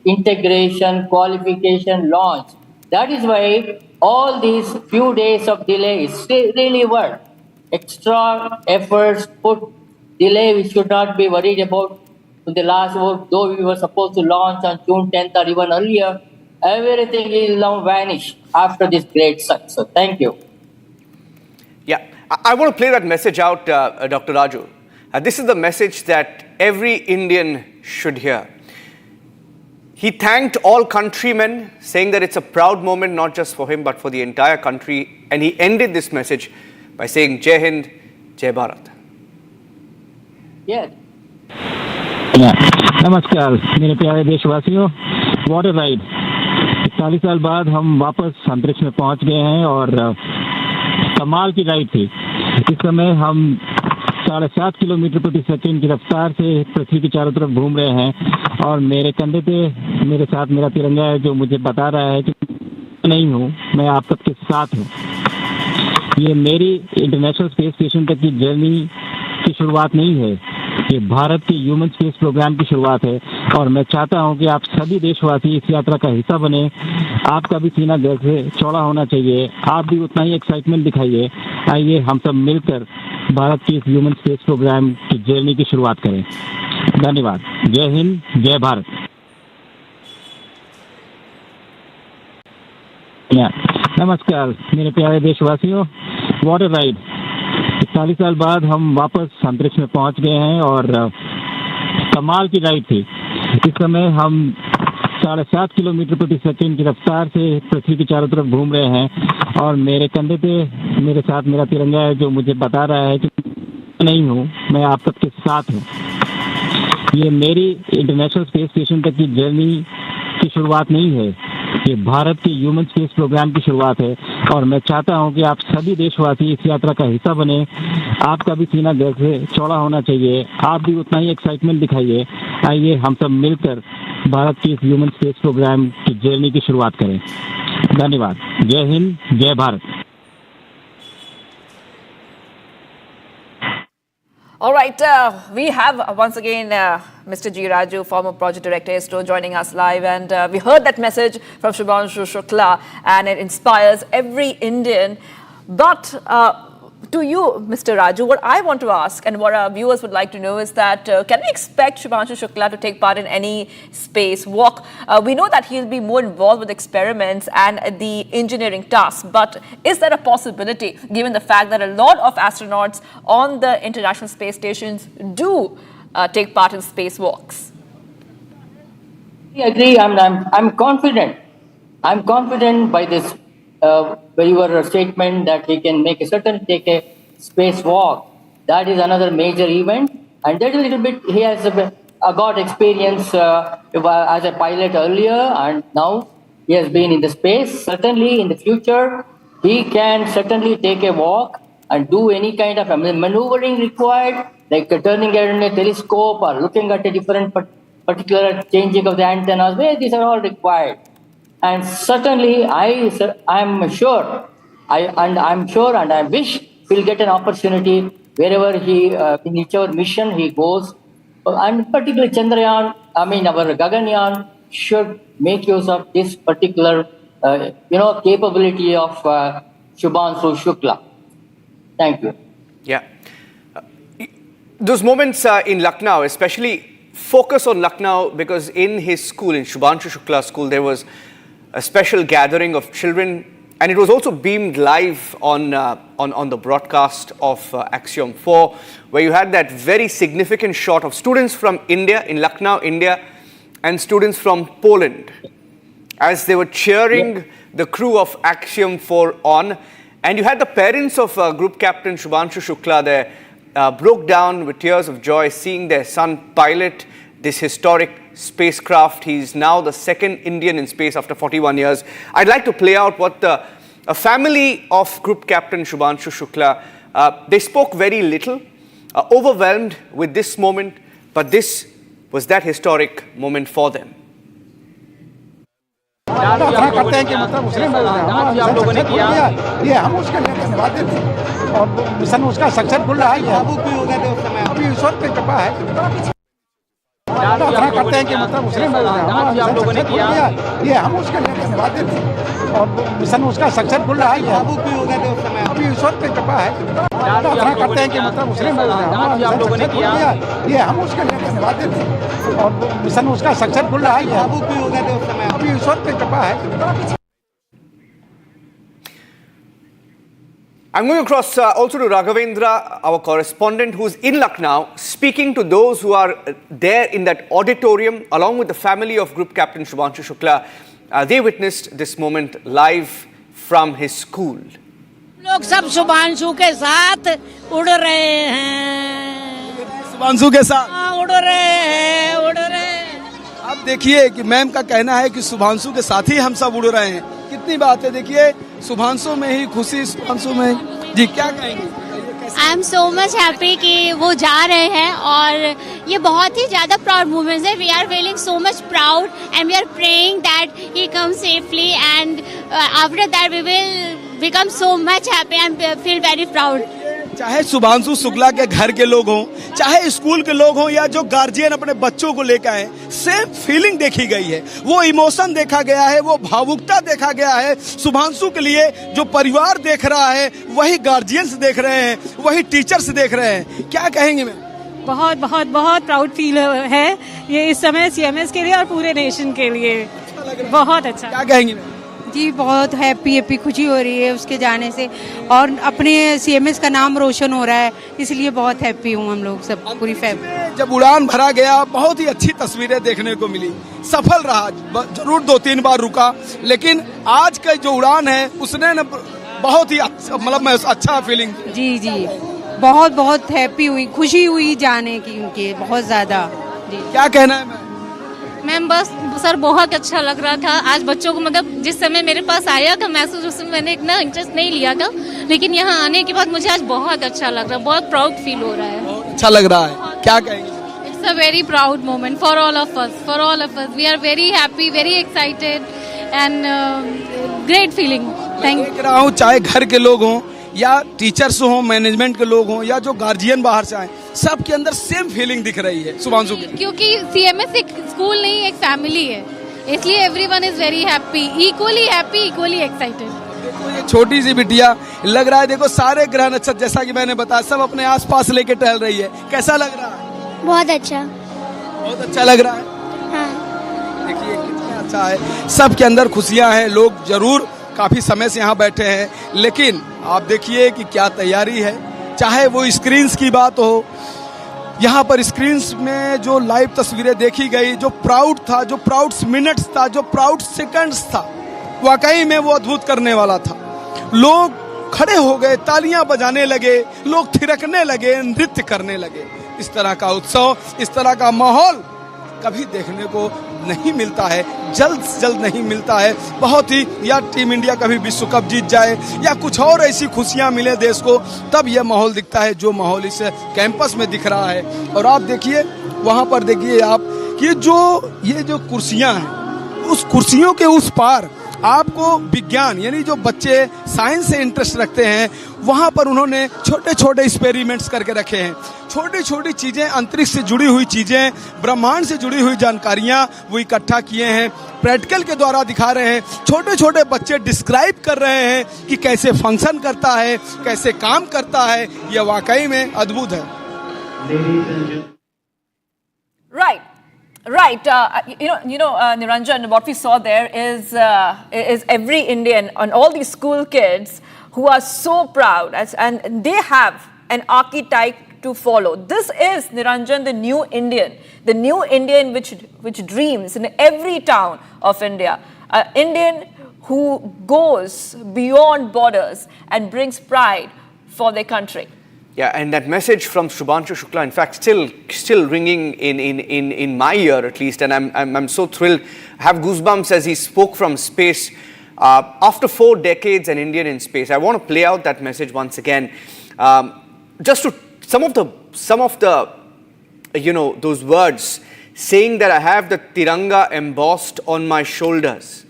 [SPEAKER 19] integration, qualification, launch. That is why all these few days of delay is really worth. Extra efforts put delay, we should not be worried about. In the last vote, though we were supposed to launch on June 10th or even earlier, everything is now vanished after this great success. So thank you.
[SPEAKER 5] Yeah, I want to play that message out, Dr. Raju. This is the message that every Indian should hear. He thanked all countrymen, saying that it's a proud moment not just for him but for the entire country. And he ended this message by saying, Jai Hind, Jai Bharat.
[SPEAKER 19] Yeah.
[SPEAKER 14] नमस्कार मेरे प्यारे देशवासियों, what a ride. 40 साल बाद हम वापस अंतरिक्ष में पहुंच गए हैं और कमाल की राइड थी। इस समय हम 7.5 किलोमीटर प्रति सेकंड की रफ्तार से पृथ्वी के चारों तरफ घूम रहे हैं और मेरे कंधे पे मेरे साथ मेरा तिरंगा है, जो मुझे बता रहा है कि नहीं हूँ, मैं आप सबके साथ हूँ। ये मेरी इंटरनेशनल स्पेस स्टेशन तक की जर्नी की शुरुआत नहीं है, ये भारत के ह्यूमन स्पेस प्रोग्राम की शुरुआत है और मैं चाहता हूं कि आप सभी देशवासी इस यात्रा का हिस्सा बने। आपका भी सीना गर्व से चौड़ा होना चाहिए, आप भी उतना ही एक्साइटमेंट दिखाइए। आइए हम सब मिलकर भारत की इस ह्यूमन स्पेस प्रोग्राम की जर्नी की शुरुआत करें। धन्यवाद। जय हिंद, जय भारत। नमस्कार मेरे प्यारे देशवासियों, वॉट अ राइड। 40 साल बाद हम वापस अंतरिक्ष में पहुंच गए हैं और कमाल की राइड थी। इस समय हम 7.5 किलोमीटर प्रति सेकंड की रफ्तार से पृथ्वी के चारों तरफ घूम रहे हैं और मेरे कंधे पे मेरे साथ मेरा तिरंगा है, जो मुझे बता रहा है कि नहीं हूँ, मैं आप सबके साथ हूँ। ये मेरी इंटरनेशनल स्पेस स्टेशन तक की जर्नी की शुरुआत नहीं है, ये भारत के ह्यूमन स्पेस प्रोग्राम की शुरुआत है और मैं चाहता हूं कि आप सभी देशवासी इस यात्रा का हिस्सा बने। आपका भी सीना गर्व से चौड़ा होना चाहिए, आप भी उतना ही एक्साइटमेंट दिखाइए। आइए हम सब मिलकर भारत की इस ह्यूमन स्पेस प्रोग्राम की जर्नी की शुरुआत करें। धन्यवाद। जय हिंद, जय Bharat.
[SPEAKER 4] All right, we have once again Mr. G. Raju, former project director ISRO, joining us live, and we heard that message from Shubhanshu Shukla, and it inspires every Indian. But to you, Mr. Raju, what I want to ask, and what our viewers would like to know, is that can we expect Shubhanshu Shukla to take part in any space walk? We know that he'll be more involved with experiments and the engineering tasks, but is there a possibility, given the fact that a lot of astronauts on the International Space Stations do take part in spacewalks?
[SPEAKER 19] I agree. I'm confident. I'm confident by this your statement that he can take a spacewalk. That is another major event, and that a little bit he has got experience as a pilot earlier, and now he has been in the space. Certainly, in the future, he can certainly take a walk and do any kind of maneuvering required, like turning on a telescope or looking at a different particular changing of the antennas. Well, these are all required. And certainly, I'm sure, and I wish he'll get an opportunity wherever in whichever mission he goes, and particularly Chandrayaan, our Gaganyaan should make use of this particular, capability of Shubhanshu Shukla. Thank you.
[SPEAKER 5] Yeah. Those moments in Lucknow, especially focus on Lucknow, because in his school, in Shubhanshu Shukla's school, there was a special gathering of children And it was also beamed live on the broadcast of Axiom-4, where you had that very significant shot of students from India, in Lucknow, India, and students from Poland, as they were cheering the crew of Axiom-4 on. And you had the parents of Group Captain Shubhanshu Shukla there, broke down with tears of joy seeing their son pilot this historic spacecraft. He's now the second Indian in space after 41 years. I'd like to play out what a family of Group Captain Shubhanshu Shukla, they spoke very little, overwhelmed with this moment, but this was that historic moment for them.
[SPEAKER 13] करते हैं कि मतलब उसने आप लोगों ने किया ये हम उसके लिए धन्यवाद देते हैं और मिशन उसका सक्सेसफुल रहा है। अभी ईश्वर पे कृपा है। करते हैं कि मतलब उसने आप लोगों ने किया ये हम उसके लिए धन्यवाद देते हैं और मिशन उसका सक्सेसफुल रहा है। अभी ईश्वर पे कृपा है। करते हैं कि मतलब उसने आप लोगों ने किया ये हम उसके लिए धन्यवाद देते हैं और मिशन उसका सक्सेसफुल रहा है। अभी ईश्वर पे कृपा है।
[SPEAKER 5] I'm going across also to Raghavendra, our correspondent, who's in Lucknow, speaking to those who are there in that auditorium, along with the family of Group Captain Shubhanshu Shukla. They witnessed this moment live from his school.
[SPEAKER 21] लोग सब शुभांशु के साथ उड़ रहे हैं।
[SPEAKER 2] शुभांशु के साथ
[SPEAKER 21] उड़ रहे हैं।
[SPEAKER 2] आप देखिए कि मैम का कहना है कि शुभांशु के साथ ही हम सब उड़ रहे हैं। कितनी बात है, देखिए शुभांशु में ही खुशी, शुभांशु में जी क्या कहेंगे?
[SPEAKER 16] I am so much happy कि वो जा रहे हैं और ये बहुत ही ज़्यादा प्राउड मोमेंट्स है। We are feeling so much proud and we are praying that he come safely and after that we will become so much happy and feel very proud.
[SPEAKER 2] चाहे शुभांशु शुक्ला के घर के लोग हों, चाहे स्कूल के लोग हों या जो गार्जियन अपने बच्चों को लेकर आए, सेम फीलिंग देखी गई है, वो इमोशन देखा गया है, वो भावुकता देखा गया है। शुभांशु के लिए जो परिवार देख रहा है वही गार्जियंस देख रहे हैं, वही टीचर्स देख रहे हैं। क्या कहेंगे मैम?
[SPEAKER 10] बहुत बहुत बहुत प्राउड फील है ये इस समय सीएमएस के लिए और पूरे नेशन के लिए। बहुत अच्छा।
[SPEAKER 2] क्या कहेंगे मैम?
[SPEAKER 3] जी बहुत हैप्पी खुशी हो रही है उसके जाने से और अपने सीएमएस का नाम रोशन हो रहा है, इसलिए बहुत हैप्पी हूँ हम लोग सब पूरी फैमिली।
[SPEAKER 2] जब उड़ान भरा गया बहुत ही अच्छी तस्वीरें देखने को मिली, सफल रहा, जरूर 2-3 बार रुका, लेकिन आज का जो उड़ान है उसने न बहुत ही मतलब अच्छा फीलिंग।
[SPEAKER 3] जी बहुत बहुत हैप्पी हुई, खुशी हुई जाने की उनके बहुत ज्यादा। जी
[SPEAKER 2] क्या कहना है मैम?
[SPEAKER 16] मैम बस सर बहुत अच्छा लग रहा था आज बच्चों को, मतलब जिस समय मेरे पास आया था मैसेज उस समय मैंने इतना इंटरेस्ट नहीं लिया था, लेकिन यहाँ आने के बाद मुझे आज बहुत अच्छा लग रहा है, बहुत प्राउड फील हो रहा है।
[SPEAKER 2] अच्छा लग रहा है, क्या कहेंगे?
[SPEAKER 16] It's a very proud moment for all of us, we are very happy, very excited and great feeling. Thank
[SPEAKER 2] you. रहा हूँ चाहे घर के लोग हों या टीचर्स हों, मैनेजमेंट के लोग हों या जो गार्जियन बाहर से आए, सबके अंदर सेम फीलिंग दिख रही है शुभांशु की।
[SPEAKER 16] क्योंकि सीएमएस एक स्कूल नहीं एक फैमिली है, इसलिए everyone is very happy, equally excited.
[SPEAKER 2] देखो ये छोटी सी बिटिया लग रहा है, देखो सारे ग्रह नक्षत्र जैसा कि मैंने बताया सब अपने आसपास लेके टहल रही है। कैसा लग रहा है?
[SPEAKER 16] बहुत अच्छा
[SPEAKER 2] लग रहा है।
[SPEAKER 16] हाँ।
[SPEAKER 2] देखिए कितना अच्छा है, सबके अंदर खुशियां हैं, लोग जरूर काफी समय से यहाँ बैठे हैं, लेकिन आप देखिए कि क्या तैयारी है। चाहे वो स्क्रीन्स की बात हो, यहाँ पर स्क्रीन्स में जो लाइव तस्वीरें देखी गई, जो प्राउड था, जो प्राउड मिनट्स था, जो प्राउड सेकंड्स था, वाकई में वो अद्भुत करने वाला था। लोग खड़े हो गए, तालियां बजाने लगे, लोग थिरकने लगे, नृत्य करने लगे। इस तरह का उत्सव, इस तरह का माहौल कभी देखने को नहीं मिलता है, जल्द से जल्द नहीं मिलता है। बहुत ही, या टीम इंडिया कभी विश्व कप जीत जाए या कुछ और ऐसी खुशियां मिले देश को, तब यह माहौल दिखता है जो माहौल इस कैंपस में दिख रहा है। और आप देखिए वहां पर, देखिए आप कि ये जो कुर्सियां हैं, उस कुर्सियों के उस पार आपको विज्ञान, यानी जो बच्चे साइंस से इंटरेस्ट रखते हैं, वहां पर उन्होंने छोटे छोटे एक्सपेरिमेंट्स करके रखे हैं। छोटी छोटी चीजें, अंतरिक्ष से जुड़ी हुई चीजें, ब्रह्मांड से जुड़ी हुई जानकारियां वो इकट्ठा किए हैं, प्रैक्टिकल के द्वारा दिखा रहे हैं। छोटे छोटे बच्चे डिस्क्राइब कर रहे हैं कि कैसे फंक्शन करता है, कैसे काम करता है। यह वाकई में अद्भुत है।
[SPEAKER 4] Right, Right. Niranjan, what we saw there is every Indian and all these school kids who are so proud and they have an archetype to follow. This is, Niranjan, the new Indian which dreams in every town of India. An Indian who goes beyond borders and brings pride for their country.
[SPEAKER 5] Yeah, and that message from Shubhanshu Shukla, in fact, still ringing in my ear at least, and I'm so thrilled. I have goosebumps as he spoke from space. After 4 decades, an Indian in space. I want to play out that message once again. Just to some of the those words saying that I have the Tiranga embossed on my shoulders,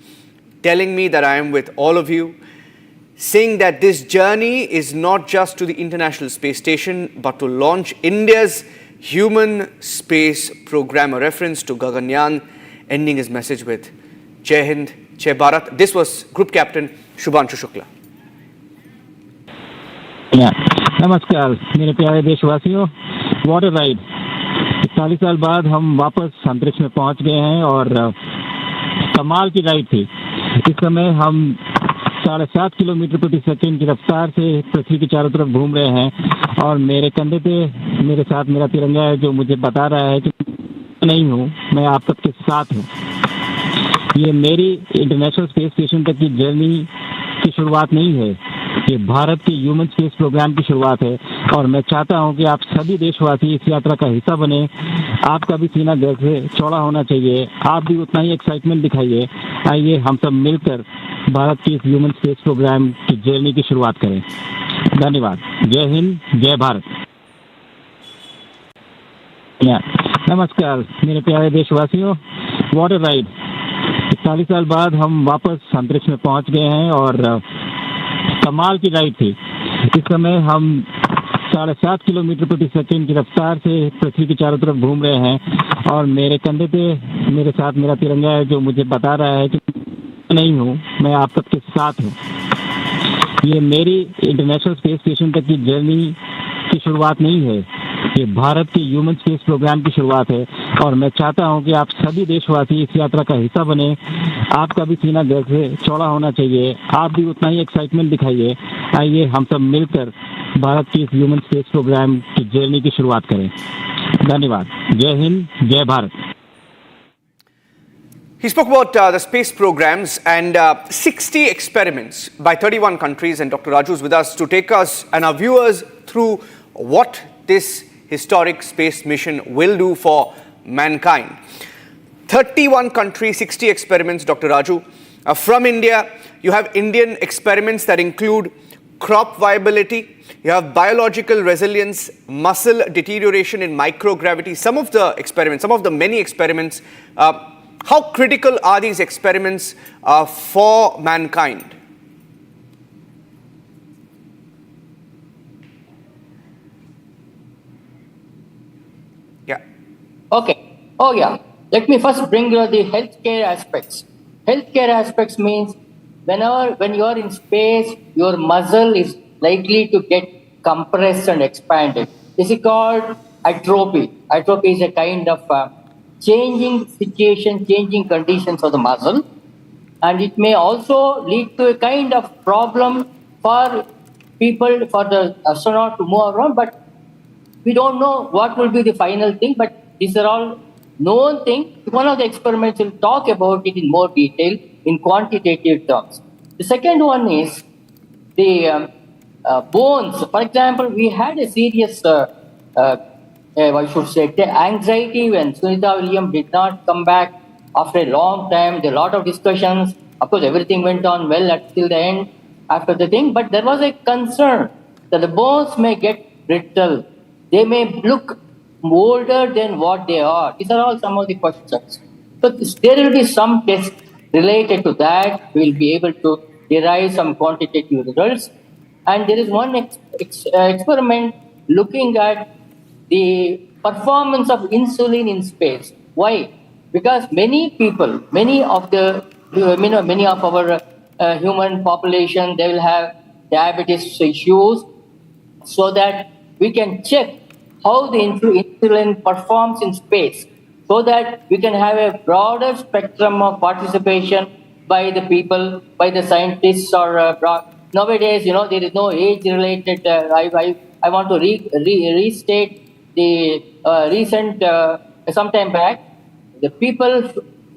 [SPEAKER 5] telling me that I am with all of you. Saying that this journey is not just to the International Space Station, but to launch India's human space program, a reference to Gaganyaan, ending his message with Jai Hind, Jai Bharat. This was Group Captain Shubhanshu Shukla.
[SPEAKER 14] नमस्कार मेरे प्यारे देशवासियों, what a ride. 40 साल बाद हम वापस अंतरिक्ष में पहुंच गए हैं और कमाल की राइड थी। इस समय हम 7.5 किलोमीटर प्रति सेकंड की रफ्तार से पृथ्वी के चारों तरफ घूम रहे हैं और मेरे कंधे पे मेरे साथ मेरा तिरंगा है जो मुझे बता रहा है कि नहीं हूँ, मैं आप सबके साथ हूँ। ये मेरी इंटरनेशनल स्पेस स्टेशन तक की जर्नी की शुरुआत नहीं है, ये भारत के ह्यूमन स्पेस प्रोग्राम की शुरुआत है और मैं चाहता हूं कि आप सभी देशवासी इस यात्रा का हिस्सा बने। आपका भी सीना गर्व से चौड़ा होना चाहिए, आप भी उतना ही एक्साइटमेंट दिखाइए। आइए हम सब मिलकर भारत की इस ह्यूमन स्पेस प्रोग्राम की जर्नी की शुरुआत करें। धन्यवाद। जय हिंद, जय भारत। नमस्कार मेरे प्यारे देशवासियों, व्हाट अ राइड। 40 साल बाद हम वापस अंतरिक्ष में पहुंच गए हैं और कमाल की राइड थी। इस समय हम 7.5 किलोमीटर प्रति सेकंड की रफ्तार से पृथ्वी के चारों तरफ घूम रहे हैं और मेरे कंधे पे मेरे साथ मेरा तिरंगा है जो मुझे बता रहा है कि नहीं हूँ, मैं आप सबके साथ हूँ। ये मेरी इंटरनेशनल स्पेस स्टेशन तक की जर्नी की शुरुआत नहीं है, ये भारत के ह्यूमन स्पेस प्रोग्राम की शुरुआत है और मैं चाहता हूं कि आप सभी देशवासी इस यात्रा का हिस्सा बने। आपका भी सीना गर्व से चौड़ा होना चाहिए, आप भी उतना ही एक्साइटमेंट दिखाइए। आइए हम सब मिलकर भारत की इस ह्यूमन स्पेस प्रोग्राम की जर्नी की शुरुआत करें। धन्यवाद। जय हिंद, जय Bharat.
[SPEAKER 5] He spoke about the space programs and 60 experiments by 31 countries, and Dr. Raju is with us to take us and our viewers through what this historic space mission will do for mankind. 31 countries, 60 experiments, Dr. Raju. From India, you have Indian experiments that include crop viability, you have biological resilience, muscle deterioration in microgravity. Some of the experiments, some of the many experiments, how critical are these experiments for mankind? Yeah.
[SPEAKER 19] Okay. Oh, yeah. Let me first bring you the healthcare aspects. Healthcare aspects means when you are in space, your muscle is likely to get compressed and expanded. This is called atrophy. Atrophy is a kind of changing situation, changing conditions of the muscle. And it may also lead to a kind of problem for people, for the astronaut to move around. But we don't know what will be the final thing, but these are all known things. One of the experiments will talk about it in more detail in quantitative terms. The second one is the bones. For example, we had a serious, I should say, anxiety when Sunita Williams did not come back after a long time. There were a lot of discussions. Of course, everything went on well until the end after the thing, but there was a concern that the bones may get brittle. They may look older than what they are. These are all some of the questions. So there will be some tests related to that. We will be able to derive some quantitative results. And there is one experiment looking at the performance of insulin in space. Why? Because many people, many of our human population, they will have diabetes issues, so that we can check how the insulin performs in space. so that we can have a broader spectrum of participation by the people, by the scientists, or nowadays, there is no age-related. I want to restate the recent sometime back. The people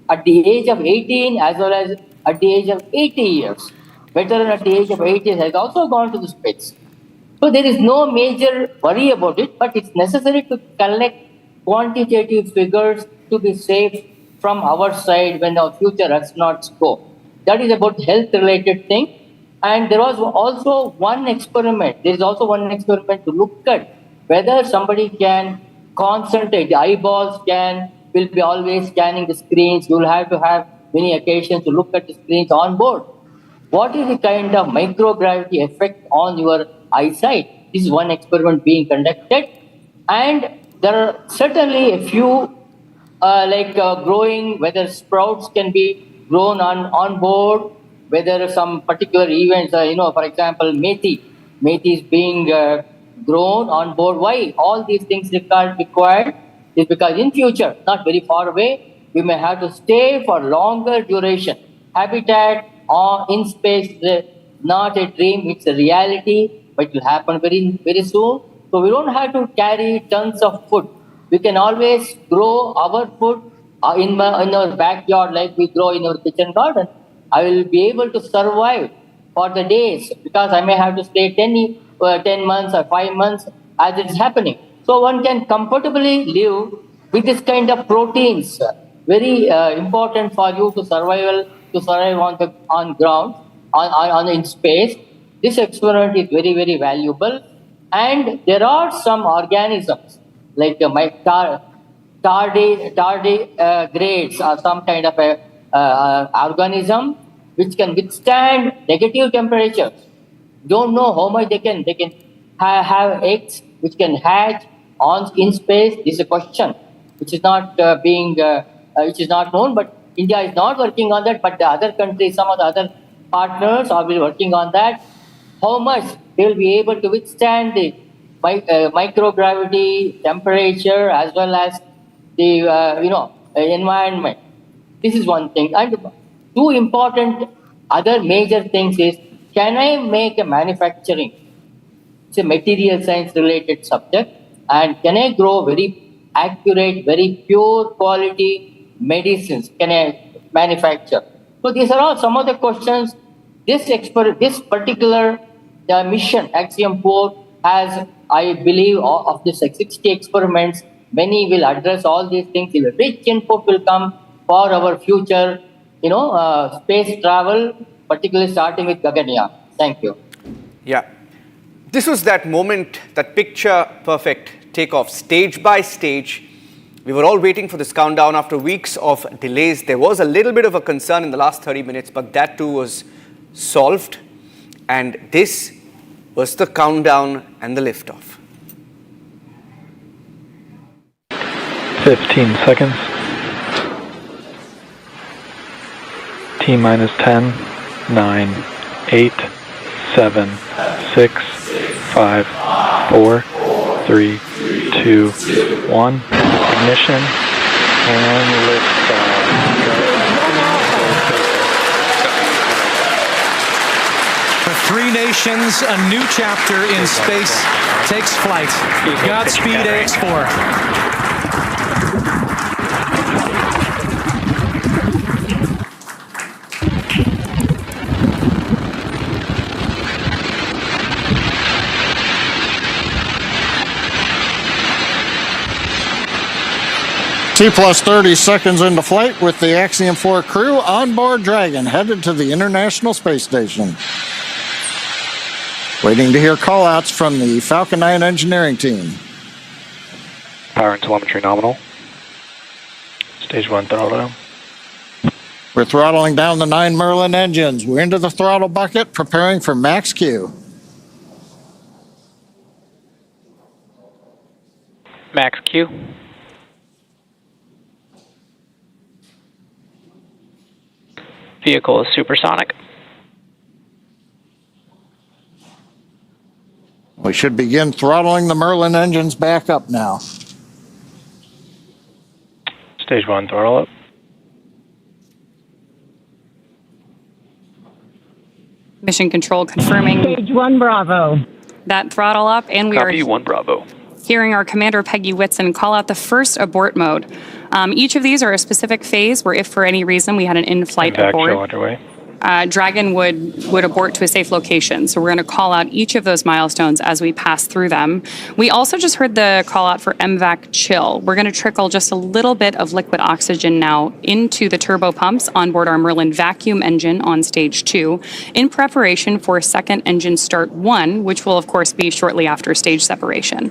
[SPEAKER 19] at the age of 18 as well as at the age of 80 years, veteran at the age of 80 years has also gone to the space. So there is no major worry about it, but it's necessary to collect quantitative figures to be safe from our side when our future astronauts go. That is about health-related thing. And there was also one experiment. There is also one experiment to look at whether somebody can concentrate. The eyeballs will be always scanning the screens. You will have to have many occasions to look at the screens on board. What is the kind of microgravity effect on your eyesight? This is one experiment being conducted. And there are certainly a few growing, whether sprouts can be grown on board, whether some particular events, for example, methi is being grown on board. Why? All these things required is because in future, not very far away, we may have to stay for longer duration. Habitat in space is not a dream, it's a reality, but it will happen very, very soon. So we don't have to carry tons of food. We can always grow our food in our backyard like we grow in our kitchen garden. I will be able to survive for the days because I may have to stay 10 months or 5 months as it is happening. So one can comfortably live with this kind of proteins. Very important for you to survive on ground, in space. This experiment is very, very valuable. And there are some organisms like tardigrades or some kind of a organism which can withstand negative temperatures. Don't know how much they can have eggs which can hatch in space. This is a question which is not which is not known, but India is not working on that, but the other countries, some of the other partners are working on that. How much they will be able to withstand the microgravity, temperature, as well as the environment. This is one thing. And two important other major things is, can I make a manufacturing? It's a material science related subject. And can I grow very accurate, very pure quality medicines? Can I manufacture? So these are all some of the questions. This particular mission, Axiom-4, has, I believe, of the 60 experiments, many will address all these things. Rich input will come for our future, space travel, particularly starting with Gaganyaan. Thank you.
[SPEAKER 5] Yeah. This was that moment, that picture perfect takeoff, stage by stage. We were all waiting for this countdown after weeks of delays. There was a little bit of a concern in the last 30 minutes, but that too was solved. And this was the countdown and the liftoff.
[SPEAKER 7] 15 seconds. T-minus 10, 9, 8, 7, 6, 5, 4, 3, 2, 1. Ignition and liftoff.
[SPEAKER 8] For three nations, a new chapter in space takes flight. Godspeed, AX-4.
[SPEAKER 20] T plus 30 seconds into flight with the Axiom-4 crew on board Dragon, headed to the International Space Station. Waiting to hear call-outs from the Falcon 9 engineering team.
[SPEAKER 7] Power and telemetry nominal. Stage 1 throttle down.
[SPEAKER 20] We're throttling down the 9 Merlin engines. We're into the throttle bucket, preparing for max Q.
[SPEAKER 7] Max Q. Vehicle is supersonic.
[SPEAKER 20] We should begin throttling the Merlin engines back up now.
[SPEAKER 7] Stage 1, throttle up.
[SPEAKER 1] Mission Control confirming
[SPEAKER 18] Stage 1 Bravo.
[SPEAKER 1] that throttle up, and we
[SPEAKER 7] Copy,
[SPEAKER 1] are
[SPEAKER 7] 1 Bravo.
[SPEAKER 1] hearing our commander Peggy Whitson call out the first abort mode. Each of these are a specific phase where if for any reason we had an in-flight
[SPEAKER 7] Back
[SPEAKER 1] abort,
[SPEAKER 7] show underway.
[SPEAKER 1] Dragon would abort to a safe location. So we're going to call out each of those milestones as we pass through them. We also just heard the call out for MVAC chill. We're going to trickle just a little bit of liquid oxygen now into the turbo pumps on board our Merlin vacuum engine on stage 2 in preparation for second engine start 1, which will of course be shortly after stage separation.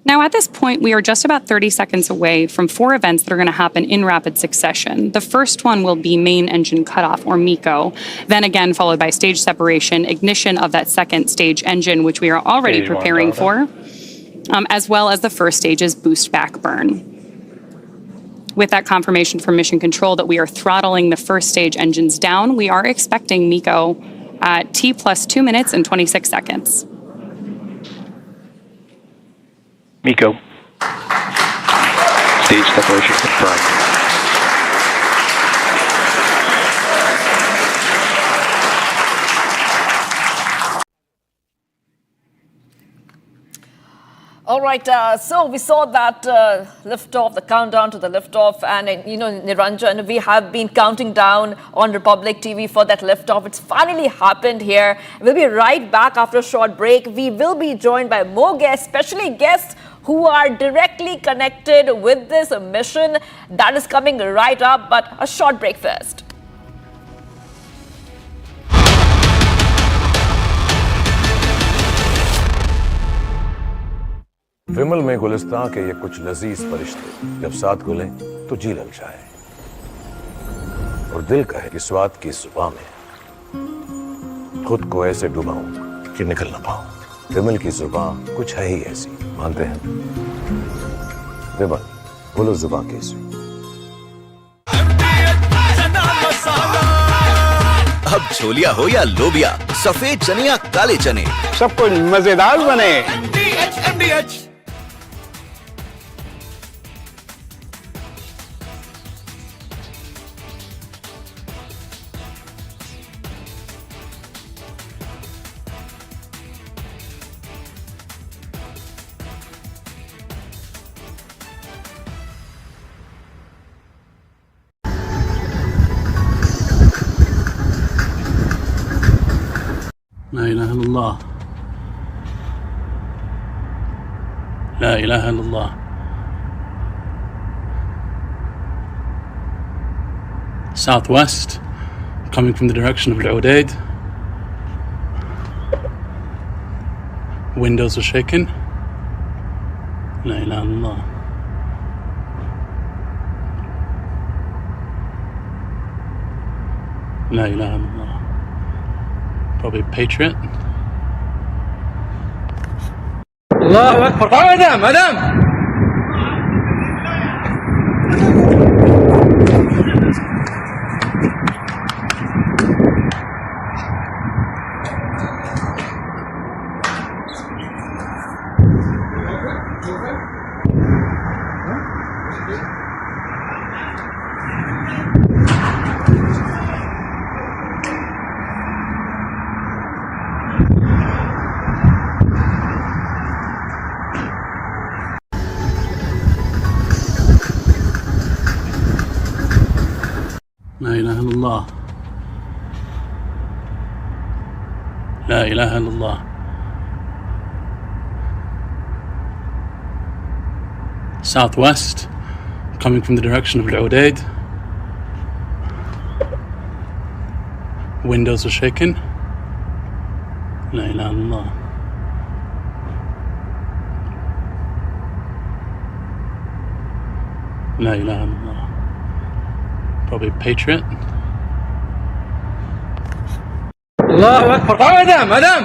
[SPEAKER 1] Now, at this point, we are just about 30 seconds away from 4 events that are going to happen in rapid succession. The first one will be main engine cutoff, or MECO, then again followed by stage separation, ignition of that second stage engine, which we are already preparing for, as well as the first stage's boost back burn. With that confirmation from Mission Control that we are throttling the first stage engines down, we are expecting MECO at T plus 2 minutes and 26 seconds.
[SPEAKER 7] MECO. Stage separation confirmed.
[SPEAKER 4] All right, so we saw that liftoff, the countdown to the liftoff, and Niranjan, we have been counting down on Republic TV for that liftoff. It's finally happened here. We'll be right back after a short break. We will be joined by more guests, especially guests who are directly connected with this mission. That is coming right up, but a short break first.
[SPEAKER 23] विमल में गुलिस्तां के ये कुछ लजीज फरिश्ते जब साथ घुलें तो जी लग जाए और दिल कहे कि स्वाद की जुबान में खुद को ऐसे डुबाऊं कि निकल ना पाऊं। विमल की जुबान कुछ है ही ऐसी, मानते हैं? विमल, बोलो जुबान कैसी?
[SPEAKER 24] अब छोलिया हो या लोबिया, सफेद चने या काले चने,
[SPEAKER 13] सब कुछ मजेदार बने।
[SPEAKER 25] لا إله إلا الله لا إله إلا الله Southwest coming from the direction of Al-Udaid. Windows are shaking. لا إله إلا الله لا إله إلا الله. Probably Patriot.
[SPEAKER 22] الله أكبر. مدام
[SPEAKER 25] لا إله إلا الله لا إله إلا الله. Southwest coming from the direction of Al-Udaid. Windows are shaking. لا إله إلا الله. لا إله إلا الله. Probably Patriot.
[SPEAKER 22] الله أكبر. مدام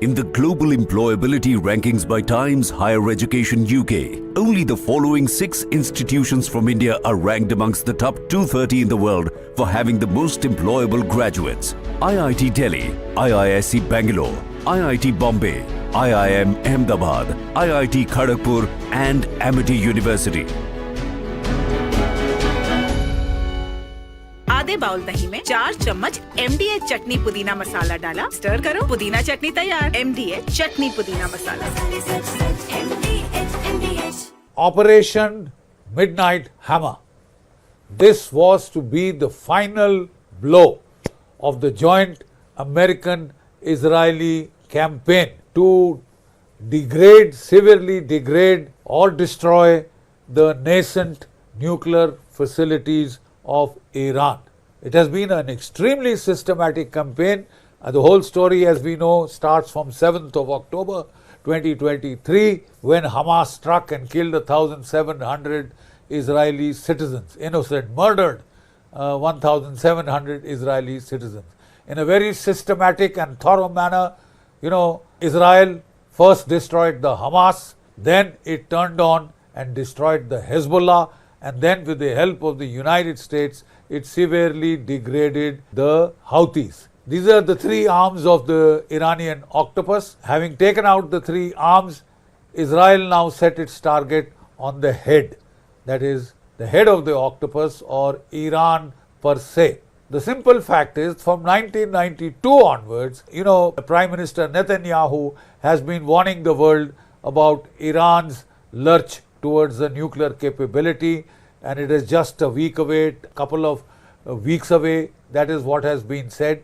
[SPEAKER 24] In the global employability rankings by Times Higher Education UK, only the following 6 institutions from India are ranked amongst the top 230 in the world for having the most employable graduates. IIT Delhi, IISc Bangalore, IIT Bombay, IIM Ahmedabad, IIT Kharagpur and Amity University.
[SPEAKER 9] आधे bowl दही में 4 चम्मच MDH चटनी पुदीना मसाला डाला, stir करो, पुदीना चटनी तैयार। MDH चटनी पुदीना मसाला।
[SPEAKER 11] Operation Midnight Hammer. This was to be the final blow of the joint American-Israeli campaign to degrade, severely degrade or destroy the nascent nuclear facilities of Iran. It has been an extremely systematic campaign. The whole story, as we know, starts from 7th of October 2023 when Hamas struck and killed 1,700 Israeli citizens, innocent, murdered 1,700 Israeli citizens. In a very systematic and thorough manner, Israel first destroyed the Hamas, then it turned on and destroyed the Hezbollah, and then with the help of the United States, it severely degraded the Houthis. These are the 3 arms of the Iranian octopus. Having taken out the 3 arms, Israel now set its target on the head. That is, the head of the octopus, or Iran per se. The simple fact is, from 1992 onwards, Prime Minister Netanyahu has been warning the world about Iran's lurch towards the nuclear capability, and it is just a week away, a couple of weeks away. That is what has been said.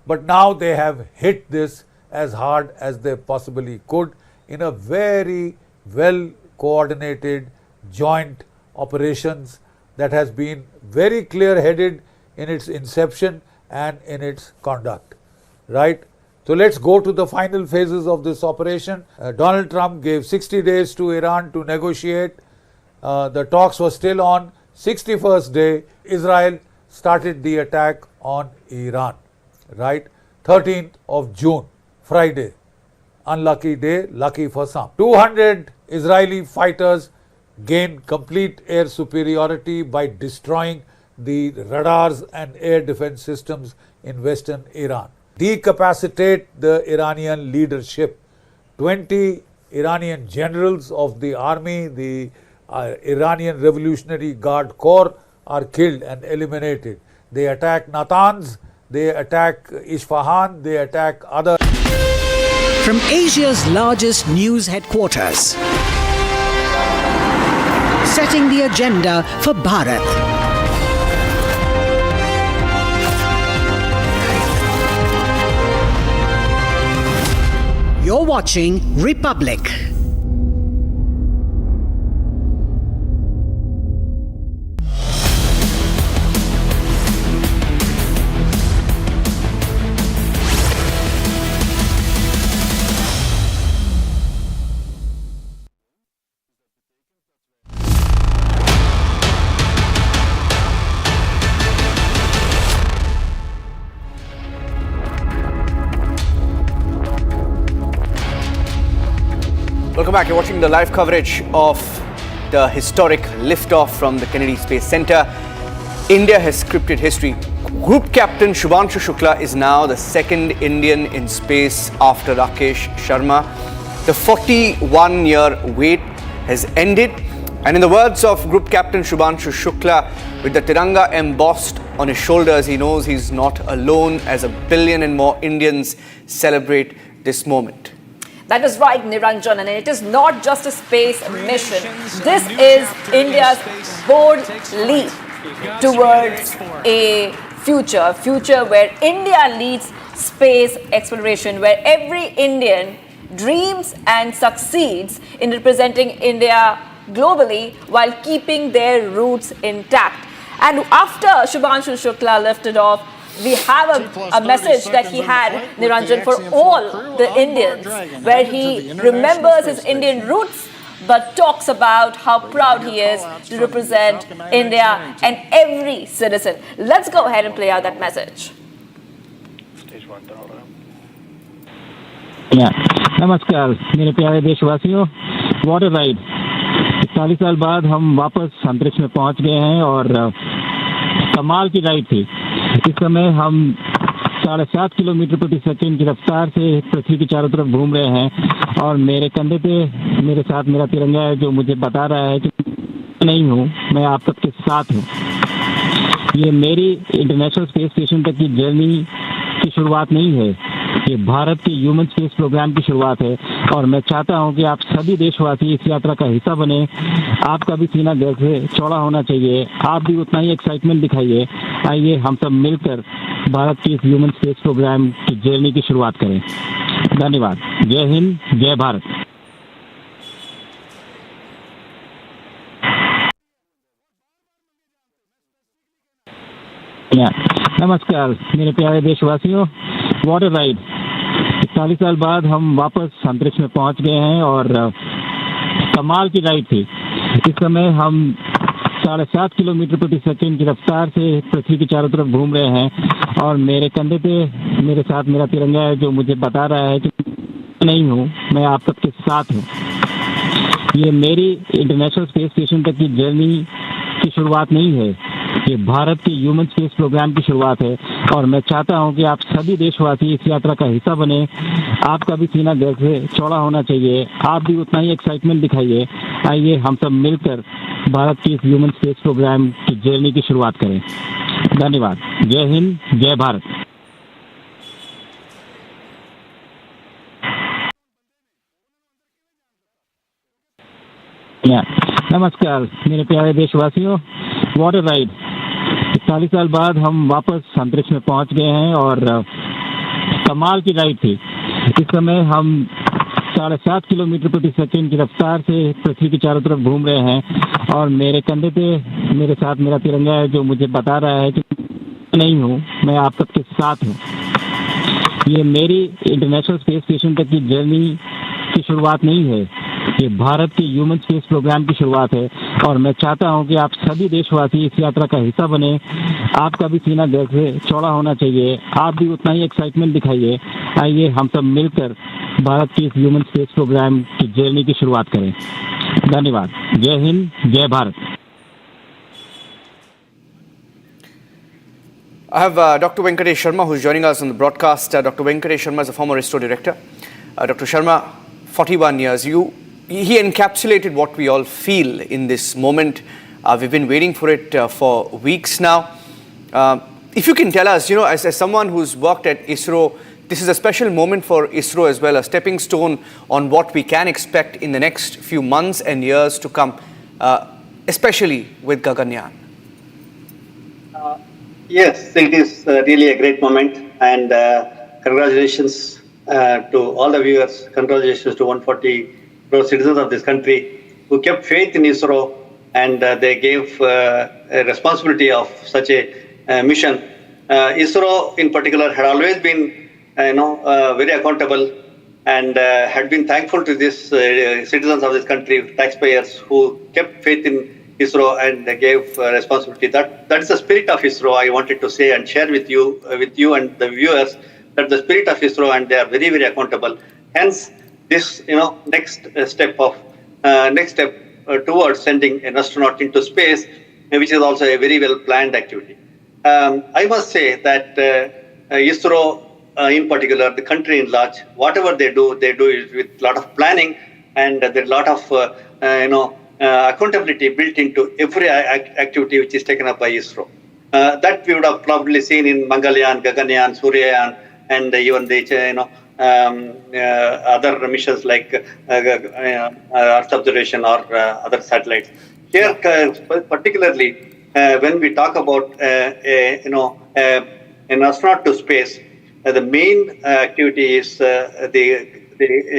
[SPEAKER 11] But now they have hit this as hard as they possibly could in a very well coordinated joint operations that has been very clear-headed in its inception and in its conduct. Right? So let's go to the final phases of this operation. Donald Trump gave 60 days to Iran to negotiate. The talks were still on. 61st day, Israel started the attack on Iran. Right? 13th of June, Friday. Unlucky day, lucky for some. 200 Israeli fighters gained complete air superiority by destroying the radars and air defense systems in western Iran. Decapacitate the Iranian leadership. 20 Iranian generals of the army, the Iranian Revolutionary Guard Corps, are killed and eliminated. They attack Natanz, they attack Isfahan, they attack other.
[SPEAKER 12] From Asia's largest news headquarters, setting the agenda for Bharat. You're watching Republic.
[SPEAKER 5] Welcome back. You're watching the live coverage of the historic liftoff from the Kennedy Space Center. India has scripted history. Group Captain Shubhanshu Shukla is now the 2nd Indian in space after Rakesh Sharma. The 41-year wait has ended. And in the words of Group Captain Shubhanshu Shukla, with the Tiranga embossed on his shoulders, he knows he's not alone as 1 billion and more Indians celebrate this moment.
[SPEAKER 4] That is right, Niranjan, and it is not just a space mission. This is India's bold leap towards a future where India leads space exploration, where every Indian dreams and succeeds in representing India globally while keeping their roots intact. And after Shubhanshu Shukla lifted off, we have a message that he had, Niranjan, for all the Indians, where he remembers his Indian roots but talks about how proud he is to represent India and every citizen. Let's go ahead and play out that message.
[SPEAKER 7] Stage 1 throttle.
[SPEAKER 14] नमस्कार मेरे प्यारे देशवासियों, water ride 40 साल बाद हम वापस अंतरिक्ष में पहुंच गए हैं और कमाल की राइड थी। इस समय हम 7.5 किलोमीटर प्रति सेकंड की रफ्तार से पृथ्वी के चारों तरफ घूम रहे हैं और मेरे कंधे पे मेरे साथ मेरा तिरंगा है जो मुझे बता रहा है कि नहीं हूँ, मैं आप सबके साथ हूँ। ये मेरी इंटरनेशनल स्पेस स्टेशन तक की जर्नी की शुरुआत नहीं है, ये भारत के ह्यूमन स्पेस प्रोग्राम की शुरुआत है और मैं चाहता हूं कि आप सभी देशवासी इस यात्रा का हिस्सा बने। आपका भी सीना गर्व से चौड़ा होना चाहिए, आप भी उतना ही एक्साइटमेंट दिखाइए। आइए हम सब मिलकर भारत के इस ह्यूमन स्पेस प्रोग्राम की जर्नी की शुरुआत करें। धन्यवाद। जय हिंद, जय भारत। नमस्कार मेरे प्यारे देशवासियों, वाटर राइड 40 साल बाद हम वापस अंतरिक्ष में पहुंच गए हैं और कमाल की राइड थी। इस समय हम 7.5 किलोमीटर प्रति सेकंड की रफ्तार से पृथ्वी के चारों तरफ घूम रहे हैं और मेरे कंधे पे मेरे साथ मेरा तिरंगा है जो मुझे बता रहा है कि नहीं हूँ, मैं आप सबके साथ हूँ। ये मेरी इंटरनेशनल स्पेस स्टेशन तक की जर्नी की शुरुआत नहीं है, ये भारत के ह्यूमन स्पेस प्रोग्राम की शुरुआत है और मैं चाहता हूं कि आप सभी देशवासी इस यात्रा का हिस्सा बने। आपका भी सीना गर्व से चौड़ा होना चाहिए, आप भी उतना ही एक्साइटमेंट दिखाइए। आइए हम सब मिलकर भारत के इस ह्यूमन स्पेस प्रोग्राम की जर्नी की शुरुआत करें। धन्यवाद। जय हिंद, जय भारत। नमस्कार मेरे प्यारे देशवासियों, वाटर राइड 40 साल बाद हम वापस अंतरिक्ष में पहुंच गए हैं और कमाल की राइड थी। इस समय हम 7.5 किलोमीटर प्रति सेकंड की रफ्तार से पृथ्वी के चारों तरफ घूम रहे हैं और मेरे कंधे पे मेरे साथ मेरा तिरंगा है जो मुझे बता रहा है कि नहीं हूँ, मैं आप सबके साथ हूँ। ये मेरी इंटरनेशनल स्पेस स्टेशन तक की जर्नी की शुरुआत नहीं है, ये भारत के ह्यूमन स्पेस प्रोग्राम की शुरुआत है और मैं चाहता हूं कि आप सभी देशवासी इस यात्रा का हिस्सा बने। आपका भी सीना गर्व से चौड़ा होना चाहिए, आप भी उतना ही एक्साइटमेंट दिखाइए। आइए हम सब मिलकर भारत के इस ह्यूमन स्पेस प्रोग्राम की जर्नी की शुरुआत करें। धन्यवाद। जय हिंद, जय Bharat.
[SPEAKER 5] I have Dr. Venkatesh Sharma, who is joining us on the broadcast. Dr. Venkatesh Sharma is a former ISRO director. Dr. Sharma, 41 years. He encapsulated what we all feel in this moment. We've been waiting for it for weeks now. If you can tell us, as someone who's worked at ISRO, this is a special moment for ISRO as well, a stepping stone on what we can expect in the next few months and years to come, especially with Gaganyaan.
[SPEAKER 6] Yes, it is really a great moment, and congratulations to all the viewers. Congratulations to 140 crore citizens of this country who kept faith in ISRO, and they gave a responsibility of such a mission. ISRO in particular had always been very accountable and had been thankful to these citizens of this country, taxpayers, who kept faith in ISRO and gave responsibility. That is the spirit of ISRO. I wanted to say and share with you and the viewers that the spirit of ISRO, and they are very, very accountable. Hence, this next step towards sending an astronaut into space, which is also a very well planned activity. I must say that ISRO, in particular, the country in large, whatever they do it with a lot of planning, and there's a lot of accountability built into every activity which is taken up by ISRO. That we would have probably seen in Mangalyaan, Gaganyaan, Suryayaan, and even the other missions like Earth observation or other satellites. Here, particularly when we talk about an astronaut to space, the main activity is the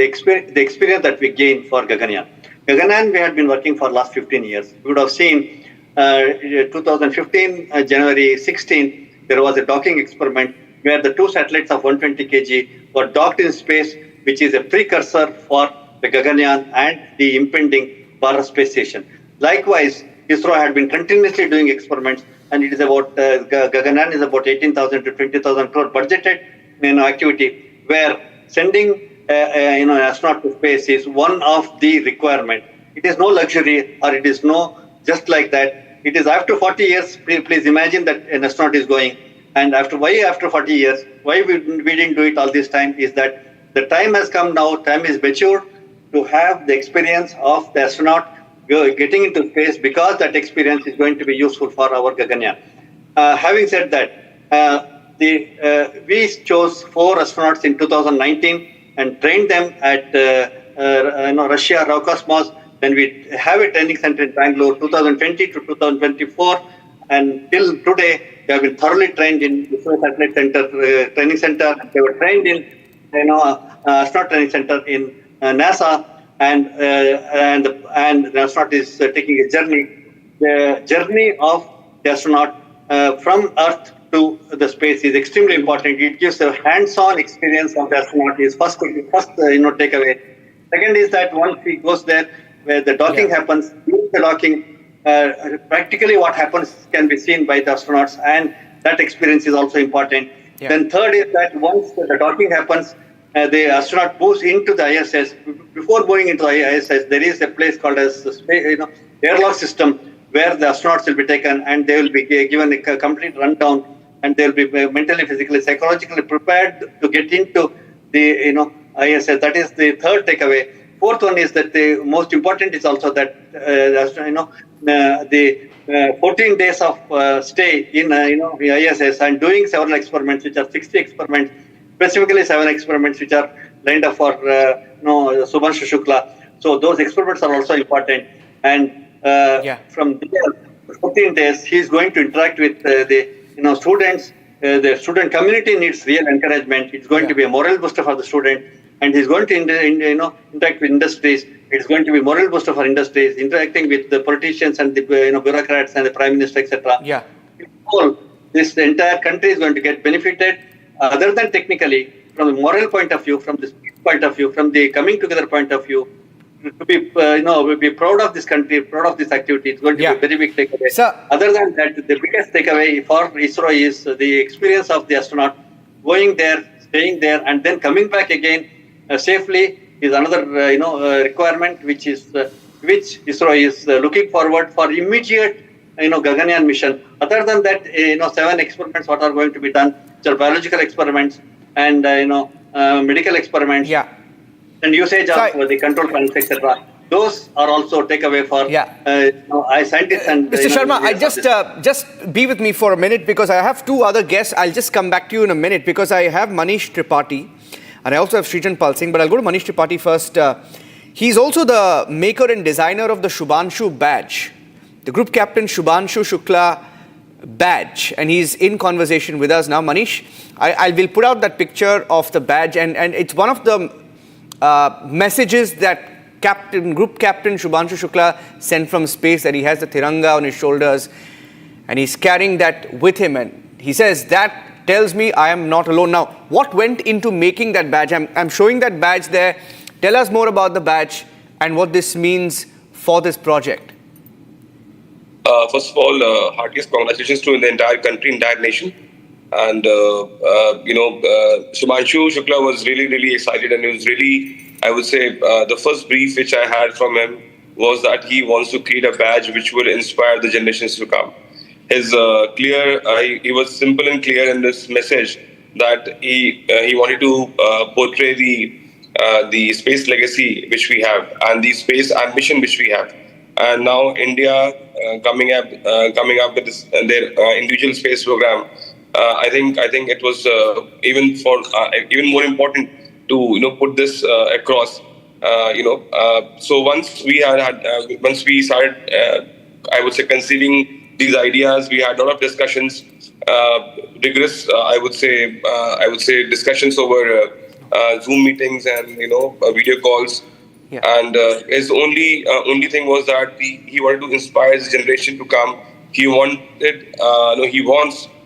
[SPEAKER 6] experience that we gain for Gaganyaan. Gaganyaan we had been working for last 15 years. You would have seen 2015, January 16, there was a docking experiment where the two satellites of 120 kg were docked in space, which is a precursor for the Gaganyaan and the impending Bharat space station. Likewise, ISRO had been continuously doing experiments, and it is about Gaganyaan is about 18,000 to 20,000 crore budgeted activity, where sending an astronaut to space is one of the requirement. It is no luxury, or it is no just like that. It is after 40 years. Please imagine that an astronaut is going, and after 40 years, why we didn't do it all this time is that the time has come now. Time is mature to have the experience of the astronaut getting into space, because that experience is going to be useful for our Gaganyaan. Having said that, we chose 4 astronauts in 2019 and trained them at Russia, Roscosmos. Then we have a training center in Bangalore, 2020 to 2024, and till today they have been thoroughly trained in ISRO Satellite Center training center. They were trained in astronaut training center in NASA, and the astronaut is taking a journey. The journey of the astronaut from Earth to the space is extremely important. It gives a hands-on experience of the astronaut. Is first takeaway. Second is that once he goes there, where the docking happens, during the docking, practically what happens can be seen by the astronauts, and that experience is also important. Yeah. Then third is that once the docking happens, the astronaut moves into the ISS. Before going into the ISS, there is a place called as airlock system, where the astronauts will be taken and they will be given a complete rundown, and they will be mentally, physically, psychologically prepared to get into the ISS. That is the third takeaway. Fourth one is that the most important is also that the 14 days of stay in the ISS and doing several experiments, which are 60 experiments, specifically 7 experiments which are lined up for Shubhanshu Shukla. So those experiments are also important. And from there, 14 days, he is going to interact with the students. The student community needs real encouragement. It's going to be a moral booster for the student, and he's going to interact with industries. It's going to be moral booster for industries, interacting with the politicians and the bureaucrats and the prime minister, etc. Yeah. All this, the entire country is going to get benefited. Other than technically, from the moral point of view, from the point of view, from the coming together point of view, to be be proud of this country, proud of this activity. It's going to be a very big takeaway. So, other than that, the biggest takeaway for ISRO is the experience of the astronaut going there, staying there, and then coming back again safely is another requirement which ISRO is looking forward for immediate Gaganyaan mission. Other than that, 7 experiments what are going to be done, which are biological experiments and medical experiments. Yeah. And usage of the control panels, etc. Those are also takeaway for scientists and
[SPEAKER 5] Mr. Sharma, I just be with me for a minute, because I have 2 other guests. I'll just come back to you in a minute, because I have Manish Tripathi and I also have Srijan Pal Singh, but I'll go to Manish Tripathi first. He's also the maker and designer of the Shubhanshu badge, the group captain Shubhanshu Shukla badge, and he's in conversation with us now. Manish, I will put out that picture of the badge, and it's one of the messages that Group Captain Shubhanshu Shukla sent from space, that he has the Tiranga on his shoulders and he's carrying that with him, and he says that tells me I am not alone. Now, what went into making that badge? I'm showing that badge there. Tell us more about the badge and what this means for this project.
[SPEAKER 10] First of all, heartiest congratulations to the entire country, entire nation. And, Shubhanshu Shukla was really excited, and it was really, I would say, the first brief which I had from him was that he wants to create a badge which will inspire the generations to come. His he was simple and clear in this message that he wanted to portray the space legacy which we have and the space ambition which we have. And now India coming up with this, their individual space program. I think it was even more important to put this across. So once we started, I would say, conceiving these ideas, we had a lot of discussions, rigorous, I would say discussions over Zoom meetings and video calls. Yeah. And his only thing was that he wanted to inspire his generation to come. He wants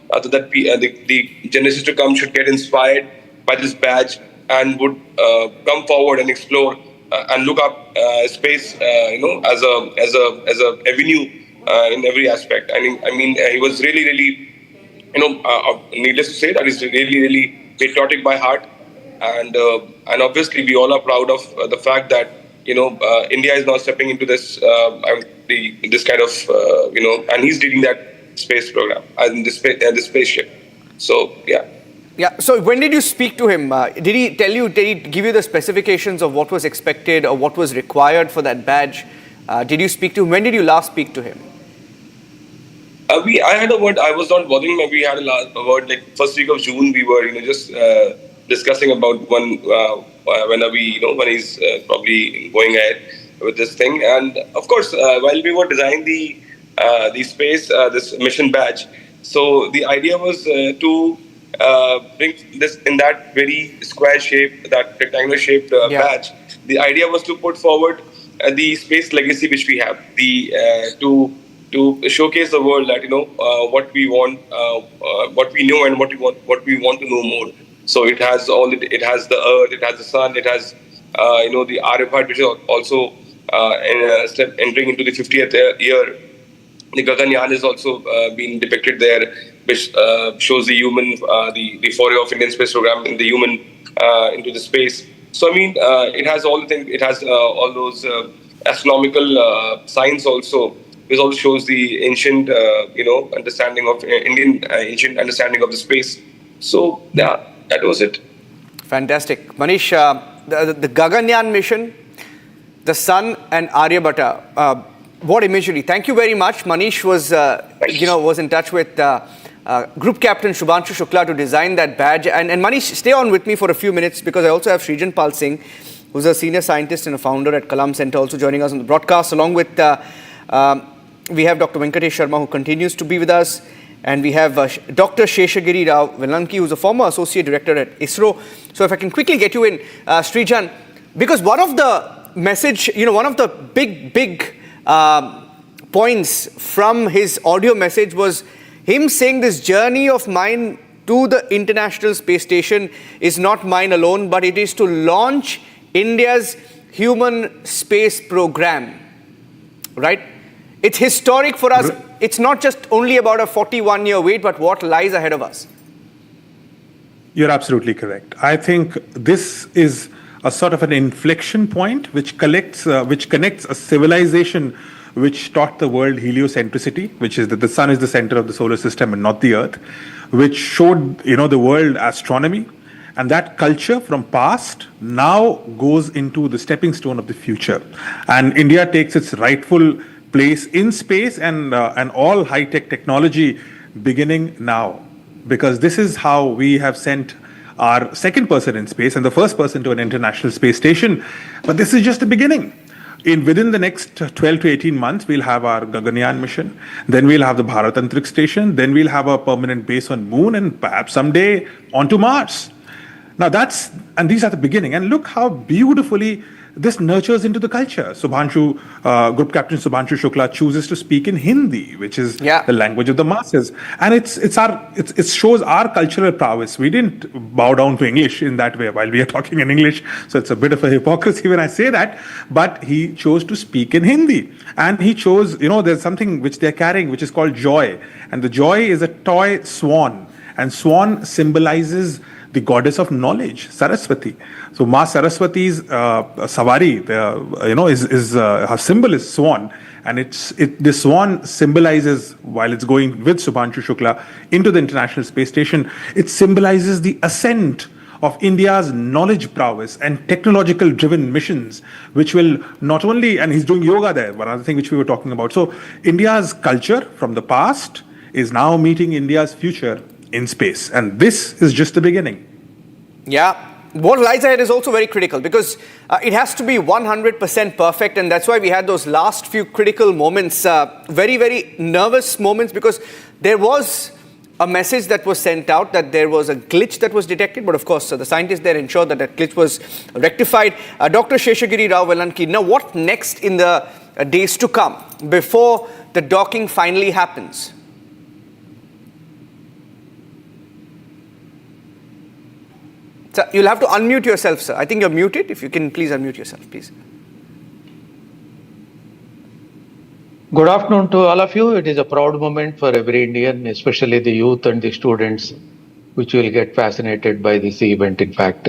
[SPEAKER 10] that the generations to come should get inspired by this badge and would come forward and explore and look up space, as a avenue in every aspect. I mean, he was really, needless to say, that he's really patriotic by heart. and obviously we all are proud of the fact that India is now stepping into this this kind of and he's leading that space program and the spaceship. So yeah.
[SPEAKER 5] Yeah. So when did you speak to him? Did he tell you? Did he give you the specifications of what was expected or what was required for that badge? Did you speak to him? When did you last speak to him?
[SPEAKER 10] I had a word. I was not bothering him. We had a word like first week of June. We were just discussing about when he's probably going ahead with this thing. And of course, while we were designing the space this mission badge, so the idea was to bring this in that very square shape, that rectangular shaped badge. The idea was to put forward the space legacy which we have, to showcase the world that what we want, what we know, and what we want to know more. So it has it has the Earth, it has the Sun, it has the Aryabhat, which is also entering into the 50th year. The Gaganyaan is also being depicted there, which shows the human, the foray of Indian space program in the human into the space. So I mean, it has all the things. It has all those astronomical signs also. This also shows the ancient, understanding of Indian ancient understanding of the space. So yeah, that was it.
[SPEAKER 5] Fantastic, Manish. The Gaganyaan mission, the Sun and Aryabhata. What imagery! Thank you very much. Manish was in touch with Group Captain Shubhanshu Shukla to design that badge. And Manish, stay on with me for a few minutes because I also have Srijan Pal Singh, who's a senior scientist and a founder at Kalam Center, also joining us on the broadcast. Along with we have Dr. Venkatesh Sharma, who continues to be with us, and we have Dr. Sheshagiri Rao Velanki, who's a former associate director at ISRO. So if I can quickly get you in, Srijan, because one of the message, one of the big points from his audio message was him saying this journey of mine to the International Space Station is not mine alone, but it is to launch India's human space program, right? It's historic for us. It's not just only about a 41-year wait, but what lies ahead of us.
[SPEAKER 3] You're absolutely correct. I think this is a sort of an inflection point which connects a civilization which taught the world heliocentricity, which is that the sun is the center of the solar system and not the earth, which showed the world astronomy, and that culture from past now goes into the stepping stone of the future, and India takes its rightful place in space and all high-tech technology beginning now, because this is how we have sent our second person in space and the first person to an international space station. But this is just the beginning. Within the next 12 to 18 months, we'll have our Gaganyaan mission. Then we'll have the Bharat Antariksh Station. Then we'll have a permanent base on Moon and perhaps someday onto Mars. Now these are the beginning. And look how beautifully this nurtures into the culture. Group Captain Shubhanshu Shukla chooses to speak in Hindi, which is the language of the masses, and it shows our cultural prowess. We didn't bow down to English in that way while we are talking in English, so it's a bit of a hypocrisy when I say that. But he chose to speak in Hindi, and he chose, there's something which they're carrying, which is called joy, and the joy is a toy swan, and swan symbolizes the goddess of knowledge, Saraswati. So Ma Saraswati's savari, her symbol is swan, and the swan symbolizes, while it's going with Shubhanshu Shukla into the International Space Station, it symbolizes the ascent of India's knowledge prowess and technological driven missions, which will not only, and he's doing yoga there, one other thing which we were talking about. So India's culture from the past is now meeting India's future in space, and this is just the beginning.
[SPEAKER 5] Yeah, what lies ahead is also very critical because it has to be 100% perfect, and that's why we had those last few critical moments, very, very nervous moments, because there was a message that was sent out that there was a glitch that was detected, but of course the scientists there ensured that that glitch was rectified. Dr. Sheshagiri Rao Velanki, now what next in the days to come before the docking finally happens? So you'll have to unmute yourself, sir. I think you're muted. If you can please unmute yourself, please.
[SPEAKER 15] Good afternoon to all of you. It is a proud moment for every Indian, especially the youth and the students, which will get fascinated by this event, in fact.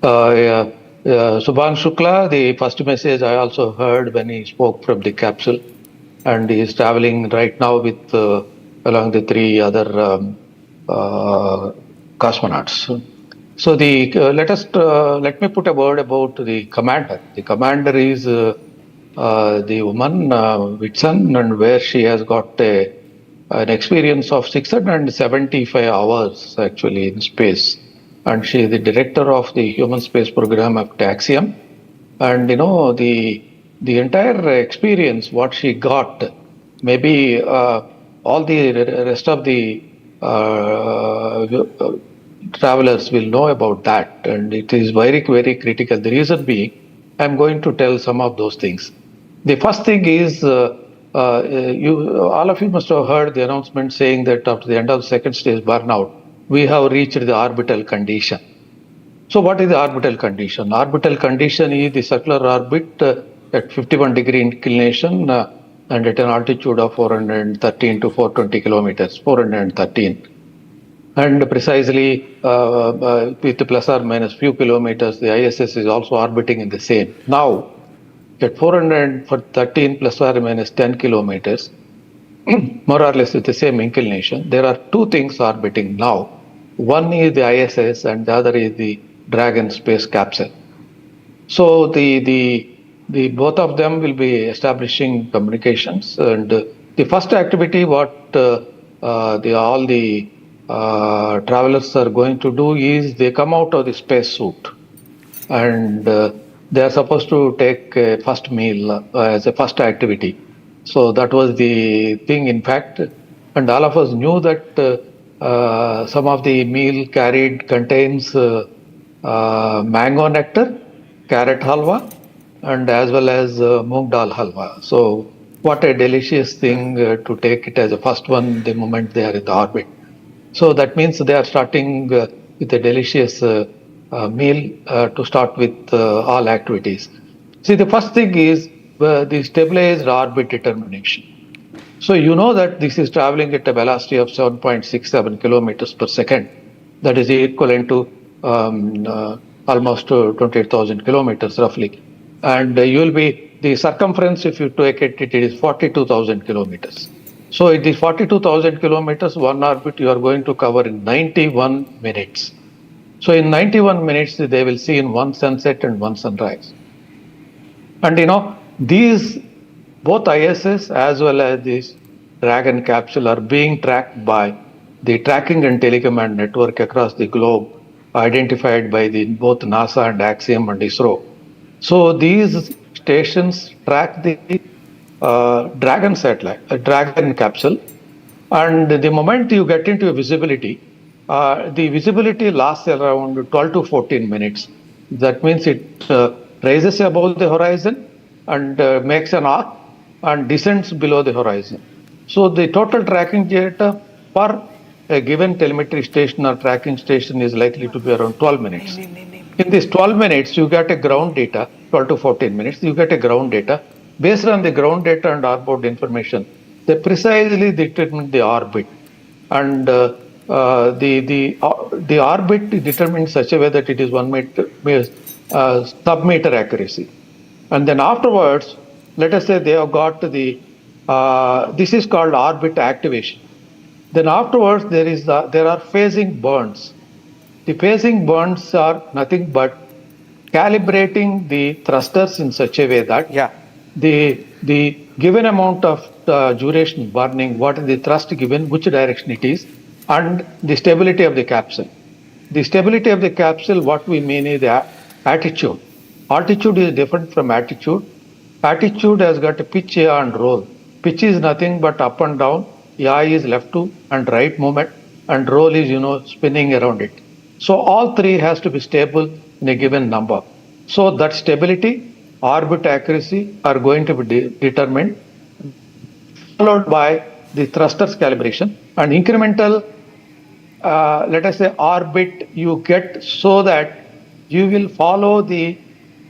[SPEAKER 15] Shubhanshu Shukla, the first message I also heard when he spoke from the capsule, and he is traveling right now with along the three other cosmonauts. So let me put a word about the commander. The commander is the woman Whitson, and where she has got an experience of 675 hours actually in space, and she is the director of the human space program at Axiom. And the entire experience what she got, maybe all the rest of the travelers will know about that, and it is very, very critical. The reason being, I'm going to tell some of those things. The first thing is, all of you must have heard the announcement saying that after the end of the second stage burnout, we have reached the orbital condition. So what is the orbital condition? Orbital condition is the circular orbit at 51 degree inclination and at an altitude of 413 to 420 kilometers, 413. And precisely with plus or minus few kilometers, the ISS is also orbiting in the same. Now, at 413 plus or minus 10 kilometers, more or less with the same inclination, there are two things orbiting now. One is the ISS and the other is the Dragon space capsule. So the both of them will be establishing communications, and the first activity what all the travelers are going to do is they come out of the space suit, and they are supposed to take a first meal as a first activity. So that was the thing, in fact, and all of us knew that some of the meal carried contains mango nectar, carrot halwa, and as well as moong dal halwa. So what a delicious thing to take it as a first one the moment they are in the orbit. So that means they are starting with a delicious meal to start with all activities. See, the first thing is the stabilized orbit determination. So you know that this is traveling at a velocity of 7.67 kilometers per second. That is equivalent to almost 28,000 kilometers roughly. And the circumference, if you take it, it is 42,000 kilometers. So it is 42,000 kilometers, one orbit you are going to cover in 91 minutes. So in 91 minutes, they will see in one sunset and one sunrise. And these both ISS as well as this Dragon capsule are being tracked by the tracking and telecommand network across the globe, identified by both NASA and Axiom and ISRO. So these stations track the Dragon satellite, Dragon capsule, and the moment you get into visibility, the visibility lasts around 12 to 14 minutes. That means it rises above the horizon and makes an arc and descends below the horizon. So the total tracking data per a given telemetry station or tracking station is likely to be around 12 minutes. In these 12 minutes, you get a ground data, 12 to 14 minutes, you get a ground data. Based on the ground data and onboard information, they precisely determine the orbit. And the orbit is determined in such a way that it is 1 meter, sub-meter accuracy. And then afterwards, let us say they have got this is called orbit activation. Then afterwards, there are phasing burns. The phasing burns are nothing but calibrating the thrusters in such a way that the given amount of duration burning, what is the thrust given, which direction it is, and the stability of the capsule. The stability of the capsule, what we mean is the attitude. Altitude is different from attitude. Attitude has got a pitch, yaw, and roll. Pitch is nothing but up and down. Yaw is left to and right movement, and roll is spinning around it. So all three has to be stable in a given number. So that stability, orbit accuracy are going to be determined, followed by the thrusters calibration and incremental, let us say, orbit you get so that you will follow the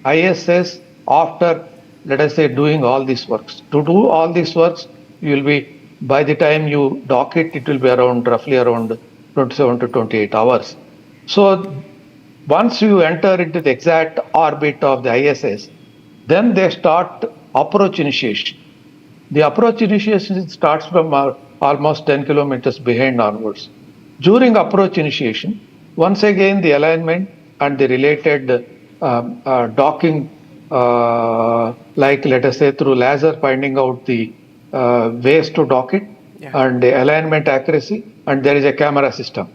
[SPEAKER 15] ISS after, let us say, doing all these works. To do all these works, you will be, by the time you dock it, it will be roughly around 27 to 28 hours. So Once you enter into the exact orbit of the ISS, then they start approach initiation. The approach initiation starts from almost 10 kilometers behind onwards. During approach initiation, once again the alignment and the related docking, like let us say through laser finding out the ways to dock it, and the alignment accuracy, and there is a camera system.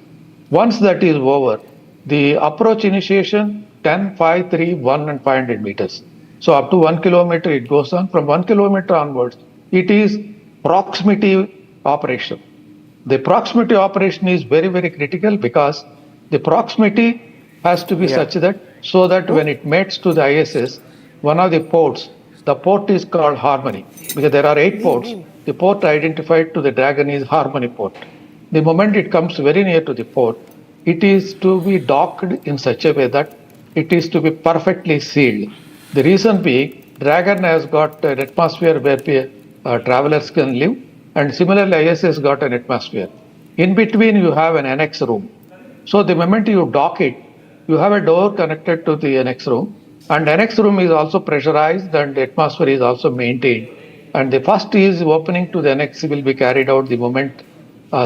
[SPEAKER 15] Once that is over, the approach initiation 10, 5, 3, 1 and 500 meters. So up to 1 kilometer it goes on. From 1 kilometer onwards, it is proximity operation. The proximity operation is very, very critical because the proximity has to be such that so that when it mates to the ISS, one of the ports, the port is called Harmony because there are 8 ports. The port identified to the Dragon is Harmony port. The moment it comes very near to the port, it is to be docked in such a way that it is to be perfectly sealed. The reason being, Dragon has got an atmosphere where travelers can live, and similarly ISS got an atmosphere. In between you have an annex room. So the moment you dock it, you have a door connected to the annex room, and annex room is also pressurized and the atmosphere is also maintained. And the first is opening to the annex will be carried out the moment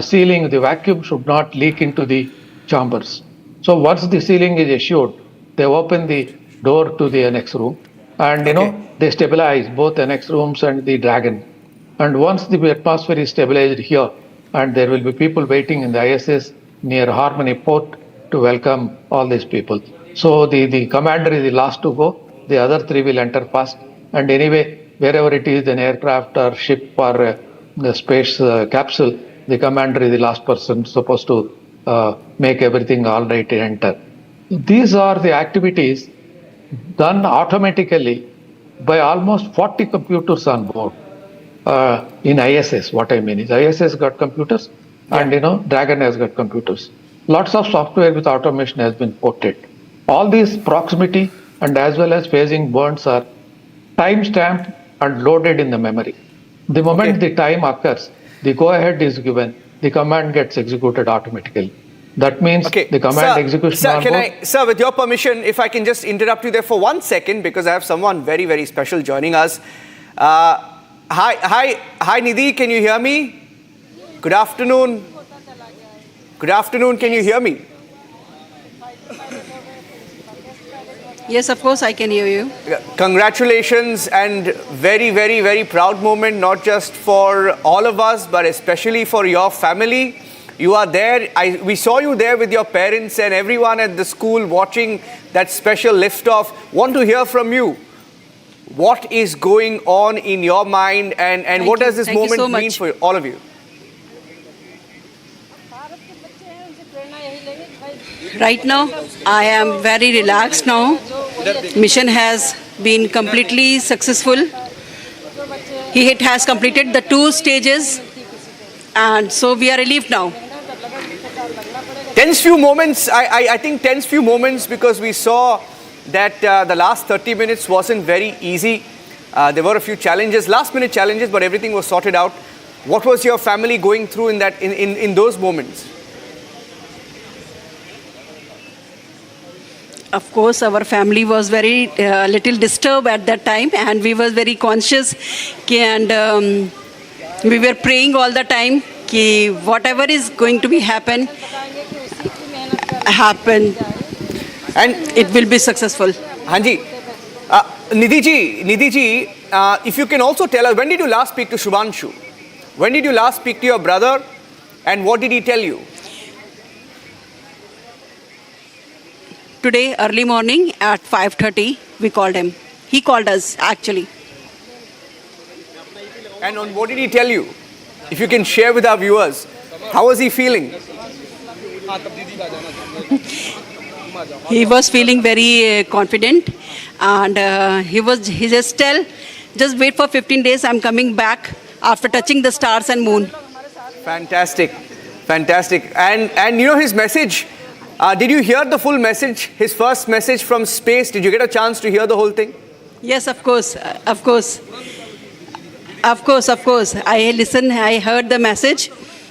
[SPEAKER 15] sealing, the vacuum should not leak into the chambers. So once the sealing is assured, they open the door to the annex room, and they stabilize both annex rooms and the Dragon. And once the atmosphere is stabilized here, and there will be people waiting in the ISS near Harmony port to welcome all these people. So the commander is the last to go, the other 3 will enter first, and anyway, wherever it is, an aircraft or ship or the space capsule, the commander is the last person supposed to make everything all right and enter. These are the activities done automatically by almost 40 computers on board. In ISS, what I mean is ISS got computers and Dragon has got computers. Lots of software with automation has been ported. All these proximity and as well as phasing burns are time stamped and loaded in the memory. The moment the time occurs, the go ahead is given, the command gets executed automatically. That means the command execution.
[SPEAKER 5] Sir, with your permission, if I can just interrupt you there for 1 second, because I have someone very, very special joining us. Hi, Nidhi, can you hear me? Good afternoon. Good afternoon, can you hear me?
[SPEAKER 2] Yes, of course, I can hear you.
[SPEAKER 5] Congratulations, and very, very, very proud moment, not just for all of us, but especially for your family. You are there. We saw you there with your parents and everyone at the school watching that special liftoff. Want to hear from you. What is going on in your mind, and what does this moment mean for all of you?
[SPEAKER 2] Right now, I am very relaxed now. Mission has been completely successful. It has completed the 2 stages, and so we are relieved now.
[SPEAKER 5] Tense few moments, I think tense few moments, because we saw that the last 30 minutes wasn't very easy. There were a few challenges, last minute challenges, but everything was sorted out. What was your family going through in those moments?
[SPEAKER 2] Of course, our family was very little disturbed at that time, and we were very conscious, and we were praying all the time that whatever is going to be happen, and it will be successful.
[SPEAKER 5] Hanji, Nidhi ji, if you can also tell us, when did you last speak to Shubhanshu? When did you last speak to your brother, and what did he tell you?
[SPEAKER 2] Today, early morning at 5:30, we called him. He called us, actually.
[SPEAKER 5] And on what did he tell you? If you can share with our viewers, how was he feeling?
[SPEAKER 2] He was feeling very confident, and he just just wait for 15 days, I'm coming back after touching the stars and moon.
[SPEAKER 5] Fantastic, fantastic. And you know his message, did you hear the full message, his first message from space? Did you get a chance to hear the whole thing?
[SPEAKER 2] Yes, of course. I listened, I heard the message,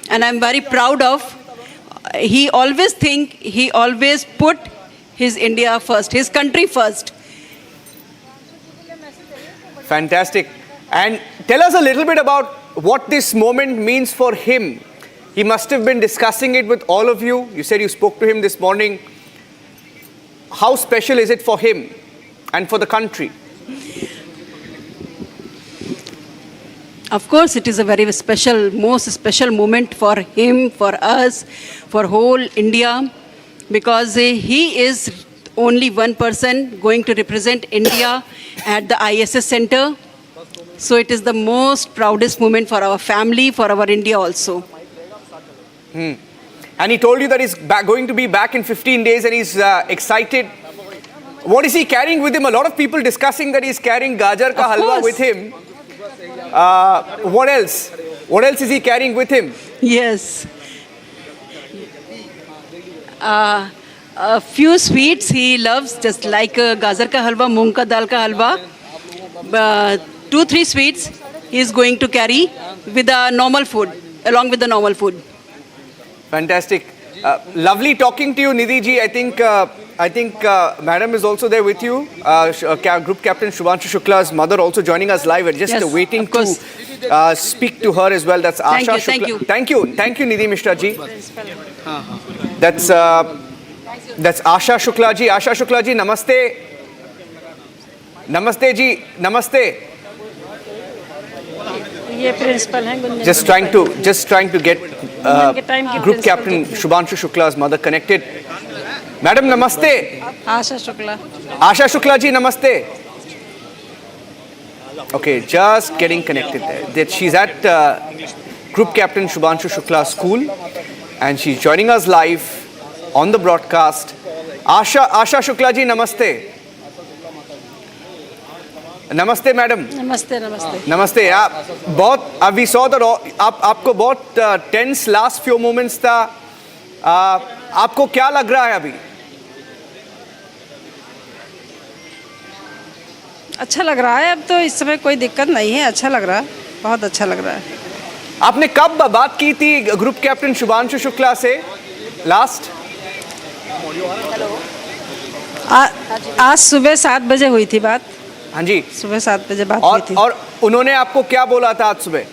[SPEAKER 2] and I'm very proud of. He always put his India first, his country first.
[SPEAKER 5] Fantastic. And tell us a little bit about what this moment means for him. He must have been discussing it with all of you. You said you spoke to him this morning. How special is it for him and for the country?
[SPEAKER 2] Of course, it is a very special, most special moment for him, for us, for whole India, because he is only one person going to represent India at the ISS Center. So it is the most proudest moment for our family, for our India also.
[SPEAKER 5] And he told you that he's going to be back in 15 days and he's excited. What is he carrying with him? A lot of people discussing that he's carrying gajar ka halwa with him. What else? What else is he carrying with him?
[SPEAKER 2] Yes. A few sweets he loves, just like gajar ka halwa, moong ka dal ka halwa. 2-3 sweets he is going to carry with the normal food, along with the normal food.
[SPEAKER 5] Fantastic. Lovely talking to you, Nidhi ji. I think Madam is also there with you. Group Captain Shubhanshu Shukla's mother also joining us live. We're just waiting to speak to her as well. That's Asha Shukla. Thank you, Nidhi Mishra ji. That's Asha Shukla ji. Asha Shukla ji, namaste. Namaste ji, namaste. Just trying to get Group Captain Shubhanshu Shukla's mother connected. Madam, namaste.
[SPEAKER 16] Asha Shukla.
[SPEAKER 5] Asha Shukla ji, namaste. Okay, just getting connected there. She's at Group Captain Shubhanshu Shukla's school and she's joining us live on the broadcast. Asha Shukla ji, namaste. नमस्ते madam.
[SPEAKER 16] नमस्ते नमस्ते
[SPEAKER 5] नमस्ते। आप बहुत अभी saw the आपको बहुत tense last few moments था, आपको क्या लग रहा है अभी?
[SPEAKER 16] अच्छा लग रहा है, अब तो इस समय कोई दिक्कत नहीं है, अच्छा लग रहा है, बहुत अच्छा लग रहा है।
[SPEAKER 5] आपने कब बात की थी ग्रुप कैप्टन शुभांशु शुक्ला से लास्ट?
[SPEAKER 16] आज सुबह 7 बजे हुई थी बात।
[SPEAKER 5] हाँ जी,
[SPEAKER 16] सुबह 7 बजे बात हुई थी।
[SPEAKER 5] और उन्होंने आपको क्या बोला था आज सुबह?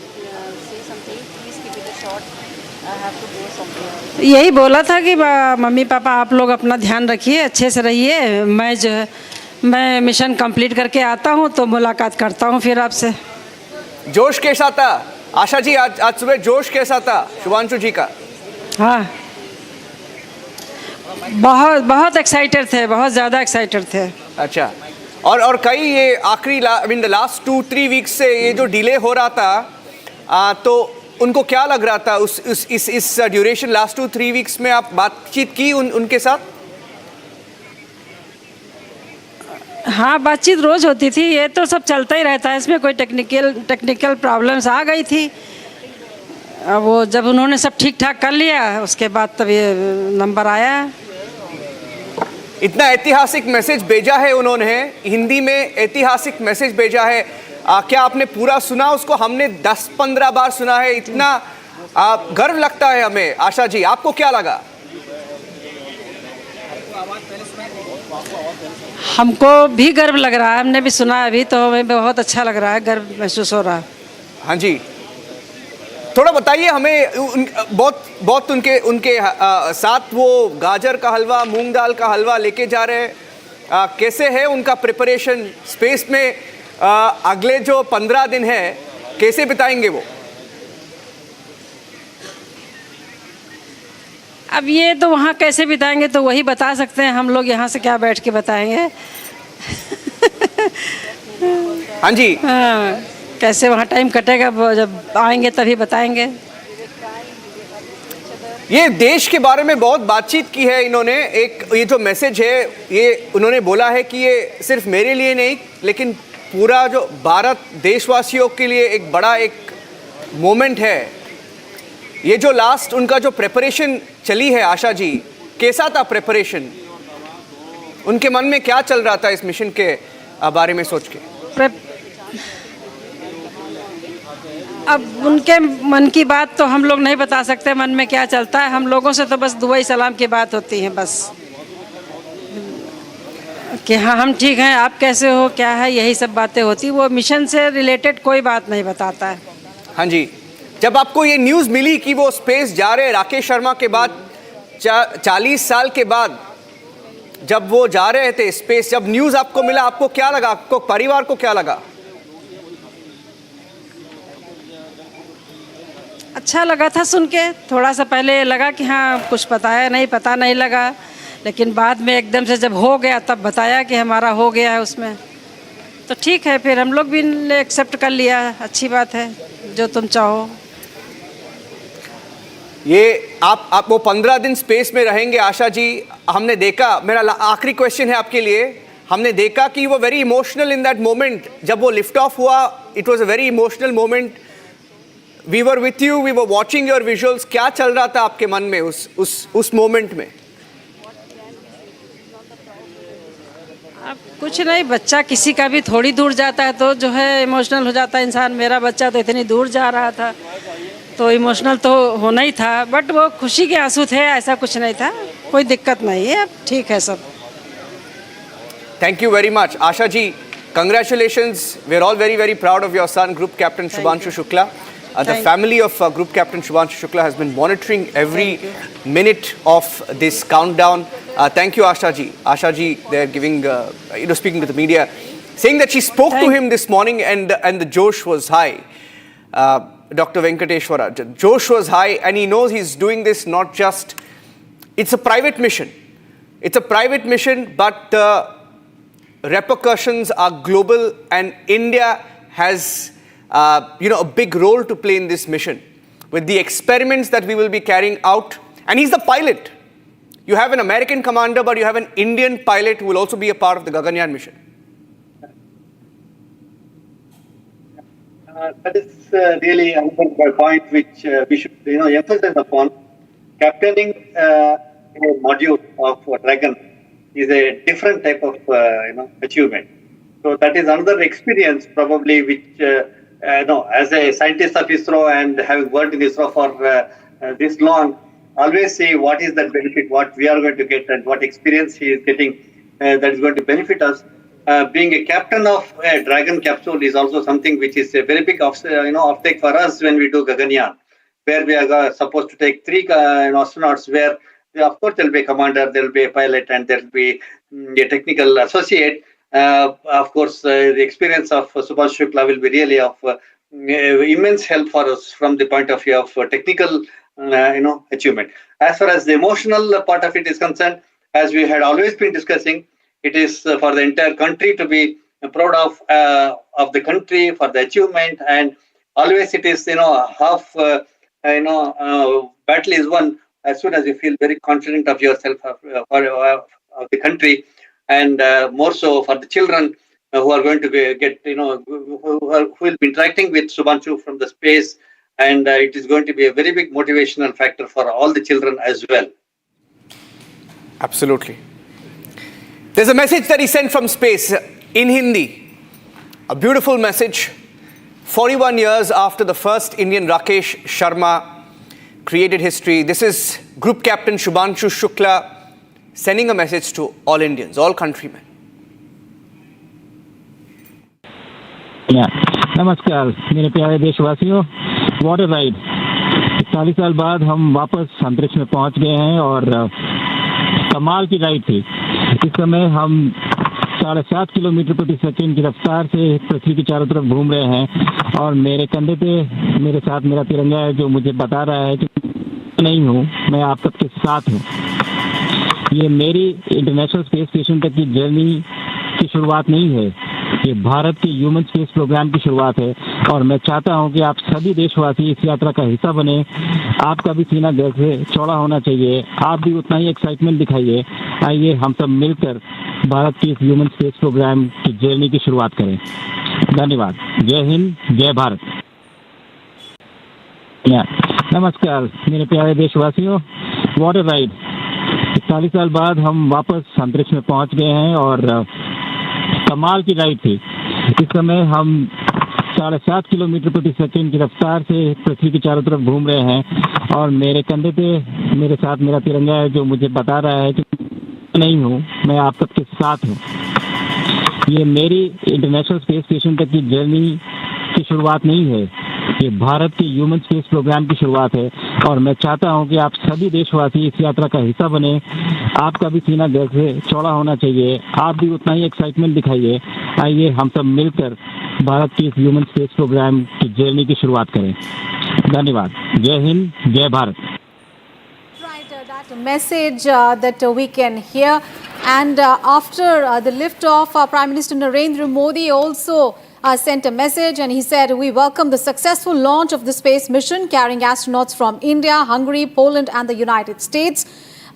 [SPEAKER 16] यही बोला था कि मम्मी पापा आप लोग अपना ध्यान रखिए, अच्छे से रहिए, मैं मिशन कंप्लीट करके आता हूँ तो मुलाकात करता हूँ फिर आपसे।
[SPEAKER 5] जोश कैसा था आशा जी? आज सुबह जोश कैसा था शुभांशु जी का?
[SPEAKER 16] हाँ, बहुत एक्साइटेड थे, बहुत ज़्यादा एक्साइटेड थे।
[SPEAKER 5] अच्छा, और कई ये आखिरी द लास्ट 2-3 वीक्स से ये जो डिले हो रहा था, तो उनको क्या लग रहा था इस ड्यूरेशन लास्ट 2-3 वीक्स में? आप बातचीत की उनके साथ?
[SPEAKER 16] हाँ, बातचीत रोज होती थी, ये तो सब चलता ही रहता है, इसमें कोई टेक्निकल प्रॉब्लम्स आ गई थी। वो जब उन्होंने सब ठीक ठाक कर लिया उसके बाद तब ये नंबर आया।
[SPEAKER 5] इतना ऐतिहासिक मैसेज भेजा है उन्होंने, हिंदी में ऐतिहासिक मैसेज भेजा है। क्या आपने पूरा सुना उसको? हमने 10-15 बार सुना है। इतना गर्व लगता है हमें। आशा जी, आपको क्या लगा?
[SPEAKER 16] हमको भी गर्व लग रहा है, हमने भी सुना अभी, तो हमें बहुत अच्छा लग रहा है, गर्व महसूस हो रहा है।
[SPEAKER 5] हाँ जी, थोड़ा बताइए हमें। बहुत उनके साथ वो गाजर का हलवा, मूंग दाल का हलवा लेके जा रहे हैं। कैसे है उनका प्रिपरेशन स्पेस में? अगले जो 15 दिन है कैसे बिताएंगे वो?
[SPEAKER 16] अब ये तो वहाँ कैसे बिताएंगे तो वही बता सकते हैं, हम लोग यहाँ से क्या बैठ के बताएंगे।
[SPEAKER 5] हाँ जी,
[SPEAKER 16] हाँ, कैसे वहाँ टाइम कटेगा, जब आएंगे तभी बताएंगे।
[SPEAKER 5] ये देश के बारे में बहुत बातचीत की है इन्होंने। एक ये जो मैसेज है, ये उन्होंने बोला है कि ये सिर्फ मेरे लिए नहीं लेकिन पूरा जो भारत देशवासियों के लिए एक बड़ा एक मोमेंट है। ये जो लास्ट उनका जो प्रिपरेशन चली है, आशा जी, कैसा था प्रिपरेशन? उनके मन में क्या चल रहा था इस मिशन के बारे में सोच के?
[SPEAKER 16] अब उनके मन की बात तो हम लोग नहीं बता सकते, मन में क्या चलता है। हम लोगों से तो बस दुआ सलाम की बात होती है बस। कि हाँ हम ठीक हैं, आप कैसे हो, क्या है, यही सब बातें होती। वो मिशन से रिलेटेड कोई बात नहीं बताता है।
[SPEAKER 5] हाँ जी, जब आपको ये न्यूज़ मिली कि वो स्पेस जा रहे हैं राकेश शर्मा के बाद 40 साल के बाद जब वो जा रहे थे स्पेस, जब न्यूज़ आपको मिला, आपको क्या लगा, आपको परिवार को क्या लगा?
[SPEAKER 16] अच्छा लगा था सुन के। थोड़ा सा पहले लगा कि हाँ कुछ पता नहीं लगा, लेकिन बाद में एकदम से जब हो गया तब बताया कि हमारा हो गया है उसमें, तो ठीक है, फिर हम लोग भी एक्सेप्ट कर लिया। अच्छी बात है, जो तुम चाहो।
[SPEAKER 5] ये आप वो 15 दिन स्पेस में रहेंगे आशा जी, हमने देखा, मेरा आखिरी क्वेश्चन है आपके लिए, हमने देखा कि वो very emotional in that moment, जब वो लिफ्ट ऑफ हुआ, it was a very emotional moment. We were with you, we were watching your visuals. क्या चल रहा था आपके मन में उस मोमेंट में?
[SPEAKER 16] अब कुछ नहीं, बच्चा किसी का भी थोड़ी दूर जाता है तो जो है इमोशनल हो जाता है इंसान। मेरा बच्चा तो इतनी दूर जा रहा था तो इमोशनल तो होना ही था, बट वो खुशी के आंसू थे, ऐसा कुछ नहीं था, कोई दिक्कत नहीं है, अब ठीक है सब।
[SPEAKER 5] Thank you very much. Asha ji, congratulations. We're all very, very proud of your son, Group Captain Shubhanshu Shukla. The family of Group Captain Shubhanshu Shukla has been monitoring every minute of this countdown. Thank you, Asha ji. Asha ji, they're giving, speaking to the media, saying that she spoke to him this morning and the josh was high. Dr. Venkateshwara, josh was high, and he knows he's doing this not just, it's a private mission. It's a private mission, but the repercussions are global, and India has a big role to play in this mission with the experiments that we will be carrying out. And he's the pilot. You have an American commander, but you have an Indian pilot who will also be a part of the Gaganyaan mission.
[SPEAKER 6] That is really another point which we should emphasize upon. Captaining a module of Dragon is a different type of achievement. So that is another experience probably which as a scientist of ISRO and having worked in ISRO for this long, always see what is the benefit, what we are going to get, and what experience he is getting that is going to benefit us. Being a captain of a Dragon capsule is also something which is a very big offtake for us when we do Gaganyaan, where we are supposed to take 3 astronauts, where of course there will be a commander, there will be a pilot, and there will be a technical associate. Of course, the experience of Shubhanshu Shukla will be really of immense help for us from the point of view of technical achievement. As far as the emotional part of it is concerned, as we had always been discussing, it is for the entire country to be proud of the country for the achievement, and always it is half battle is won as soon as you feel very confident of yourself of the country, and more so for the children who are going to get who will be interacting with Shubhanshu from the space, and it is going to be a very big motivational factor for all the children as well.
[SPEAKER 5] Absolutely. There's a message that he sent from space in Hindi. A beautiful message. 41 years after the first Indian Rakesh Sharma created history, this is Group Captain Shubhanshu Shukla sending a message to all Indians, all countrymen.
[SPEAKER 14] नमस्कार मेरे प्यारे देशवासियों, what a ride. 40 साल बाद हम वापस अंतरिक्ष में पहुंच गए हैं और कमाल की राइड थी। इस समय हम 7.5 किलोमीटर प्रति सेकंड की रफ्तार से पृथ्वी के चारों तरफ घूम रहे हैं और मेरे कंधे पे मेरे साथ मेरा तिरंगा है, जो मुझे बता रहा है कि नहीं हूँ, मैं आप सबके साथ हूँ। ये मेरी इंटरनेशनल स्पेस स्टेशन तक की जर्नी की शुरुआत नहीं है, ये भारत के ह्यूमन स्पेस प्रोग्राम की शुरुआत है और मैं चाहता हूं कि आप सभी देशवासी इस यात्रा का हिस्सा बने। आपका भी सीना दिल से चौड़ा होना चाहिए, आप भी उतना ही एक्साइटमेंट दिखाइए। आइए हम सब मिलकर भारत की इस ह्यूमन स्पेस प्रोग्राम की जर्नी की शुरुआत करें। धन्यवाद। जय हिंद, जय भारत। नमस्कार मेरे प्यारे देशवासियों, व्हाट अ राइड। 40 साल बाद हम वापस अंतरिक्ष में पहुंच गए हैं और कमाल की राइड थी। इस समय हम 7.5 किलोमीटर प्रति सेकंड की रफ्तार से पृथ्वी के चारों तरफ घूम रहे हैं और मेरे कंधे पे मेरे साथ मेरा तिरंगा है, जो मुझे बता रहा है कि नहीं हूँ, मैं आप सबके साथ हूँ। ये मेरी इंटरनेशनल स्पेस स्टेशन तक की जर्नी की शुरुआत नहीं है, ये भारत के ह्यूमन स्पेस प्रोग्राम की शुरुआत है और मैं चाहता हूं कि आप सभी देशवासी इस यात्रा का हिस्सा बने। आपका भी सीना गर्व से चौड़ा होना चाहिए, आप भी उतना ही एक्साइटमेंट दिखाइए। आइए हम सब मिलकर भारत की इस ह्यूमन स्पेस प्रोग्राम की जर्नी की शुरुआत करें। धन्यवाद। जय हिंद, जय Bharat.
[SPEAKER 8] That message that we can hear, and after the liftoff, Prime Minister Narendra Modi also sent a message, and he said, "We welcome the successful launch of the space mission carrying astronauts from India, Hungary, Poland, and the United States."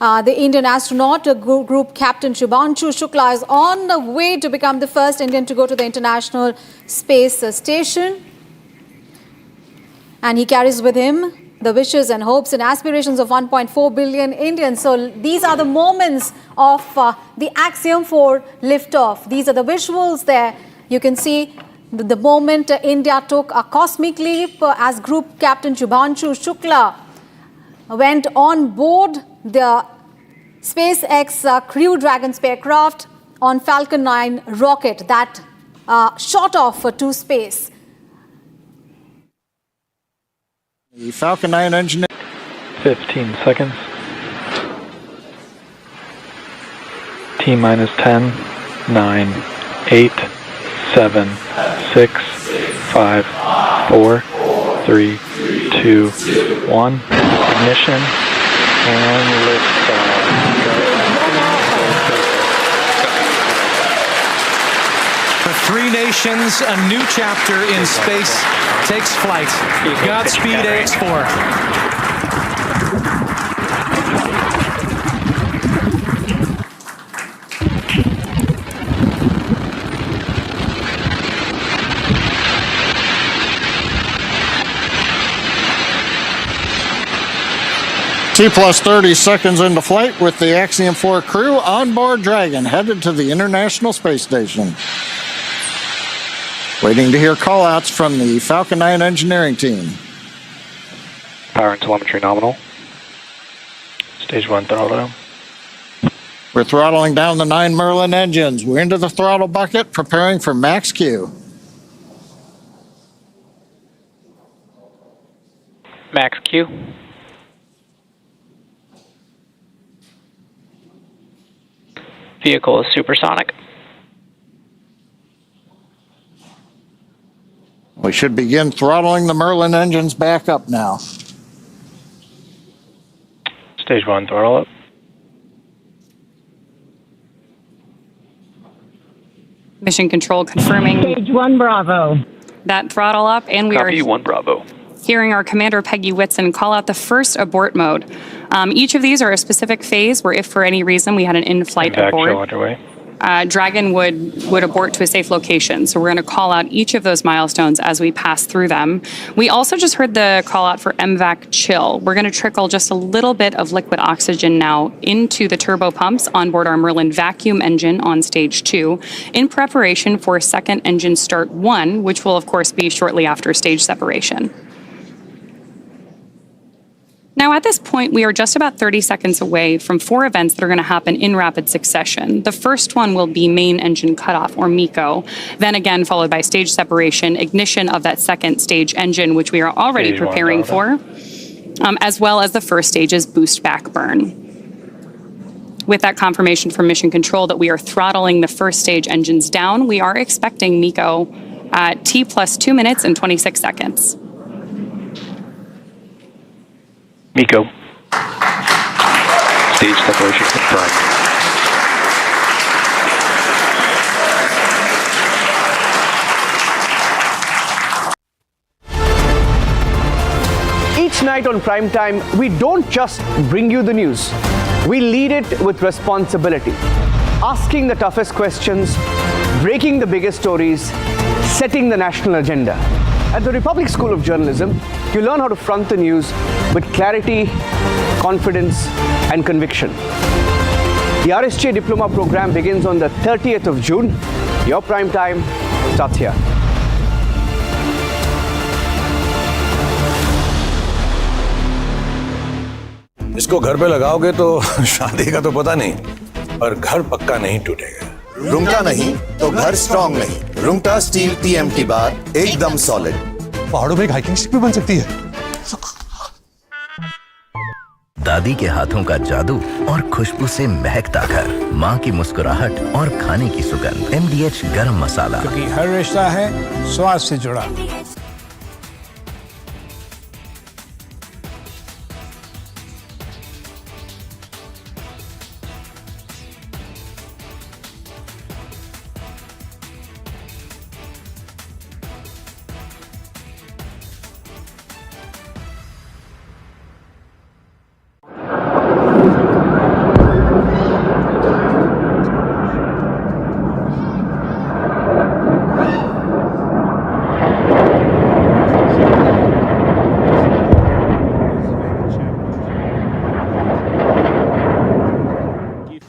[SPEAKER 8] The Indian astronaut group captain Shubhanshu Shukla is on the way to become the first Indian to go to the International Space Station, and he carries with him the wishes and hopes and aspirations of 1.4 billion Indians. So these are the moments of the Axiom-4 liftoff. These are the visuals there. You can see the moment India took a cosmic leap as Group Captain Shubhanshu Shukla went on board the SpaceX Crew Dragon spacecraft on Falcon 9 rocket that shot off to space.
[SPEAKER 20] The Falcon 9 engine.
[SPEAKER 7] 15 seconds. T-minus 10, 9, 8, 7, 6, 5, 4, 3, 2, 1. Ignition and liftoff.
[SPEAKER 17] For three nations, a new chapter in space takes flight. Godspeed, AX-4.
[SPEAKER 20] T plus 30 seconds into flight with the Axiom-4 crew on board Dragon, headed to the International Space Station. Waiting to hear call-outs from the Falcon 9 engineering team.
[SPEAKER 7] Power and telemetry nominal. Stage 1 throttle down.
[SPEAKER 20] We're throttling down the 9 Merlin engines. We're into the throttle bucket, preparing for max Q.
[SPEAKER 7] Max Q. Vehicle is supersonic.
[SPEAKER 20] We should begin throttling the Merlin engines back up now.
[SPEAKER 7] Stage 1 throttle up.
[SPEAKER 1] Mission Control confirming
[SPEAKER 18] Stage 1 Bravo.
[SPEAKER 1] that throttle up, and we
[SPEAKER 7] Copy,
[SPEAKER 1] are
[SPEAKER 7] 1 Bravo.
[SPEAKER 1] hearing our commander Peggy Whitson call out the first abort mode. Each of these are a specific phase where if for any reason we had an in-flight
[SPEAKER 7] Impact
[SPEAKER 1] abort,
[SPEAKER 7] show underway.
[SPEAKER 1] Dragon would abort to a safe location. So we're going to call out each of those milestones as we pass through them. We also just heard the call out for MVAC chill. We're going to trickle just a little bit of liquid oxygen now into the turbo pumps on board our Merlin vacuum engine on stage 2 in preparation for second engine start 1, which will of course be shortly after stage separation. Now, at this point, we are just about 30 seconds away from 4 events that are going to happen in rapid succession. The first one will be main engine cutoff, or MECO, then again followed by stage separation, ignition of that second stage engine, which we are already
[SPEAKER 7] Stage 1
[SPEAKER 1] preparing for, as well as the first stage's boost back burn. With that confirmation from Mission Control that we are throttling the first stage engines down, we are expecting MECO at T plus 2 minutes and 26 seconds.
[SPEAKER 7] MECO. Stage separation confirmed.
[SPEAKER 5] Each night on Prime Time, we don't just bring you the news. We lead it with responsibility, asking the toughest questions, breaking the biggest stories, setting the national agenda. At the Republic School of Journalism, you learn how to front the news with clarity, confidence, and conviction. The RSJ Diploma program begins on the 30th of June. Your Prime Time starts here.
[SPEAKER 23] इसको घर पे लगाओगे तो शादी का तो पता नहीं, और घर पक्का नहीं टूटेगा।
[SPEAKER 13] रुंगटा नहीं तो घर स्ट्रॉन्ग नहीं। रुंगटा स्टील TMT बार एकदम सॉलिड।
[SPEAKER 18] पहाड़ों में एक हाइकिंग शिप भी बन सकती है।
[SPEAKER 19] दादी के हाथों का जादू और खुशबू से महकता घर, माँ की मुस्कुराहट और खाने की सुगंध। MDH गरम मसाला,
[SPEAKER 21] क्योंकि हर रिश्ता है स्वाद से जुड़ा।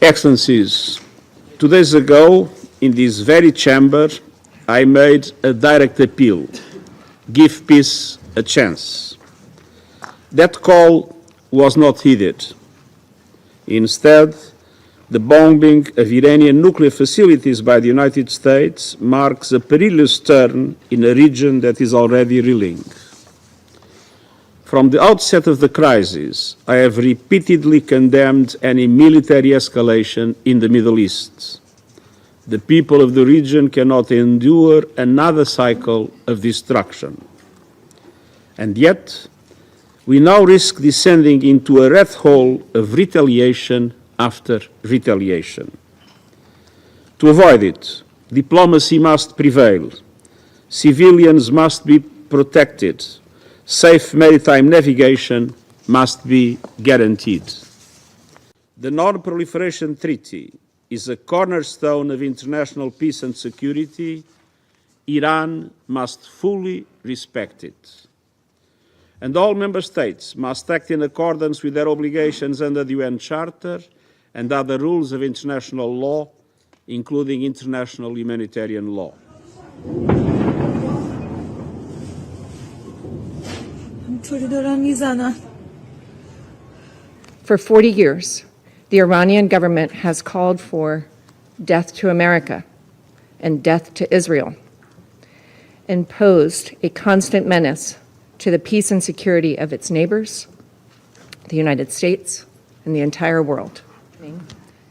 [SPEAKER 25] Excellencies, 2 days ago, in this very chamber, I made a direct appeal: give peace a chance. That call was not heeded. Instead, the bombing of Iranian nuclear facilities by the United States marks a perilous turn in a region that is already reeling. From the outset of the crisis, I have repeatedly condemned any military escalation in the Middle East. The people of the region cannot endure another cycle of destruction. And yet, we now risk descending into a rat hole of retaliation after retaliation. To avoid it, diplomacy must prevail. Civilians must be protected. Safe maritime navigation must be guaranteed. The Non-Proliferation Treaty is a cornerstone of international peace and security. Iran must fully respect it. And all member states must act in accordance with their obligations under the UN Charter and other rules of international law, including international humanitarian law.
[SPEAKER 26] For 40 years, the Iranian government has called for death to America and death to Israel, and posed a constant menace to the peace and security of its neighbors, the United States, and the entire world.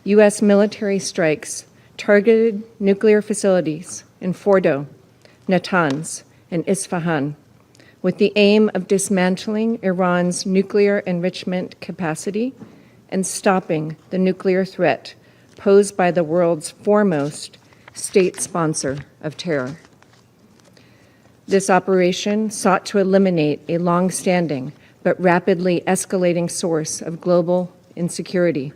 [SPEAKER 26] U.S. military strikes targeted nuclear facilities in Fordo, Natanz, and Isfahan, with the aim of dismantling Iran's nuclear enrichment capacity and stopping the nuclear threat posed by the world's foremost state sponsor of terror. This operation sought to eliminate a long-standing but rapidly escalating source of global insecurity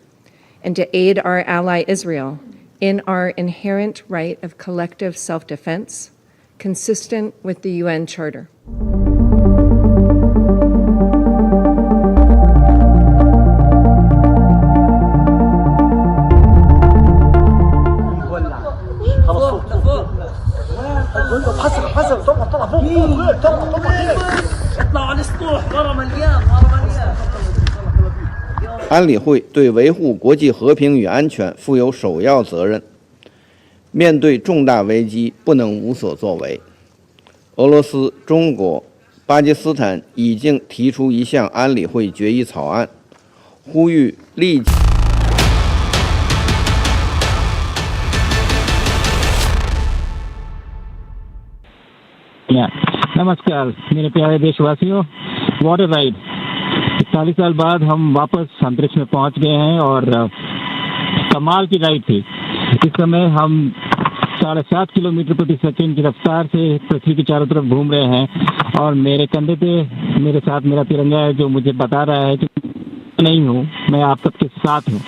[SPEAKER 26] and to aid our ally Israel in our inherent right of collective self-defense, consistent with the UN Charter.
[SPEAKER 27] اطلعوا على السطوح ورا مليان ورا مليان
[SPEAKER 28] 安理会对维护国际和平与安全负有首要责任，面对重大危机不能无所作为。俄罗斯、中国、巴基斯坦已经提出一项安理会决议草案，呼吁立即。
[SPEAKER 14] नमस्कार मेरे प्यारे देशवासियों, water ride 41 साल बाद हम वापस अंतरिक्ष में पहुंच गए हैं और कमाल की राइड थी। इस समय हम 7.5 किलोमीटर प्रति सेकंड की रफ्तार से पृथ्वी के चारों तरफ घूम रहे हैं और मेरे कंधे पे मेरे साथ मेरा तिरंगा है जो मुझे बता रहा है कि नहीं हूँ, मैं आप सबके साथ हूँ।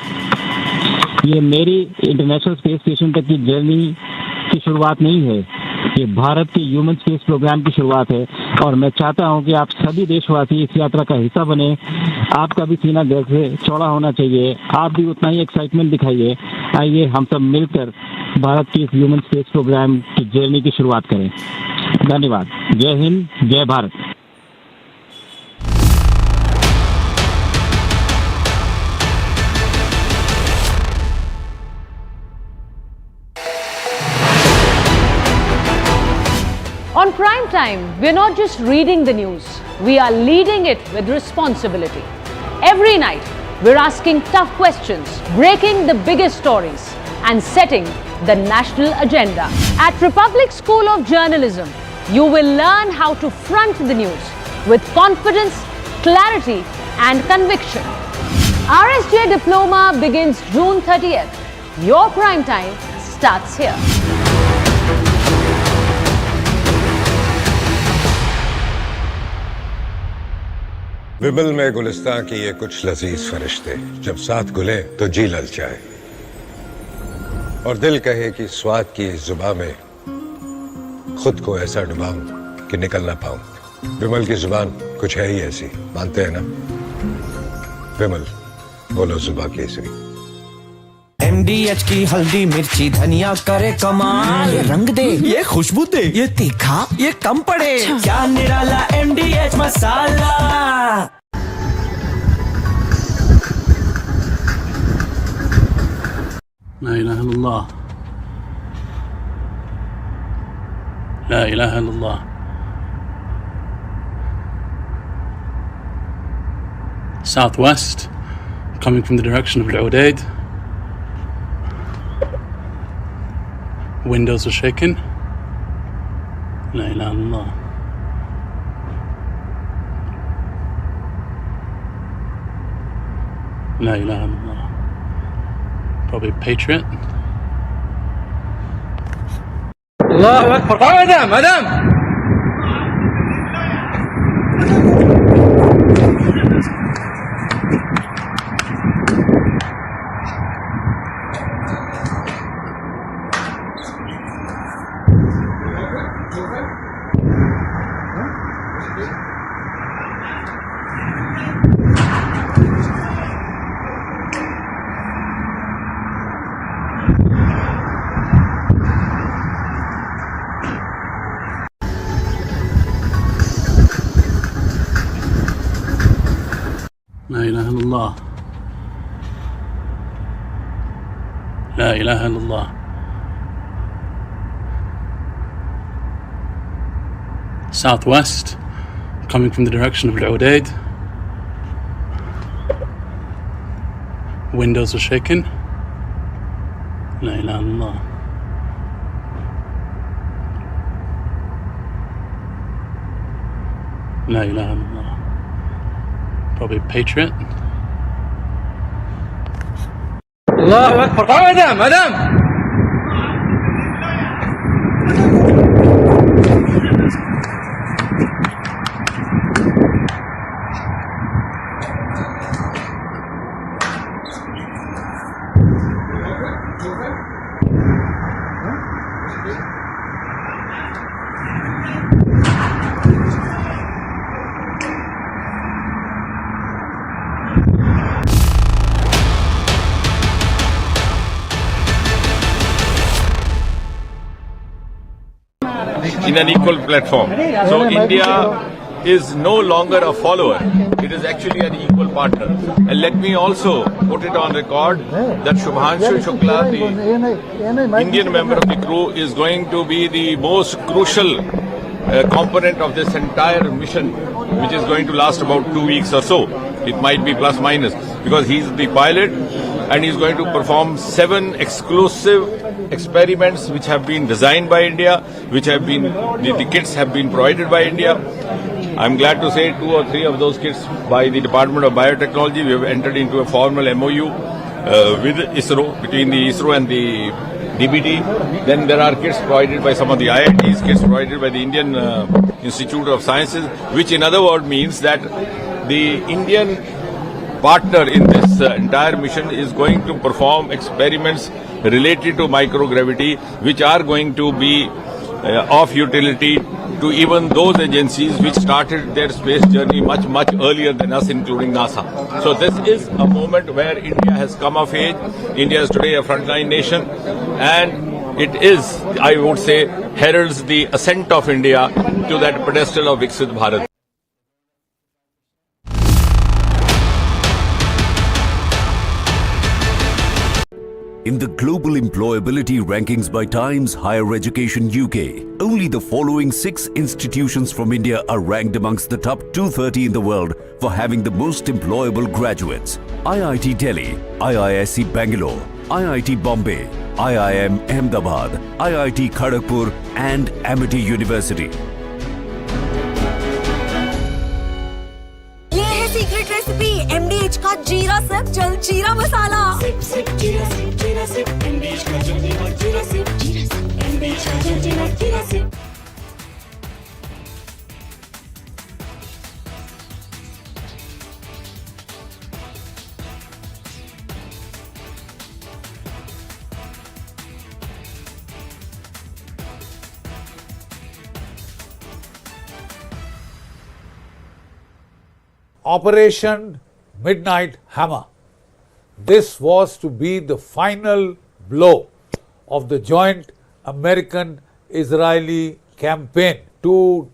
[SPEAKER 14] ये मेरी इंटरनेशनल स्पेस स्टेशन तक की जर्नी की शुरुआत नहीं है, ये भारत के ह्यूमन स्पेस प्रोग्राम की शुरुआत है और मैं चाहता हूं कि आप सभी देशवासी इस यात्रा का हिस्सा बने। आपका भी सीना गर्व से चौड़ा होना चाहिए, आप भी उतना ही एक्साइटमेंट दिखाइए। आइए हम सब मिलकर भारत की इस ह्यूमन स्पेस प्रोग्राम की जर्नी की शुरुआत करें। धन्यवाद। जय हिंद, जय Bharat.
[SPEAKER 3] time, we're not just reading the news, we are leading it with responsibility. Every night, we're asking tough questions, breaking the biggest stories, and setting the national agenda. At Republic School of Journalism, you will learn how to front the news with confidence, clarity, and conviction. RSJ Diploma begins June 30th. Your prime time starts here.
[SPEAKER 23] विमल में गुलिस्तां की ये कुछ लजीज फरिश्ते जब साथ गुले तो जी ललचाए और दिल कहे कि स्वाद की इस जुबान में खुद को ऐसा डुबाऊं कि निकल ना पाऊं। विमल की जुबान कुछ है ही ऐसी, मानते हैं ना? विमल, बोलो जुबान केसरी।
[SPEAKER 4] MDH की हल्दी मिर्ची धनिया करे कमाल, ये रंग दे, ये खुशबू दे, ये तीखा, ये कम पड़े, क्या निराला MDH masala.
[SPEAKER 9] لا إله إلا الله لا إله إلا الله Southwest coming from the direction of Al-Udaid. Windows are shaking. La ilaha illallah. La ilaha illallah. Probably Patriot.
[SPEAKER 10] Allahu Akbar. Madam.
[SPEAKER 9] لا إله إلا الله لا إله إلا الله Southwest coming from the direction of Al-Udaid. Windows are shaking. La ilaha illallah. La ilaha illallah. Probably Patriot.
[SPEAKER 10] Allahu Akbar. Madam.
[SPEAKER 11] In an equal platform. So India is no longer a follower. It is actually an equal partner. And let me also put it on record that Shubhanshu Shukla, the Indian member of the crew, is going to be the most crucial component of this entire mission, which is going to last about 2 weeks or so. It might be plus minus, because he's the pilot and he's going to perform 7 exclusive experiments which have been designed by India, which have been, the kits have been provided by India. I'm glad to say 2 or 3 of those kits by the Department of Biotechnology. We have entered into a formal MOU with ISRO, between the ISRO and the DBT. Then there are kits provided by some of the IITs, kits provided by the Indian Institute of Sciences, which in other words means that the Indian partner in this entire mission is going to perform experiments related to microgravity, which are going to be of utility to even those agencies which started their space journey much, much earlier than us, including NASA. So this is a moment where India has come of age. India is today a frontline nation, and it is, I would say, heralds the ascent of India to that pedestal of Viksit Bharat.
[SPEAKER 2] In the global employability rankings by Times Higher Education UK, only the following 6 institutions from India are ranked amongst the top 230 in the world for having the most employable graduates. IIT Delhi, IISc Bangalore, IIT Bombay, IIM Ahmedabad, IIT Kharagpur and Amity University.
[SPEAKER 6] ये है secret recipe MDH का जीरा sip जल जीरा मसाला। Sip sip जीरा sip MDH का जल जीरा सिप MDH का जल जीरा sip.
[SPEAKER 8] Operation Midnight Hammer. This was to be the final blow of the joint American-Israeli campaign to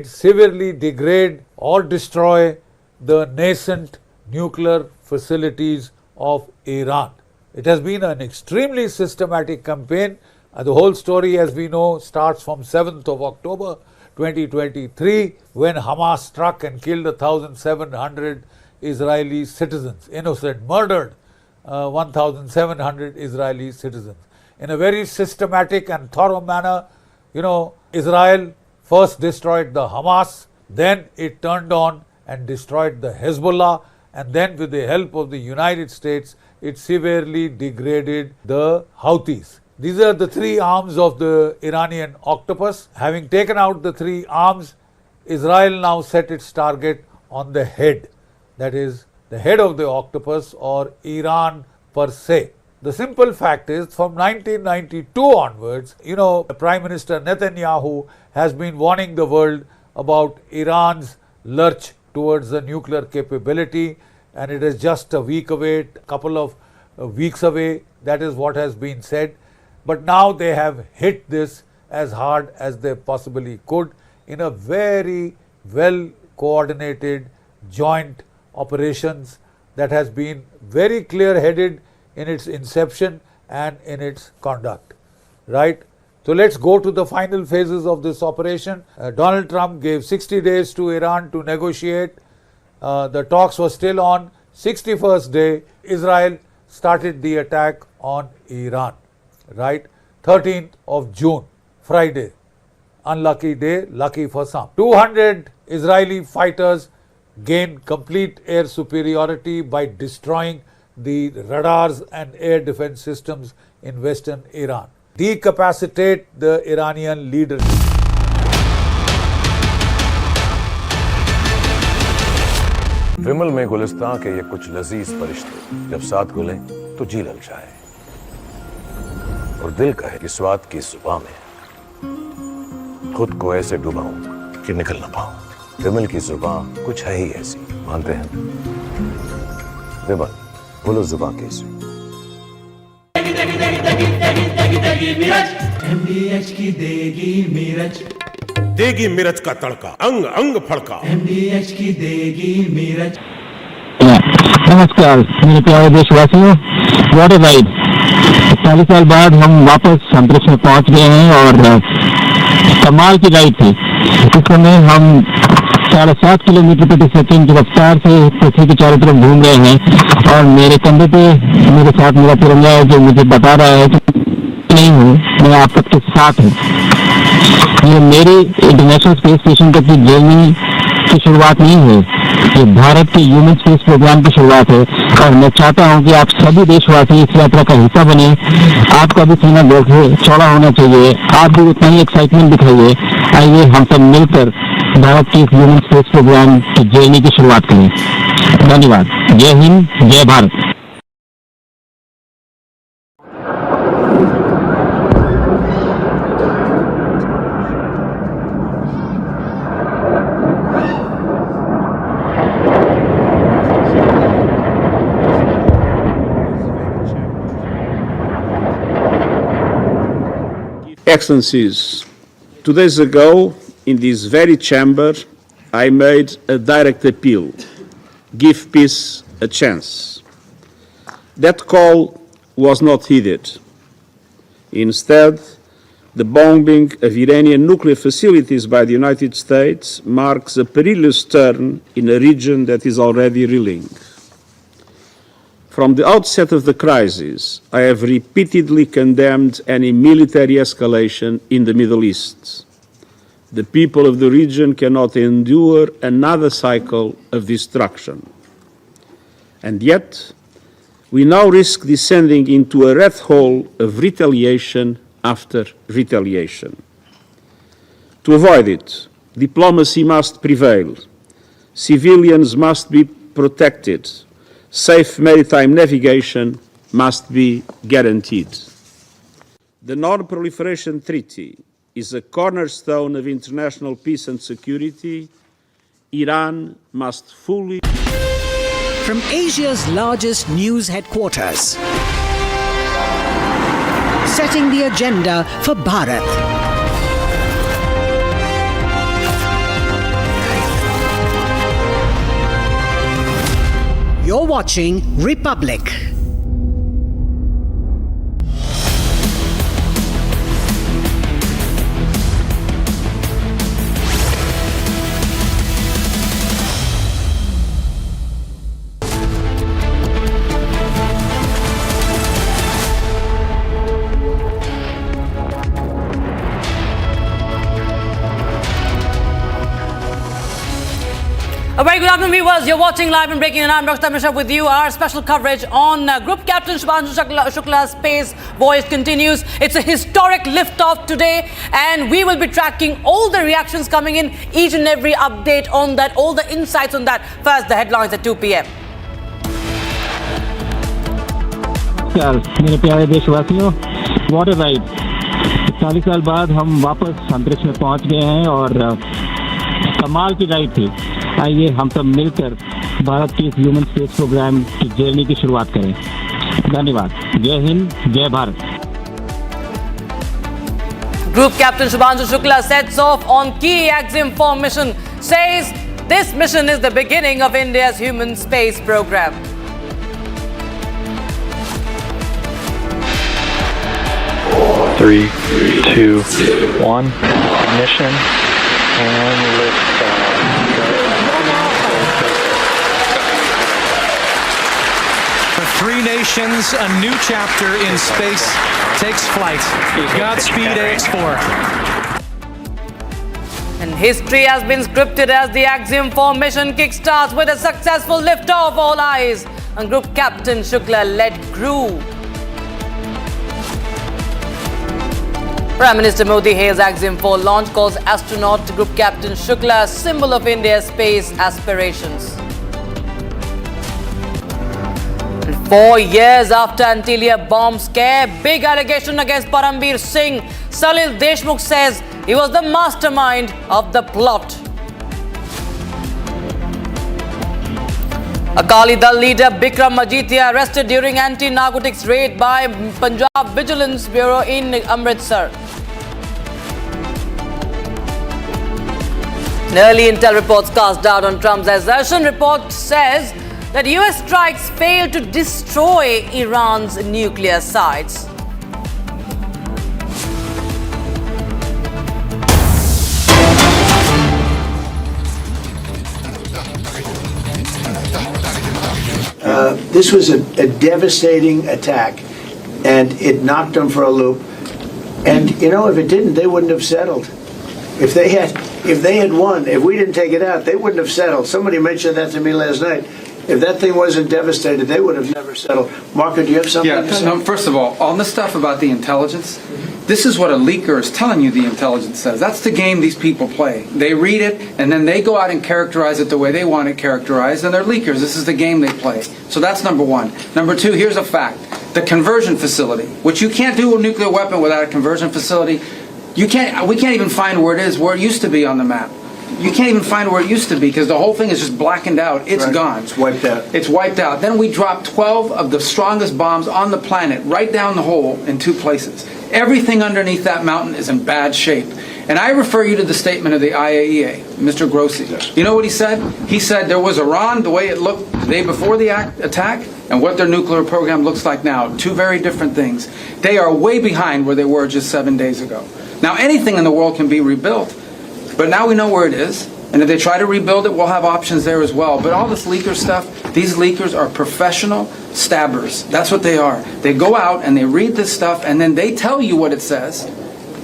[SPEAKER 8] severely degrade or destroy the nascent nuclear facilities of Iran. It has been an extremely systematic campaign. The whole story, as we know, starts from 7th of October 2023, when Hamas struck and killed 1,700 Israeli citizens, murdered 1,700 Israeli citizens. In a very systematic and thorough manner, Israel first destroyed the Hamas, then it turned on and destroyed the Hezbollah, and then with the help of the United States, it severely degraded the Houthis. These are the 3 arms of the Iranian octopus. Having taken out the 3 arms, Israel now set its target on the head. That is, the head of the octopus, or Iran per se. The simple fact is, from 1992 onwards, Prime Minister Netanyahu has been warning the world about Iran's lurch towards the nuclear capability, and it is just a week away, a couple of weeks away. That is what has been said. But now they have hit this as hard as they possibly could in a very well coordinated joint operations that has been very clear-headed in its inception and in its conduct. Right? So let's go to the final phases of this operation. Donald Trump gave 60 days to Iran to negotiate. The talks were still on. 61st day, Israel started the attack on Iran. Right, 13th of June, Friday, unlucky day, lucky for some. 200 Israeli fighters gained complete air superiority by destroying the radars and air defense systems in western Iran. Decapacitate the Iranian leadership.
[SPEAKER 23] विमल में गुलिस्तां के ये कुछ लजीज फरिश्ते जब साथ गुलें तो जी ललचाए और दिल कहे कि स्वाद की जुबान में खुद को ऐसे डुबाऊं कि निकल ना पाऊं। विमल की जुबान कुछ है ही ऐसी, मानते हैं? विमल, बोलो जुबान कैसी?
[SPEAKER 12] MDH की देगी मिर्च,
[SPEAKER 15] देगी मिर्च का तड़का, अंग अंग फड़का।
[SPEAKER 12] MDH की देगी मिर्च।
[SPEAKER 14] नमस्कार मेरे प्यारे देशवासियों, व्हाट अ राइड। 40 साल बाद हम वापस अंतरिक्ष में पहुंच गए हैं और कमाल की राइड थी। इस समय हम 7.5 किलोमीटर प्रति सेकंड की रफ्तार से पृथ्वी के चारों तरफ घूम रहे हैं और मेरे कंधे पे मेरे साथ मेरा तिरंगा है जो मुझे बता रहा है कि नहीं हूँ, मैं आप सबके साथ हूँ। ये मेरी इंटरनेशनल स्पेस स्टेशन तक की जर्नी की शुरुआत नहीं है, ये भारत के ह्यूमन स्पेस प्रोग्राम की शुरुआत है और मैं चाहता हूं कि आप सभी देशवासी इस यात्रा का हिस्सा बने। आपका भी सीना चौड़ा होना चाहिए, आप भी उतना ही एक्साइटमेंट दिखाइए। आइए हम सब मिलकर भारत के ह्यूमन स्पेस प्रोग्राम की जर्नी की शुरुआत करें। धन्यवाद। जय हिंद, जय Bharat.
[SPEAKER 25] Excellencies, 2 days ago, in this very chamber, I made a direct appeal, give peace a chance. That call was not heeded. Instead, the bombing of Iranian nuclear facilities by the United States marks a perilous turn in a region that is already reeling. From the outset of the crisis, I have repeatedly condemned any military escalation in the Middle East. The people of the region cannot endure another cycle of destruction. And yet, we now risk descending into a rat hole of retaliation after retaliation. To avoid it, diplomacy must prevail. Civilians must be protected. Safe maritime navigation must be guaranteed. The Non-Proliferation Treaty is a cornerstone of international peace and security. Iran must fully...
[SPEAKER 1] From Asia's largest news headquarters, setting the agenda for Bharat. You're watching Republic.
[SPEAKER 3] A very good afternoon, viewers. You're watching Live and Breaking, and I'm Dr. Mishra with you. Our special coverage on Group Captain Shubhanshu Shukla's space voyage continues. It's a historic liftoff today, and we will be tracking all the reactions coming in, each and every update on that, all the insights on that. First, the headlines at 2 p.m.
[SPEAKER 14] मेरे प्यारे देशवासियों, what a ride! 40 साल बाद हम वापस अंतरिक्ष में पहुंच गए हैं और कमाल की राइड थी। आइए हम सब मिलकर भारत के इस ह्यूमन स्पेस प्रोग्राम की जर्नी की शुरुआत करें। धन्यवाद। जय हिंद, जय Bharat.
[SPEAKER 3] Group Captain Shubhanshu Shukla sets off on key Axiom-4 mission, says this mission is the beginning of India's human space program.
[SPEAKER 5] Three, two, one, ignition, and lift.
[SPEAKER 7] For three nations, a new chapter in space takes flight. Godspeed, AX4.
[SPEAKER 3] And history has been scripted as the Axiom-4 mission kickstarts with a successful liftoff. All eyes on Group Captain Shukla-led crew. Prime Minister Modi hails Axiom-4 launch, calls Astronaut Group Captain Shukla a symbol of India's space aspirations. And 4 years after Antilia bomb scare, big allegation against Parambir Singh. Salil Deshmukh says he was the mastermind of the plot. Akali Dal leader Bikram Majitia arrested during anti-narcotics raid by Punjab Vigilance Bureau in Amritsar. An early intel reports cast doubt on Trump's assertion. Report says that US strikes failed to destroy Iran's nuclear sites.
[SPEAKER 16] This was a devastating attack, and it knocked them for a loop. And you know, if it didn't, they wouldn't have settled. If they had won, if we didn't take it out, they wouldn't have settled. Somebody mentioned that to me last night. If that thing wasn't devastated, they would have never settled. Marco, do you have something to say?
[SPEAKER 10] No, first of all this stuff about the intelligence, this is what a leaker is telling you the intelligence says. That's the game these people play. They read it, and then they go out and characterize it the way they want it characterized, and they're leakers. This is the game they play. So that's number one. Number two, here's a fact. The conversion facility, which you can't do a nuclear weapon without a conversion facility. We can't even find where it is, where it used to be on the map. You can't even find where it used to be because the whole thing is just blackened out. It's gone.
[SPEAKER 16] It's wiped out.
[SPEAKER 10] It's wiped out. Then we dropped 12 of the strongest bombs on the planet right down the hole in 2 places. Everything underneath that mountain is in bad shape. And I refer you to the statement of the IAEA, Mr. Grossi. You know what he said? He said there was Iran, the way it looked the day before the attack, and what their nuclear program looks like now, two very different things. They are way behind where they were just 7 days ago. Now, anything in the world can be rebuilt, but now we know where it is. And if they try to rebuild it, we'll have options there as well. But all this leaker stuff, these leakers are professional stabbers. That's what they are. They go out and they read this stuff, and then they tell you what it says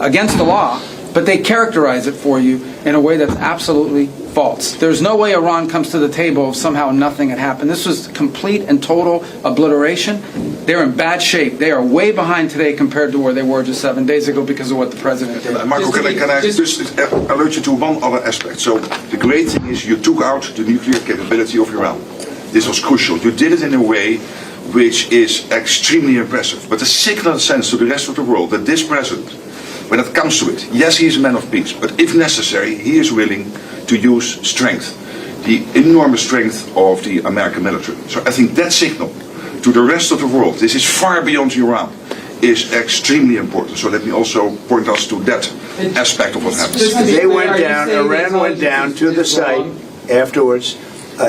[SPEAKER 10] against the law, but they characterize it for you in a way that's absolutely false. There's no way Iran comes to the table if somehow nothing had happened. This was complete and total obliteration. They're in bad shape. They are way behind today compared to where they were just 7 days ago because of what the president did.
[SPEAKER 13] Marco, can I just alert you to one other aspect? So the great thing is you took out the nuclear capability of Iran. This was crucial. You did it in a way which is extremely impressive. But the signal sends to the rest of the world that this president, when it comes to it, yes, he is a man of peace, but if necessary, he is willing to use strength, the enormous strength of the American military. So I think that signal to the rest of the world, this is far beyond Iran, is extremely important. So let me also point us to that aspect of what happens.
[SPEAKER 16] They went down, Iran went down to the site afterwards.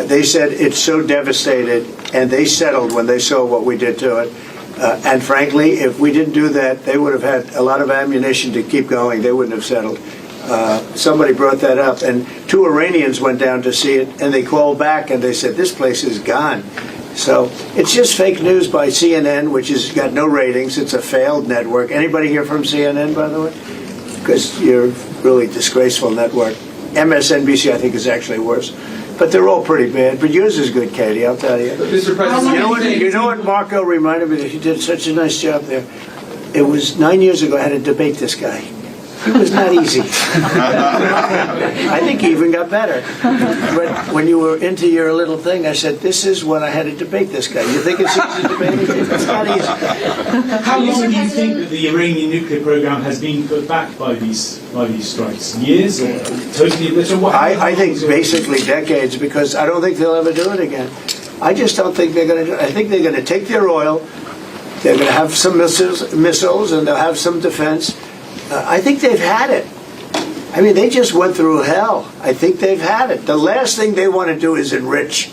[SPEAKER 16] They said it's so devastated, and they settled when they saw what we did to it. And frankly, if we didn't do that, they would have had a lot of ammunition to keep going. They wouldn't have settled. Somebody brought that up, and 2 Iranians went down to see it, and they called back and they said, this place is gone. So it's just fake news by CNN, which has got no ratings. It's a failed network. Anybody here from CNN, by the way? Because you're a really disgraceful network. MSNBC, I think, is actually worse. But they're all pretty bad. But yours is good, Katie, I'll tell you.
[SPEAKER 10] Mr. President,
[SPEAKER 16] You know what Marco reminded me that he did such a nice job there? It was 9 years ago I had to debate this guy. He was not easy. I think he even got better. But when you were into your little thing, I said, this is when I had to debate this guy. You think it's easy to debate him? It's not easy.
[SPEAKER 12] How long do you think that the Iranian nuclear program has been put back by these strikes? Years or totally obliterated?
[SPEAKER 16] I think basically decades, because I don't think they'll ever do it again. I just don't think they're going to do it. I think they're going to take their oil, they're going to have some missiles, and they'll have some defense. I think they've had it. I mean, they just went through hell. I think they've had it. The last thing they want to do is enrich.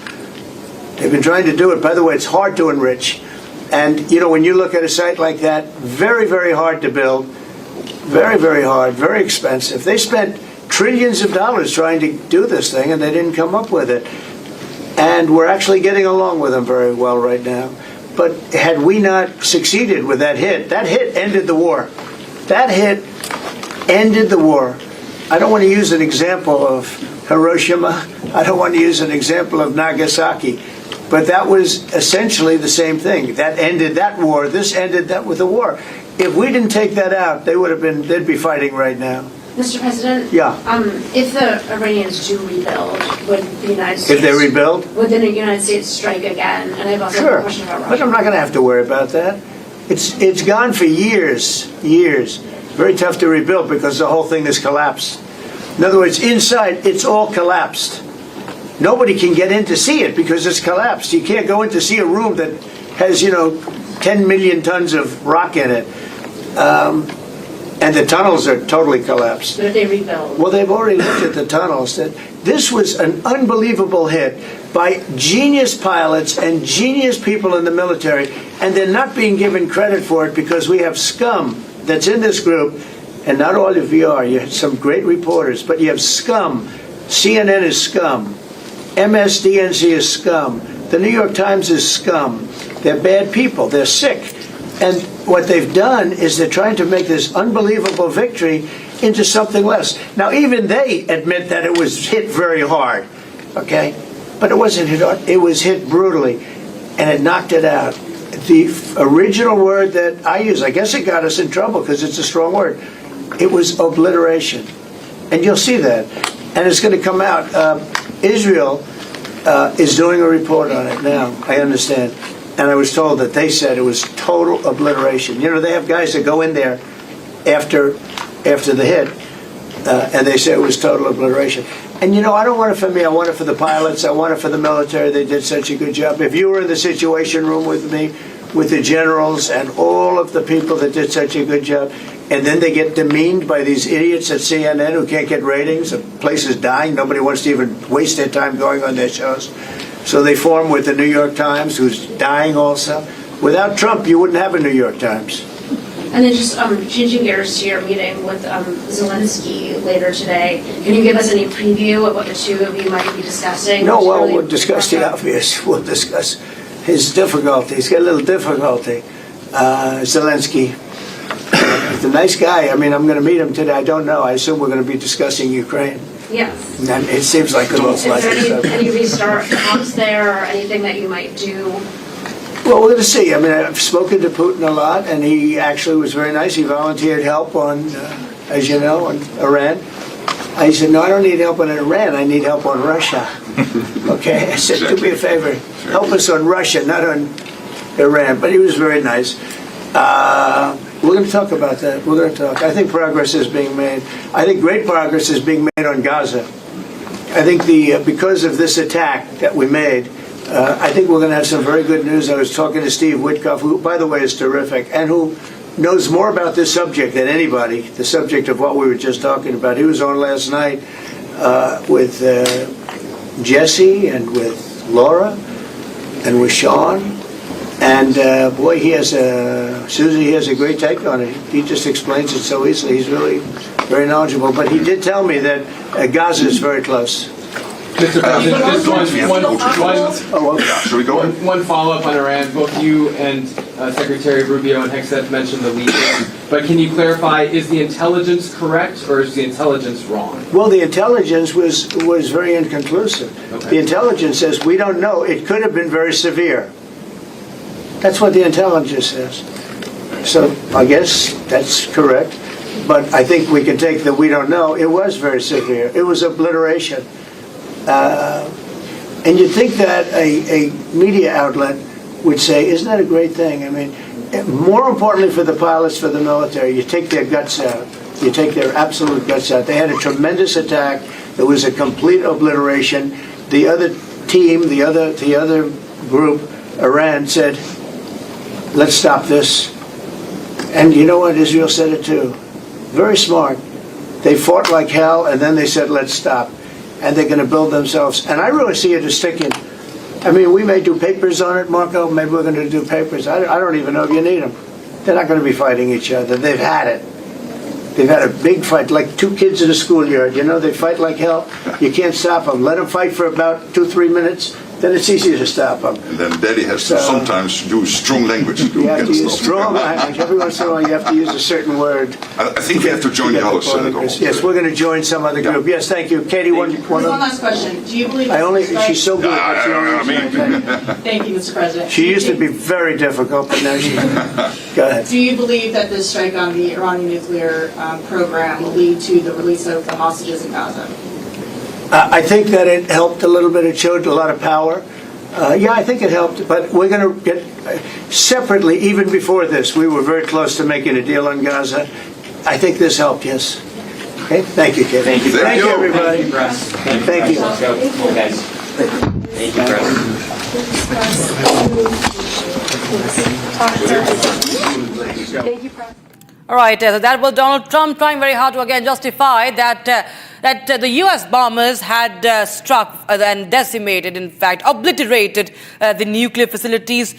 [SPEAKER 16] They've been trying to do it. By the way, it's hard to enrich. And, you know, when you look at a site like that, very, very hard to build. Very, very hard, very expensive. They spent trillions of dollars trying to do this thing, and they didn't come up with it. And we're actually getting along with them very well right now. But had we not succeeded with that hit ended the war. That hit ended the war. I don't want to use an example of Hiroshima. I don't want to use an example of Nagasaki. But that was essentially the same thing. That ended that war. This ended that with the war. If we didn't take that out, they'd be fighting right now.
[SPEAKER 17] Mr. President?
[SPEAKER 16] Yeah.
[SPEAKER 17] If the Iranians do rebuild, would the United States...
[SPEAKER 16] If they rebuild?
[SPEAKER 17] Would the United States strike again? And I have also a question about Russia.
[SPEAKER 16] But I'm not going to have to worry about that. It's gone for years. Very tough to rebuild because the whole thing has collapsed. In other words, inside, it's all collapsed. Nobody can get in to see it because it's collapsed. You can't go in to see a room that has, 10 million tons of rock in it. And the tunnels are totally collapsed.
[SPEAKER 17] But if they rebuild?
[SPEAKER 16] Well, they've already looked at the tunnels. This was an unbelievable hit by genius pilots and genius people in the military, and they're not being given credit for it because we have scum that's in this group, and not all of you are. You have some great reporters, but you have scum. CNN is scum. MSDNC is scum. The New York Times is scum. They're bad people. They're sick. And what they've done is they're trying to make this unbelievable victory into something less. Now, even they admit that it was hit very hard, okay? But it wasn't hit hard. It was hit brutally, and it knocked it out. The original word that I use, I guess it got us in trouble because it's a strong word. It was obliteration. And you'll see that. And it's going to come out. Israel is doing a report on it now, I understand. And I was told that they said it was total obliteration. They have guys that go in there after the hit, and they say it was total obliteration. And I don't want it for me. I want it for the pilots. I want it for the military. They did such a good job. If you were in the Situation Room with me, with the generals and all of the people that did such a good job, and then they get demeaned by these idiots at CNN who can't get ratings, the place is dying, nobody wants to even waste their time going on their shows. So they formed with the New York Times, who's dying also. Without Trump, you wouldn't have a New York Times.
[SPEAKER 17] And then just changing gears to your meeting with Zelensky later today, can you give us any preview of what the two of you might be discussing?
[SPEAKER 16] No, well, we'll discuss the obvious. We'll discuss his difficulty. He's got a little difficulty. Zelensky, he's a nice guy. I mean, I'm going to meet him today. I don't know. I assume we're going to be discussing Ukraine.
[SPEAKER 17] Yes.
[SPEAKER 16] And it seems like the most likely.
[SPEAKER 17] Is there any restart talks there or anything that you might do?
[SPEAKER 16] Well, we're going to see. I mean, I've spoken to Putin a lot, and he actually was very nice. He volunteered help on, as you know, on Iran. I said, no, I don't need help on Iran. I need help on Russia. Okay? I said, do me a favor. Help us on Russia, not on Iran. But he was very nice. We're going to talk about that. We're going to talk. I think progress is being made. I think great progress is being made on Gaza. I think because of this attack that we made, I think we're going to have some very good news. I was talking to Steve Witkoff, who, by the way, is terrific, and who knows more about this subject than anybody, the subject of what we were just talking about. He was on last night with Jesse and with Laura and with Sean. And boy, Susie, he has a great take on it. He just explains it so easily. He's really very knowledgeable. But he did tell me that Gaza is very close.
[SPEAKER 18] Mr. President, one follow-up on Iran. Both you and Secretary Rubio and Hegseth mentioned the leakers. But can you clarify, is the intelligence correct or is the intelligence wrong?
[SPEAKER 16] Well, the intelligence was very inconclusive. Okay. The intelligence says we don't know. It could have been very severe. That's what the intelligence says. So I guess that's correct. But I think we can take that we don't know. It was very severe. It was obliteration. And you'd think that a media outlet would say, isn't that a great thing? I mean, more importantly for the pilots, for the military, you take their guts out. You take their absolute guts out. They had a tremendous attack. There was a complete obliteration. The other team, the other group, Iran, said, let's stop this. And you know what? Israel said it too. Very smart. They fought like hell, and then they said, let's stop. And they're going to build themselves. And I really see it as sticking. I mean, we may do papers on it, Marco. Maybe we're going to do papers. I don't even know if you need them. They're not going to be fighting each other. They've had it. They've had a big fight, like two kids in a schoolyard. You know, they fight like hell. You can't stop them. Let them fight for about 2-3 minutes. Then it's easy to stop them.
[SPEAKER 13] And then Daddy has to sometimes use strong language to
[SPEAKER 16] you have to use strong language. Every once in a while you have to use a certain word.
[SPEAKER 13] I think we have to join the other Senate.
[SPEAKER 16] Yes, we're going to join some other group. Yes, thank you. Katie, one
[SPEAKER 19] last question. Do you believe
[SPEAKER 16] she's so good. That's the only reason
[SPEAKER 19] Thank you, Mr. President.
[SPEAKER 16] She used to be very difficult, but now she... Go ahead.
[SPEAKER 19] Do you believe that this strike on the Iranian nuclear program will lead to the release of the hostages in Gaza?
[SPEAKER 16] I think that it helped a little bit. It showed a lot of power. Yeah, I think it helped, but we're going to get separately, even before this, we were very close to making a deal on Gaza. I think this helped, yes. Okay, thank you, Kevin.
[SPEAKER 18] Thank you,
[SPEAKER 16] Thank you, everybody.
[SPEAKER 18] Thank you, guys. Thank you,
[SPEAKER 3] Press. All right, so that was Donald Trump trying very hard to again justify that the U.S. bombers had struck and decimated, in fact, obliterated the nuclear facilities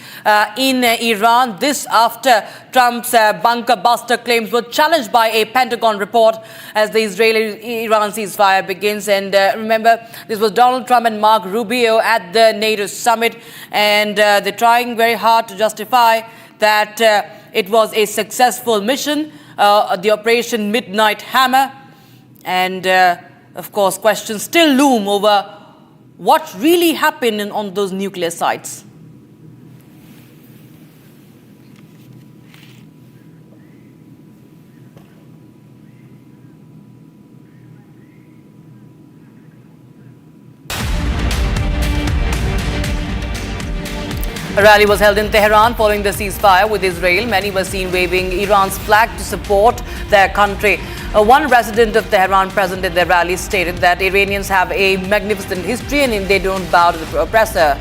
[SPEAKER 3] in Iran. This after Trump's bunker buster claims were challenged by a Pentagon report as the Israeli-Iran ceasefire begins. And remember, this was Donald Trump and Mark Rubio at the NATO summit, and they're trying very hard to justify that it was a successful mission, the Operation Midnight Hammer. And, of course, questions still loom over what really happened on those nuclear sites. A rally was held in Tehran following the ceasefire with Israel. Many were seen waving Iran's flag to support their country. One resident of Tehran present at the rally stated that Iranians have a magnificent history and they don't bow to the oppressor.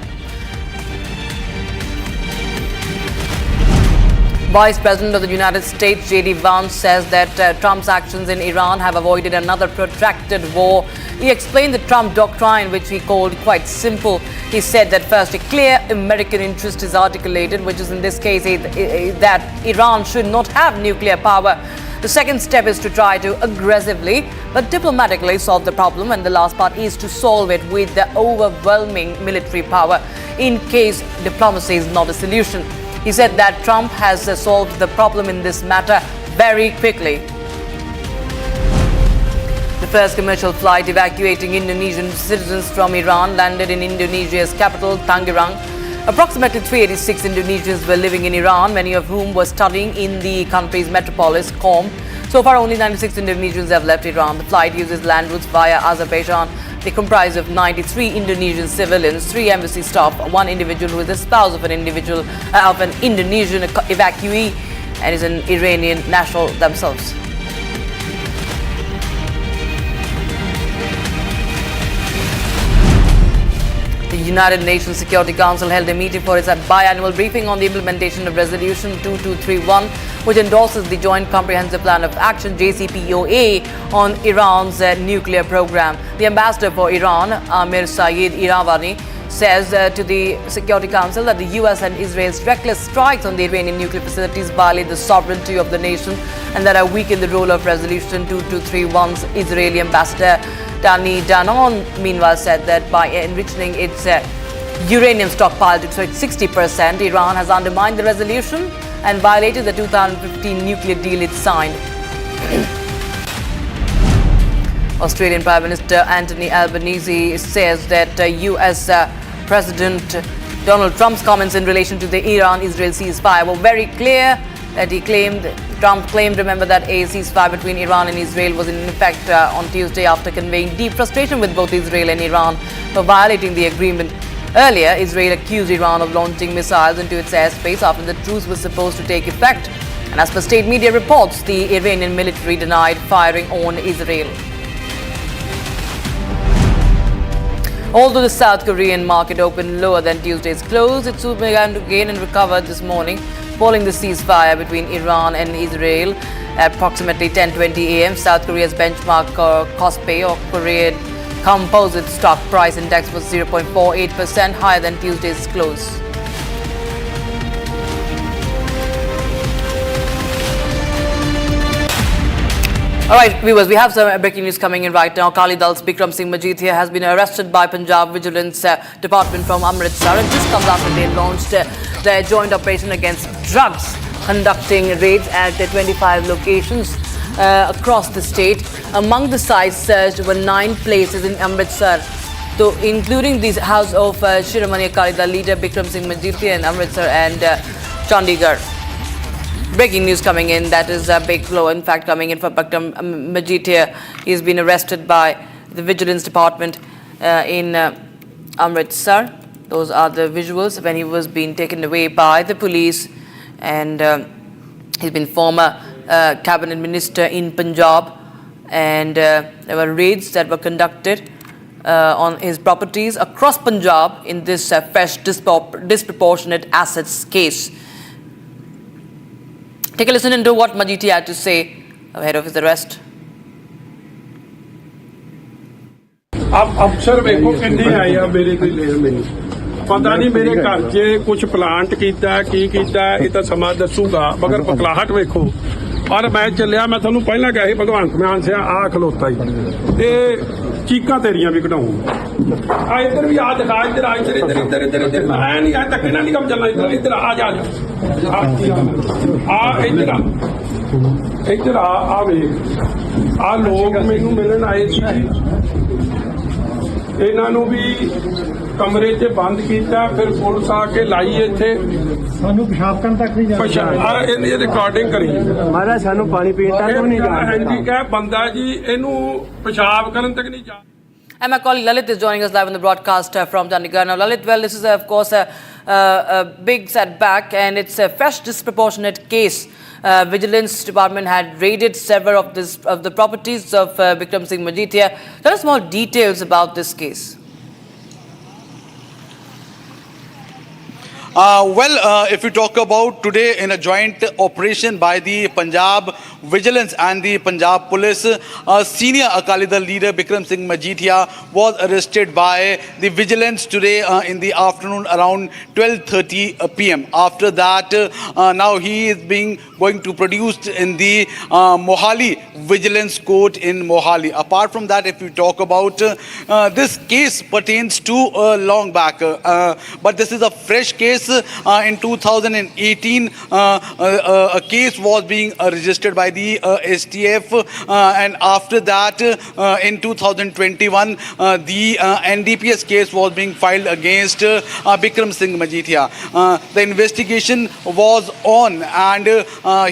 [SPEAKER 4] Vice President of the United States, J.D. Vance, says that Trump's actions in Iran have avoided another protracted war. He explained the Trump doctrine, which he called quite simple. He said that first, a clear American interest is articulated, which is in this case that Iran should not have nuclear power. The second step is to try to aggressively but diplomatically solve the problem, and the last part is to solve it with the overwhelming military power in case diplomacy is not a solution. He said that Trump has solved the problem in this matter very quickly. The first commercial flight evacuating Indonesian citizens from Iran landed in Indonesia's capital, Tangerang. Approximately 386 Indonesians were living in Iran, many of whom were studying in the country's metropolis, Qom. So far, only 96 Indonesians have left Iran. The flight uses land routes via Azerbaijan. They comprise of 93 Indonesian civilians, 3 embassy staff, 1 individual who is the spouse of an Indonesian evacuee and is an Iranian national themselves. The United Nations Security Council held a meeting for its biannual briefing on the implementation of Resolution 2231, which endorses the Joint Comprehensive Plan of Action (JCPOA) on Iran's nuclear program. The ambassador for Iran, Amir Saeed Iravani, says to the Security Council that the US and Israel's reckless strikes on the Iranian nuclear facilities violate the sovereignty of the nation and that have weakened the role of Resolution 2231's Israeli ambassador Dani Danon, meanwhile, said that by enriching its uranium stockpile to 60%, Iran has undermined the resolution and violated the 2015 nuclear deal it signed. Australian Prime Minister Anthony Albanese says that US President Donald Trump's comments in relation to the Iran-Israel ceasefire were very clear. Trump claimed, remember, that a ceasefire between Iran and Israel was in effect on Tuesday after conveying deep frustration with both Israel and Iran for violating the agreement. Earlier, Israel accused Iran of launching missiles into its airspace after the truce was supposed to take effect. And as per state media reports, the Iranian military denied firing on Israel. Although the South Korean market opened lower than Tuesday's close, it soon began to gain and recover this morning, following the ceasefire between Iran and Israel at approximately 10:20 a.m. South Korea's benchmark KOSPI, or Korean Composite Stock Price Index, was 0.48% higher than Tuesday's close. All right, viewers, we have some breaking news coming in right now. Akali Dal's Bikram Singh Majithia has been arrested by Punjab Vigilance Department from Amritsar. And this comes after they launched their joint operation against drugs, conducting raids at 25 locations across the state. Among the sites searched were 9 places in Amritsar, so including the house of Shiromani Akali Dal leader Bikram Singh Majithia in Amritsar and Chandigarh. Breaking news coming in, that is a big blow, in fact, coming in for Bikram Majithia. He's been arrested by the Vigilance Department in Amritsar. Those are the visuals when he was being taken away by the police, and he's been former cabinet minister in Punjab, and there were raids that were conducted on his properties across Punjab in this fresh disproportionate assets case. Take a listen into what Majithia had to say ahead of his arrest.
[SPEAKER 20] अब अफसर वेखो किन्ने आए आ मेरे कोई लेन मैनू पता नहीं मेरे घर च कुछ प्लांट कीता की कीता ये तो समा दसूगा मगर पकलाहट वेखो और मैं चलिया मैं थानू पहला कहा भगवंत मान से आ खलोता ही ते चीका तेरियां भी कढाऊं आ इधर भी आ दिखा इधर आ इधर इधर इधर इधर इधर मैं नहीं आ तक नहीं कम चलना इधर इधर आ जा आ इधर आ वे आ लोग मैनू मिलन आए सी इन्हों भी कमरे च बंद किया फिर पुलिस आके लाई इत्थे सानू पेशाब करन तक नहीं जाना रिकॉर्डिंग करी महाराज सानू पानी पीण तक नहीं जाना हैंडीकैप बंदा जी इनू पेशाब करन तक नहीं जाना.
[SPEAKER 4] And my colleague Lalit is joining us live on the broadcast from Chandigarh. Now, Lalit, well, this is, of course, a big setback, and it's a fresh disproportionate case. Vigilance Department had raided several of the properties of Bikram Singh Majithia. Tell us more details about this case.
[SPEAKER 9] If you talk about today in a joint operation by the Punjab Vigilance and the Punjab Police, senior Akali Dal leader Bikram Singh Majithia was arrested by the Vigilance today in the afternoon around 12:30 p.m. After that, now he is going to produced in the Mohali Vigilance Court in Mohali. Apart from that, if you talk about this case pertains to long back, but this is a fresh case. In 2018, a case was being registered by the STF, and after that, in 2021, the NDPS case was being filed against Bikram Singh Majithia. The investigation was on, and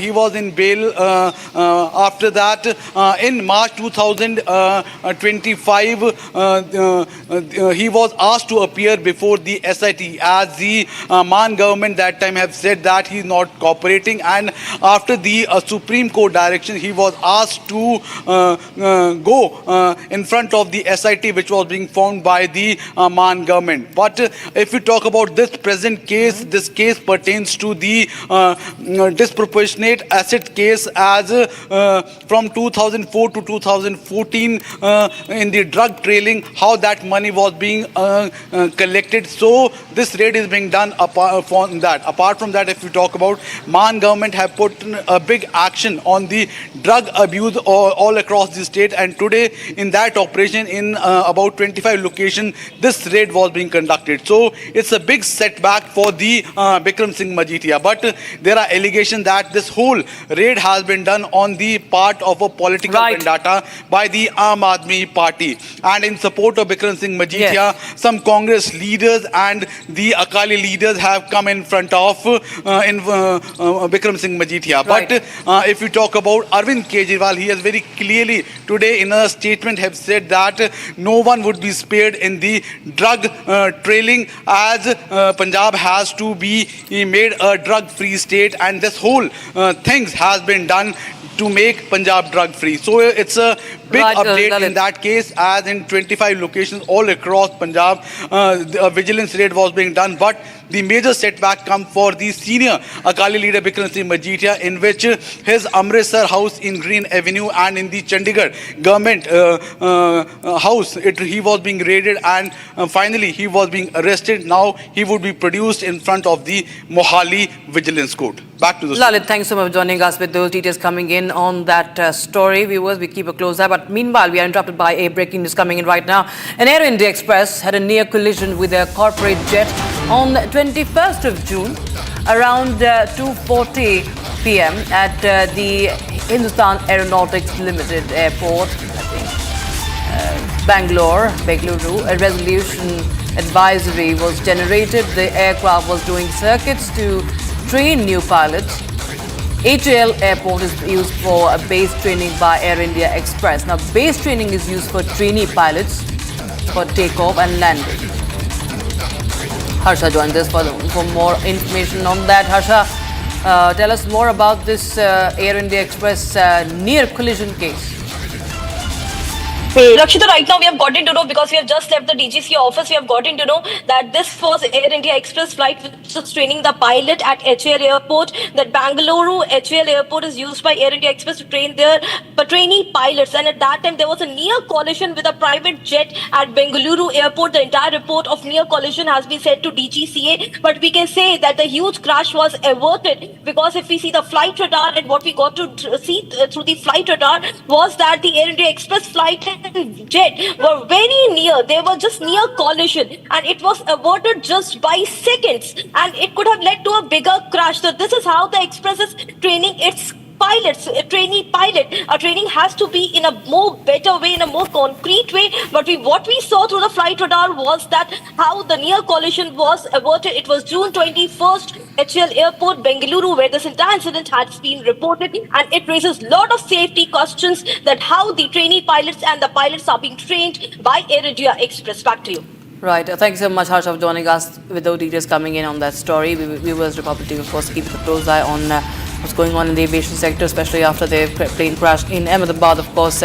[SPEAKER 9] he was in bail. After that, in March 2025, he was asked to appear before the SIT, as the Man government that time have said that he is not cooperating, and after the Supreme Court direction, he was asked to go in front of the SIT, which was being formed by the Man government. But if we talk about this present case, this case pertains to the disproportionate asset case, as from 2004 to 2014 in the drug trailing, how that money was being collected. So this raid is being done apart from that. Apart from that, if we talk about Man government have put a big action on the drug abuse all across the state, and today in that operation in about 25 locations, this raid was being conducted. So it's a big setback for the Bikram Singh Majithia. But there are allegations that this whole raid has been done on the part of a political vendetta by the Aam Aadmi Party, and in support of Bikram Singh Majithia, some Congress leaders and the Akali leaders have come in front of Bikram Singh Majithia. But if you talk about Arvind Kejriwal, he has very clearly today in a statement have said that no one would be spared in the drug trailing, as Punjab has to be made a drug-free state, and this whole things has been done to make Punjab drug free. So it's a big update in that case, as in 25 locations all across Punjab, a vigilance raid was being done. But the major setback comes for the senior Akali leader Bikram Singh Majithia, in which his Amritsar house in Green Avenue and in the Chandigarh government house, he was being raided, and finally he was being arrested. Now he would be produced in front of the Mohali Vigilance Court. Back to the
[SPEAKER 4] Lalit, thanks so much for joining us with those details coming in on that story. Viewers, we keep a close eye. But meanwhile, we are interrupted by a breaking news coming in right now. An Air India Express had a near collision with a corporate jet on 21st of June around 2:40 p.m. at the Hindustan Aeronautics Limited Airport, I think, Bengaluru. A resolution advisory was generated. The aircraft was doing circuits to train new pilots. HAL airport is used for base training by Air India Express. Now, base training is used for trainee pilots for takeoff and landing. Harsha joins us for more information on that. Harsha, tell us more about this Air India Express near collision case.
[SPEAKER 11] Rakshita, right now we have gotten to know, because we have just left the DGC office, we have gotten to know that this was Air India Express flight which was training the pilot at HAL airport. That Bengaluru HAL airport is used by Air India Express to train their trainee pilots, and at that time there was a near collision with a private jet at Bengaluru airport. The entire report of near collision has been sent to DGCA, but we can say that the huge crash was averted, because if we see the flight radar, and what we got to see through the flight radar was that the Air India Express flight jet were very near. They were just near collision, and it was averted just by seconds, and it could have led to a bigger crash. So this is how the Express is training its pilots, a trainee pilot. Our training has to be in a more better way, in a more concrete way. But what we saw through the flight radar was that how the near collision was averted. It was June 21st, HAL airport, Bengaluru, where this entire incident has been reported, and it raises a lot of safety questions that how the trainee pilots and the pilots are being trained by Air India Express. Back to you.
[SPEAKER 4] Right. Thanks so much, Harsha, for joining us with those details coming in on that story. We was Republic TV, of course, keeping a close eye on what's going on in the aviation sector, especially after the plane crash in Ahmedabad. Of course,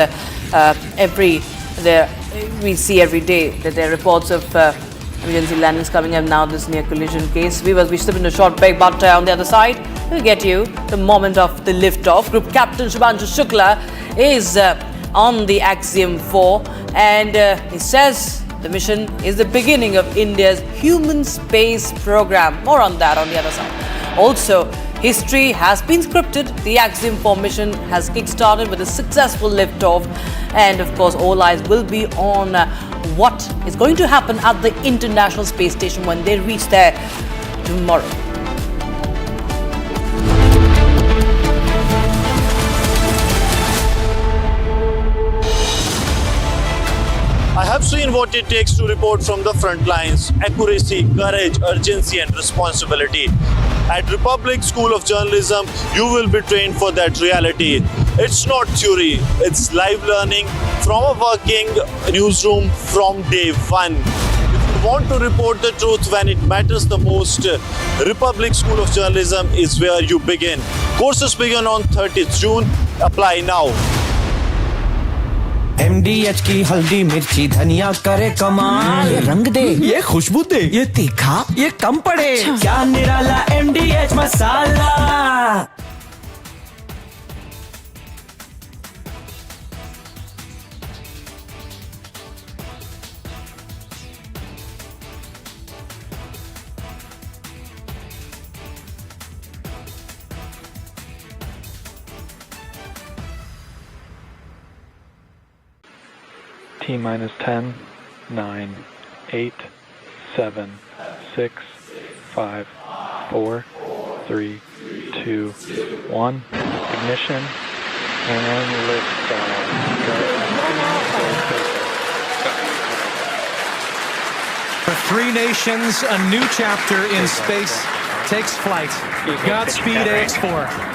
[SPEAKER 4] we see every day that there are reports of We can see landings coming up now, this near collision case. We step in a short break, but on the other side, we'll get you the moment of the liftoff. Group Captain Shubhanshu Shukla is on the Axiom-4 and he says the mission is the beginning of India's human space program. More on that on the other side. Also, history has been scripted. The Axiom-4 mission has kick-started with a successful liftoff. And of course, all eyes will be on what is going to happen at the International Space Station when they reach there tomorrow.
[SPEAKER 2] I have seen what it takes to report from the front lines: accuracy, courage, urgency and responsibility. At Republic School of Journalism, you will be trained for that reality. It's not theory, it's live learning from a working newsroom from day one. If you want to report the truth when it matters the most, Republic School of Journalism is where you begin. Courses begin on 30th June. Apply now.
[SPEAKER 6] MDH की हल्दी मिर्ची धनिया करे कमाल, ये रंग दे, ये खुशबू दे, ये तीखा, ये कम पड़े, क्या निराला MDH masala.
[SPEAKER 5] T-minus 10, 9, 8, 7, 6, 5, 4, 3, 2, 1. Ignition and liftoff.
[SPEAKER 7] For three nations, a new chapter in space takes flight. Godspeed, AX-4.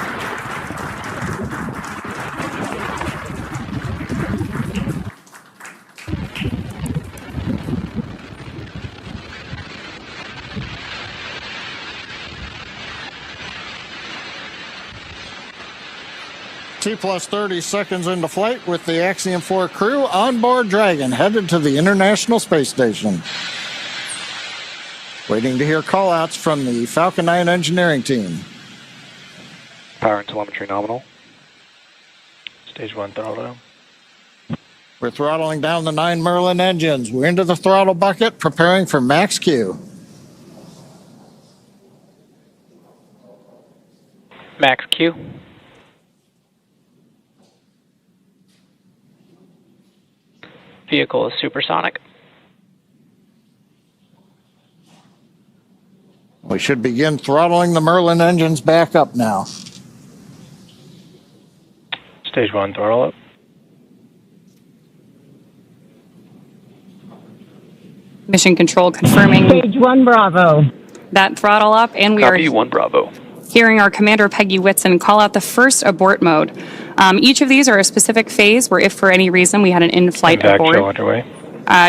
[SPEAKER 21] T plus 30 seconds into flight with the Axiom-4 crew on board Dragon, headed to the International Space Station. Waiting to hear call-outs from the Falcon 9 engineering team.
[SPEAKER 5] Power and telemetry nominal. Stage 1 throttle down.
[SPEAKER 21] We're throttling down the 9 Merlin engines. We're into the throttle bucket, preparing for max Q.
[SPEAKER 5] Max Q. Vehicle is supersonic.
[SPEAKER 21] We should begin throttling the Merlin engines back up now.
[SPEAKER 5] Stage 1 throttle up.
[SPEAKER 22] Mission Control confirming
[SPEAKER 24] Stage 1 Bravo.
[SPEAKER 22] That throttle up, and we
[SPEAKER 5] Copy
[SPEAKER 22] are
[SPEAKER 5] 1 Bravo.
[SPEAKER 22] hearing our Commander Peggy Whitson call out the first abort mode. Each of these are a specific phase where if for any reason we had an in-flight abort,
[SPEAKER 5] underway.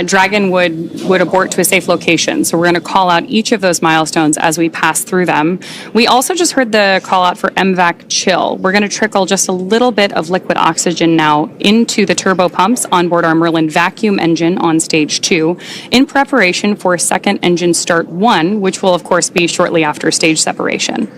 [SPEAKER 22] Dragon would abort to a safe location. So we're going to call out each of those milestones as we pass through them. We also just heard the call out for MVAC chill. We're going to trickle just a little bit of liquid oxygen now into the turbo pumps on board our Merlin vacuum engine on stage 2 in preparation for second engine start 1, which will of course be shortly after stage separation.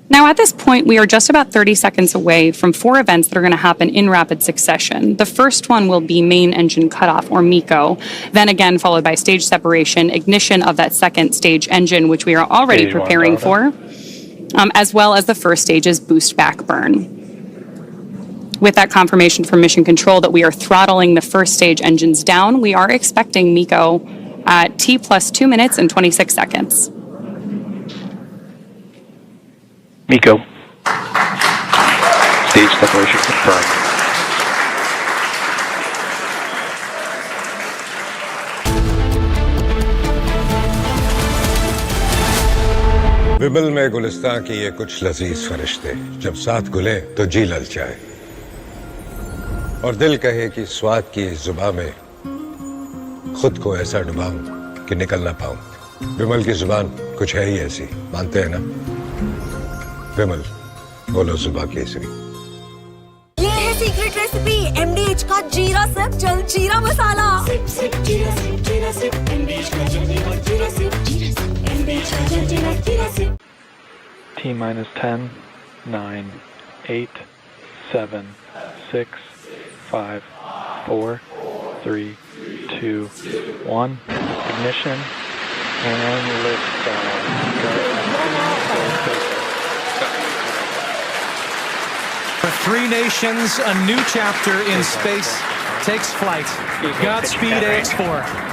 [SPEAKER 22] Now, at this point, we are just about 30 seconds away from 4 events that are going to happen in rapid succession. The first one will be main engine cutoff, or MECO, then again followed by stage separation, ignition of that second stage engine, which we are already
[SPEAKER 5] Stage
[SPEAKER 22] preparing for, as well as the first stage's boost back burn. With that confirmation from Mission Control that we are throttling the first stage engines down, we are expecting MECO at T plus 2 minutes and 26 seconds.
[SPEAKER 5] MECO. Stage separation confirmed.
[SPEAKER 15] विमल में गुलिस्तां की ये कुछ लजीज फरिश्ते जब साथ गुले तो जी ललचाए और दिल कहे कि स्वाद की इस जुबान में खुद को ऐसा डुबाऊं कि निकल ना पाऊं। विमल की जुबान कुछ है ही ऐसी, मानते हैं ना? विमल, बोलो जुबां केसरी।
[SPEAKER 1] सीक्रेट रेसिपी MDH का जीरा सिप जल जीरा मसाला सिप सिप जीरा सिप MDH का जल जीरा सिप MDH का जल जीरा SIP
[SPEAKER 5] T minus 10, 9, 8, 7, 6, 5, 4, 3, 2, 1. Ignition and lift.
[SPEAKER 7] For three nations, a new chapter in space takes flight. Godspeed, AX-4.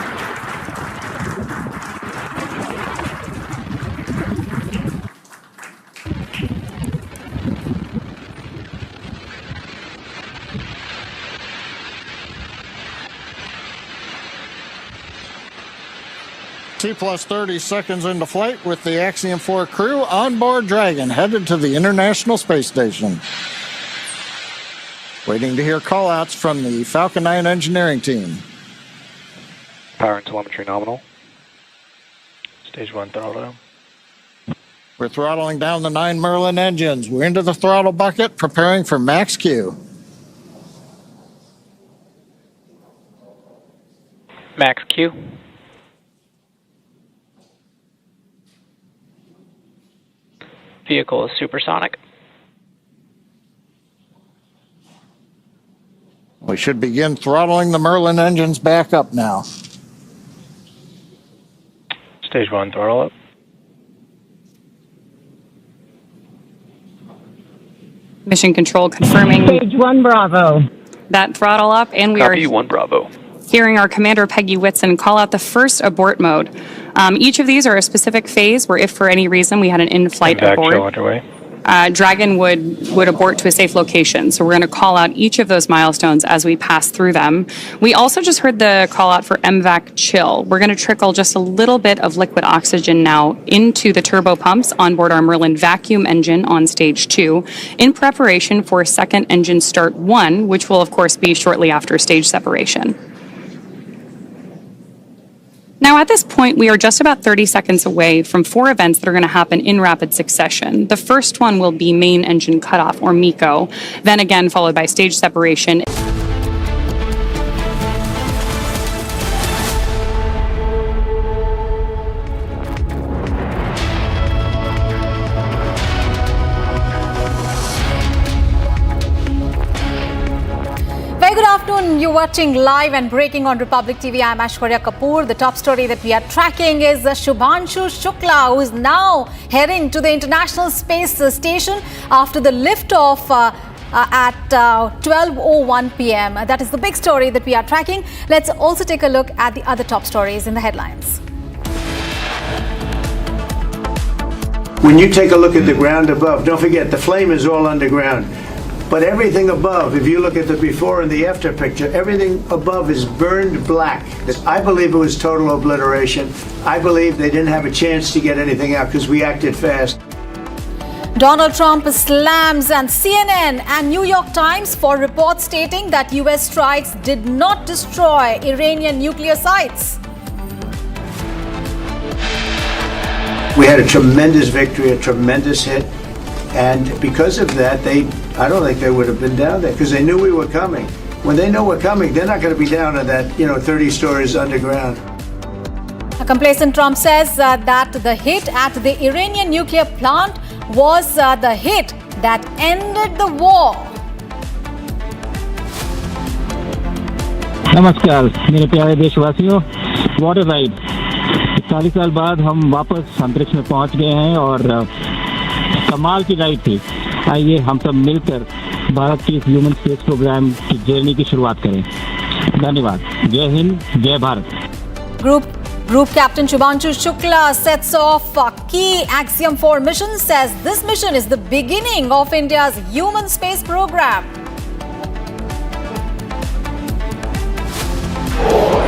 [SPEAKER 21] T plus 30 seconds into flight with the Axiom-4 crew on board Dragon, headed to the International Space Station. Waiting to hear call-outs from the Falcon 9 engineering team.
[SPEAKER 5] Power and telemetry nominal. Stage 1 throttle.
[SPEAKER 21] We're throttling down the 9 Merlin engines. We're into the throttle bucket, preparing for max Q.
[SPEAKER 5] Max Q. Vehicle is supersonic.
[SPEAKER 21] We should begin throttling the Merlin engines back up now.
[SPEAKER 5] Stage 1 throttle up.
[SPEAKER 22] Mission control confirming.
[SPEAKER 8] Stage 1 Bravo.
[SPEAKER 22] That throttle up, and we
[SPEAKER 5] Copy
[SPEAKER 22] are
[SPEAKER 5] 1 Bravo.
[SPEAKER 22] hearing our commander Peggy Whitson call out the first abort mode. Each of these are a specific phase where if for any reason we had an in-flight
[SPEAKER 5] Impact
[SPEAKER 22] abort,
[SPEAKER 5] show underway.
[SPEAKER 22] Dragon would abort to a safe location. So we're going to call out each of those milestones as we pass through them. We also just heard the call out for MVAC chill. We're going to trickle just a little bit of liquid oxygen now into the turbo pumps on board our Merlin vacuum engine on stage 2 in preparation for second engine start 1, which will of course be shortly after stage separation. Now, at this point, we are just about 30 seconds away from 4 events that are going to happen in rapid succession. The first one will be main engine cutoff, or MECO, then again followed by stage separation.
[SPEAKER 3] Very good afternoon. You're watching live and breaking on Republic TV. I'm Aishwarya Kapoor. The top story that we are tracking is Shubhanshu Shukla, who is now heading to the International Space Station after the liftoff at 12:01 p.m. That is the big story that we are tracking. Let's also take a look at the other top stories in the headlines.
[SPEAKER 16] When you take a look at the ground above, don't forget the flame is all underground. But everything above, if you look at the before and the after picture, everything above is burned black. I believe it was total obliteration. I believe they didn't have a chance to get anything out because we acted fast.
[SPEAKER 3] Donald Trump slams and CNN and New York Times for reports stating that US strikes did not destroy Iranian nuclear sites.
[SPEAKER 16] We had a tremendous victory, a tremendous hit. And because of that, I don't think they would have been down there because they knew we were coming. When they know we're coming, they're not going to be down in that, 30 stories underground.
[SPEAKER 3] A complacent Trump says that the hit at the Iranian nuclear plant was the hit that ended the war.
[SPEAKER 14] नमस्कार मेरे प्यारे देशवासियों, what a ride! 40 साल बाद हम वापस अंतरिक्ष में पहुंच गए हैं और कमाल की राइड थी। आइए हम सब मिलकर भारत के इस ह्यूमन स्पेस प्रोग्राम की जर्नी की शुरुआत करें। धन्यवाद। जय हिंद, जय Bharat.
[SPEAKER 3] Group Captain Shubhanshu Shukla sets off a key Axiom-4 mission, says this mission is the beginning of India's human space program.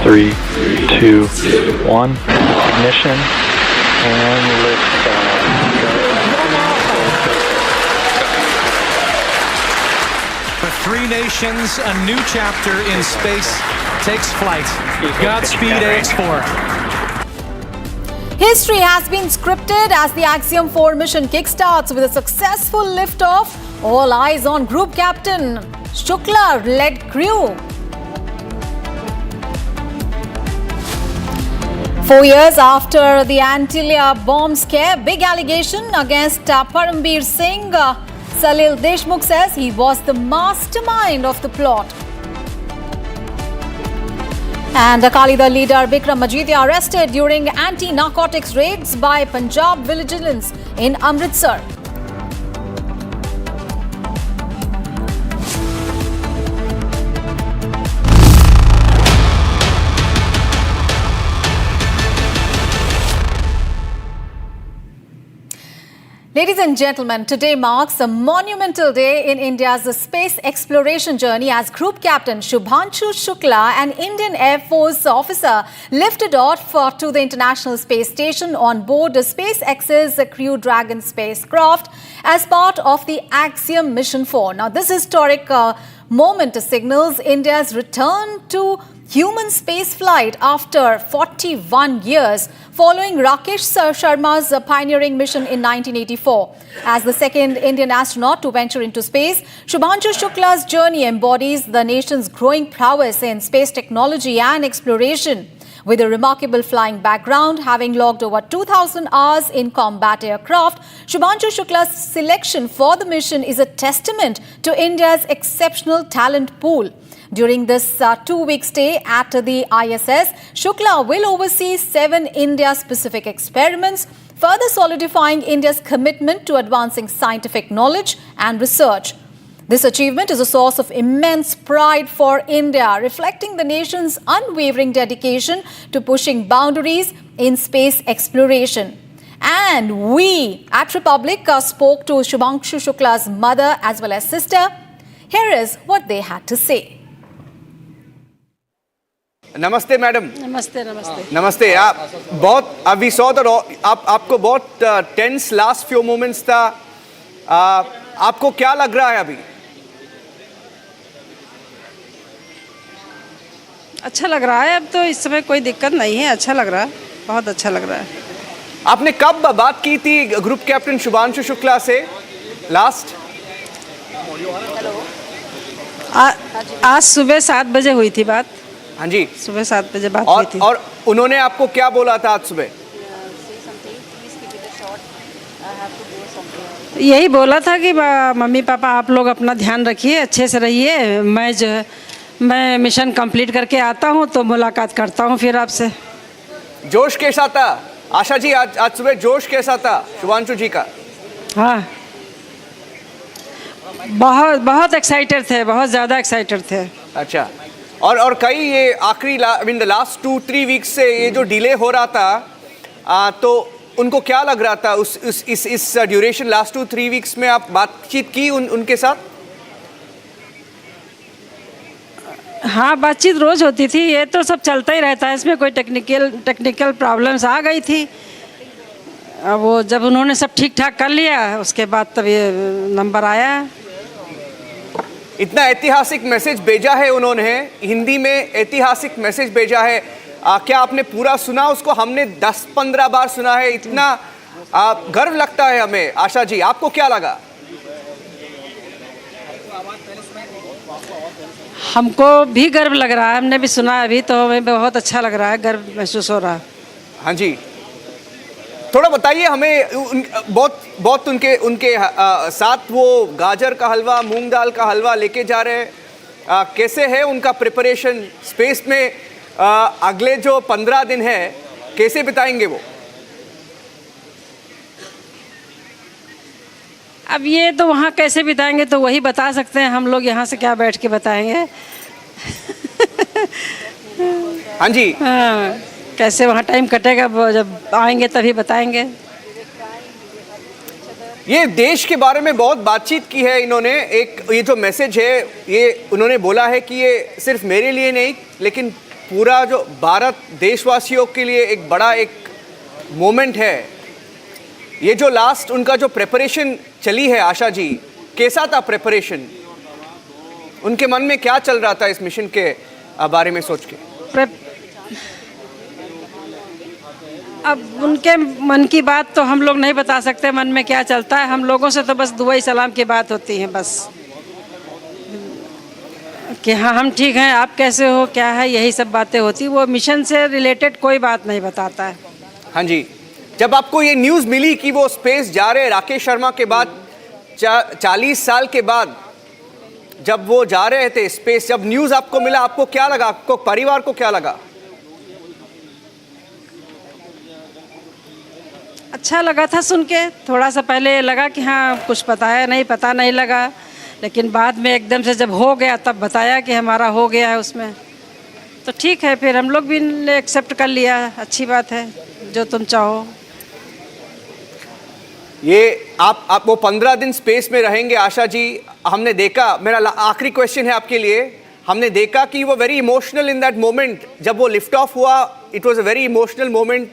[SPEAKER 5] 3, 2, 1. Ignition and liftoff.
[SPEAKER 7] For three nations, a new chapter in space takes flight. Godspeed, AX-4.
[SPEAKER 3] History has been scripted as the Axiom-4 mission kickstarts with a successful liftoff
[SPEAKER 8] All eyes on Group Captain Shukla-led crew. 4 years after the Antillia bomb scare, big allegation against Parambir Singh. Salil Deshmukh says he was the mastermind of the plot. And Akali Dal leader Bikram Majithia arrested during anti-narcotics raids by Punjab vigilance in Amritsar. Ladies and gentlemen, today marks a monumental day in India's space exploration journey as Group Captain Shubhanshu Shukla, an Indian Air Force officer, lifted off to the International Space Station on board the SpaceX's Crew Dragon spacecraft as part of the Axiom-4. Now, this historic moment signals India's return to human spaceflight after 41 years, following Rakesh Sharma's pioneering mission in 1984. As the second Indian astronaut to venture into space, Shubhanshu Shukla's journey embodies the nation's growing prowess in space technology and exploration. With a remarkable flying background, having logged over 2,000 hours in combat aircraft, Shubhanshu Shukla's selection for the mission is a testament to India's exceptional talent pool. During this 2-week stay at the ISS, Shukla will oversee 7 India-specific experiments, further solidifying India's commitment to advancing scientific knowledge and research. This achievement is a source of immense pride for India, reflecting the nation's unwavering dedication to pushing boundaries in space exploration. And we at Republic spoke to Shubhanshu Shukla's mother as well as sister. Here is what they had to say.
[SPEAKER 10] नमस्ते madam.
[SPEAKER 23] नमस्ते नमस्ते
[SPEAKER 10] नमस्ते। आप बहुत we saw the आपको बहुत tense last few moments था। आपको क्या लग रहा है अभी?
[SPEAKER 23] अच्छा लग रहा है, अब तो इस समय कोई दिक्कत नहीं है, अच्छा लग रहा है, बहुत अच्छा लग रहा है।
[SPEAKER 10] आपने कब बात की थी ग्रुप कैप्टन शुभांशु शुक्ला से लास्ट?
[SPEAKER 23] आज सुबह 7 बजे हुई थी बात।
[SPEAKER 10] हाँ जी,
[SPEAKER 23] सुबह 7 बजे बात हुई थी।
[SPEAKER 10] और उन्होंने आपको क्या बोला था आज सुबह?
[SPEAKER 23] यही बोला था कि मम्मी पापा आप लोग अपना ध्यान रखिए, अच्छे से रहिए, मैं मिशन कंप्लीट करके आता हूँ तो मुलाकात करता हूँ फिर आपसे।
[SPEAKER 10] जोश कैसा था आशा जी? आज सुबह जोश कैसा था शुभांशु जी का?
[SPEAKER 23] हाँ, बहुत एक्साइटेड थे, बहुत ज़्यादा एक्साइटेड थे।
[SPEAKER 10] अच्छा, और कई ये आखिरी द लास्ट 2-3 वीक्स से ये जो डिले हो रहा था, तो उनको क्या लग रहा था इस ड्यूरेशन लास्ट 2-3 वीक्स में? आप बातचीत की उनके साथ?
[SPEAKER 23] हाँ, बातचीत रोज होती थी, ये तो सब चलता ही रहता है, इसमें कोई टेक्निकल प्रॉब्लम्स आ गई थी। वो जब उन्होंने सब ठीक ठाक कर लिया उसके बाद तब ये नंबर आया।
[SPEAKER 10] इतना ऐतिहासिक मैसेज भेजा है उन्होंने, हिंदी में ऐतिहासिक मैसेज भेजा है। क्या आपने पूरा सुना उसको? हमने 10-15 बार सुना है। इतना गर्व लगता है हमें। आशा जी, आपको क्या लगा?
[SPEAKER 23] हमको भी गर्व लग रहा है, हमने भी सुना अभी, तो हमें बहुत अच्छा लग रहा है, गर्व महसूस हो रहा है।
[SPEAKER 10] हाँ जी, थोड़ा बताइए हमें। बहुत उनके साथ वो गाजर का हलवा, मूंग दाल का हलवा लेके जा रहे हैं। कैसे है उनका प्रिपरेशन स्पेस में? अगले जो 15 दिन है कैसे बिताएंगे वो?
[SPEAKER 23] अब ये तो वहाँ कैसे बिताएंगे तो वही बता सकते हैं, हम लोग यहाँ से क्या बैठ के बताएंगे।
[SPEAKER 10] हाँ जी,
[SPEAKER 23] हाँ, कैसे वहाँ टाइम कटेगा, जब आएंगे तभी बताएंगे।
[SPEAKER 10] ये देश के बारे में बहुत बातचीत की है इन्होंने। ये जो मैसेज है, ये उन्होंने बोला है कि ये सिर्फ मेरे लिए नहीं लेकिन पूरा जो भारत देशवासियों के लिए एक बड़ा मोमेंट है। ये जो लास्ट उनका जो प्रिपरेशन चली है, आशा जी, कैसा था प्रिपरेशन? उनके मन में क्या चल रहा था इस मिशन के बारे में सोच के?
[SPEAKER 23] अब उनके मन की बात तो हम लोग नहीं बता सकते, मन में क्या चलता है। हम लोगों से तो बस दुआ सलाम की बात होती है बस, कि हाँ हम ठीक हैं, आप कैसे हो, क्या है, यही सब बातें होती। वो मिशन से रिलेटेड कोई बात नहीं बताता है।
[SPEAKER 10] हाँ जी, जब आपको ये न्यूज़ मिली कि वो स्पेस जा रहे राकेश शर्मा के बाद 40 साल के बाद जब वो जा रहे थे स्पेस, जब न्यूज़ आपको मिला, आपको क्या लगा, आपको परिवार को क्या लगा?
[SPEAKER 23] अच्छा लगा था सुन के। थोड़ा सा पहले लगा कि हाँ कुछ पता है, नहीं पता नहीं लगा, लेकिन बाद में एकदम से जब हो गया तब बताया कि हमारा हो गया है उसमें, तो ठीक है, फिर हम लोग भी एक्सेप्ट कर लिया। अच्छी बात है, जो तुम चाहो।
[SPEAKER 10] ये आप वो 15 दिन स्पेस में रहेंगे आशा जी, हमने देखा, मेरा आखिरी क्वेश्चन है आपके लिए, हमने देखा कि वो very emotional in that moment, जब वो लिफ्ट ऑफ हुआ, it was a very emotional moment.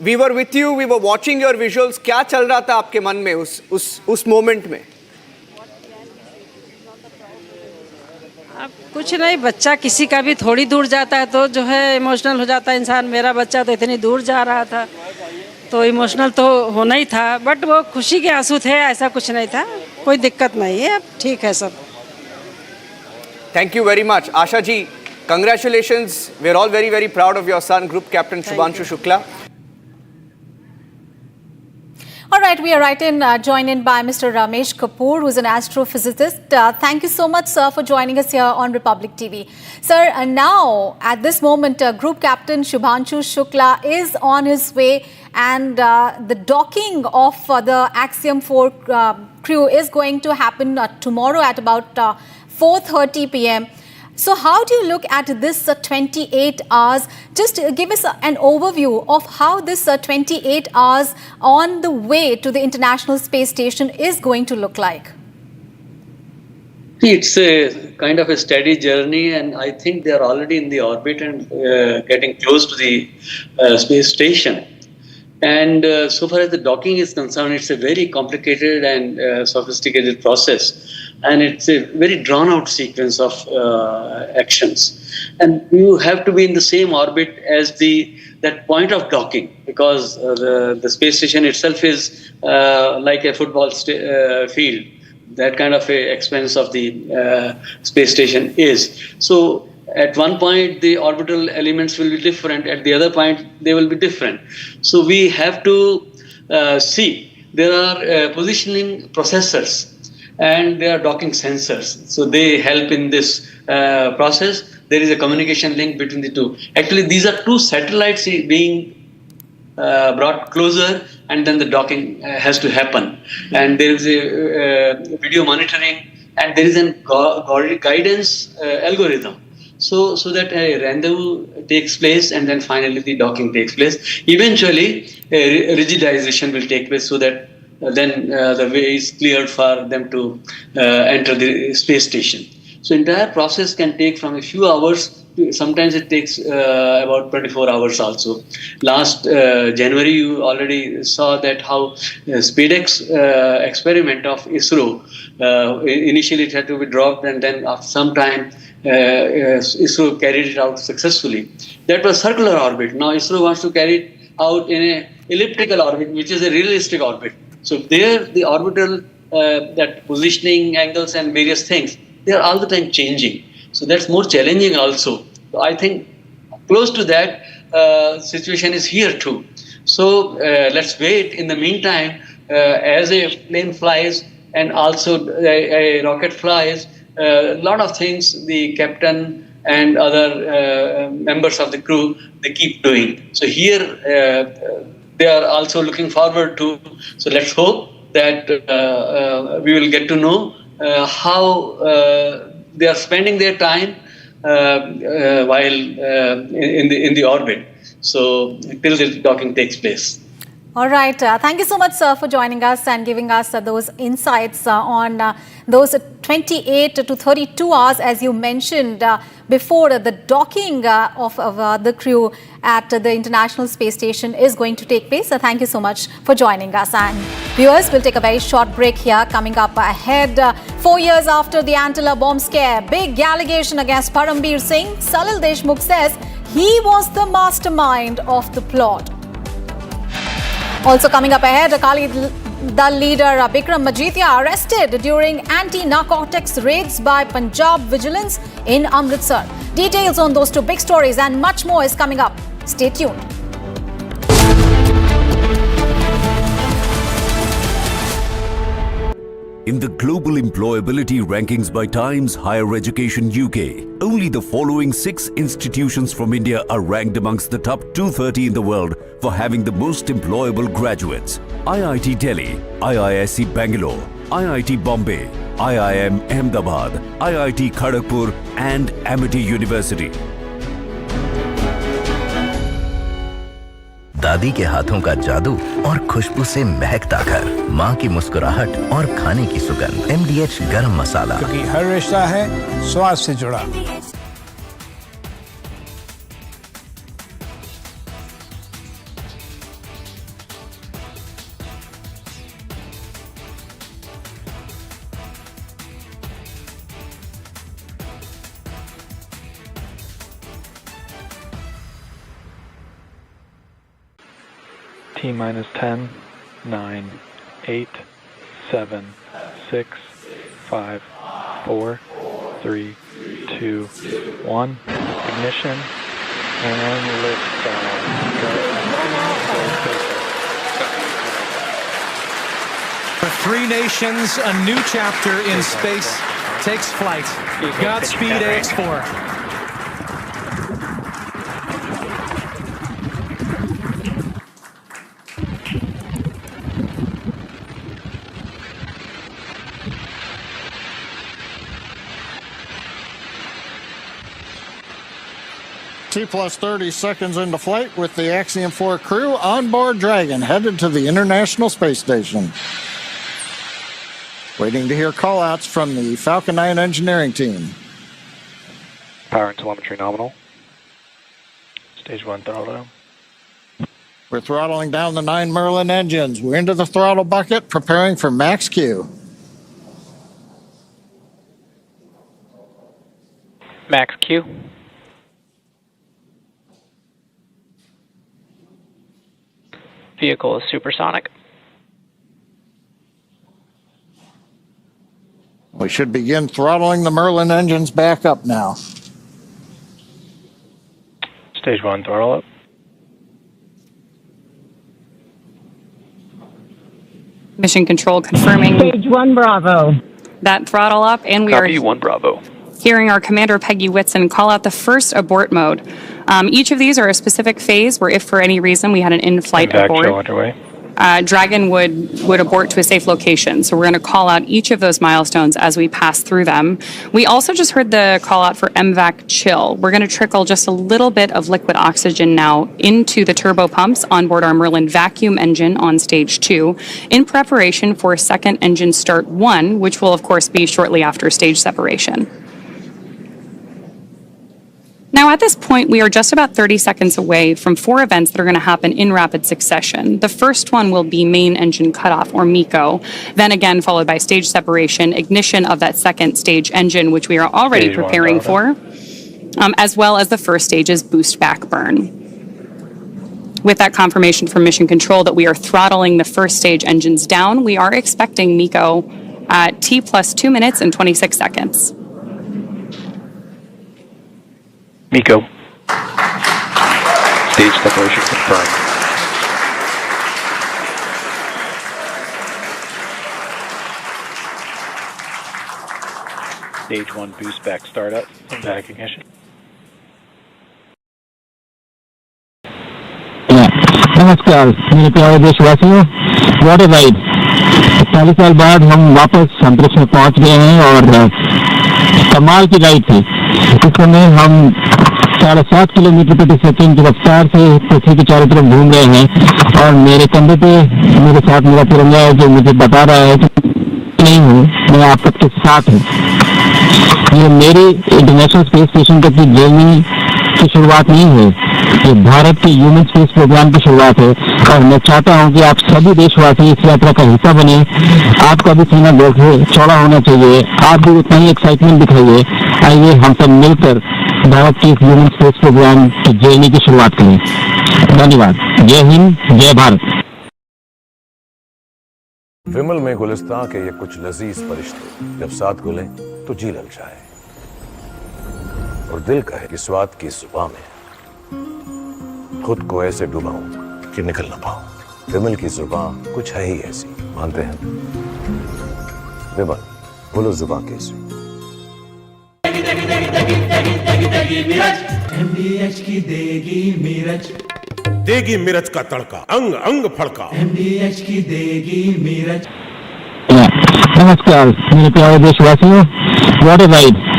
[SPEAKER 10] We were with you, we were watching your visuals. क्या चल रहा था आपके मन में उस मोमेंट में?
[SPEAKER 23] अब कुछ नहीं, बच्चा किसी का भी थोड़ी दूर जाता है तो जो है इमोशनल हो जाता है इंसान। मेरा बच्चा तो इतनी दूर जा रहा था तो इमोशनल तो होना ही था, बट वो खुशी के आंसू थे, ऐसा कुछ नहीं था, कोई दिक्कत नहीं है, अब ठीक है सब।
[SPEAKER 10] Thank you very much Asha ji, congratulations, we are all very very proud of your son, group captain Shubhanshu Shukla.
[SPEAKER 8] All right, we are right in joined in by Mr. Ramesh Kapoor, who's an astrophysicist. Thank you so much, sir, for joining us here on Republic TV. Sir, now at this moment, Group Captain Shubhanshu Shukla is on his way, and the docking of the Axiom-4 crew is going to happen tomorrow at about 4:30 p.m. So how do you look at this 28 hours? Just give us an overview of how this 28 hours on the way to the International Space Station is going to look like.
[SPEAKER 12] It's a kind of a steady journey, and I think they are already in the orbit and getting close to the space station. And so far as the docking is concerned, it's a very complicated and sophisticated process, and it's a very drawn-out sequence of actions. And you have to be in the same orbit as that point of docking, because the space station itself is like a football field. That kind of a expense of the space station is. So at one point, the orbital elements will be different. At the other point, they will be different. So we have to see. There are positioning processors and there are docking sensors. So they help in this process. There is a communication link between the two. Actually, these are two satellites being brought closer, and then the docking has to happen. And there is a video monitoring, and there is a guidance algorithm. So that a rendezvous takes place, and then finally the docking takes place. Eventually, rigidization will take place, so that then the way is cleared for them to enter the space station. So entire process can take from a few hours. Sometimes it takes about 24 hours also. Last January, you already saw that how SpaceX experiment of ISRO, initially it had to be dropped, and then after some time, ISRO carried it out successfully. That was circular orbit. Now ISRO wants to carry it out in an elliptical orbit, which is a realistic orbit. So there, the orbital, that positioning angles and various things, they are all the time changing. So that's more challenging also. So I think close to that situation is here too. So let's wait. In the meantime, as a plane flies and also a rocket flies, a lot of things the captain and other members of the crew, they keep doing. So here they are also looking forward to. So let's hope that we will get to know how they are spending their time while in the orbit. So till the docking takes place.
[SPEAKER 8] All right. Thank you so much, sir, for joining us and giving us those insights on those 28 to 32 hours, as you mentioned, before the docking of the crew at the International Space Station is going to take place. Thank you so much for joining us. And viewers, we'll take a very short break here. Coming up ahead, 4 years after the Antilla bomb scare, big allegation against Parambir Singh. Salil Deshmukh says he was the mastermind of the plot. Also coming up ahead, Akali Dal leader Bikram Majithia arrested during anti-narcotics raids by Punjab Vigilance in Amritsar. Details on those two big stories and much more is coming up. Stay tuned.
[SPEAKER 13] In the global employability rankings by Times Higher Education UK, only the following 6 institutions from India are ranked amongst the top 230 in the world for having the most employable graduates. IIT Delhi, IISc Bangalore, IIT Bombay, IIM Ahmedabad, IIT Kharagpur and Amity University.
[SPEAKER 17] दादी के हाथों का जादू और खुशबू से महकता घर, माँ की मुस्कुराहट और खाने की सुगंध। MDH गरम मसाला,
[SPEAKER 19] क्योंकि हर रिश्ता है स्वाद से जुड़ा।
[SPEAKER 5] T-minus 10, 9, 8, 7, 6, 5, 4, 3, 2, 1. Ignition and liftoff.
[SPEAKER 7] For 3 nations, a new chapter in space takes flight. Godspeed, AX-4.
[SPEAKER 21] T plus 30 seconds into flight with the Axiom-4 crew on board Dragon, headed to the International Space Station. Waiting to hear call-outs from the Falcon 9 engineering team.
[SPEAKER 5] Power and telemetry nominal. Stage 1 throttle.
[SPEAKER 21] We're throttling down the 9 Merlin engines. We're into the throttle bucket, preparing for max Q.
[SPEAKER 5] Max Q. Vehicle is supersonic.
[SPEAKER 21] We should begin throttling the Merlin engines back up now.
[SPEAKER 5] Stage 1 throttle up.
[SPEAKER 22] Mission control confirming.
[SPEAKER 24] Stage 1 Bravo.
[SPEAKER 22] That throttle up, and we
[SPEAKER 5] Copy,
[SPEAKER 22] are
[SPEAKER 5] 1 Bravo.
[SPEAKER 22] hearing our commander Peggy Whitson call out the first abort mode. Each of these are a specific phase where if for any reason we had an in-flight abort,
[SPEAKER 5] underway.
[SPEAKER 22] Dragon would abort to a safe location. So we're going to call out each of those milestones as we pass through them. We also just heard the call out for MVAC chill. We're going to trickle just a little bit of liquid oxygen now into the turbo pumps on board our Merlin vacuum engine on stage 2 in preparation for second engine start 1, which will of course be shortly after stage separation. Now, at this point, we are just about 30 seconds away from 4 events that are going to happen in rapid succession. The first one will be main engine cutoff, or MECO, then again followed by stage separation, ignition of that second stage engine, which we are already
[SPEAKER 5] Stage
[SPEAKER 22] preparing
[SPEAKER 5] 1
[SPEAKER 22] for, as well as the first stage's boost back burn. With that confirmation from mission control that we are throttling the first stage engines down, we are expecting MECO at T plus 2 minutes and 26 seconds.
[SPEAKER 5] MECO. Stage separation confirmed. Stage 1 boost back startup and back ignition.
[SPEAKER 14] नमस्कार मेरे प्यारे देशवासियों, what a ride. 40 साल बाद हम वापस अंतरिक्ष में पहुंच गए हैं और कमाल की राइड थी। इस समय हम 7.5 किलोमीटर प्रति सेकंड की रफ्तार से पृथ्वी के चारों तरफ घूम रहे हैं और मेरे कंधे पे मेरे साथ मेरा तिरंगा है जो मुझे बता रहा है कि नहीं हूँ, मैं आप सबके साथ हूँ। ये मेरी इंटरनेशनल स्पेस स्टेशन तक की जर्नी की शुरुआत नहीं है, ये भारत के ह्यूमन स्पेस प्रोग्राम की शुरुआत है और मैं चाहता हूं कि आप सभी देशवासी इस यात्रा का हिस्सा बने। आपका भी सीना चौड़ा होना चाहिए, आप भी उतना ही एक्साइटमेंट दिखाइए। आइए हम सब मिलकर भारत के ह्यूमन स्पेस प्रोग्राम की जर्नी की शुरुआत करें। धन्यवाद। जय हिंद, जय भारत।
[SPEAKER 15] विमल में गुलिस्तां के ये कुछ लजीज फरिश्ते जब साथ घुले तो जी ललचाए और दिल कहे कि स्वाद की जुबां में खुद को ऐसे डुबाऊं कि निकल ना पाऊं। विमल की जुबां कुछ है ही ऐसी, मानते हैं? विमल, बोलो जुबां कैसी?
[SPEAKER 6] MDH की देगी मिर्च,
[SPEAKER 9] देगी मिर्च का तड़का, अंग अंग फड़का।
[SPEAKER 6] MDH की देगी मिर्च। नमस्कार मेरे प्यारे देशवासियों, what a ride.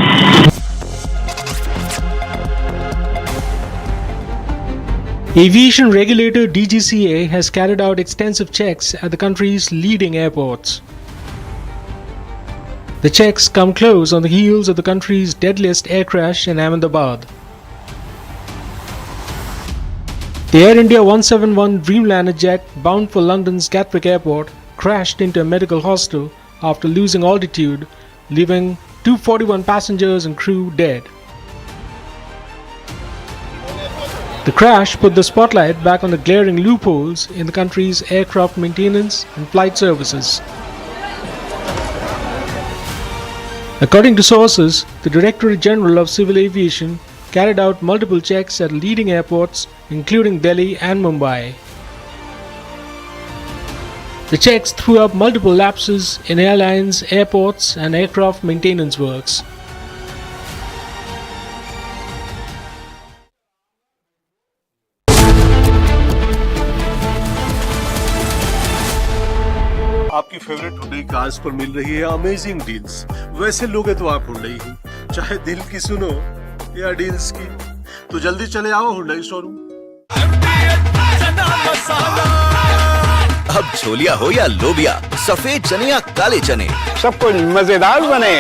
[SPEAKER 7] Aviation regulator DGCA has carried out extensive checks at the country's leading airports. The checks come close on the heels of the country's deadliest air crash in Ahmedabad. The Air India 171 Dreamliner jet bound for London's Gatwick Airport crashed into a medical hostel after losing altitude, leaving 241 passengers and crew dead. The crash put the spotlight back on the glaring loopholes in the country's aircraft maintenance and flight services. According to sources, the Directorate General of Civil Aviation carried out multiple checks at leading airports, including Delhi and Mumbai. The checks threw up multiple lapses in airlines, airports, and aircraft maintenance works.
[SPEAKER 9] आपकी favourite Hyundai cars पर मिल रही है amazing deals. वैसे लोगे तो आप Hyundai ही, चाहे दिल की सुनो या डील्स की, तो जल्दी चले आओ हुंडई शोरूम।
[SPEAKER 17] अब छोलिया हो या लोबिया, सफेद चने या काले चने,
[SPEAKER 10] सब कुछ मजेदार बने।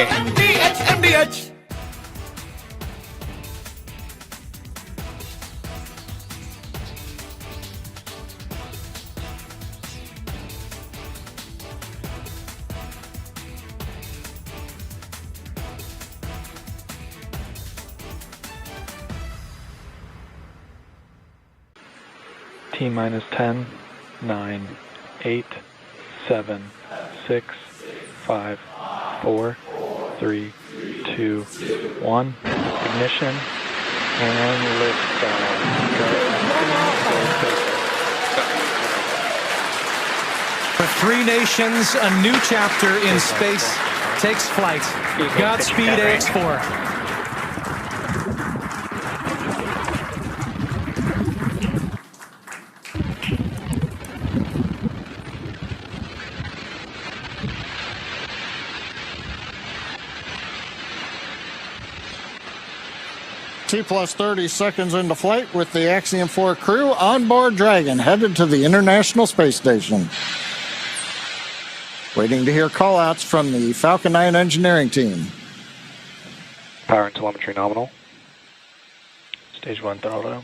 [SPEAKER 17] MDH
[SPEAKER 5] T-minus 10, 9, 8, 7, 6, 5, 4, 3, 2, 1. Ignition and liftoff.
[SPEAKER 7] For three nations, a new chapter in space takes flight. Godspeed, AX-4.
[SPEAKER 21] T plus 30 seconds into flight with the Axiom-4 crew on board Dragon, headed to the International Space Station. Waiting to hear call-outs from the Falcon 9 engineering team.
[SPEAKER 5] Power and telemetry nominal. Stage 1 throttle.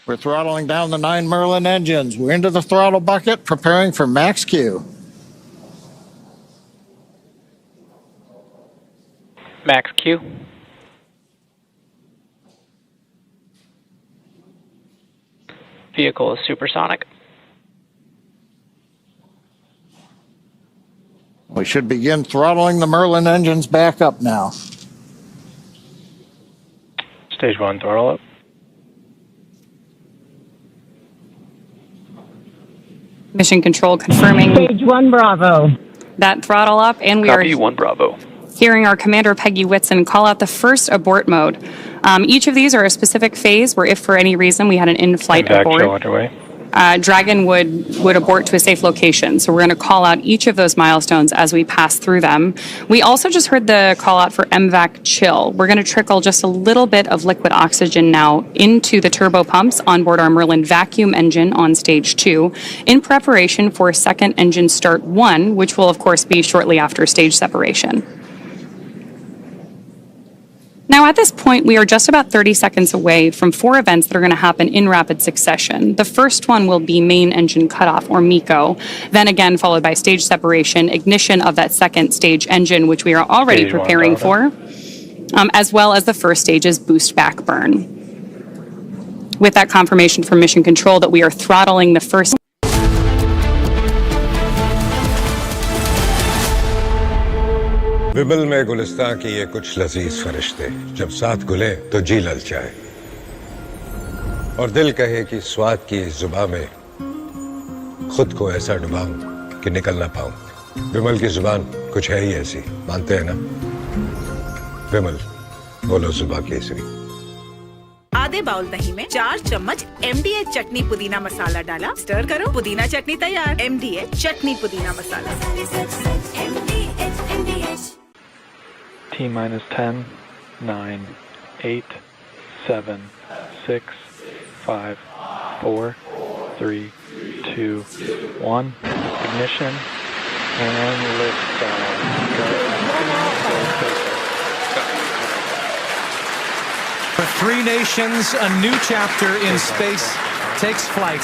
[SPEAKER 21] We're throttling down the 9 Merlin engines. We're into the throttle bucket, preparing for max Q.
[SPEAKER 5] Max Q. Vehicle is supersonic.
[SPEAKER 21] We should begin throttling the Merlin engines back up now.
[SPEAKER 5] Stage 1 throttle up.
[SPEAKER 22] Mission control confirming
[SPEAKER 23] Stage 1 Bravo.
[SPEAKER 22] that throttle up, and we
[SPEAKER 5] Copy,
[SPEAKER 22] are
[SPEAKER 5] 1 Bravo.
[SPEAKER 22] hearing our commander Peggy Whitson call out the first abort mode. Each of these are a specific phase where if for any reason we had an in-flight
[SPEAKER 5] Back
[SPEAKER 22] abort,
[SPEAKER 5] show underway.
[SPEAKER 22] Dragon would abort to a safe location. So we're going to call out each of those milestones as we pass through them. We also just heard the call out for MVAC chill. We're going to trickle just a little bit of liquid oxygen now into the turbo pumps on board our Merlin vacuum engine on stage 2 in preparation for second engine start 1, which will of course be shortly after stage separation. Now, at this point, we are just about 30 seconds away from 4 events that are going to happen in rapid succession. The first one will be main engine cutoff, or MECO, then again followed by stage separation, ignition of that second stage engine, which we are already
[SPEAKER 5] Stage 1
[SPEAKER 22] preparing for, as well as the first stage's boost back burn. With that confirmation from Mission Control that we are throttling the first
[SPEAKER 15] विमल में गुलिस्तां की ये कुछ लजीज फरिश्ते जब साथ घुले तो जी ललचाए और दिल कहे कि स्वाद की इस जुबां में खुद को ऐसा डुबाऊं कि निकल ना पाऊं। विमल की जुबान कुछ है ही ऐसी, मानते हैं ना? विमल, बोलो जुबां केसरी।
[SPEAKER 11] आधे बाउल दही में 4 चम्मच MDH चटनी पुदीना मसाला डाला, स्टर करो, पुदीना चटनी तैयार। MDH चटनी पुदीना मसाला।
[SPEAKER 5] T-minus 10, 9, 8, 7, 6, 5, 4, 3, 2, 1. Ignition and lift
[SPEAKER 6] For 3 nations, a new chapter in space takes flight.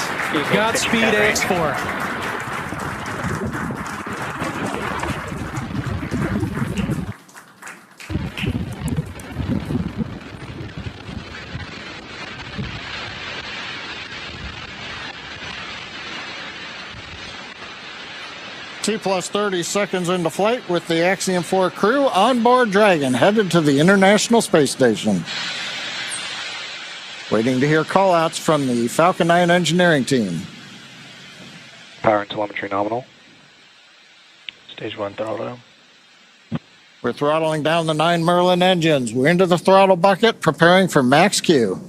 [SPEAKER 6] Godspeed, AX-4.
[SPEAKER 21] T plus 30 seconds into flight with the Axiom-4 crew on board Dragon, headed to the International Space Station. Waiting to hear call-outs from the Falcon 9 engineering team.
[SPEAKER 5] Power and telemetry nominal. Stage 1 throttle.
[SPEAKER 21] We're throttling down the 9 Merlin engines. We're into the throttle bucket, preparing for max Q.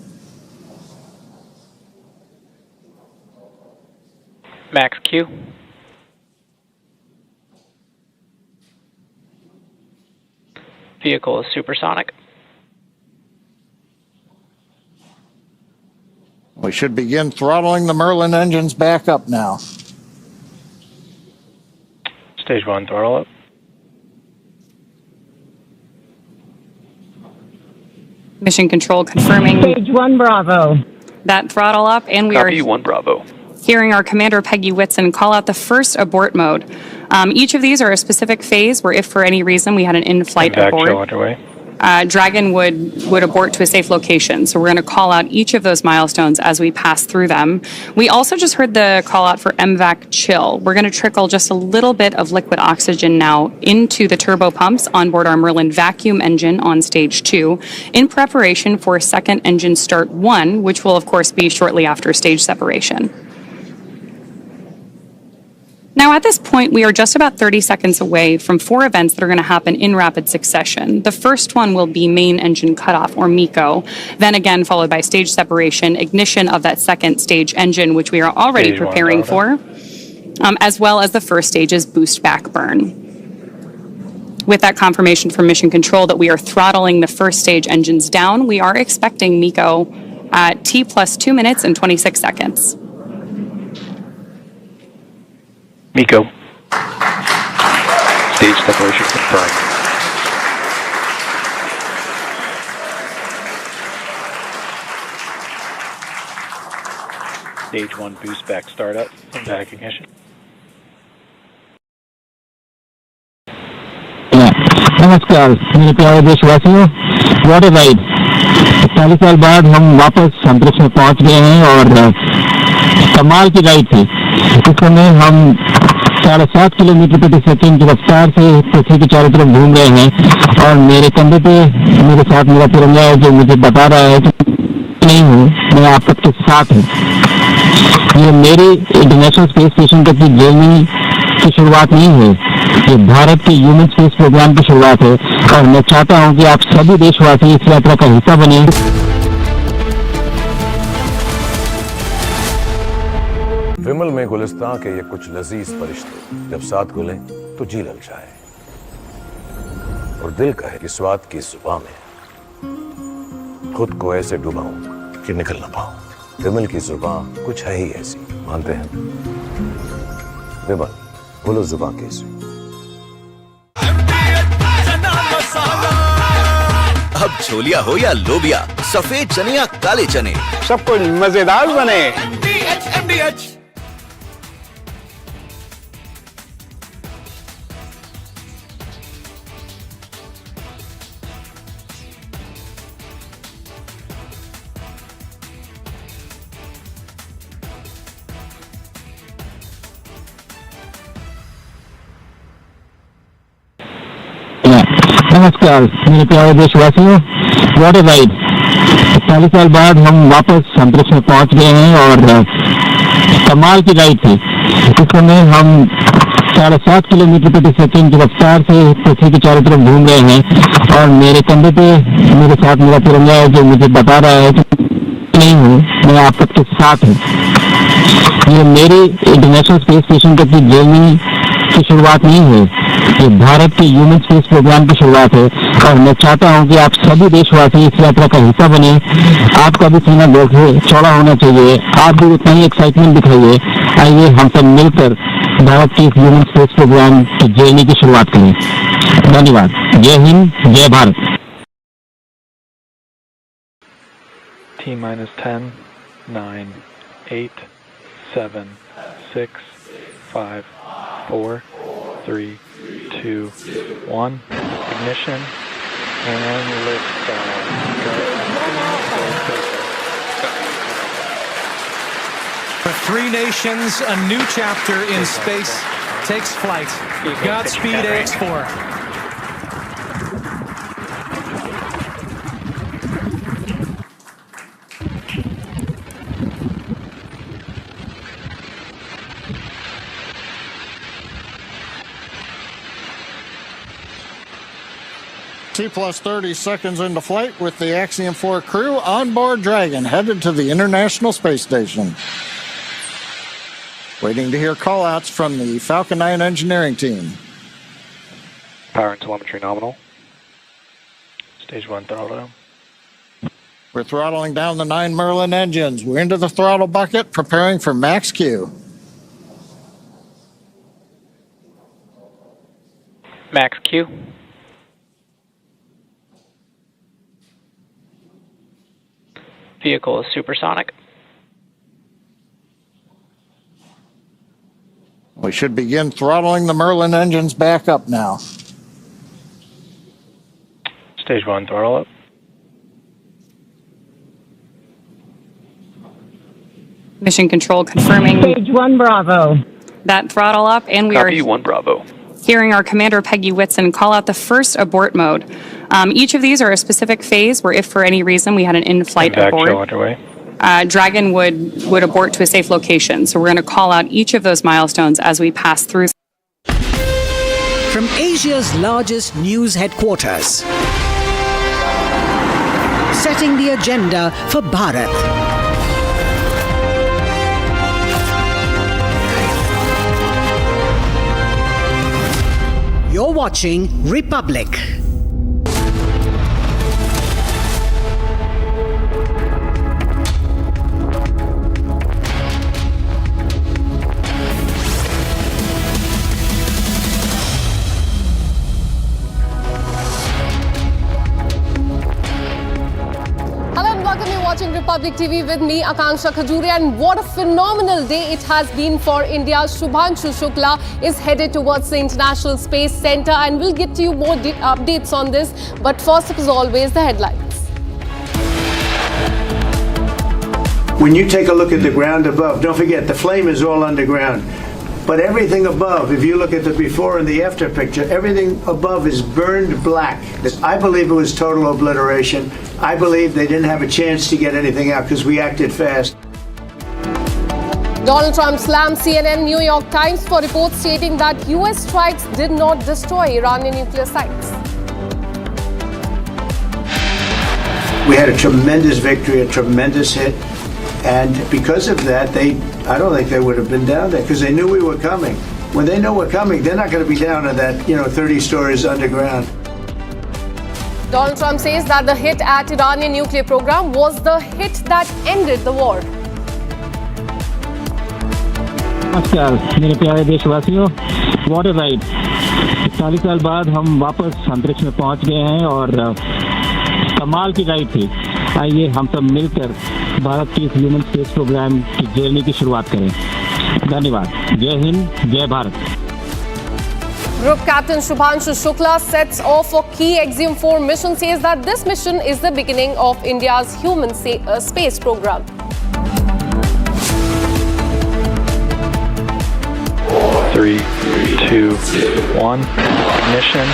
[SPEAKER 5] Max Q. Vehicle is supersonic.
[SPEAKER 21] We should begin throttling the Merlin engines back up now.
[SPEAKER 5] Stage 1 throttle up.
[SPEAKER 22] Mission control confirming.
[SPEAKER 18] Stage 1 Bravo.
[SPEAKER 22] That throttle up, and we
[SPEAKER 5] Copy
[SPEAKER 22] are
[SPEAKER 5] 1 Bravo.
[SPEAKER 22] hearing our commander Peggy Whitson call out the first abort mode. Each of these are a specific phase where if for any reason we had an in-flight
[SPEAKER 5] Impact
[SPEAKER 22] abort,
[SPEAKER 5] show underway.
[SPEAKER 22] Dragon would abort to a safe location. So we're going to call out each of those milestones as we pass through them. We also just heard the call out for MVAC chill. We're going to trickle just a little bit of liquid oxygen now into the turbo pumps on board our Merlin vacuum engine on stage 2 in preparation for second engine start 1, which will of course be shortly after stage separation. Now, at this point, we are just about 30 seconds away from 4 events that are going to happen in rapid succession. The first one will be main engine cutoff, or MECO, then again followed by stage separation, ignition of that second stage engine, which we are already
[SPEAKER 5] Stage 1
[SPEAKER 22] preparing
[SPEAKER 5] throttle.
[SPEAKER 22] for, as well as the first stage's boost back burn. With that confirmation from Mission Control that we are throttling the first stage engines down, we are expecting MECO at T plus 2 minutes and 26 seconds.
[SPEAKER 5] MECO. Stage separation confirmed. Stage 1 boost back startup and back ignition.
[SPEAKER 14] नमस्कार मेरे प्यारे देशवासियों, what a ride. 40 साल बाद हम वापस अंतरिक्ष में पहुंच गए हैं और कमाल की राइड थी। इस समय हम 7.5 किलोमीटर प्रति सेकंड की रफ्तार से पृथ्वी के चारों तरफ घूम रहे हैं और मेरे कंधे पे मेरे साथ मेरा तिरंगा है जो मुझे बता रहा है कि नहीं हूँ, मैं आप सबके साथ हूँ। ये मेरी इंटरनेशनल स्पेस स्टेशन तक की जर्नी की शुरुआत नहीं है, ये भारत के ह्यूमन स्पेस प्रोग्राम की शुरुआत है और मैं चाहता हूँ कि आप सभी देशवासी इस यात्रा का हिस्सा बने।
[SPEAKER 20] विमल में गुलिस्तां के ये कुछ लजीज फरिश्ते जब साथ घुले तो जी ललचाए और दिल कहे कि स्वाद की जुबां में खुद को ऐसे डुबाऊं कि निकल ना पाऊं। विमल की जुबां कुछ है ही ऐसी, मानते हैं? विमल, बोलो जुबां कैसी।
[SPEAKER 17] अब छोलिया हो या लोबिया, सफेद चने या काले चने,
[SPEAKER 19] सब कुछ मजेदार बने।
[SPEAKER 14] नमस्कार मेरे प्यारे देशवासियों, व्हाट अ राइड। 40 साल बाद हम वापस अंतरिक्ष में पहुंच गए हैं और कमाल की राइड थी। इस समय हम 7.5 किलोमीटर प्रति सेकंड की रफ्तार से पृथ्वी के चारों तरफ घूम रहे हैं और मेरे कंधे पे मेरे साथ मेरा तिरंगा है जो मुझे बता रहा है कि नहीं हूँ, मैं आप सबके साथ हूँ। ये मेरी इंटरनेशनल स्पेस स्टेशन तक की जर्नी की शुरुआत नहीं है, ये भारत के ह्यूमन स्पेस प्रोग्राम की शुरुआत है और मैं चाहता हूं कि आप सभी देशवासी इस यात्रा का हिस्सा बने। आपका भी सीना चौड़ा होना चाहिए, आप भी उतना ही एक्साइटमेंट दिखाइए। आइए हम सब मिलकर भारत के ह्यूमन स्पेस प्रोग्राम की जर्नी की शुरुआत करें। धन्यवाद। जय हिंद, जय Bharat.
[SPEAKER 5] T-10, 9, 8, 7, 6, 5, 4, 3, 2, 1. Ignition and liftoff.
[SPEAKER 6] For three nations, a new chapter in space takes flight. Godspeed, AX-4.
[SPEAKER 21] T+30 seconds into flight with the Axiom-4 crew on board Dragon, headed to the International Space Station. Waiting to hear call-outs from the Falcon 9 engineering team.
[SPEAKER 5] Power and telemetry nominal. Stage 1 throttle.
[SPEAKER 21] We're throttling down the 9 Merlin engines. We're into the throttle bucket, preparing for max Q.
[SPEAKER 5] Max Q. Vehicle is supersonic.
[SPEAKER 21] We should begin throttling the Merlin engines back up now.
[SPEAKER 5] Stage 1 throttle up.
[SPEAKER 22] Mission control confirming
[SPEAKER 2] Stage 1 Bravo.
[SPEAKER 22] that throttle up, and we
[SPEAKER 5] Copy
[SPEAKER 22] are
[SPEAKER 5] 1 Bravo.
[SPEAKER 22] hearing our commander Peggy Whitson call out the first abort mode. Each of these are a specific phase where if for any reason we had an in-flight
[SPEAKER 5] Impact
[SPEAKER 22] abort,
[SPEAKER 5] show underway.
[SPEAKER 22] Dragon would abort to a safe location. So we're going to call out each of those milestones as we pass through.
[SPEAKER 4] From Asia's largest news headquarters, setting the agenda for Bharat. You're watching Republic.
[SPEAKER 18] Hello and welcome. You're watching Republic TV with me, Akanksha Khajure, and what a phenomenal day it has been for India. Shubhanshu Shukla is headed towards the International Space Centre, and we'll get to you more updates on this. But first, as always, the headlines.
[SPEAKER 16] When you take a look at the ground above, don't forget the flame is all underground. But everything above, if you look at the before and the after picture, everything above is burned black. I believe it was total obliteration. I believe they didn't have a chance to get anything out because we acted fast.
[SPEAKER 18] Donald Trump slammed CNN, New York Times for reports stating that US strikes did not destroy Iranian nuclear sites.
[SPEAKER 16] We had a tremendous victory, a tremendous hit. And because of that, I don't think they would have been down there because they knew we were coming. When they know we're coming, they're not going to be down to that, 30 stories underground.
[SPEAKER 18] Donald Trump says that the hit at Iranian nuclear program was the hit that ended the war.
[SPEAKER 14] नमस्कार मेरे प्यारे देशवासियों, what a ride. 40 साल बाद हम वापस अंतरिक्ष में पहुंच गए हैं और कमाल की राइड थी। आइए हम सब मिलकर भारत के ह्यूमन स्पेस प्रोग्राम की जर्नी की शुरुआत करें। धन्यवाद। जय हिंद, जय Bharat.
[SPEAKER 18] Group Captain Shubhanshu Shukla sets off for key Axiom-4 mission, says that this mission is the beginning of India's human space program.
[SPEAKER 5] Three, two, one. Ignition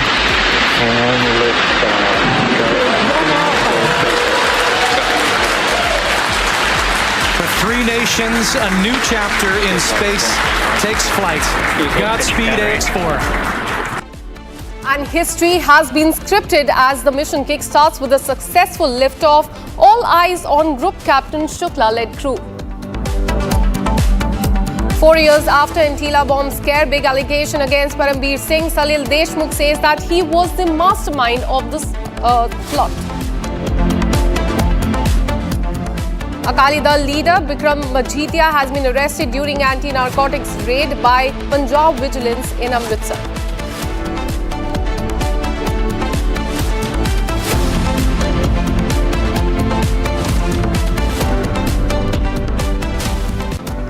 [SPEAKER 1] For three nations, a new chapter in space takes flight. Godspeed, AX-4.
[SPEAKER 18] And history has been scripted as the mission kickstarts with a successful liftoff. All eyes on Group Captain Shukla-led crew. 4 years after Antila bomb scare, big allegation against Parambir Singh, Salil Deshmukh says that he was the mastermind of this plot. Akali Dal leader Bikram Majithia has been arrested during anti-narcotics raid by Punjab Vigilance in Amritsar.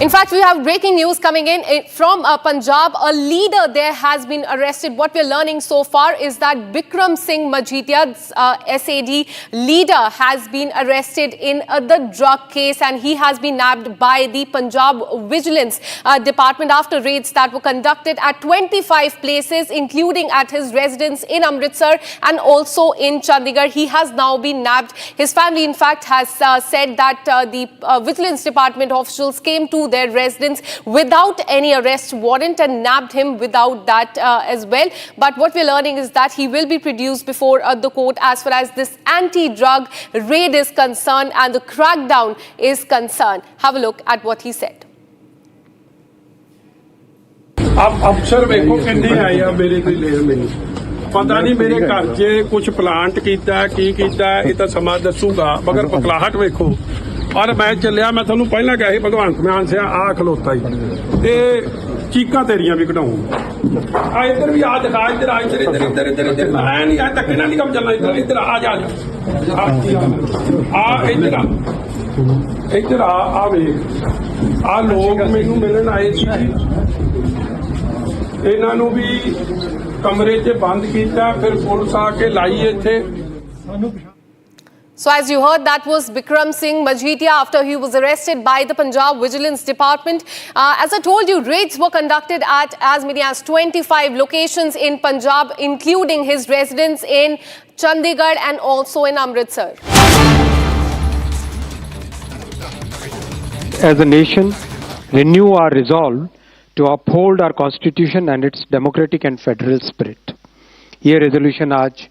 [SPEAKER 18] In fact, we have breaking news coming in from Punjab. A leader there has been arrested. What we're learning so far is that Bikram Singh Majithia, SAD leader, has been arrested in the drug case, and he has been nabbed by the Punjab Vigilance Department after raids that were conducted at 25 places, including at his residence in Amritsar and also in Chandigarh. He has now been nabbed. His family, in fact, has said that the Vigilance Department officials came to their residence without any arrest warrant and nabbed him without that as well. But what we're learning is that he will be produced before the court as far as this anti-drug raid is concerned and the crackdown is concerned. Have a look at what he said.
[SPEAKER 2] अब अफसर वेखो किन्ने आए आ मेरे कोई लेर मैनू पता नहीं मेरे घर च कुछ प्लांट कीता की कीता ये तो समा दसूगा मगर पकलाहट वेखो और मैं चलिया मैं थोनू पहला कहा भगवंत मान से आ खलोता ही ते चीका तेरियां भी कढाऊं आ इधर भी आ दिखा इधर आ इधर इधर इधर इधर इधर मैं नहीं आ तक नहीं कम चलना इधर इधर आ जा आ इधर आ वे आ लोग मैनू मिलन आए सी इन्हों भी कमरे च बंद किया फिर पुलिस आके लाई इत्थे
[SPEAKER 18] So as you heard, that was Bikram Singh Majithia after he was arrested by the Punjab Vigilance Department. As I told you, raids were conducted at as many as 25 locations in Punjab, including his residence in Chandigarh and also in Amritsar.
[SPEAKER 3] As a nation, renew our resolve to uphold our constitution and its democratic and federal spirit. ये resolution आज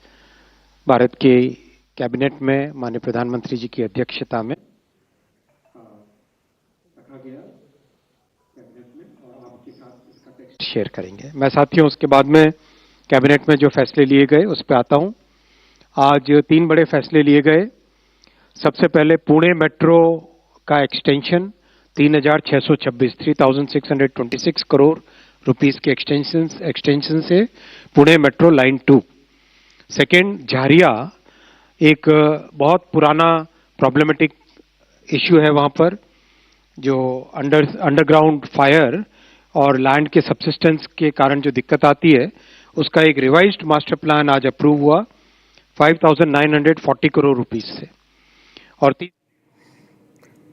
[SPEAKER 3] भारत के cabinet में माननीय प्रधानमंत्री जी की अध्यक्षता में रखा गया कैबिनेट में और आपके साथ इसका टेक्स्ट शेयर करेंगे। मैं साथियों उसके बाद में कैबिनेट में जो फैसले लिए गए उस पर आता हूं। आज 3 बड़े फैसले लिए गए। सबसे पहले पुणे मेट्रो का एक्सटेंशन 3,626 करोड़ रुपीस के एक्सटेंशन से पुणे मेट्रो लाइन 2। सेकेंड, झारिया एक बहुत पुराना प्रॉब्लमेटिक इश्यू है वहाँ पर, जो अंडरग्राउंड फायर और लैंड के सबसिस्टेंस के कारण जो दिक्कत आती है, उसका एक रिवाइज्ड मास्टर प्लान आज अप्रूव हुआ 5,940 करोड़ रुपीस से। और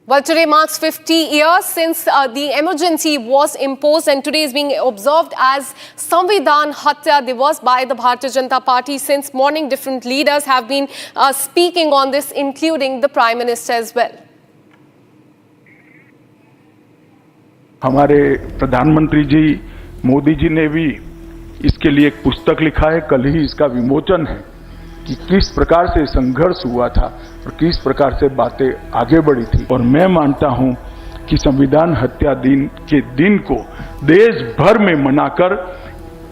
[SPEAKER 18] Well, today marks 50 years since the emergency was imposed, and today is being observed as Samvidhan Hatya Divas by the Bharatiya Janata Party. Since morning, different leaders have been speaking on this, including the Prime Minister as well.
[SPEAKER 24] हमारे प्रधानमंत्री जी मोदी जी ने भी इसके लिए एक पुस्तक लिखा है, कल ही इसका विमोचन है कि किस प्रकार से संघर्ष हुआ था और किस प्रकार से बातें आगे बढ़ी थी। और मैं मानता हूं कि संविधान हत्या दिन के दिन को देश भर में मनाकर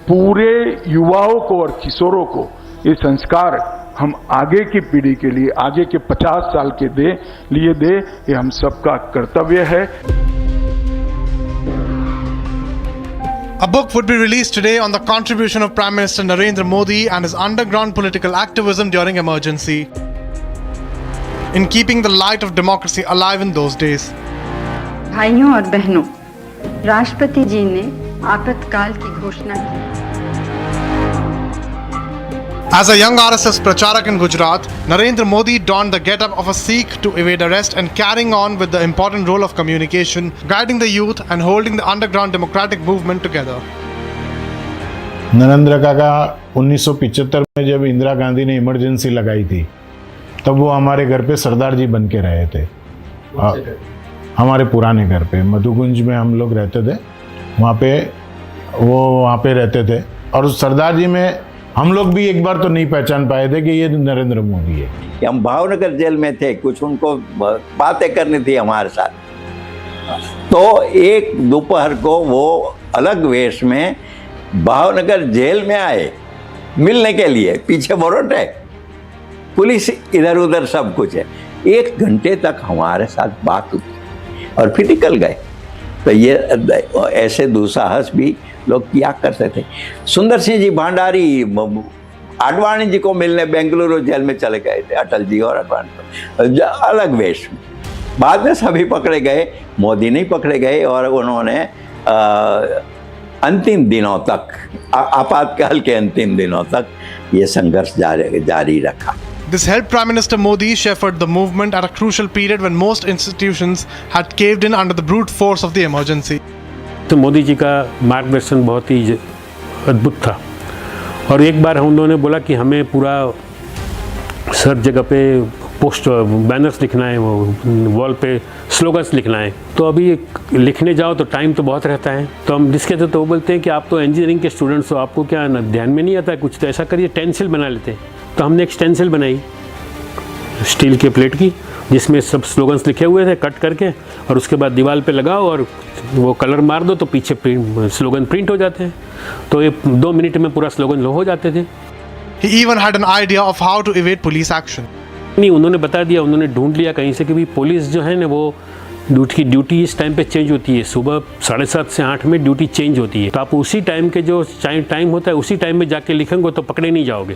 [SPEAKER 24] पूरे युवाओं को और किशोरों को ये संस्कार हम आगे की पीढ़ी के लिए, आगे के 50 साल के लिए दे, ये हम सबका कर्तव्य है।
[SPEAKER 25] A book would be released today on the contribution of Prime Minister Narendra Modi and his underground political activism during emergency, in keeping the light of democracy alive in those days.
[SPEAKER 26] भाइयों और बहनों, राष्ट्रपति जी ने आपातकाल की घोषणा की।
[SPEAKER 25] As a young RSS pracharak in Gujarat, Narendra Modi donned the get-up of a Sikh to evade arrest and carrying on with the important role of communication, guiding the youth and holding the underground democratic movement together.
[SPEAKER 7] Narendra काका 1975 में जब इंदिरा गांधी ने emergency लगाई थी तब वो हमारे घर पे सरदार जी बन के रहे थे। हमारे पुराने घर पे मधुकुंज में हम लोग रहते थे, वहाँ पे रहते थे। और सरदार जी में हम लोग भी एक बार तो नहीं पहचान पाए थे कि ये नरेंद्र मोदी है।
[SPEAKER 8] हम भावनगर जेल में थे, कुछ उनको बातें करनी थी हमारे साथ, तो एक दोपहर को वो अलग वेश में भावनगर जेल में आए मिलने के लिए। पीछे बोरट है, पुलिस इधर उधर सब कुछ है। 1 घंटे तक हमारे साथ बात हुई और फिर निकल गए। तो ये ऐसे दुस्साहस भी लोग किया करते थे। सुंदर सिंह जी भंडारी आडवाणी जी को मिलने बेंगलुरु जेल में चले गए थे, अटल जी और आडवाणी अलग वेश में। बाद में सभी पकड़े गए, मोदी नहीं पकड़े गए और उन्होंने अंतिम दिनों तक, आपातकाल के अंतिम दिनों तक ये संघर्ष जारी रखा।
[SPEAKER 25] This helped Prime Minister Modi shepherd the movement at a crucial period when most institutions had caved in under the brute force of the emergency.
[SPEAKER 9] तो मोदी जी का मार्गदर्शन बहुत ही अद्भुत था और एक बार हम लोगों ने बोला कि हमें पूरा हर जगह पे पोस्ट बैनर्स लिखना है, वो वॉल पे स्लोगन्स लिखना है। तो अभी लिखने जाओ तो टाइम तो बहुत रहता है, तो हम जिसके तो वो बोलते हैं कि आप तो इंजीनियरिंग के स्टूडेंट्स हो, आपको क्या ध्यान में नहीं आता है कुछ, तो ऐसा करिए टेंसिल बना लेते हैं। तो हमने एक स्टेंसिल बनाई स्टील के प्लेट की, जिसमें सब स्लोगन्स लिखे हुए थे कट करके, और उसके बाद दीवार पे लगाओ और वो कलर मार दो तो पीछे स्लोगन प्रिंट हो जाते हैं। तो ये 2 मिनट में पूरा स्लोगन हो जाते थे।
[SPEAKER 25] He even had an idea of how to evade police action.
[SPEAKER 9] नहीं, उन्होंने बता दिया, उन्होंने ढूंढ लिया कहीं से कि भी पुलिस जो है ना वो ड्यूटी इस टाइम पे चेंज होती है, सुबह 7:30 से 8 में ड्यूटी चेंज होती है। तो आप उसी टाइम के जो टाइम होता है उसी टाइम में जाके लिखेंगे तो पकड़े नहीं जाओगे।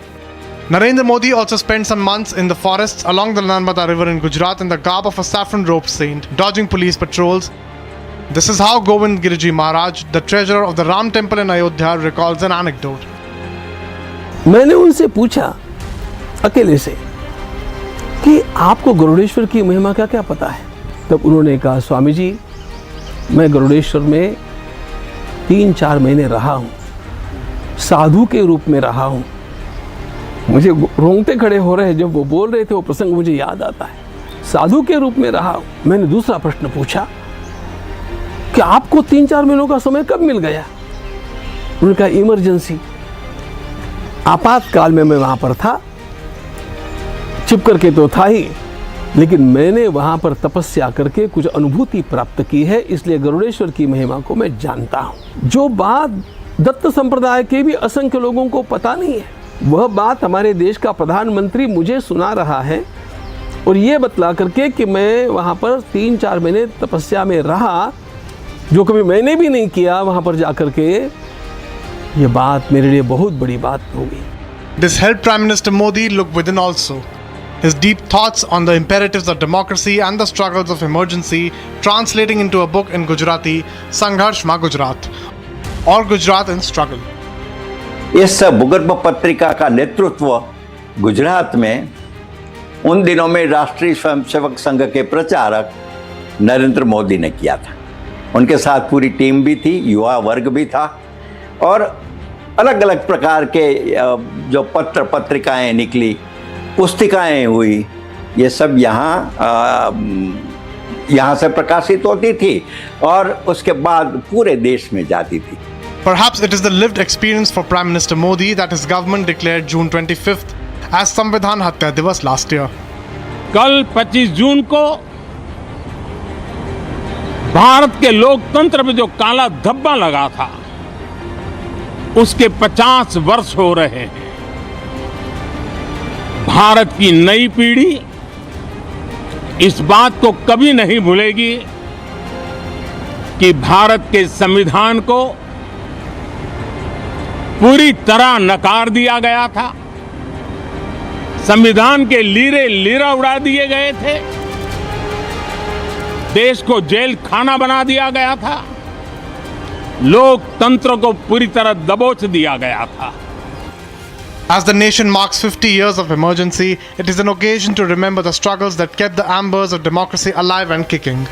[SPEAKER 25] Narendra Modi also spent some months in the forests along the Narmada River in Gujarat in the garb of a saffron robe saint, dodging police patrols. This is how Govind Giriji Maharaj, the treasurer of the Ram Temple in Ayodhya, recalls an anecdote.
[SPEAKER 10] मैंने उनसे पूछा अकेले से कि आपको गरुड़ेश्वर की महिमा का क्या पता है। तब उन्होंने कहा, स्वामी जी मैं गरुड़ेश्वर में 3-4 महीने रहा हूँ, साधु के रूप में रहा हूँ। मुझे रोंगटे खड़े हो रहे हैं, जब वो बोल रहे थे वो प्रसंग मुझे याद आता है। साधु के रूप में रहा हूँ। मैंने दूसरा प्रश्न पूछा कि आपको 3-4 महीनों का समय कब मिल गया। उन्होंने कहा इमरजेंसी, आपातकाल में मैं वहां पर था, छिप करके तो था ही, लेकिन मैंने वहां पर तपस्या करके कुछ अनुभूति प्राप्त की है, इसलिए गरुड़ेश्वर की महिमा को मैं जानता हूं। जो बात दत्त संप्रदाय के भी असंख्य लोगों को पता नहीं है, वह बात हमारे देश का प्रधानमंत्री मुझे सुना रहा है और ये बतला करके कि मैं वहां पर 3-4 महीने तपस्या में रहा, जो कभी मैंने भी नहीं किया वहां पर जाकर के। ये बात मेरे लिए बहुत बड़ी बात होगी।
[SPEAKER 25] This helped Prime Minister Modi look within also. His deep thoughts on the imperatives of democracy and the struggles of emergency translating into a book in Gujarati, Sangharsh Ma Gujarat, or Gujarat in Struggle.
[SPEAKER 8] इस भूगर्भ पत्रिका का नेतृत्व गुजरात में उन दिनों में राष्ट्रीय स्वयंसेवक संघ के प्रचारक नरेंद्र मोदी ने किया था। उनके साथ पूरी टीम भी थी, युवा वर्ग भी था और अलग अलग प्रकार के जो पत्र पत्रिकाएं निकली, पुस्तिकाएं हुई, ये सब यहाँ से प्रकाशित होती थी और उसके बाद पूरे देश में जाती थी।
[SPEAKER 25] Perhaps it is the lived experience for Prime Minister Modi that his government declared June 25th as Samvidhan Hatya Divas last year.
[SPEAKER 12] कल 25 जून को भारत के लोकतंत्र में जो काला धब्बा लगा था उसके 50 वर्ष हो रहे हैं। भारत की नई पीढ़ी इस बात को कभी नहीं भूलेगी कि भारत के संविधान को पूरी तरह नकार दिया गया था, संविधान के लीरे लीरा उड़ा दिए गए थे, देश को जेल खाना बना दिया गया था, लोकतंत्र को पूरी तरह दबोच दिया गया था।
[SPEAKER 25] As the nation marks 50 years of emergency, it is an occasion to remember the struggles that kept the embers of democracy alive and kicking.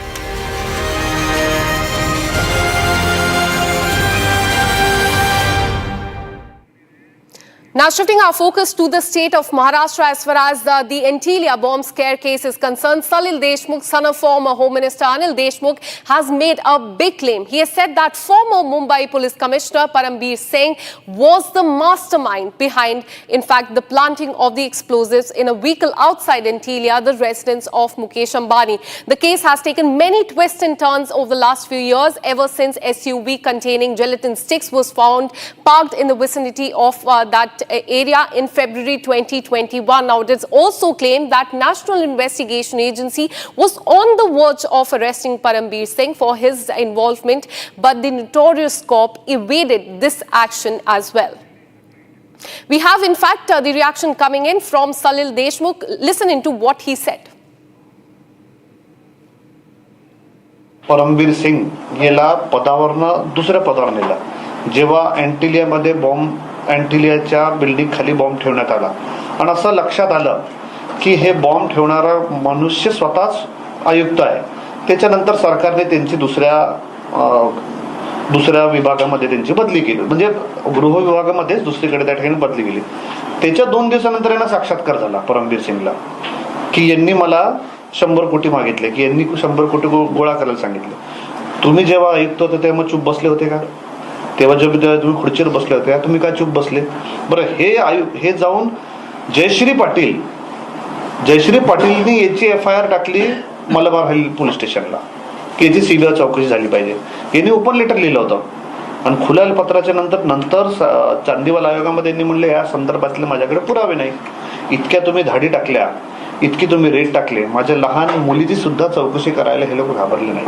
[SPEAKER 18] Now shifting our focus to the state of Maharashtra as far as the Antilia bomb scare case is concerned, Salil Deshmukh, son of former Home Minister Anil Deshmukh, has made a big claim. He has said that former Mumbai Police Commissioner Parambir Singh was the mastermind behind, in fact, the planting of the explosives in a vehicle outside Antilia, the residence of Mukesh Ambani. The case has taken many twists and turns over the last few years, ever since SUV containing gelatin sticks was found parked in the vicinity of that area in February 2021. Now, it is also claimed that National Investigation Agency was on the verge of arresting Parambir Singh for his involvement, but the notorious cop evaded this action as well. We have, in fact, the reaction coming in from Salil Deshmukh. Listen into what he said.
[SPEAKER 11] Parambir Singh याला पदावरनं दुसऱ्या पदावर नेलं जेव्हा अँटिलियामध्ये bomb अँटिलियाच्या building खाली bomb ठेवण्यात आला आणि असं लक्षात आलं की हे बॉम्ब ठेवणारा मनुष्य स्वतःच आयुक्त आहे त्याच्यानंतर सरकारने त्यांची दुसऱ्या विभागामध्ये त्यांची बदली केली म्हणजे गृह विभागामध्येच दुसरीकडे त्या ठिकाणी बदली केली त्याच्या 2 दिवसानंतर यांना साक्षात्कार झाला परमबीर सिंगला की यांनी मला 100 कोटी मागितले की यांनी 100 कोटी गोळा करायला सांगितले तुम्ही जेव्हा आयुक्त होते तेव्हा चूप बसले होते का तेव्हा जेव्हा तुम्ही खुर्चीवर बसले होते तुम्ही काय चूप बसले बरं हे जाऊन जयश्री पाटीलनी याची FIR टाकली मलबार हिल पोलीस स्टेशनला की याची सीबीआय चौकशी झाली पाहिजे यांनी ओपन लेटर लिहिलं होतं आणि खुल्या पत्राच्या नंतर चांदीवाल आयोगामध्ये यांनी म्हणले या संदर्भातले माझ्याकडे पुरावे नाही इतक्या तुम्ही धाडी टाकल्या इतकी तुम्ही रेट टाकले माझ्या लहान मुलीची सुद्धा चौकशी करायला हे लोक घाबरले नाही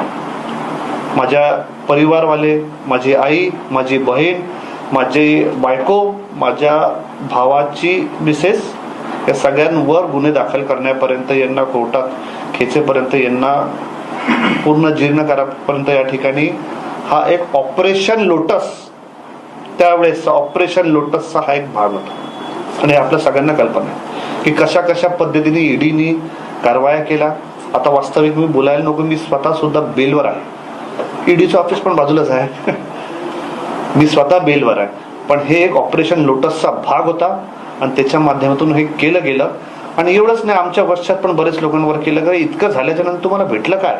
[SPEAKER 11] माझ्या परिवारवाले माझी आई माझी बहीण माझी बायको माझ्या भावाची मिसेस या सगळ्यांवर गुन्हे दाखल करण्यापर्यंत यांना कोर्टात खेचेपर्यंत यांना पूर्ण जीर्ण करापर्यंत या ठिकाणी हा एक ऑपरेशन लोटस त्यावेळेस ऑपरेशन लोटसचा हा एक भाग होता आणि आपल्या सगळ्यांना कल्पना आहे की कशा कशा पद्धतीने ईडीनी कारवाया केला आता वास्तविक मी बोलायला नको मी स्वतः सुद्धा बेलवर आहे ईडीचं ऑफिस पण बाजूलाच आहे मी स्वतः बेलवर आहे पण हे एक ऑपरेशन लोटसचा भाग होता आणि त्याच्या माध्यमातून हे केलं गेलं आणि एवढंच नाही आमच्या वर्षात पण बरेच लोकांवर केलं का इतकं झाल्याच्या नंतर तुम्हाला भेटलं काय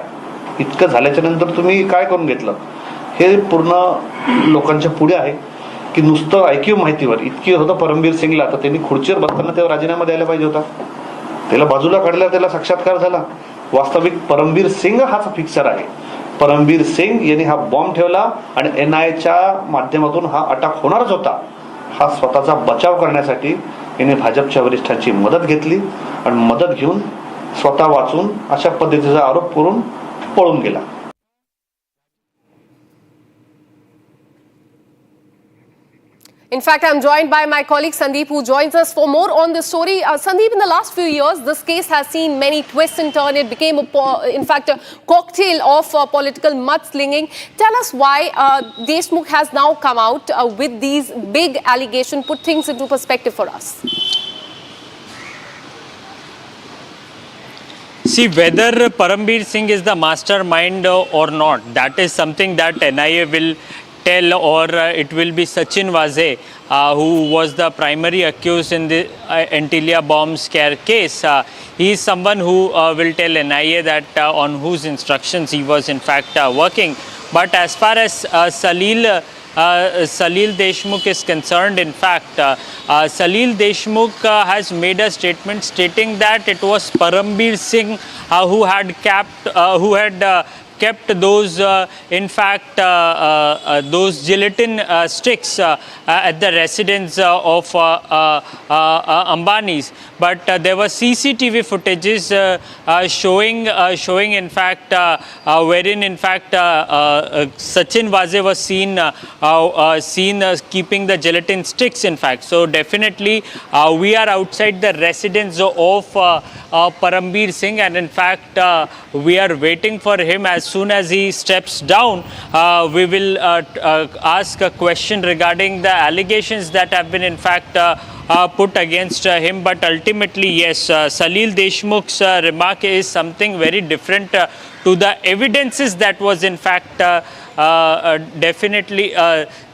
[SPEAKER 11] इतकं झाल्याच्या नंतर तुम्ही काय करून घेतलं हे पूर्ण लोकांच्या पुढे आहे की नुसतं ऐकीव माहितीवर इतकी होतं परमबीर सिंगला तर त्यांनी खुर्चीवर बसताना तेव्हा राजीनामा द्यायला पाहिजे होता त्याला बाजूला काढला त्याला साक्षात्कार झाला वास्तविक परमबीर सिंग हाच फिक्सर आहे परमबीर सिंग यांनी हा बॉम्ब ठेवला आणि NIAच्या माध्यमातून हा अटॅक होणारच होता हा स्वतःचा बचाव करण्यासाठी यांनी भाजपच्या वरिष्ठांची मदत घेतली आणि मदत घेऊन स्वतः वाचून अशा पद्धतीचा आरोप करून पळून गेला
[SPEAKER 18] In fact, I'm joined by my colleague Sandeep, who joins us for more on this story. Sandeep, in the last few years, this case has seen many twists and turns. It became, in fact, a cocktail of political mudslinging. Tell us why Deshmukh has now come out with these big allegations. Put things into perspective for us.
[SPEAKER 13] See, whether Parambir Singh is the mastermind or not, that is something that NIA will tell, or it will be Sachin Vaze, who was the primary accused in the Antilia bomb scare case. He is someone who will tell NIA that on whose instructions he was in fact working. But as far as Salil Deshmukh is concerned, in fact, Salil Deshmukh has made a statement stating that it was Parambir Singh who had kept those, in fact, those gelatin sticks at the residence of Ambani's. But there were CCTV footages showing, in fact, wherein, in fact, Sachin Vaze was seen keeping the gelatin sticks, in fact. So definitely, we are outside the residence of Parambir Singh, and in fact, we are waiting for him. As soon as he steps down, we will ask a question regarding the allegations that have been, in fact, put against him. But ultimately, yes, Salil Deshmukh's remark is something very different to the evidences that was, in fact, definitely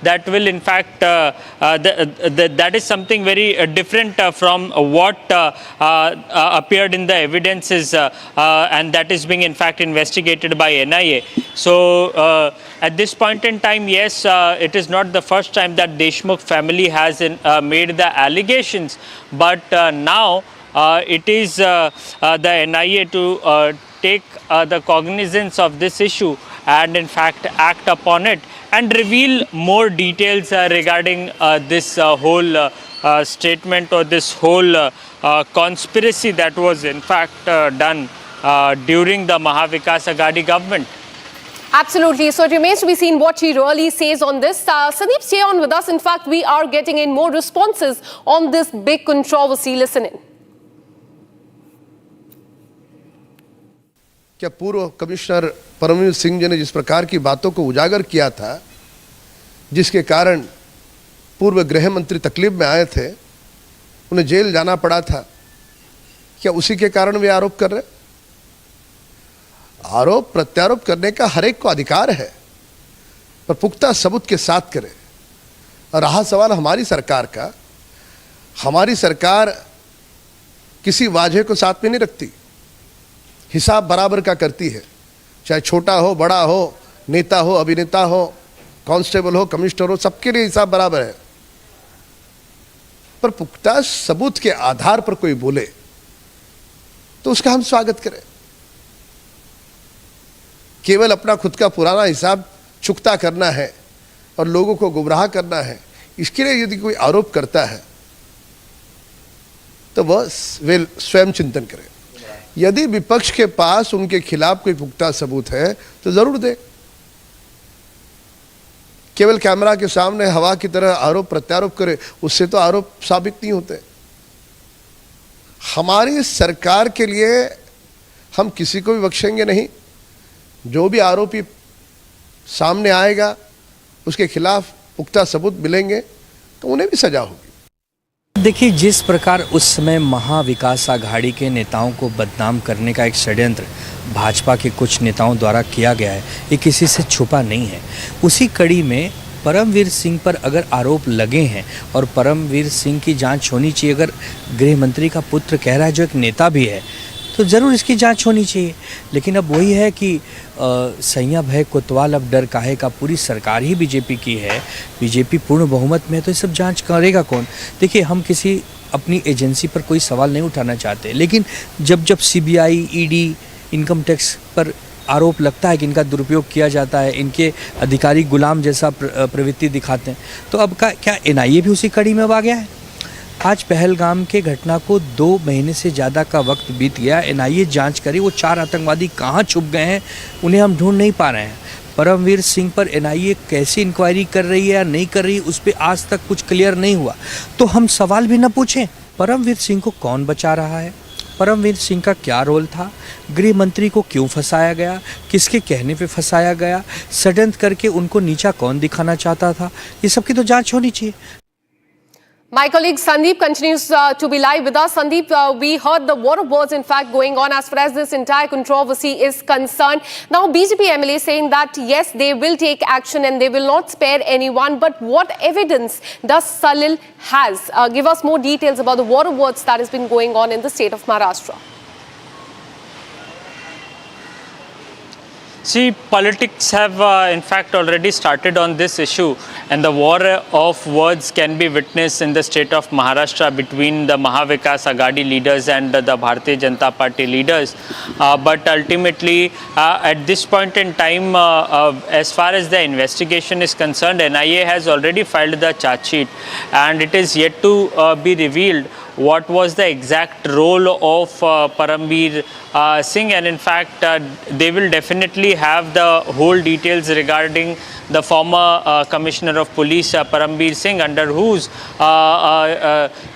[SPEAKER 13] that will in fact that is something very different from what appeared in the evidences, and that is being in fact investigated by NIA. So at this point in time, yes, it is not the first time that Deshmukh family has made the allegations, but now it is the NIA to take the cognizance of this issue and in fact act upon it and reveal more details regarding this whole statement or this whole conspiracy that was in fact done during the Mahavikas Aghadi government.
[SPEAKER 18] Absolutely. So it remains to be seen what he really says on this. Sandeep, stay on with us. In fact, we are getting in more responses on this big controversy. Listen in.
[SPEAKER 6] क्या पूर्व commissioner Paramvir Singh ji ने जिस प्रकार की बातों को उजागर किया था, जिसके कारण पूर्व गृह मंत्री तकलीफ में आए थे, उन्हें जेल जाना पड़ा था, क्या उसी के कारण वे आरोप कर रहे? आरोप प्रत्यारोप करने का हर एक को अधिकार है, पर पुख्ता सबूत के साथ करें। और रहा सवाल हमारी सरकार का, हमारी सरकार किसी वाजह को साथ में नहीं रखती, हिसाब बराबर का करती है, चाहे छोटा हो बड़ा हो, नेता हो अभिनेता हो, कांस्टेबल हो कमिश्नर हो, सबके लिए हिसाब बराबर है। पर पुख्ता सबूत के आधार पर कोई बोले तो उसका हम स्वागत करें। केवल अपना खुद का पुराना हिसाब चुकता करना है और लोगों को गुमराह करना है, इसके लिए यदि कोई आरोप करता है तो वह वे स्वयं चिंतन करें। यदि विपक्ष के पास उनके खिलाफ कोई पुख्ता सबूत है तो जरूर दे। केवल कैमरा के सामने हवा की तरह आरोप प्रत्यारोप करे, उससे तो आरोप साबित नहीं होते। हमारी सरकार के लिए हम किसी को भी बख्शेंगे नहीं। जो भी आरोपी सामने आएगा उसके खिलाफ पुख्ता सबूत मिलेंगे तो उन्हें भी सजा होगी।
[SPEAKER 15] देखिए, जिस प्रकार उस समय महाविकास आघाड़ी के नेताओं को बदनाम करने का एक षड्यंत्र भाजपा के कुछ नेताओं द्वारा किया गया है, ये किसी से छुपा नहीं है। उसी कड़ी में परमवीर सिंह पर अगर आरोप लगे हैं और परमवीर सिंह की जांच होनी चाहिए, अगर गृह मंत्री का पुत्र कह रहा है जो एक नेता भी है, तो ज़रूर इसकी जांच होनी चाहिए। लेकिन अब वही है कि सैया भय कोतवाल अब डर काहे का, पूरी सरकार ही बीजेपी की है, बीजेपी पूर्ण बहुमत में है, तो ये सब जांच करेगा कौन? देखिए, हम किसी अपनी एजेंसी पर कोई सवाल नहीं उठाना चाहते, लेकिन जब सीबीआई, ईडी, इनकम टैक्स पर आरोप लगता है कि इनका दुरुपयोग किया जाता है, इनके अधिकारी गुलाम जैसा प्रवृत्ति दिखाते हैं, तो अब क्या एनआईए भी उसी कड़ी में अब आ गया है? आज पहलगाम के घटना को 2 महीने से ज़्यादा का वक्त बीत गया, एनआईए जांच करी वो 4 आतंकवादी कहाँ छुप गए हैं, उन्हें हम ढूंढ नहीं पा रहे हैं। परमवीर सिंह पर एनआईए कैसी इंक्वायरी कर रही है या नहीं कर रही, उस पर आज तक कुछ क्लियर नहीं हुआ। तो हम सवाल भी न पूछें, परमवीर सिंह को कौन बचा रहा है, परमवीर सिंह का क्या रोल था, गृह मंत्री को क्यों फंसाया गया, किसके कहने पे फंसाया गया, षड्यंत्र करके उनको नीचा कौन दिखाना चाहता था, ये सब की तो जांच होनी चाहिए।
[SPEAKER 18] My colleague Sandeep continues to be live with us. Sandeep, we heard the war of words in fact going on as far as this entire controversy is concerned. Now BJP MLA saying that yes, they will take action and they will not spare anyone. But what evidence does Salil has? Give us more details about the war of words that has been going on in the state of Maharashtra.
[SPEAKER 13] See, politics have in fact already started on this issue, and the war of words can be witnessed in the state of Maharashtra between the Mahavikas Aghadi leaders and the Bharatiya Janata Party leaders. But ultimately, at this point in time, as far as the investigation is concerned, NIA has already filed the charge sheet, and it is yet to be revealed what was the exact role of Parambir Singh, and in fact they will definitely have the whole details regarding the former Commissioner of Police Parambir Singh, under whose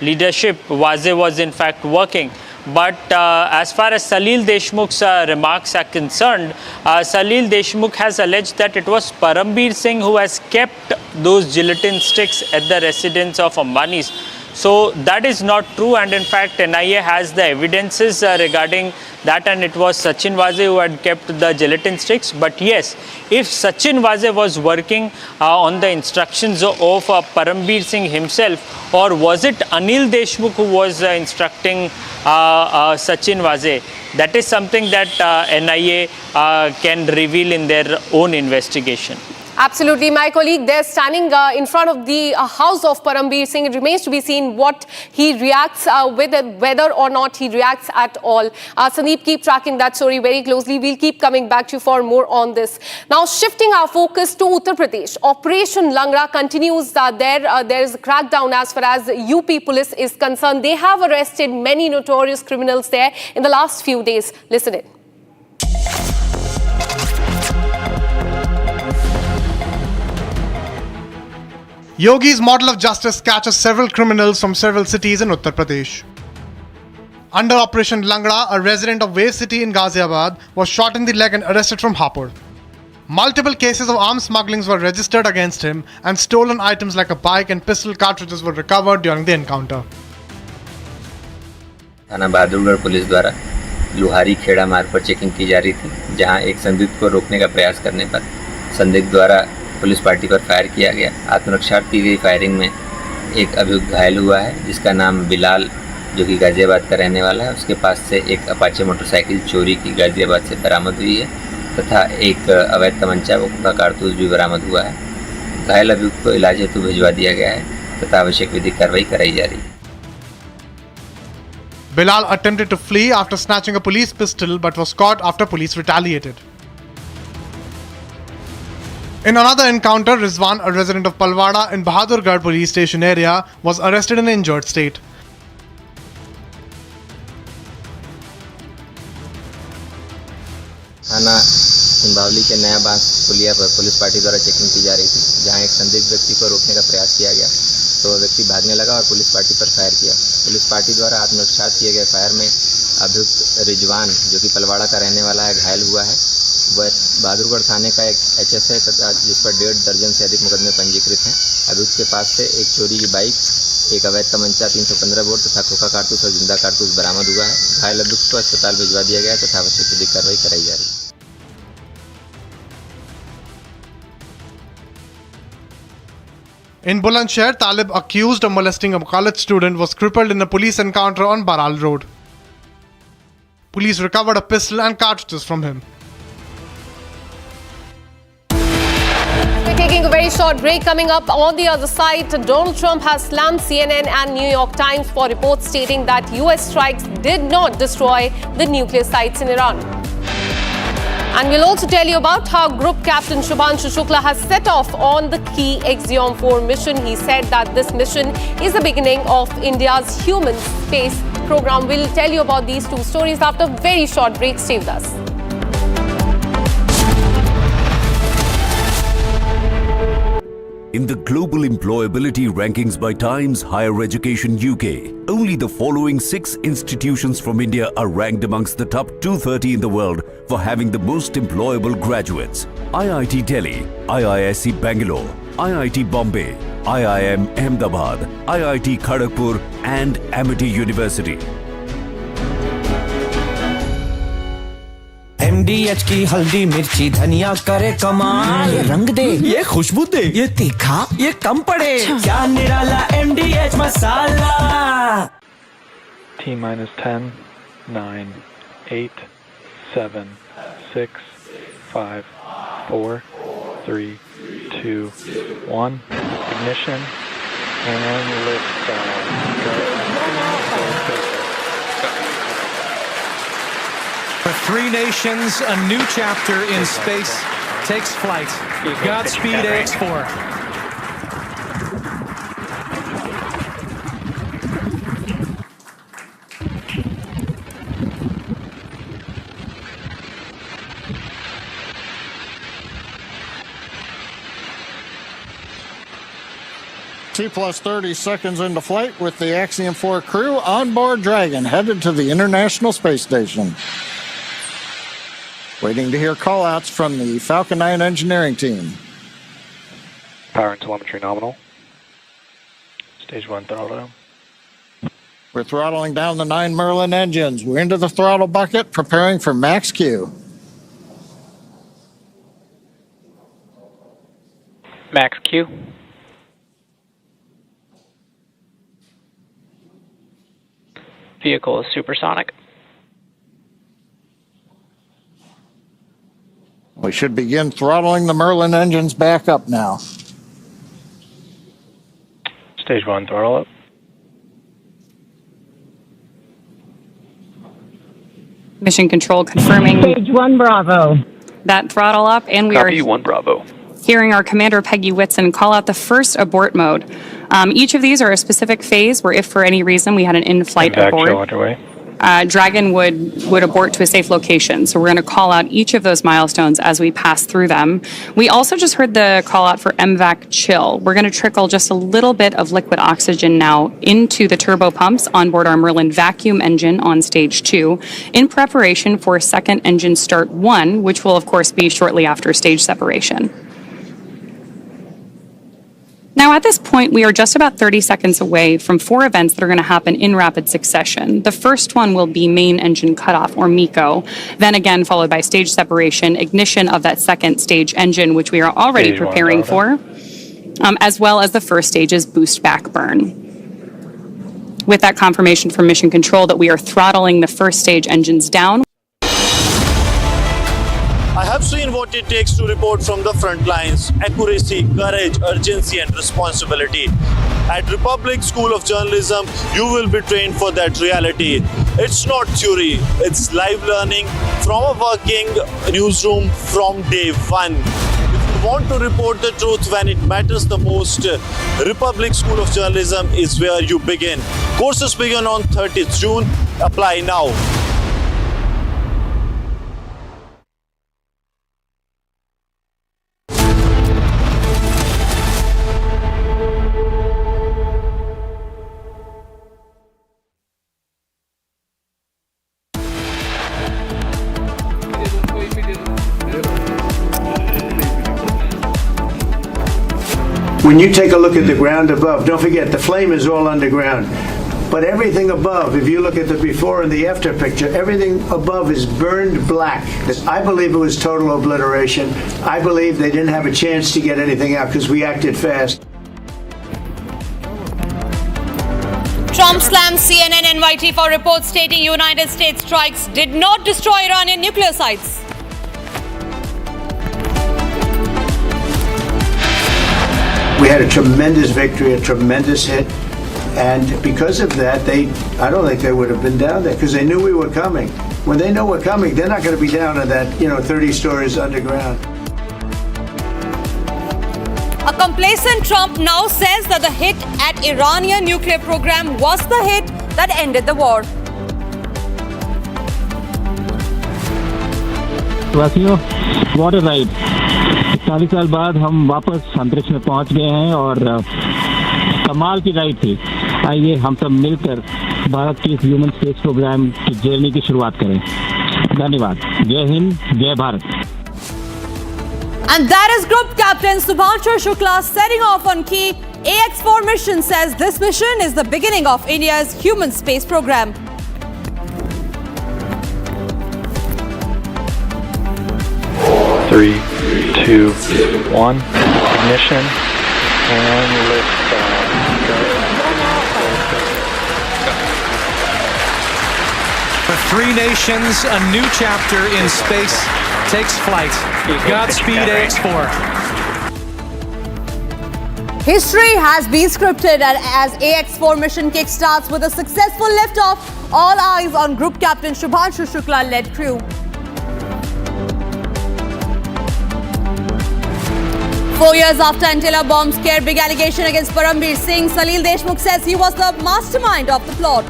[SPEAKER 13] leadership Waze was in fact working. But as far as Salil Deshmukh's remarks are concerned, Salil Deshmukh has alleged that it was Parambir Singh who has kept those gelatin sticks at the residence of Ambani's. So that is not true, and in fact NIA has the evidences regarding that, and it was Sachin Waze who had kept the gelatin sticks. But yes, if Sachin Waze was working on the instructions of Parambir Singh himself, or was it Anil Deshmukh who was instructing Sachin Waze, that is something that NIA can reveal in their own investigation.
[SPEAKER 18] Absolutely. My colleague there standing in front of the house of Parambir Singh. It remains to be seen what he reacts with, whether or not he reacts at all. Sandeep, keep tracking that story very closely. We'll keep coming back to you for more on this. Now, shifting our focus to Uttar Pradesh. Operation Langra continues there is a crackdown as far as UP police is concerned. They have arrested many notorious criminals there in the last few days. Listen in.
[SPEAKER 25] Yogi's model of justice catches several criminals from several cities in Uttar Pradesh. Under Operation Langra, a resident of Wave City in Ghaziabad was shot in the leg and arrested from Hapur. Multiple cases of arms smugglings were registered against him, and stolen items like a bike and pistol cartridges were recovered during the encounter.
[SPEAKER 17] थाना Bahadurgarh police द्वारा लुहारी खेड़ा मार्ग पर checking की जा रही थी, जहां एक संदिग्ध को रोकने का प्रयास करने पर संदिग्ध द्वारा पुलिस पार्टी पर फायर किया गया। आत्मरक्षार्थ की गई फायरिंग में एक अभियुक्त घायल हुआ है, जिसका नाम बिलाल, जो कि गाजियाबाद का रहने वाला है। उसके पास से एक अपाचे मोटरसाइकिल चोरी की गाजियाबाद से बरामद हुई है, तथा एक अवैध तमंचा का कारतूस भी बरामद हुआ है। घायल अभियुक्त को इलाज हेतु भिजवा दिया गया है तथा आवश्यक विधिक कार्रवाई कराई जा रही है।
[SPEAKER 25] Bilal attempted to flee after snatching a police pistol but was caught after police retaliated. In another encounter, Rizwan, a resident of Palwada in Bahadurgarh police station area, was arrested in an injured state.
[SPEAKER 17] थाना सिंबावली के नया बांस पुलिया पर police party द्वारा checking की जा रही थी, जहां एक संदिग्ध व्यक्ति को रोकने का प्रयास किया गया तो वह व्यक्ति भागने लगा और पुलिस पार्टी पर फायर किया। पुलिस पार्टी द्वारा आत्मरक्षार्थ किए गए फायर में अभियुक्त रिजवान, जो कि पलवाड़ा का रहने वाला है, घायल हुआ है। वह बहादुरगढ़ थाने का एक HS है तथा जिस पर 1.5 दर्जन से अधिक मुकदमे पंजीकृत हैं। अभियुक्त के पास से एक चोरी की बाइक, एक अवैध तमंचा 315 बोर तथा खोखा कारतूस और जिंदा कारतूस बरामद हुआ है। घायल अभियुक्त को अस्पताल भिजवा दिया गया तथा आवश्यक विधिक कार्रवाई कराई जा रही है।
[SPEAKER 25] In Bulandshahr, Talib, accused of molesting a college student, was crippled in a police encounter on Baral Road. Police recovered a pistol and cartridges from him.
[SPEAKER 18] We're taking a very short break. Coming up on the other side, Donald Trump has slammed CNN and New York Times for reports stating that US strikes did not destroy the nuclear sites in Iran. And we'll also tell you about how Group Captain Shubhanshu Shukla has set off on the key Axiom-4 mission. He said that this mission is the beginning of India's human space program. We'll tell you about these two stories after a very short break. Stay with us.
[SPEAKER 19] In the global employability rankings by Times Higher Education UK, only the following 6 institutions from India are ranked amongst the top 230 in the world for having the most employable graduates. IIT Delhi, IISc Bangalore, IIT Bombay, IIM Ahmedabad, IIT Kharagpur and Amity University.
[SPEAKER 20] MDH की हल्दी मिर्ची धनिया करे कमाल, ये रंग दे, ये खुशबू दे, ये तीखा, ये कम पड़े, क्या निराला MDH masala.
[SPEAKER 5] T-10, 9, 8, 7, 6, 5, 4, 3, 2, 1. Ignition and lift.
[SPEAKER 1] For 3 nations, a new chapter in space takes flight. Godspeed, AX-4.
[SPEAKER 21] T+30 seconds into flight with the Axiom-4 crew on board Dragon, headed to the International Space Station. Waiting to hear call-outs from the Falcon 9 engineering team.
[SPEAKER 5] Power and telemetry nominal. Stage 1 throttle.
[SPEAKER 21] We're throttling down the 9 Merlin engines. We're into the throttle bucket, preparing for max Q.
[SPEAKER 5] Max Q. Vehicle is supersonic.
[SPEAKER 21] We should begin throttling the Merlin engines back up now.
[SPEAKER 5] Stage 1 throttle up.
[SPEAKER 2] Mission Control confirming
[SPEAKER 4] Stage 1 Bravo.
[SPEAKER 2] that throttle up, and we
[SPEAKER 5] Copy
[SPEAKER 2] are
[SPEAKER 5] 1 Bravo.
[SPEAKER 2] hearing our Commander Peggy Whitson call out the first abort mode. Each of these are a specific phase where if for any reason we had an in-flight
[SPEAKER 5] Vac
[SPEAKER 2] abort,
[SPEAKER 5] chill underway.
[SPEAKER 2] Dragon would abort to a safe location. So we're going to call out each of those milestones as we pass through them. We also just heard the call out for MVAC chill. We're going to trickle just a little bit of liquid oxygen now into the turbo pumps on board our Merlin vacuum engine on stage 2 in preparation for second engine start 1, which will of course be shortly after stage separation. Now, at this point, we are just about 30 seconds away from 4 events that are going to happen in rapid succession. The first one will be main engine cutoff, or MECO, then again followed by stage separation, ignition of that second stage engine, which we are already
[SPEAKER 5] Stage 1
[SPEAKER 2] preparing
[SPEAKER 5] throttle.
[SPEAKER 2] for, as well as the first stage's boost back burn. With that confirmation from Mission Control that we are throttling the first stage engines down.
[SPEAKER 14] I have seen what it takes to report from the front lines. Accuracy, courage, urgency and responsibility. At Republic School of Journalism, you will be trained for that reality. It's not theory, it's live learning from a working newsroom from day one. If you want to report the truth when it matters the most, Republic School of Journalism is where you begin. Courses begin on 30th June. Apply now.
[SPEAKER 16] When you take a look at the ground above, don't forget the flame is all underground. But everything above, if you look at the before and the after picture, everything above is burned black. I believe it was total obliteration. I believe they didn't have a chance to get anything out because we acted fast.
[SPEAKER 22] Trump slams CNN NYT for reports stating United States strikes did not destroy Iranian nuclear sites.
[SPEAKER 16] We had a tremendous victory, a tremendous hit. And because of that, I don't think they would have been down there because they knew we were coming. When they know we're coming, they're not going to be down in that, 30 stories underground.
[SPEAKER 22] A complacent Trump now says that the hit at Iranian nuclear program was the hit that ended the war.
[SPEAKER 23] वासियों, what a ride! 40 साल बाद हम वापस अंतरिक्ष में पहुंच गए हैं और कमाल की राइड थी। आइए हम सब मिलकर भारत के इस ह्यूमन स्पेस प्रोग्राम की जर्नी की शुरुआत करें। धन्यवाद। जय हिंद, जय Bharat.
[SPEAKER 22] And that is Group Captain Shubhanshu Shukla setting off on key AX-4 mission, says this mission is the beginning of India's human space program.
[SPEAKER 5] Three, two, one. Ignition and liftoff.
[SPEAKER 1] For 3 nations, a new chapter in space takes flight. Godspeed, AX-4.
[SPEAKER 22] History has been scripted, and as AX-4 mission kickstarts with a successful liftoff, all eyes on Group Captain Shubhanshu Shukla led crew. 4 years after Antilla bomb scare big allegation against Parambir Singh, Salil Deshmukh says he was the mastermind of the plot.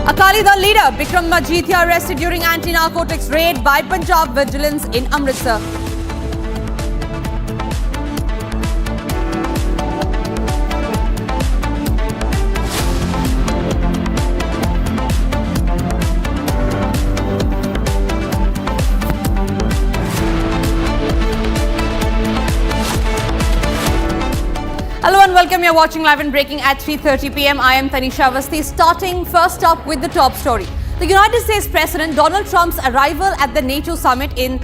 [SPEAKER 22] Akali Dal leader Bikram Majithia arrested during anti-narcotics raid by Punjab Vigilance in Amritsar. Hello Hello and welcome. You're watching Live and Breaking at 3:30 p.m. I am Tanisha Avasthi. Starting first up with the top story. The United States President Donald Trump's arrival at the NATO summit in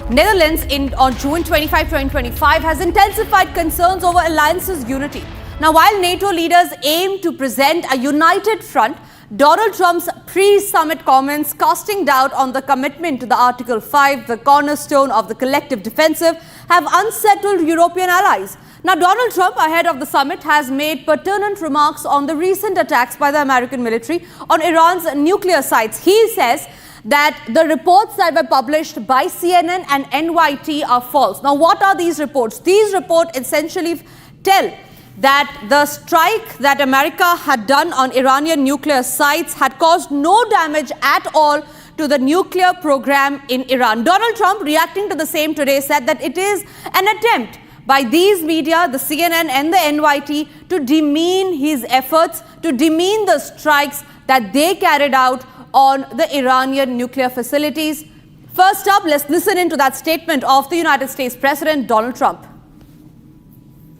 [SPEAKER 22] Netherlands on June 25, 2025 has intensified concerns over alliance's unity. Now, while NATO leaders aim to present a united front, Donald Trump's pre-summit comments casting doubt on the commitment to the Article 5, the cornerstone of the collective defensive, have unsettled European allies. Now, Donald Trump, ahead of the summit, has made pertinent remarks on the recent attacks by the American military on Iran's nuclear sites. He says that the reports that were published by CNN and NYT are false. Now, what are these reports? These reports essentially tell that the strike that America had done on Iranian nuclear sites had caused no damage at all to the nuclear program in Iran. Donald Trump, reacting to the same today, said that it is an attempt by these media, the CNN and the NYT, to demean his efforts, to demean the strikes that they carried out on the Iranian nuclear facilities. First up, let's listen into that statement of the United States President Donald Trump.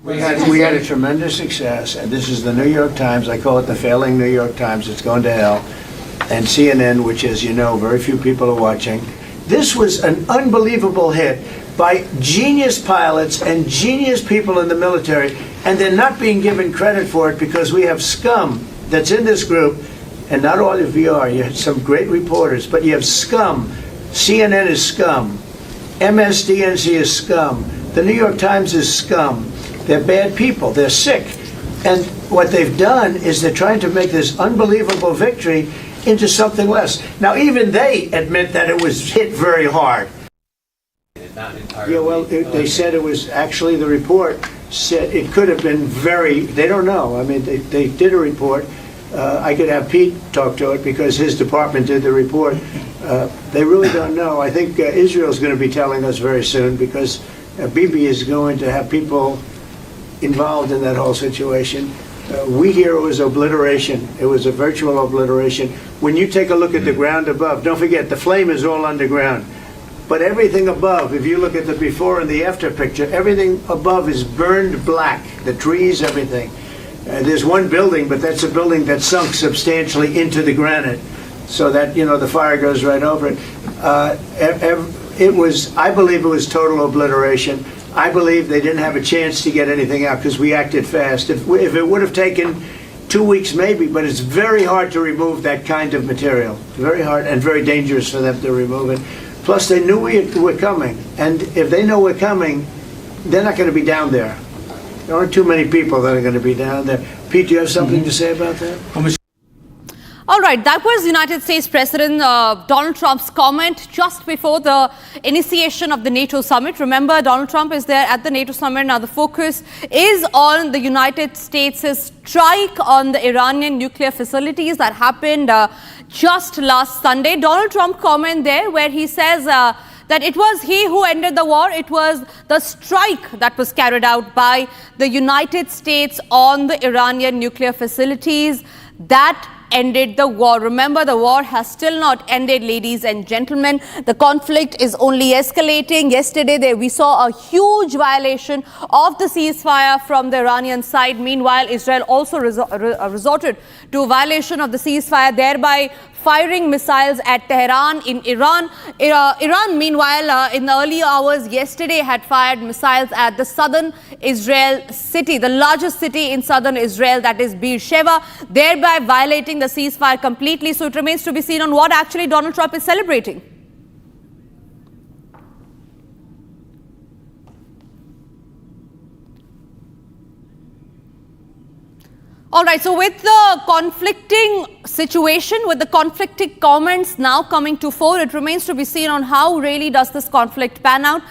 [SPEAKER 16] We had a tremendous success, and this is the New York Times. I call it the failing New York Times. It's going to hell. And CNN, which, as you know, very few people are watching. This was an unbelievable hit by genius pilots and genius people in the military, and they're not being given credit for it because we have scum that's in this group, and not all of you are. You have some great reporters, but you have scum. CNN is scum. MSDNC is scum. The New York Times is scum. They're bad people. They're sick. And what they've done is they're trying to make this unbelievable victory into something less. Now, even they admit that it was hit very hard. Yeah, well, they said it was actually, the report said it could have been they don't know. I mean, they did a report. I could have Pete talk to it because his department did the report. They really don't know. I think Israel's going to be telling us very soon because Bibi is going to have people involved in that whole situation. We hear it was obliteration. It was a virtual obliteration. When you take a look at the ground above, don't forget the flame is all underground. But everything above, if you look at the before and the after picture, everything above is burned black. The trees, everything. There's one building, but that's a building that sunk substantially into the granite, so that the fire goes right over it. I believe it was total obliteration. I believe they didn't have a chance to get anything out because we acted fast. If it would have taken 2 weeks, maybe, but it's very hard to remove that kind of material. Very hard and very dangerous for them to remove it. Plus, they knew we were coming, and if they know we're coming, they're not going to be down there. There aren't too many people that are going to be down there. Pete, do you have something to say about that?
[SPEAKER 22] All right, that was United States President Donald Trump's comment just before the initiation of the NATO summit. Remember, Donald Trump is there at the NATO summit. Now, the focus is on the United States' strike on the Iranian nuclear facilities that happened just last Sunday. Donald Trump comment there where he says that it was he who ended the war. It was the strike that was carried out by the United States on the Iranian nuclear facilities that ended the war. Remember, the war has still not ended, ladies and gentlemen. The conflict is only escalating. Yesterday, we saw a huge violation of the ceasefire from the Iranian side. Meanwhile, Israel also resorted to a violation of the ceasefire, thereby firing missiles at Tehran in Iran. Iran, meanwhile, in the early hours yesterday had fired missiles at the southern Israel city, the largest city in southern Israel, that is Beersheba, thereby violating the ceasefire completely. So it remains to be seen on what actually Donald Trump is celebrating. All right, so with the conflicting situation, with the conflicting comments now coming to fore, it remains to be seen on how really does this conflict pan out.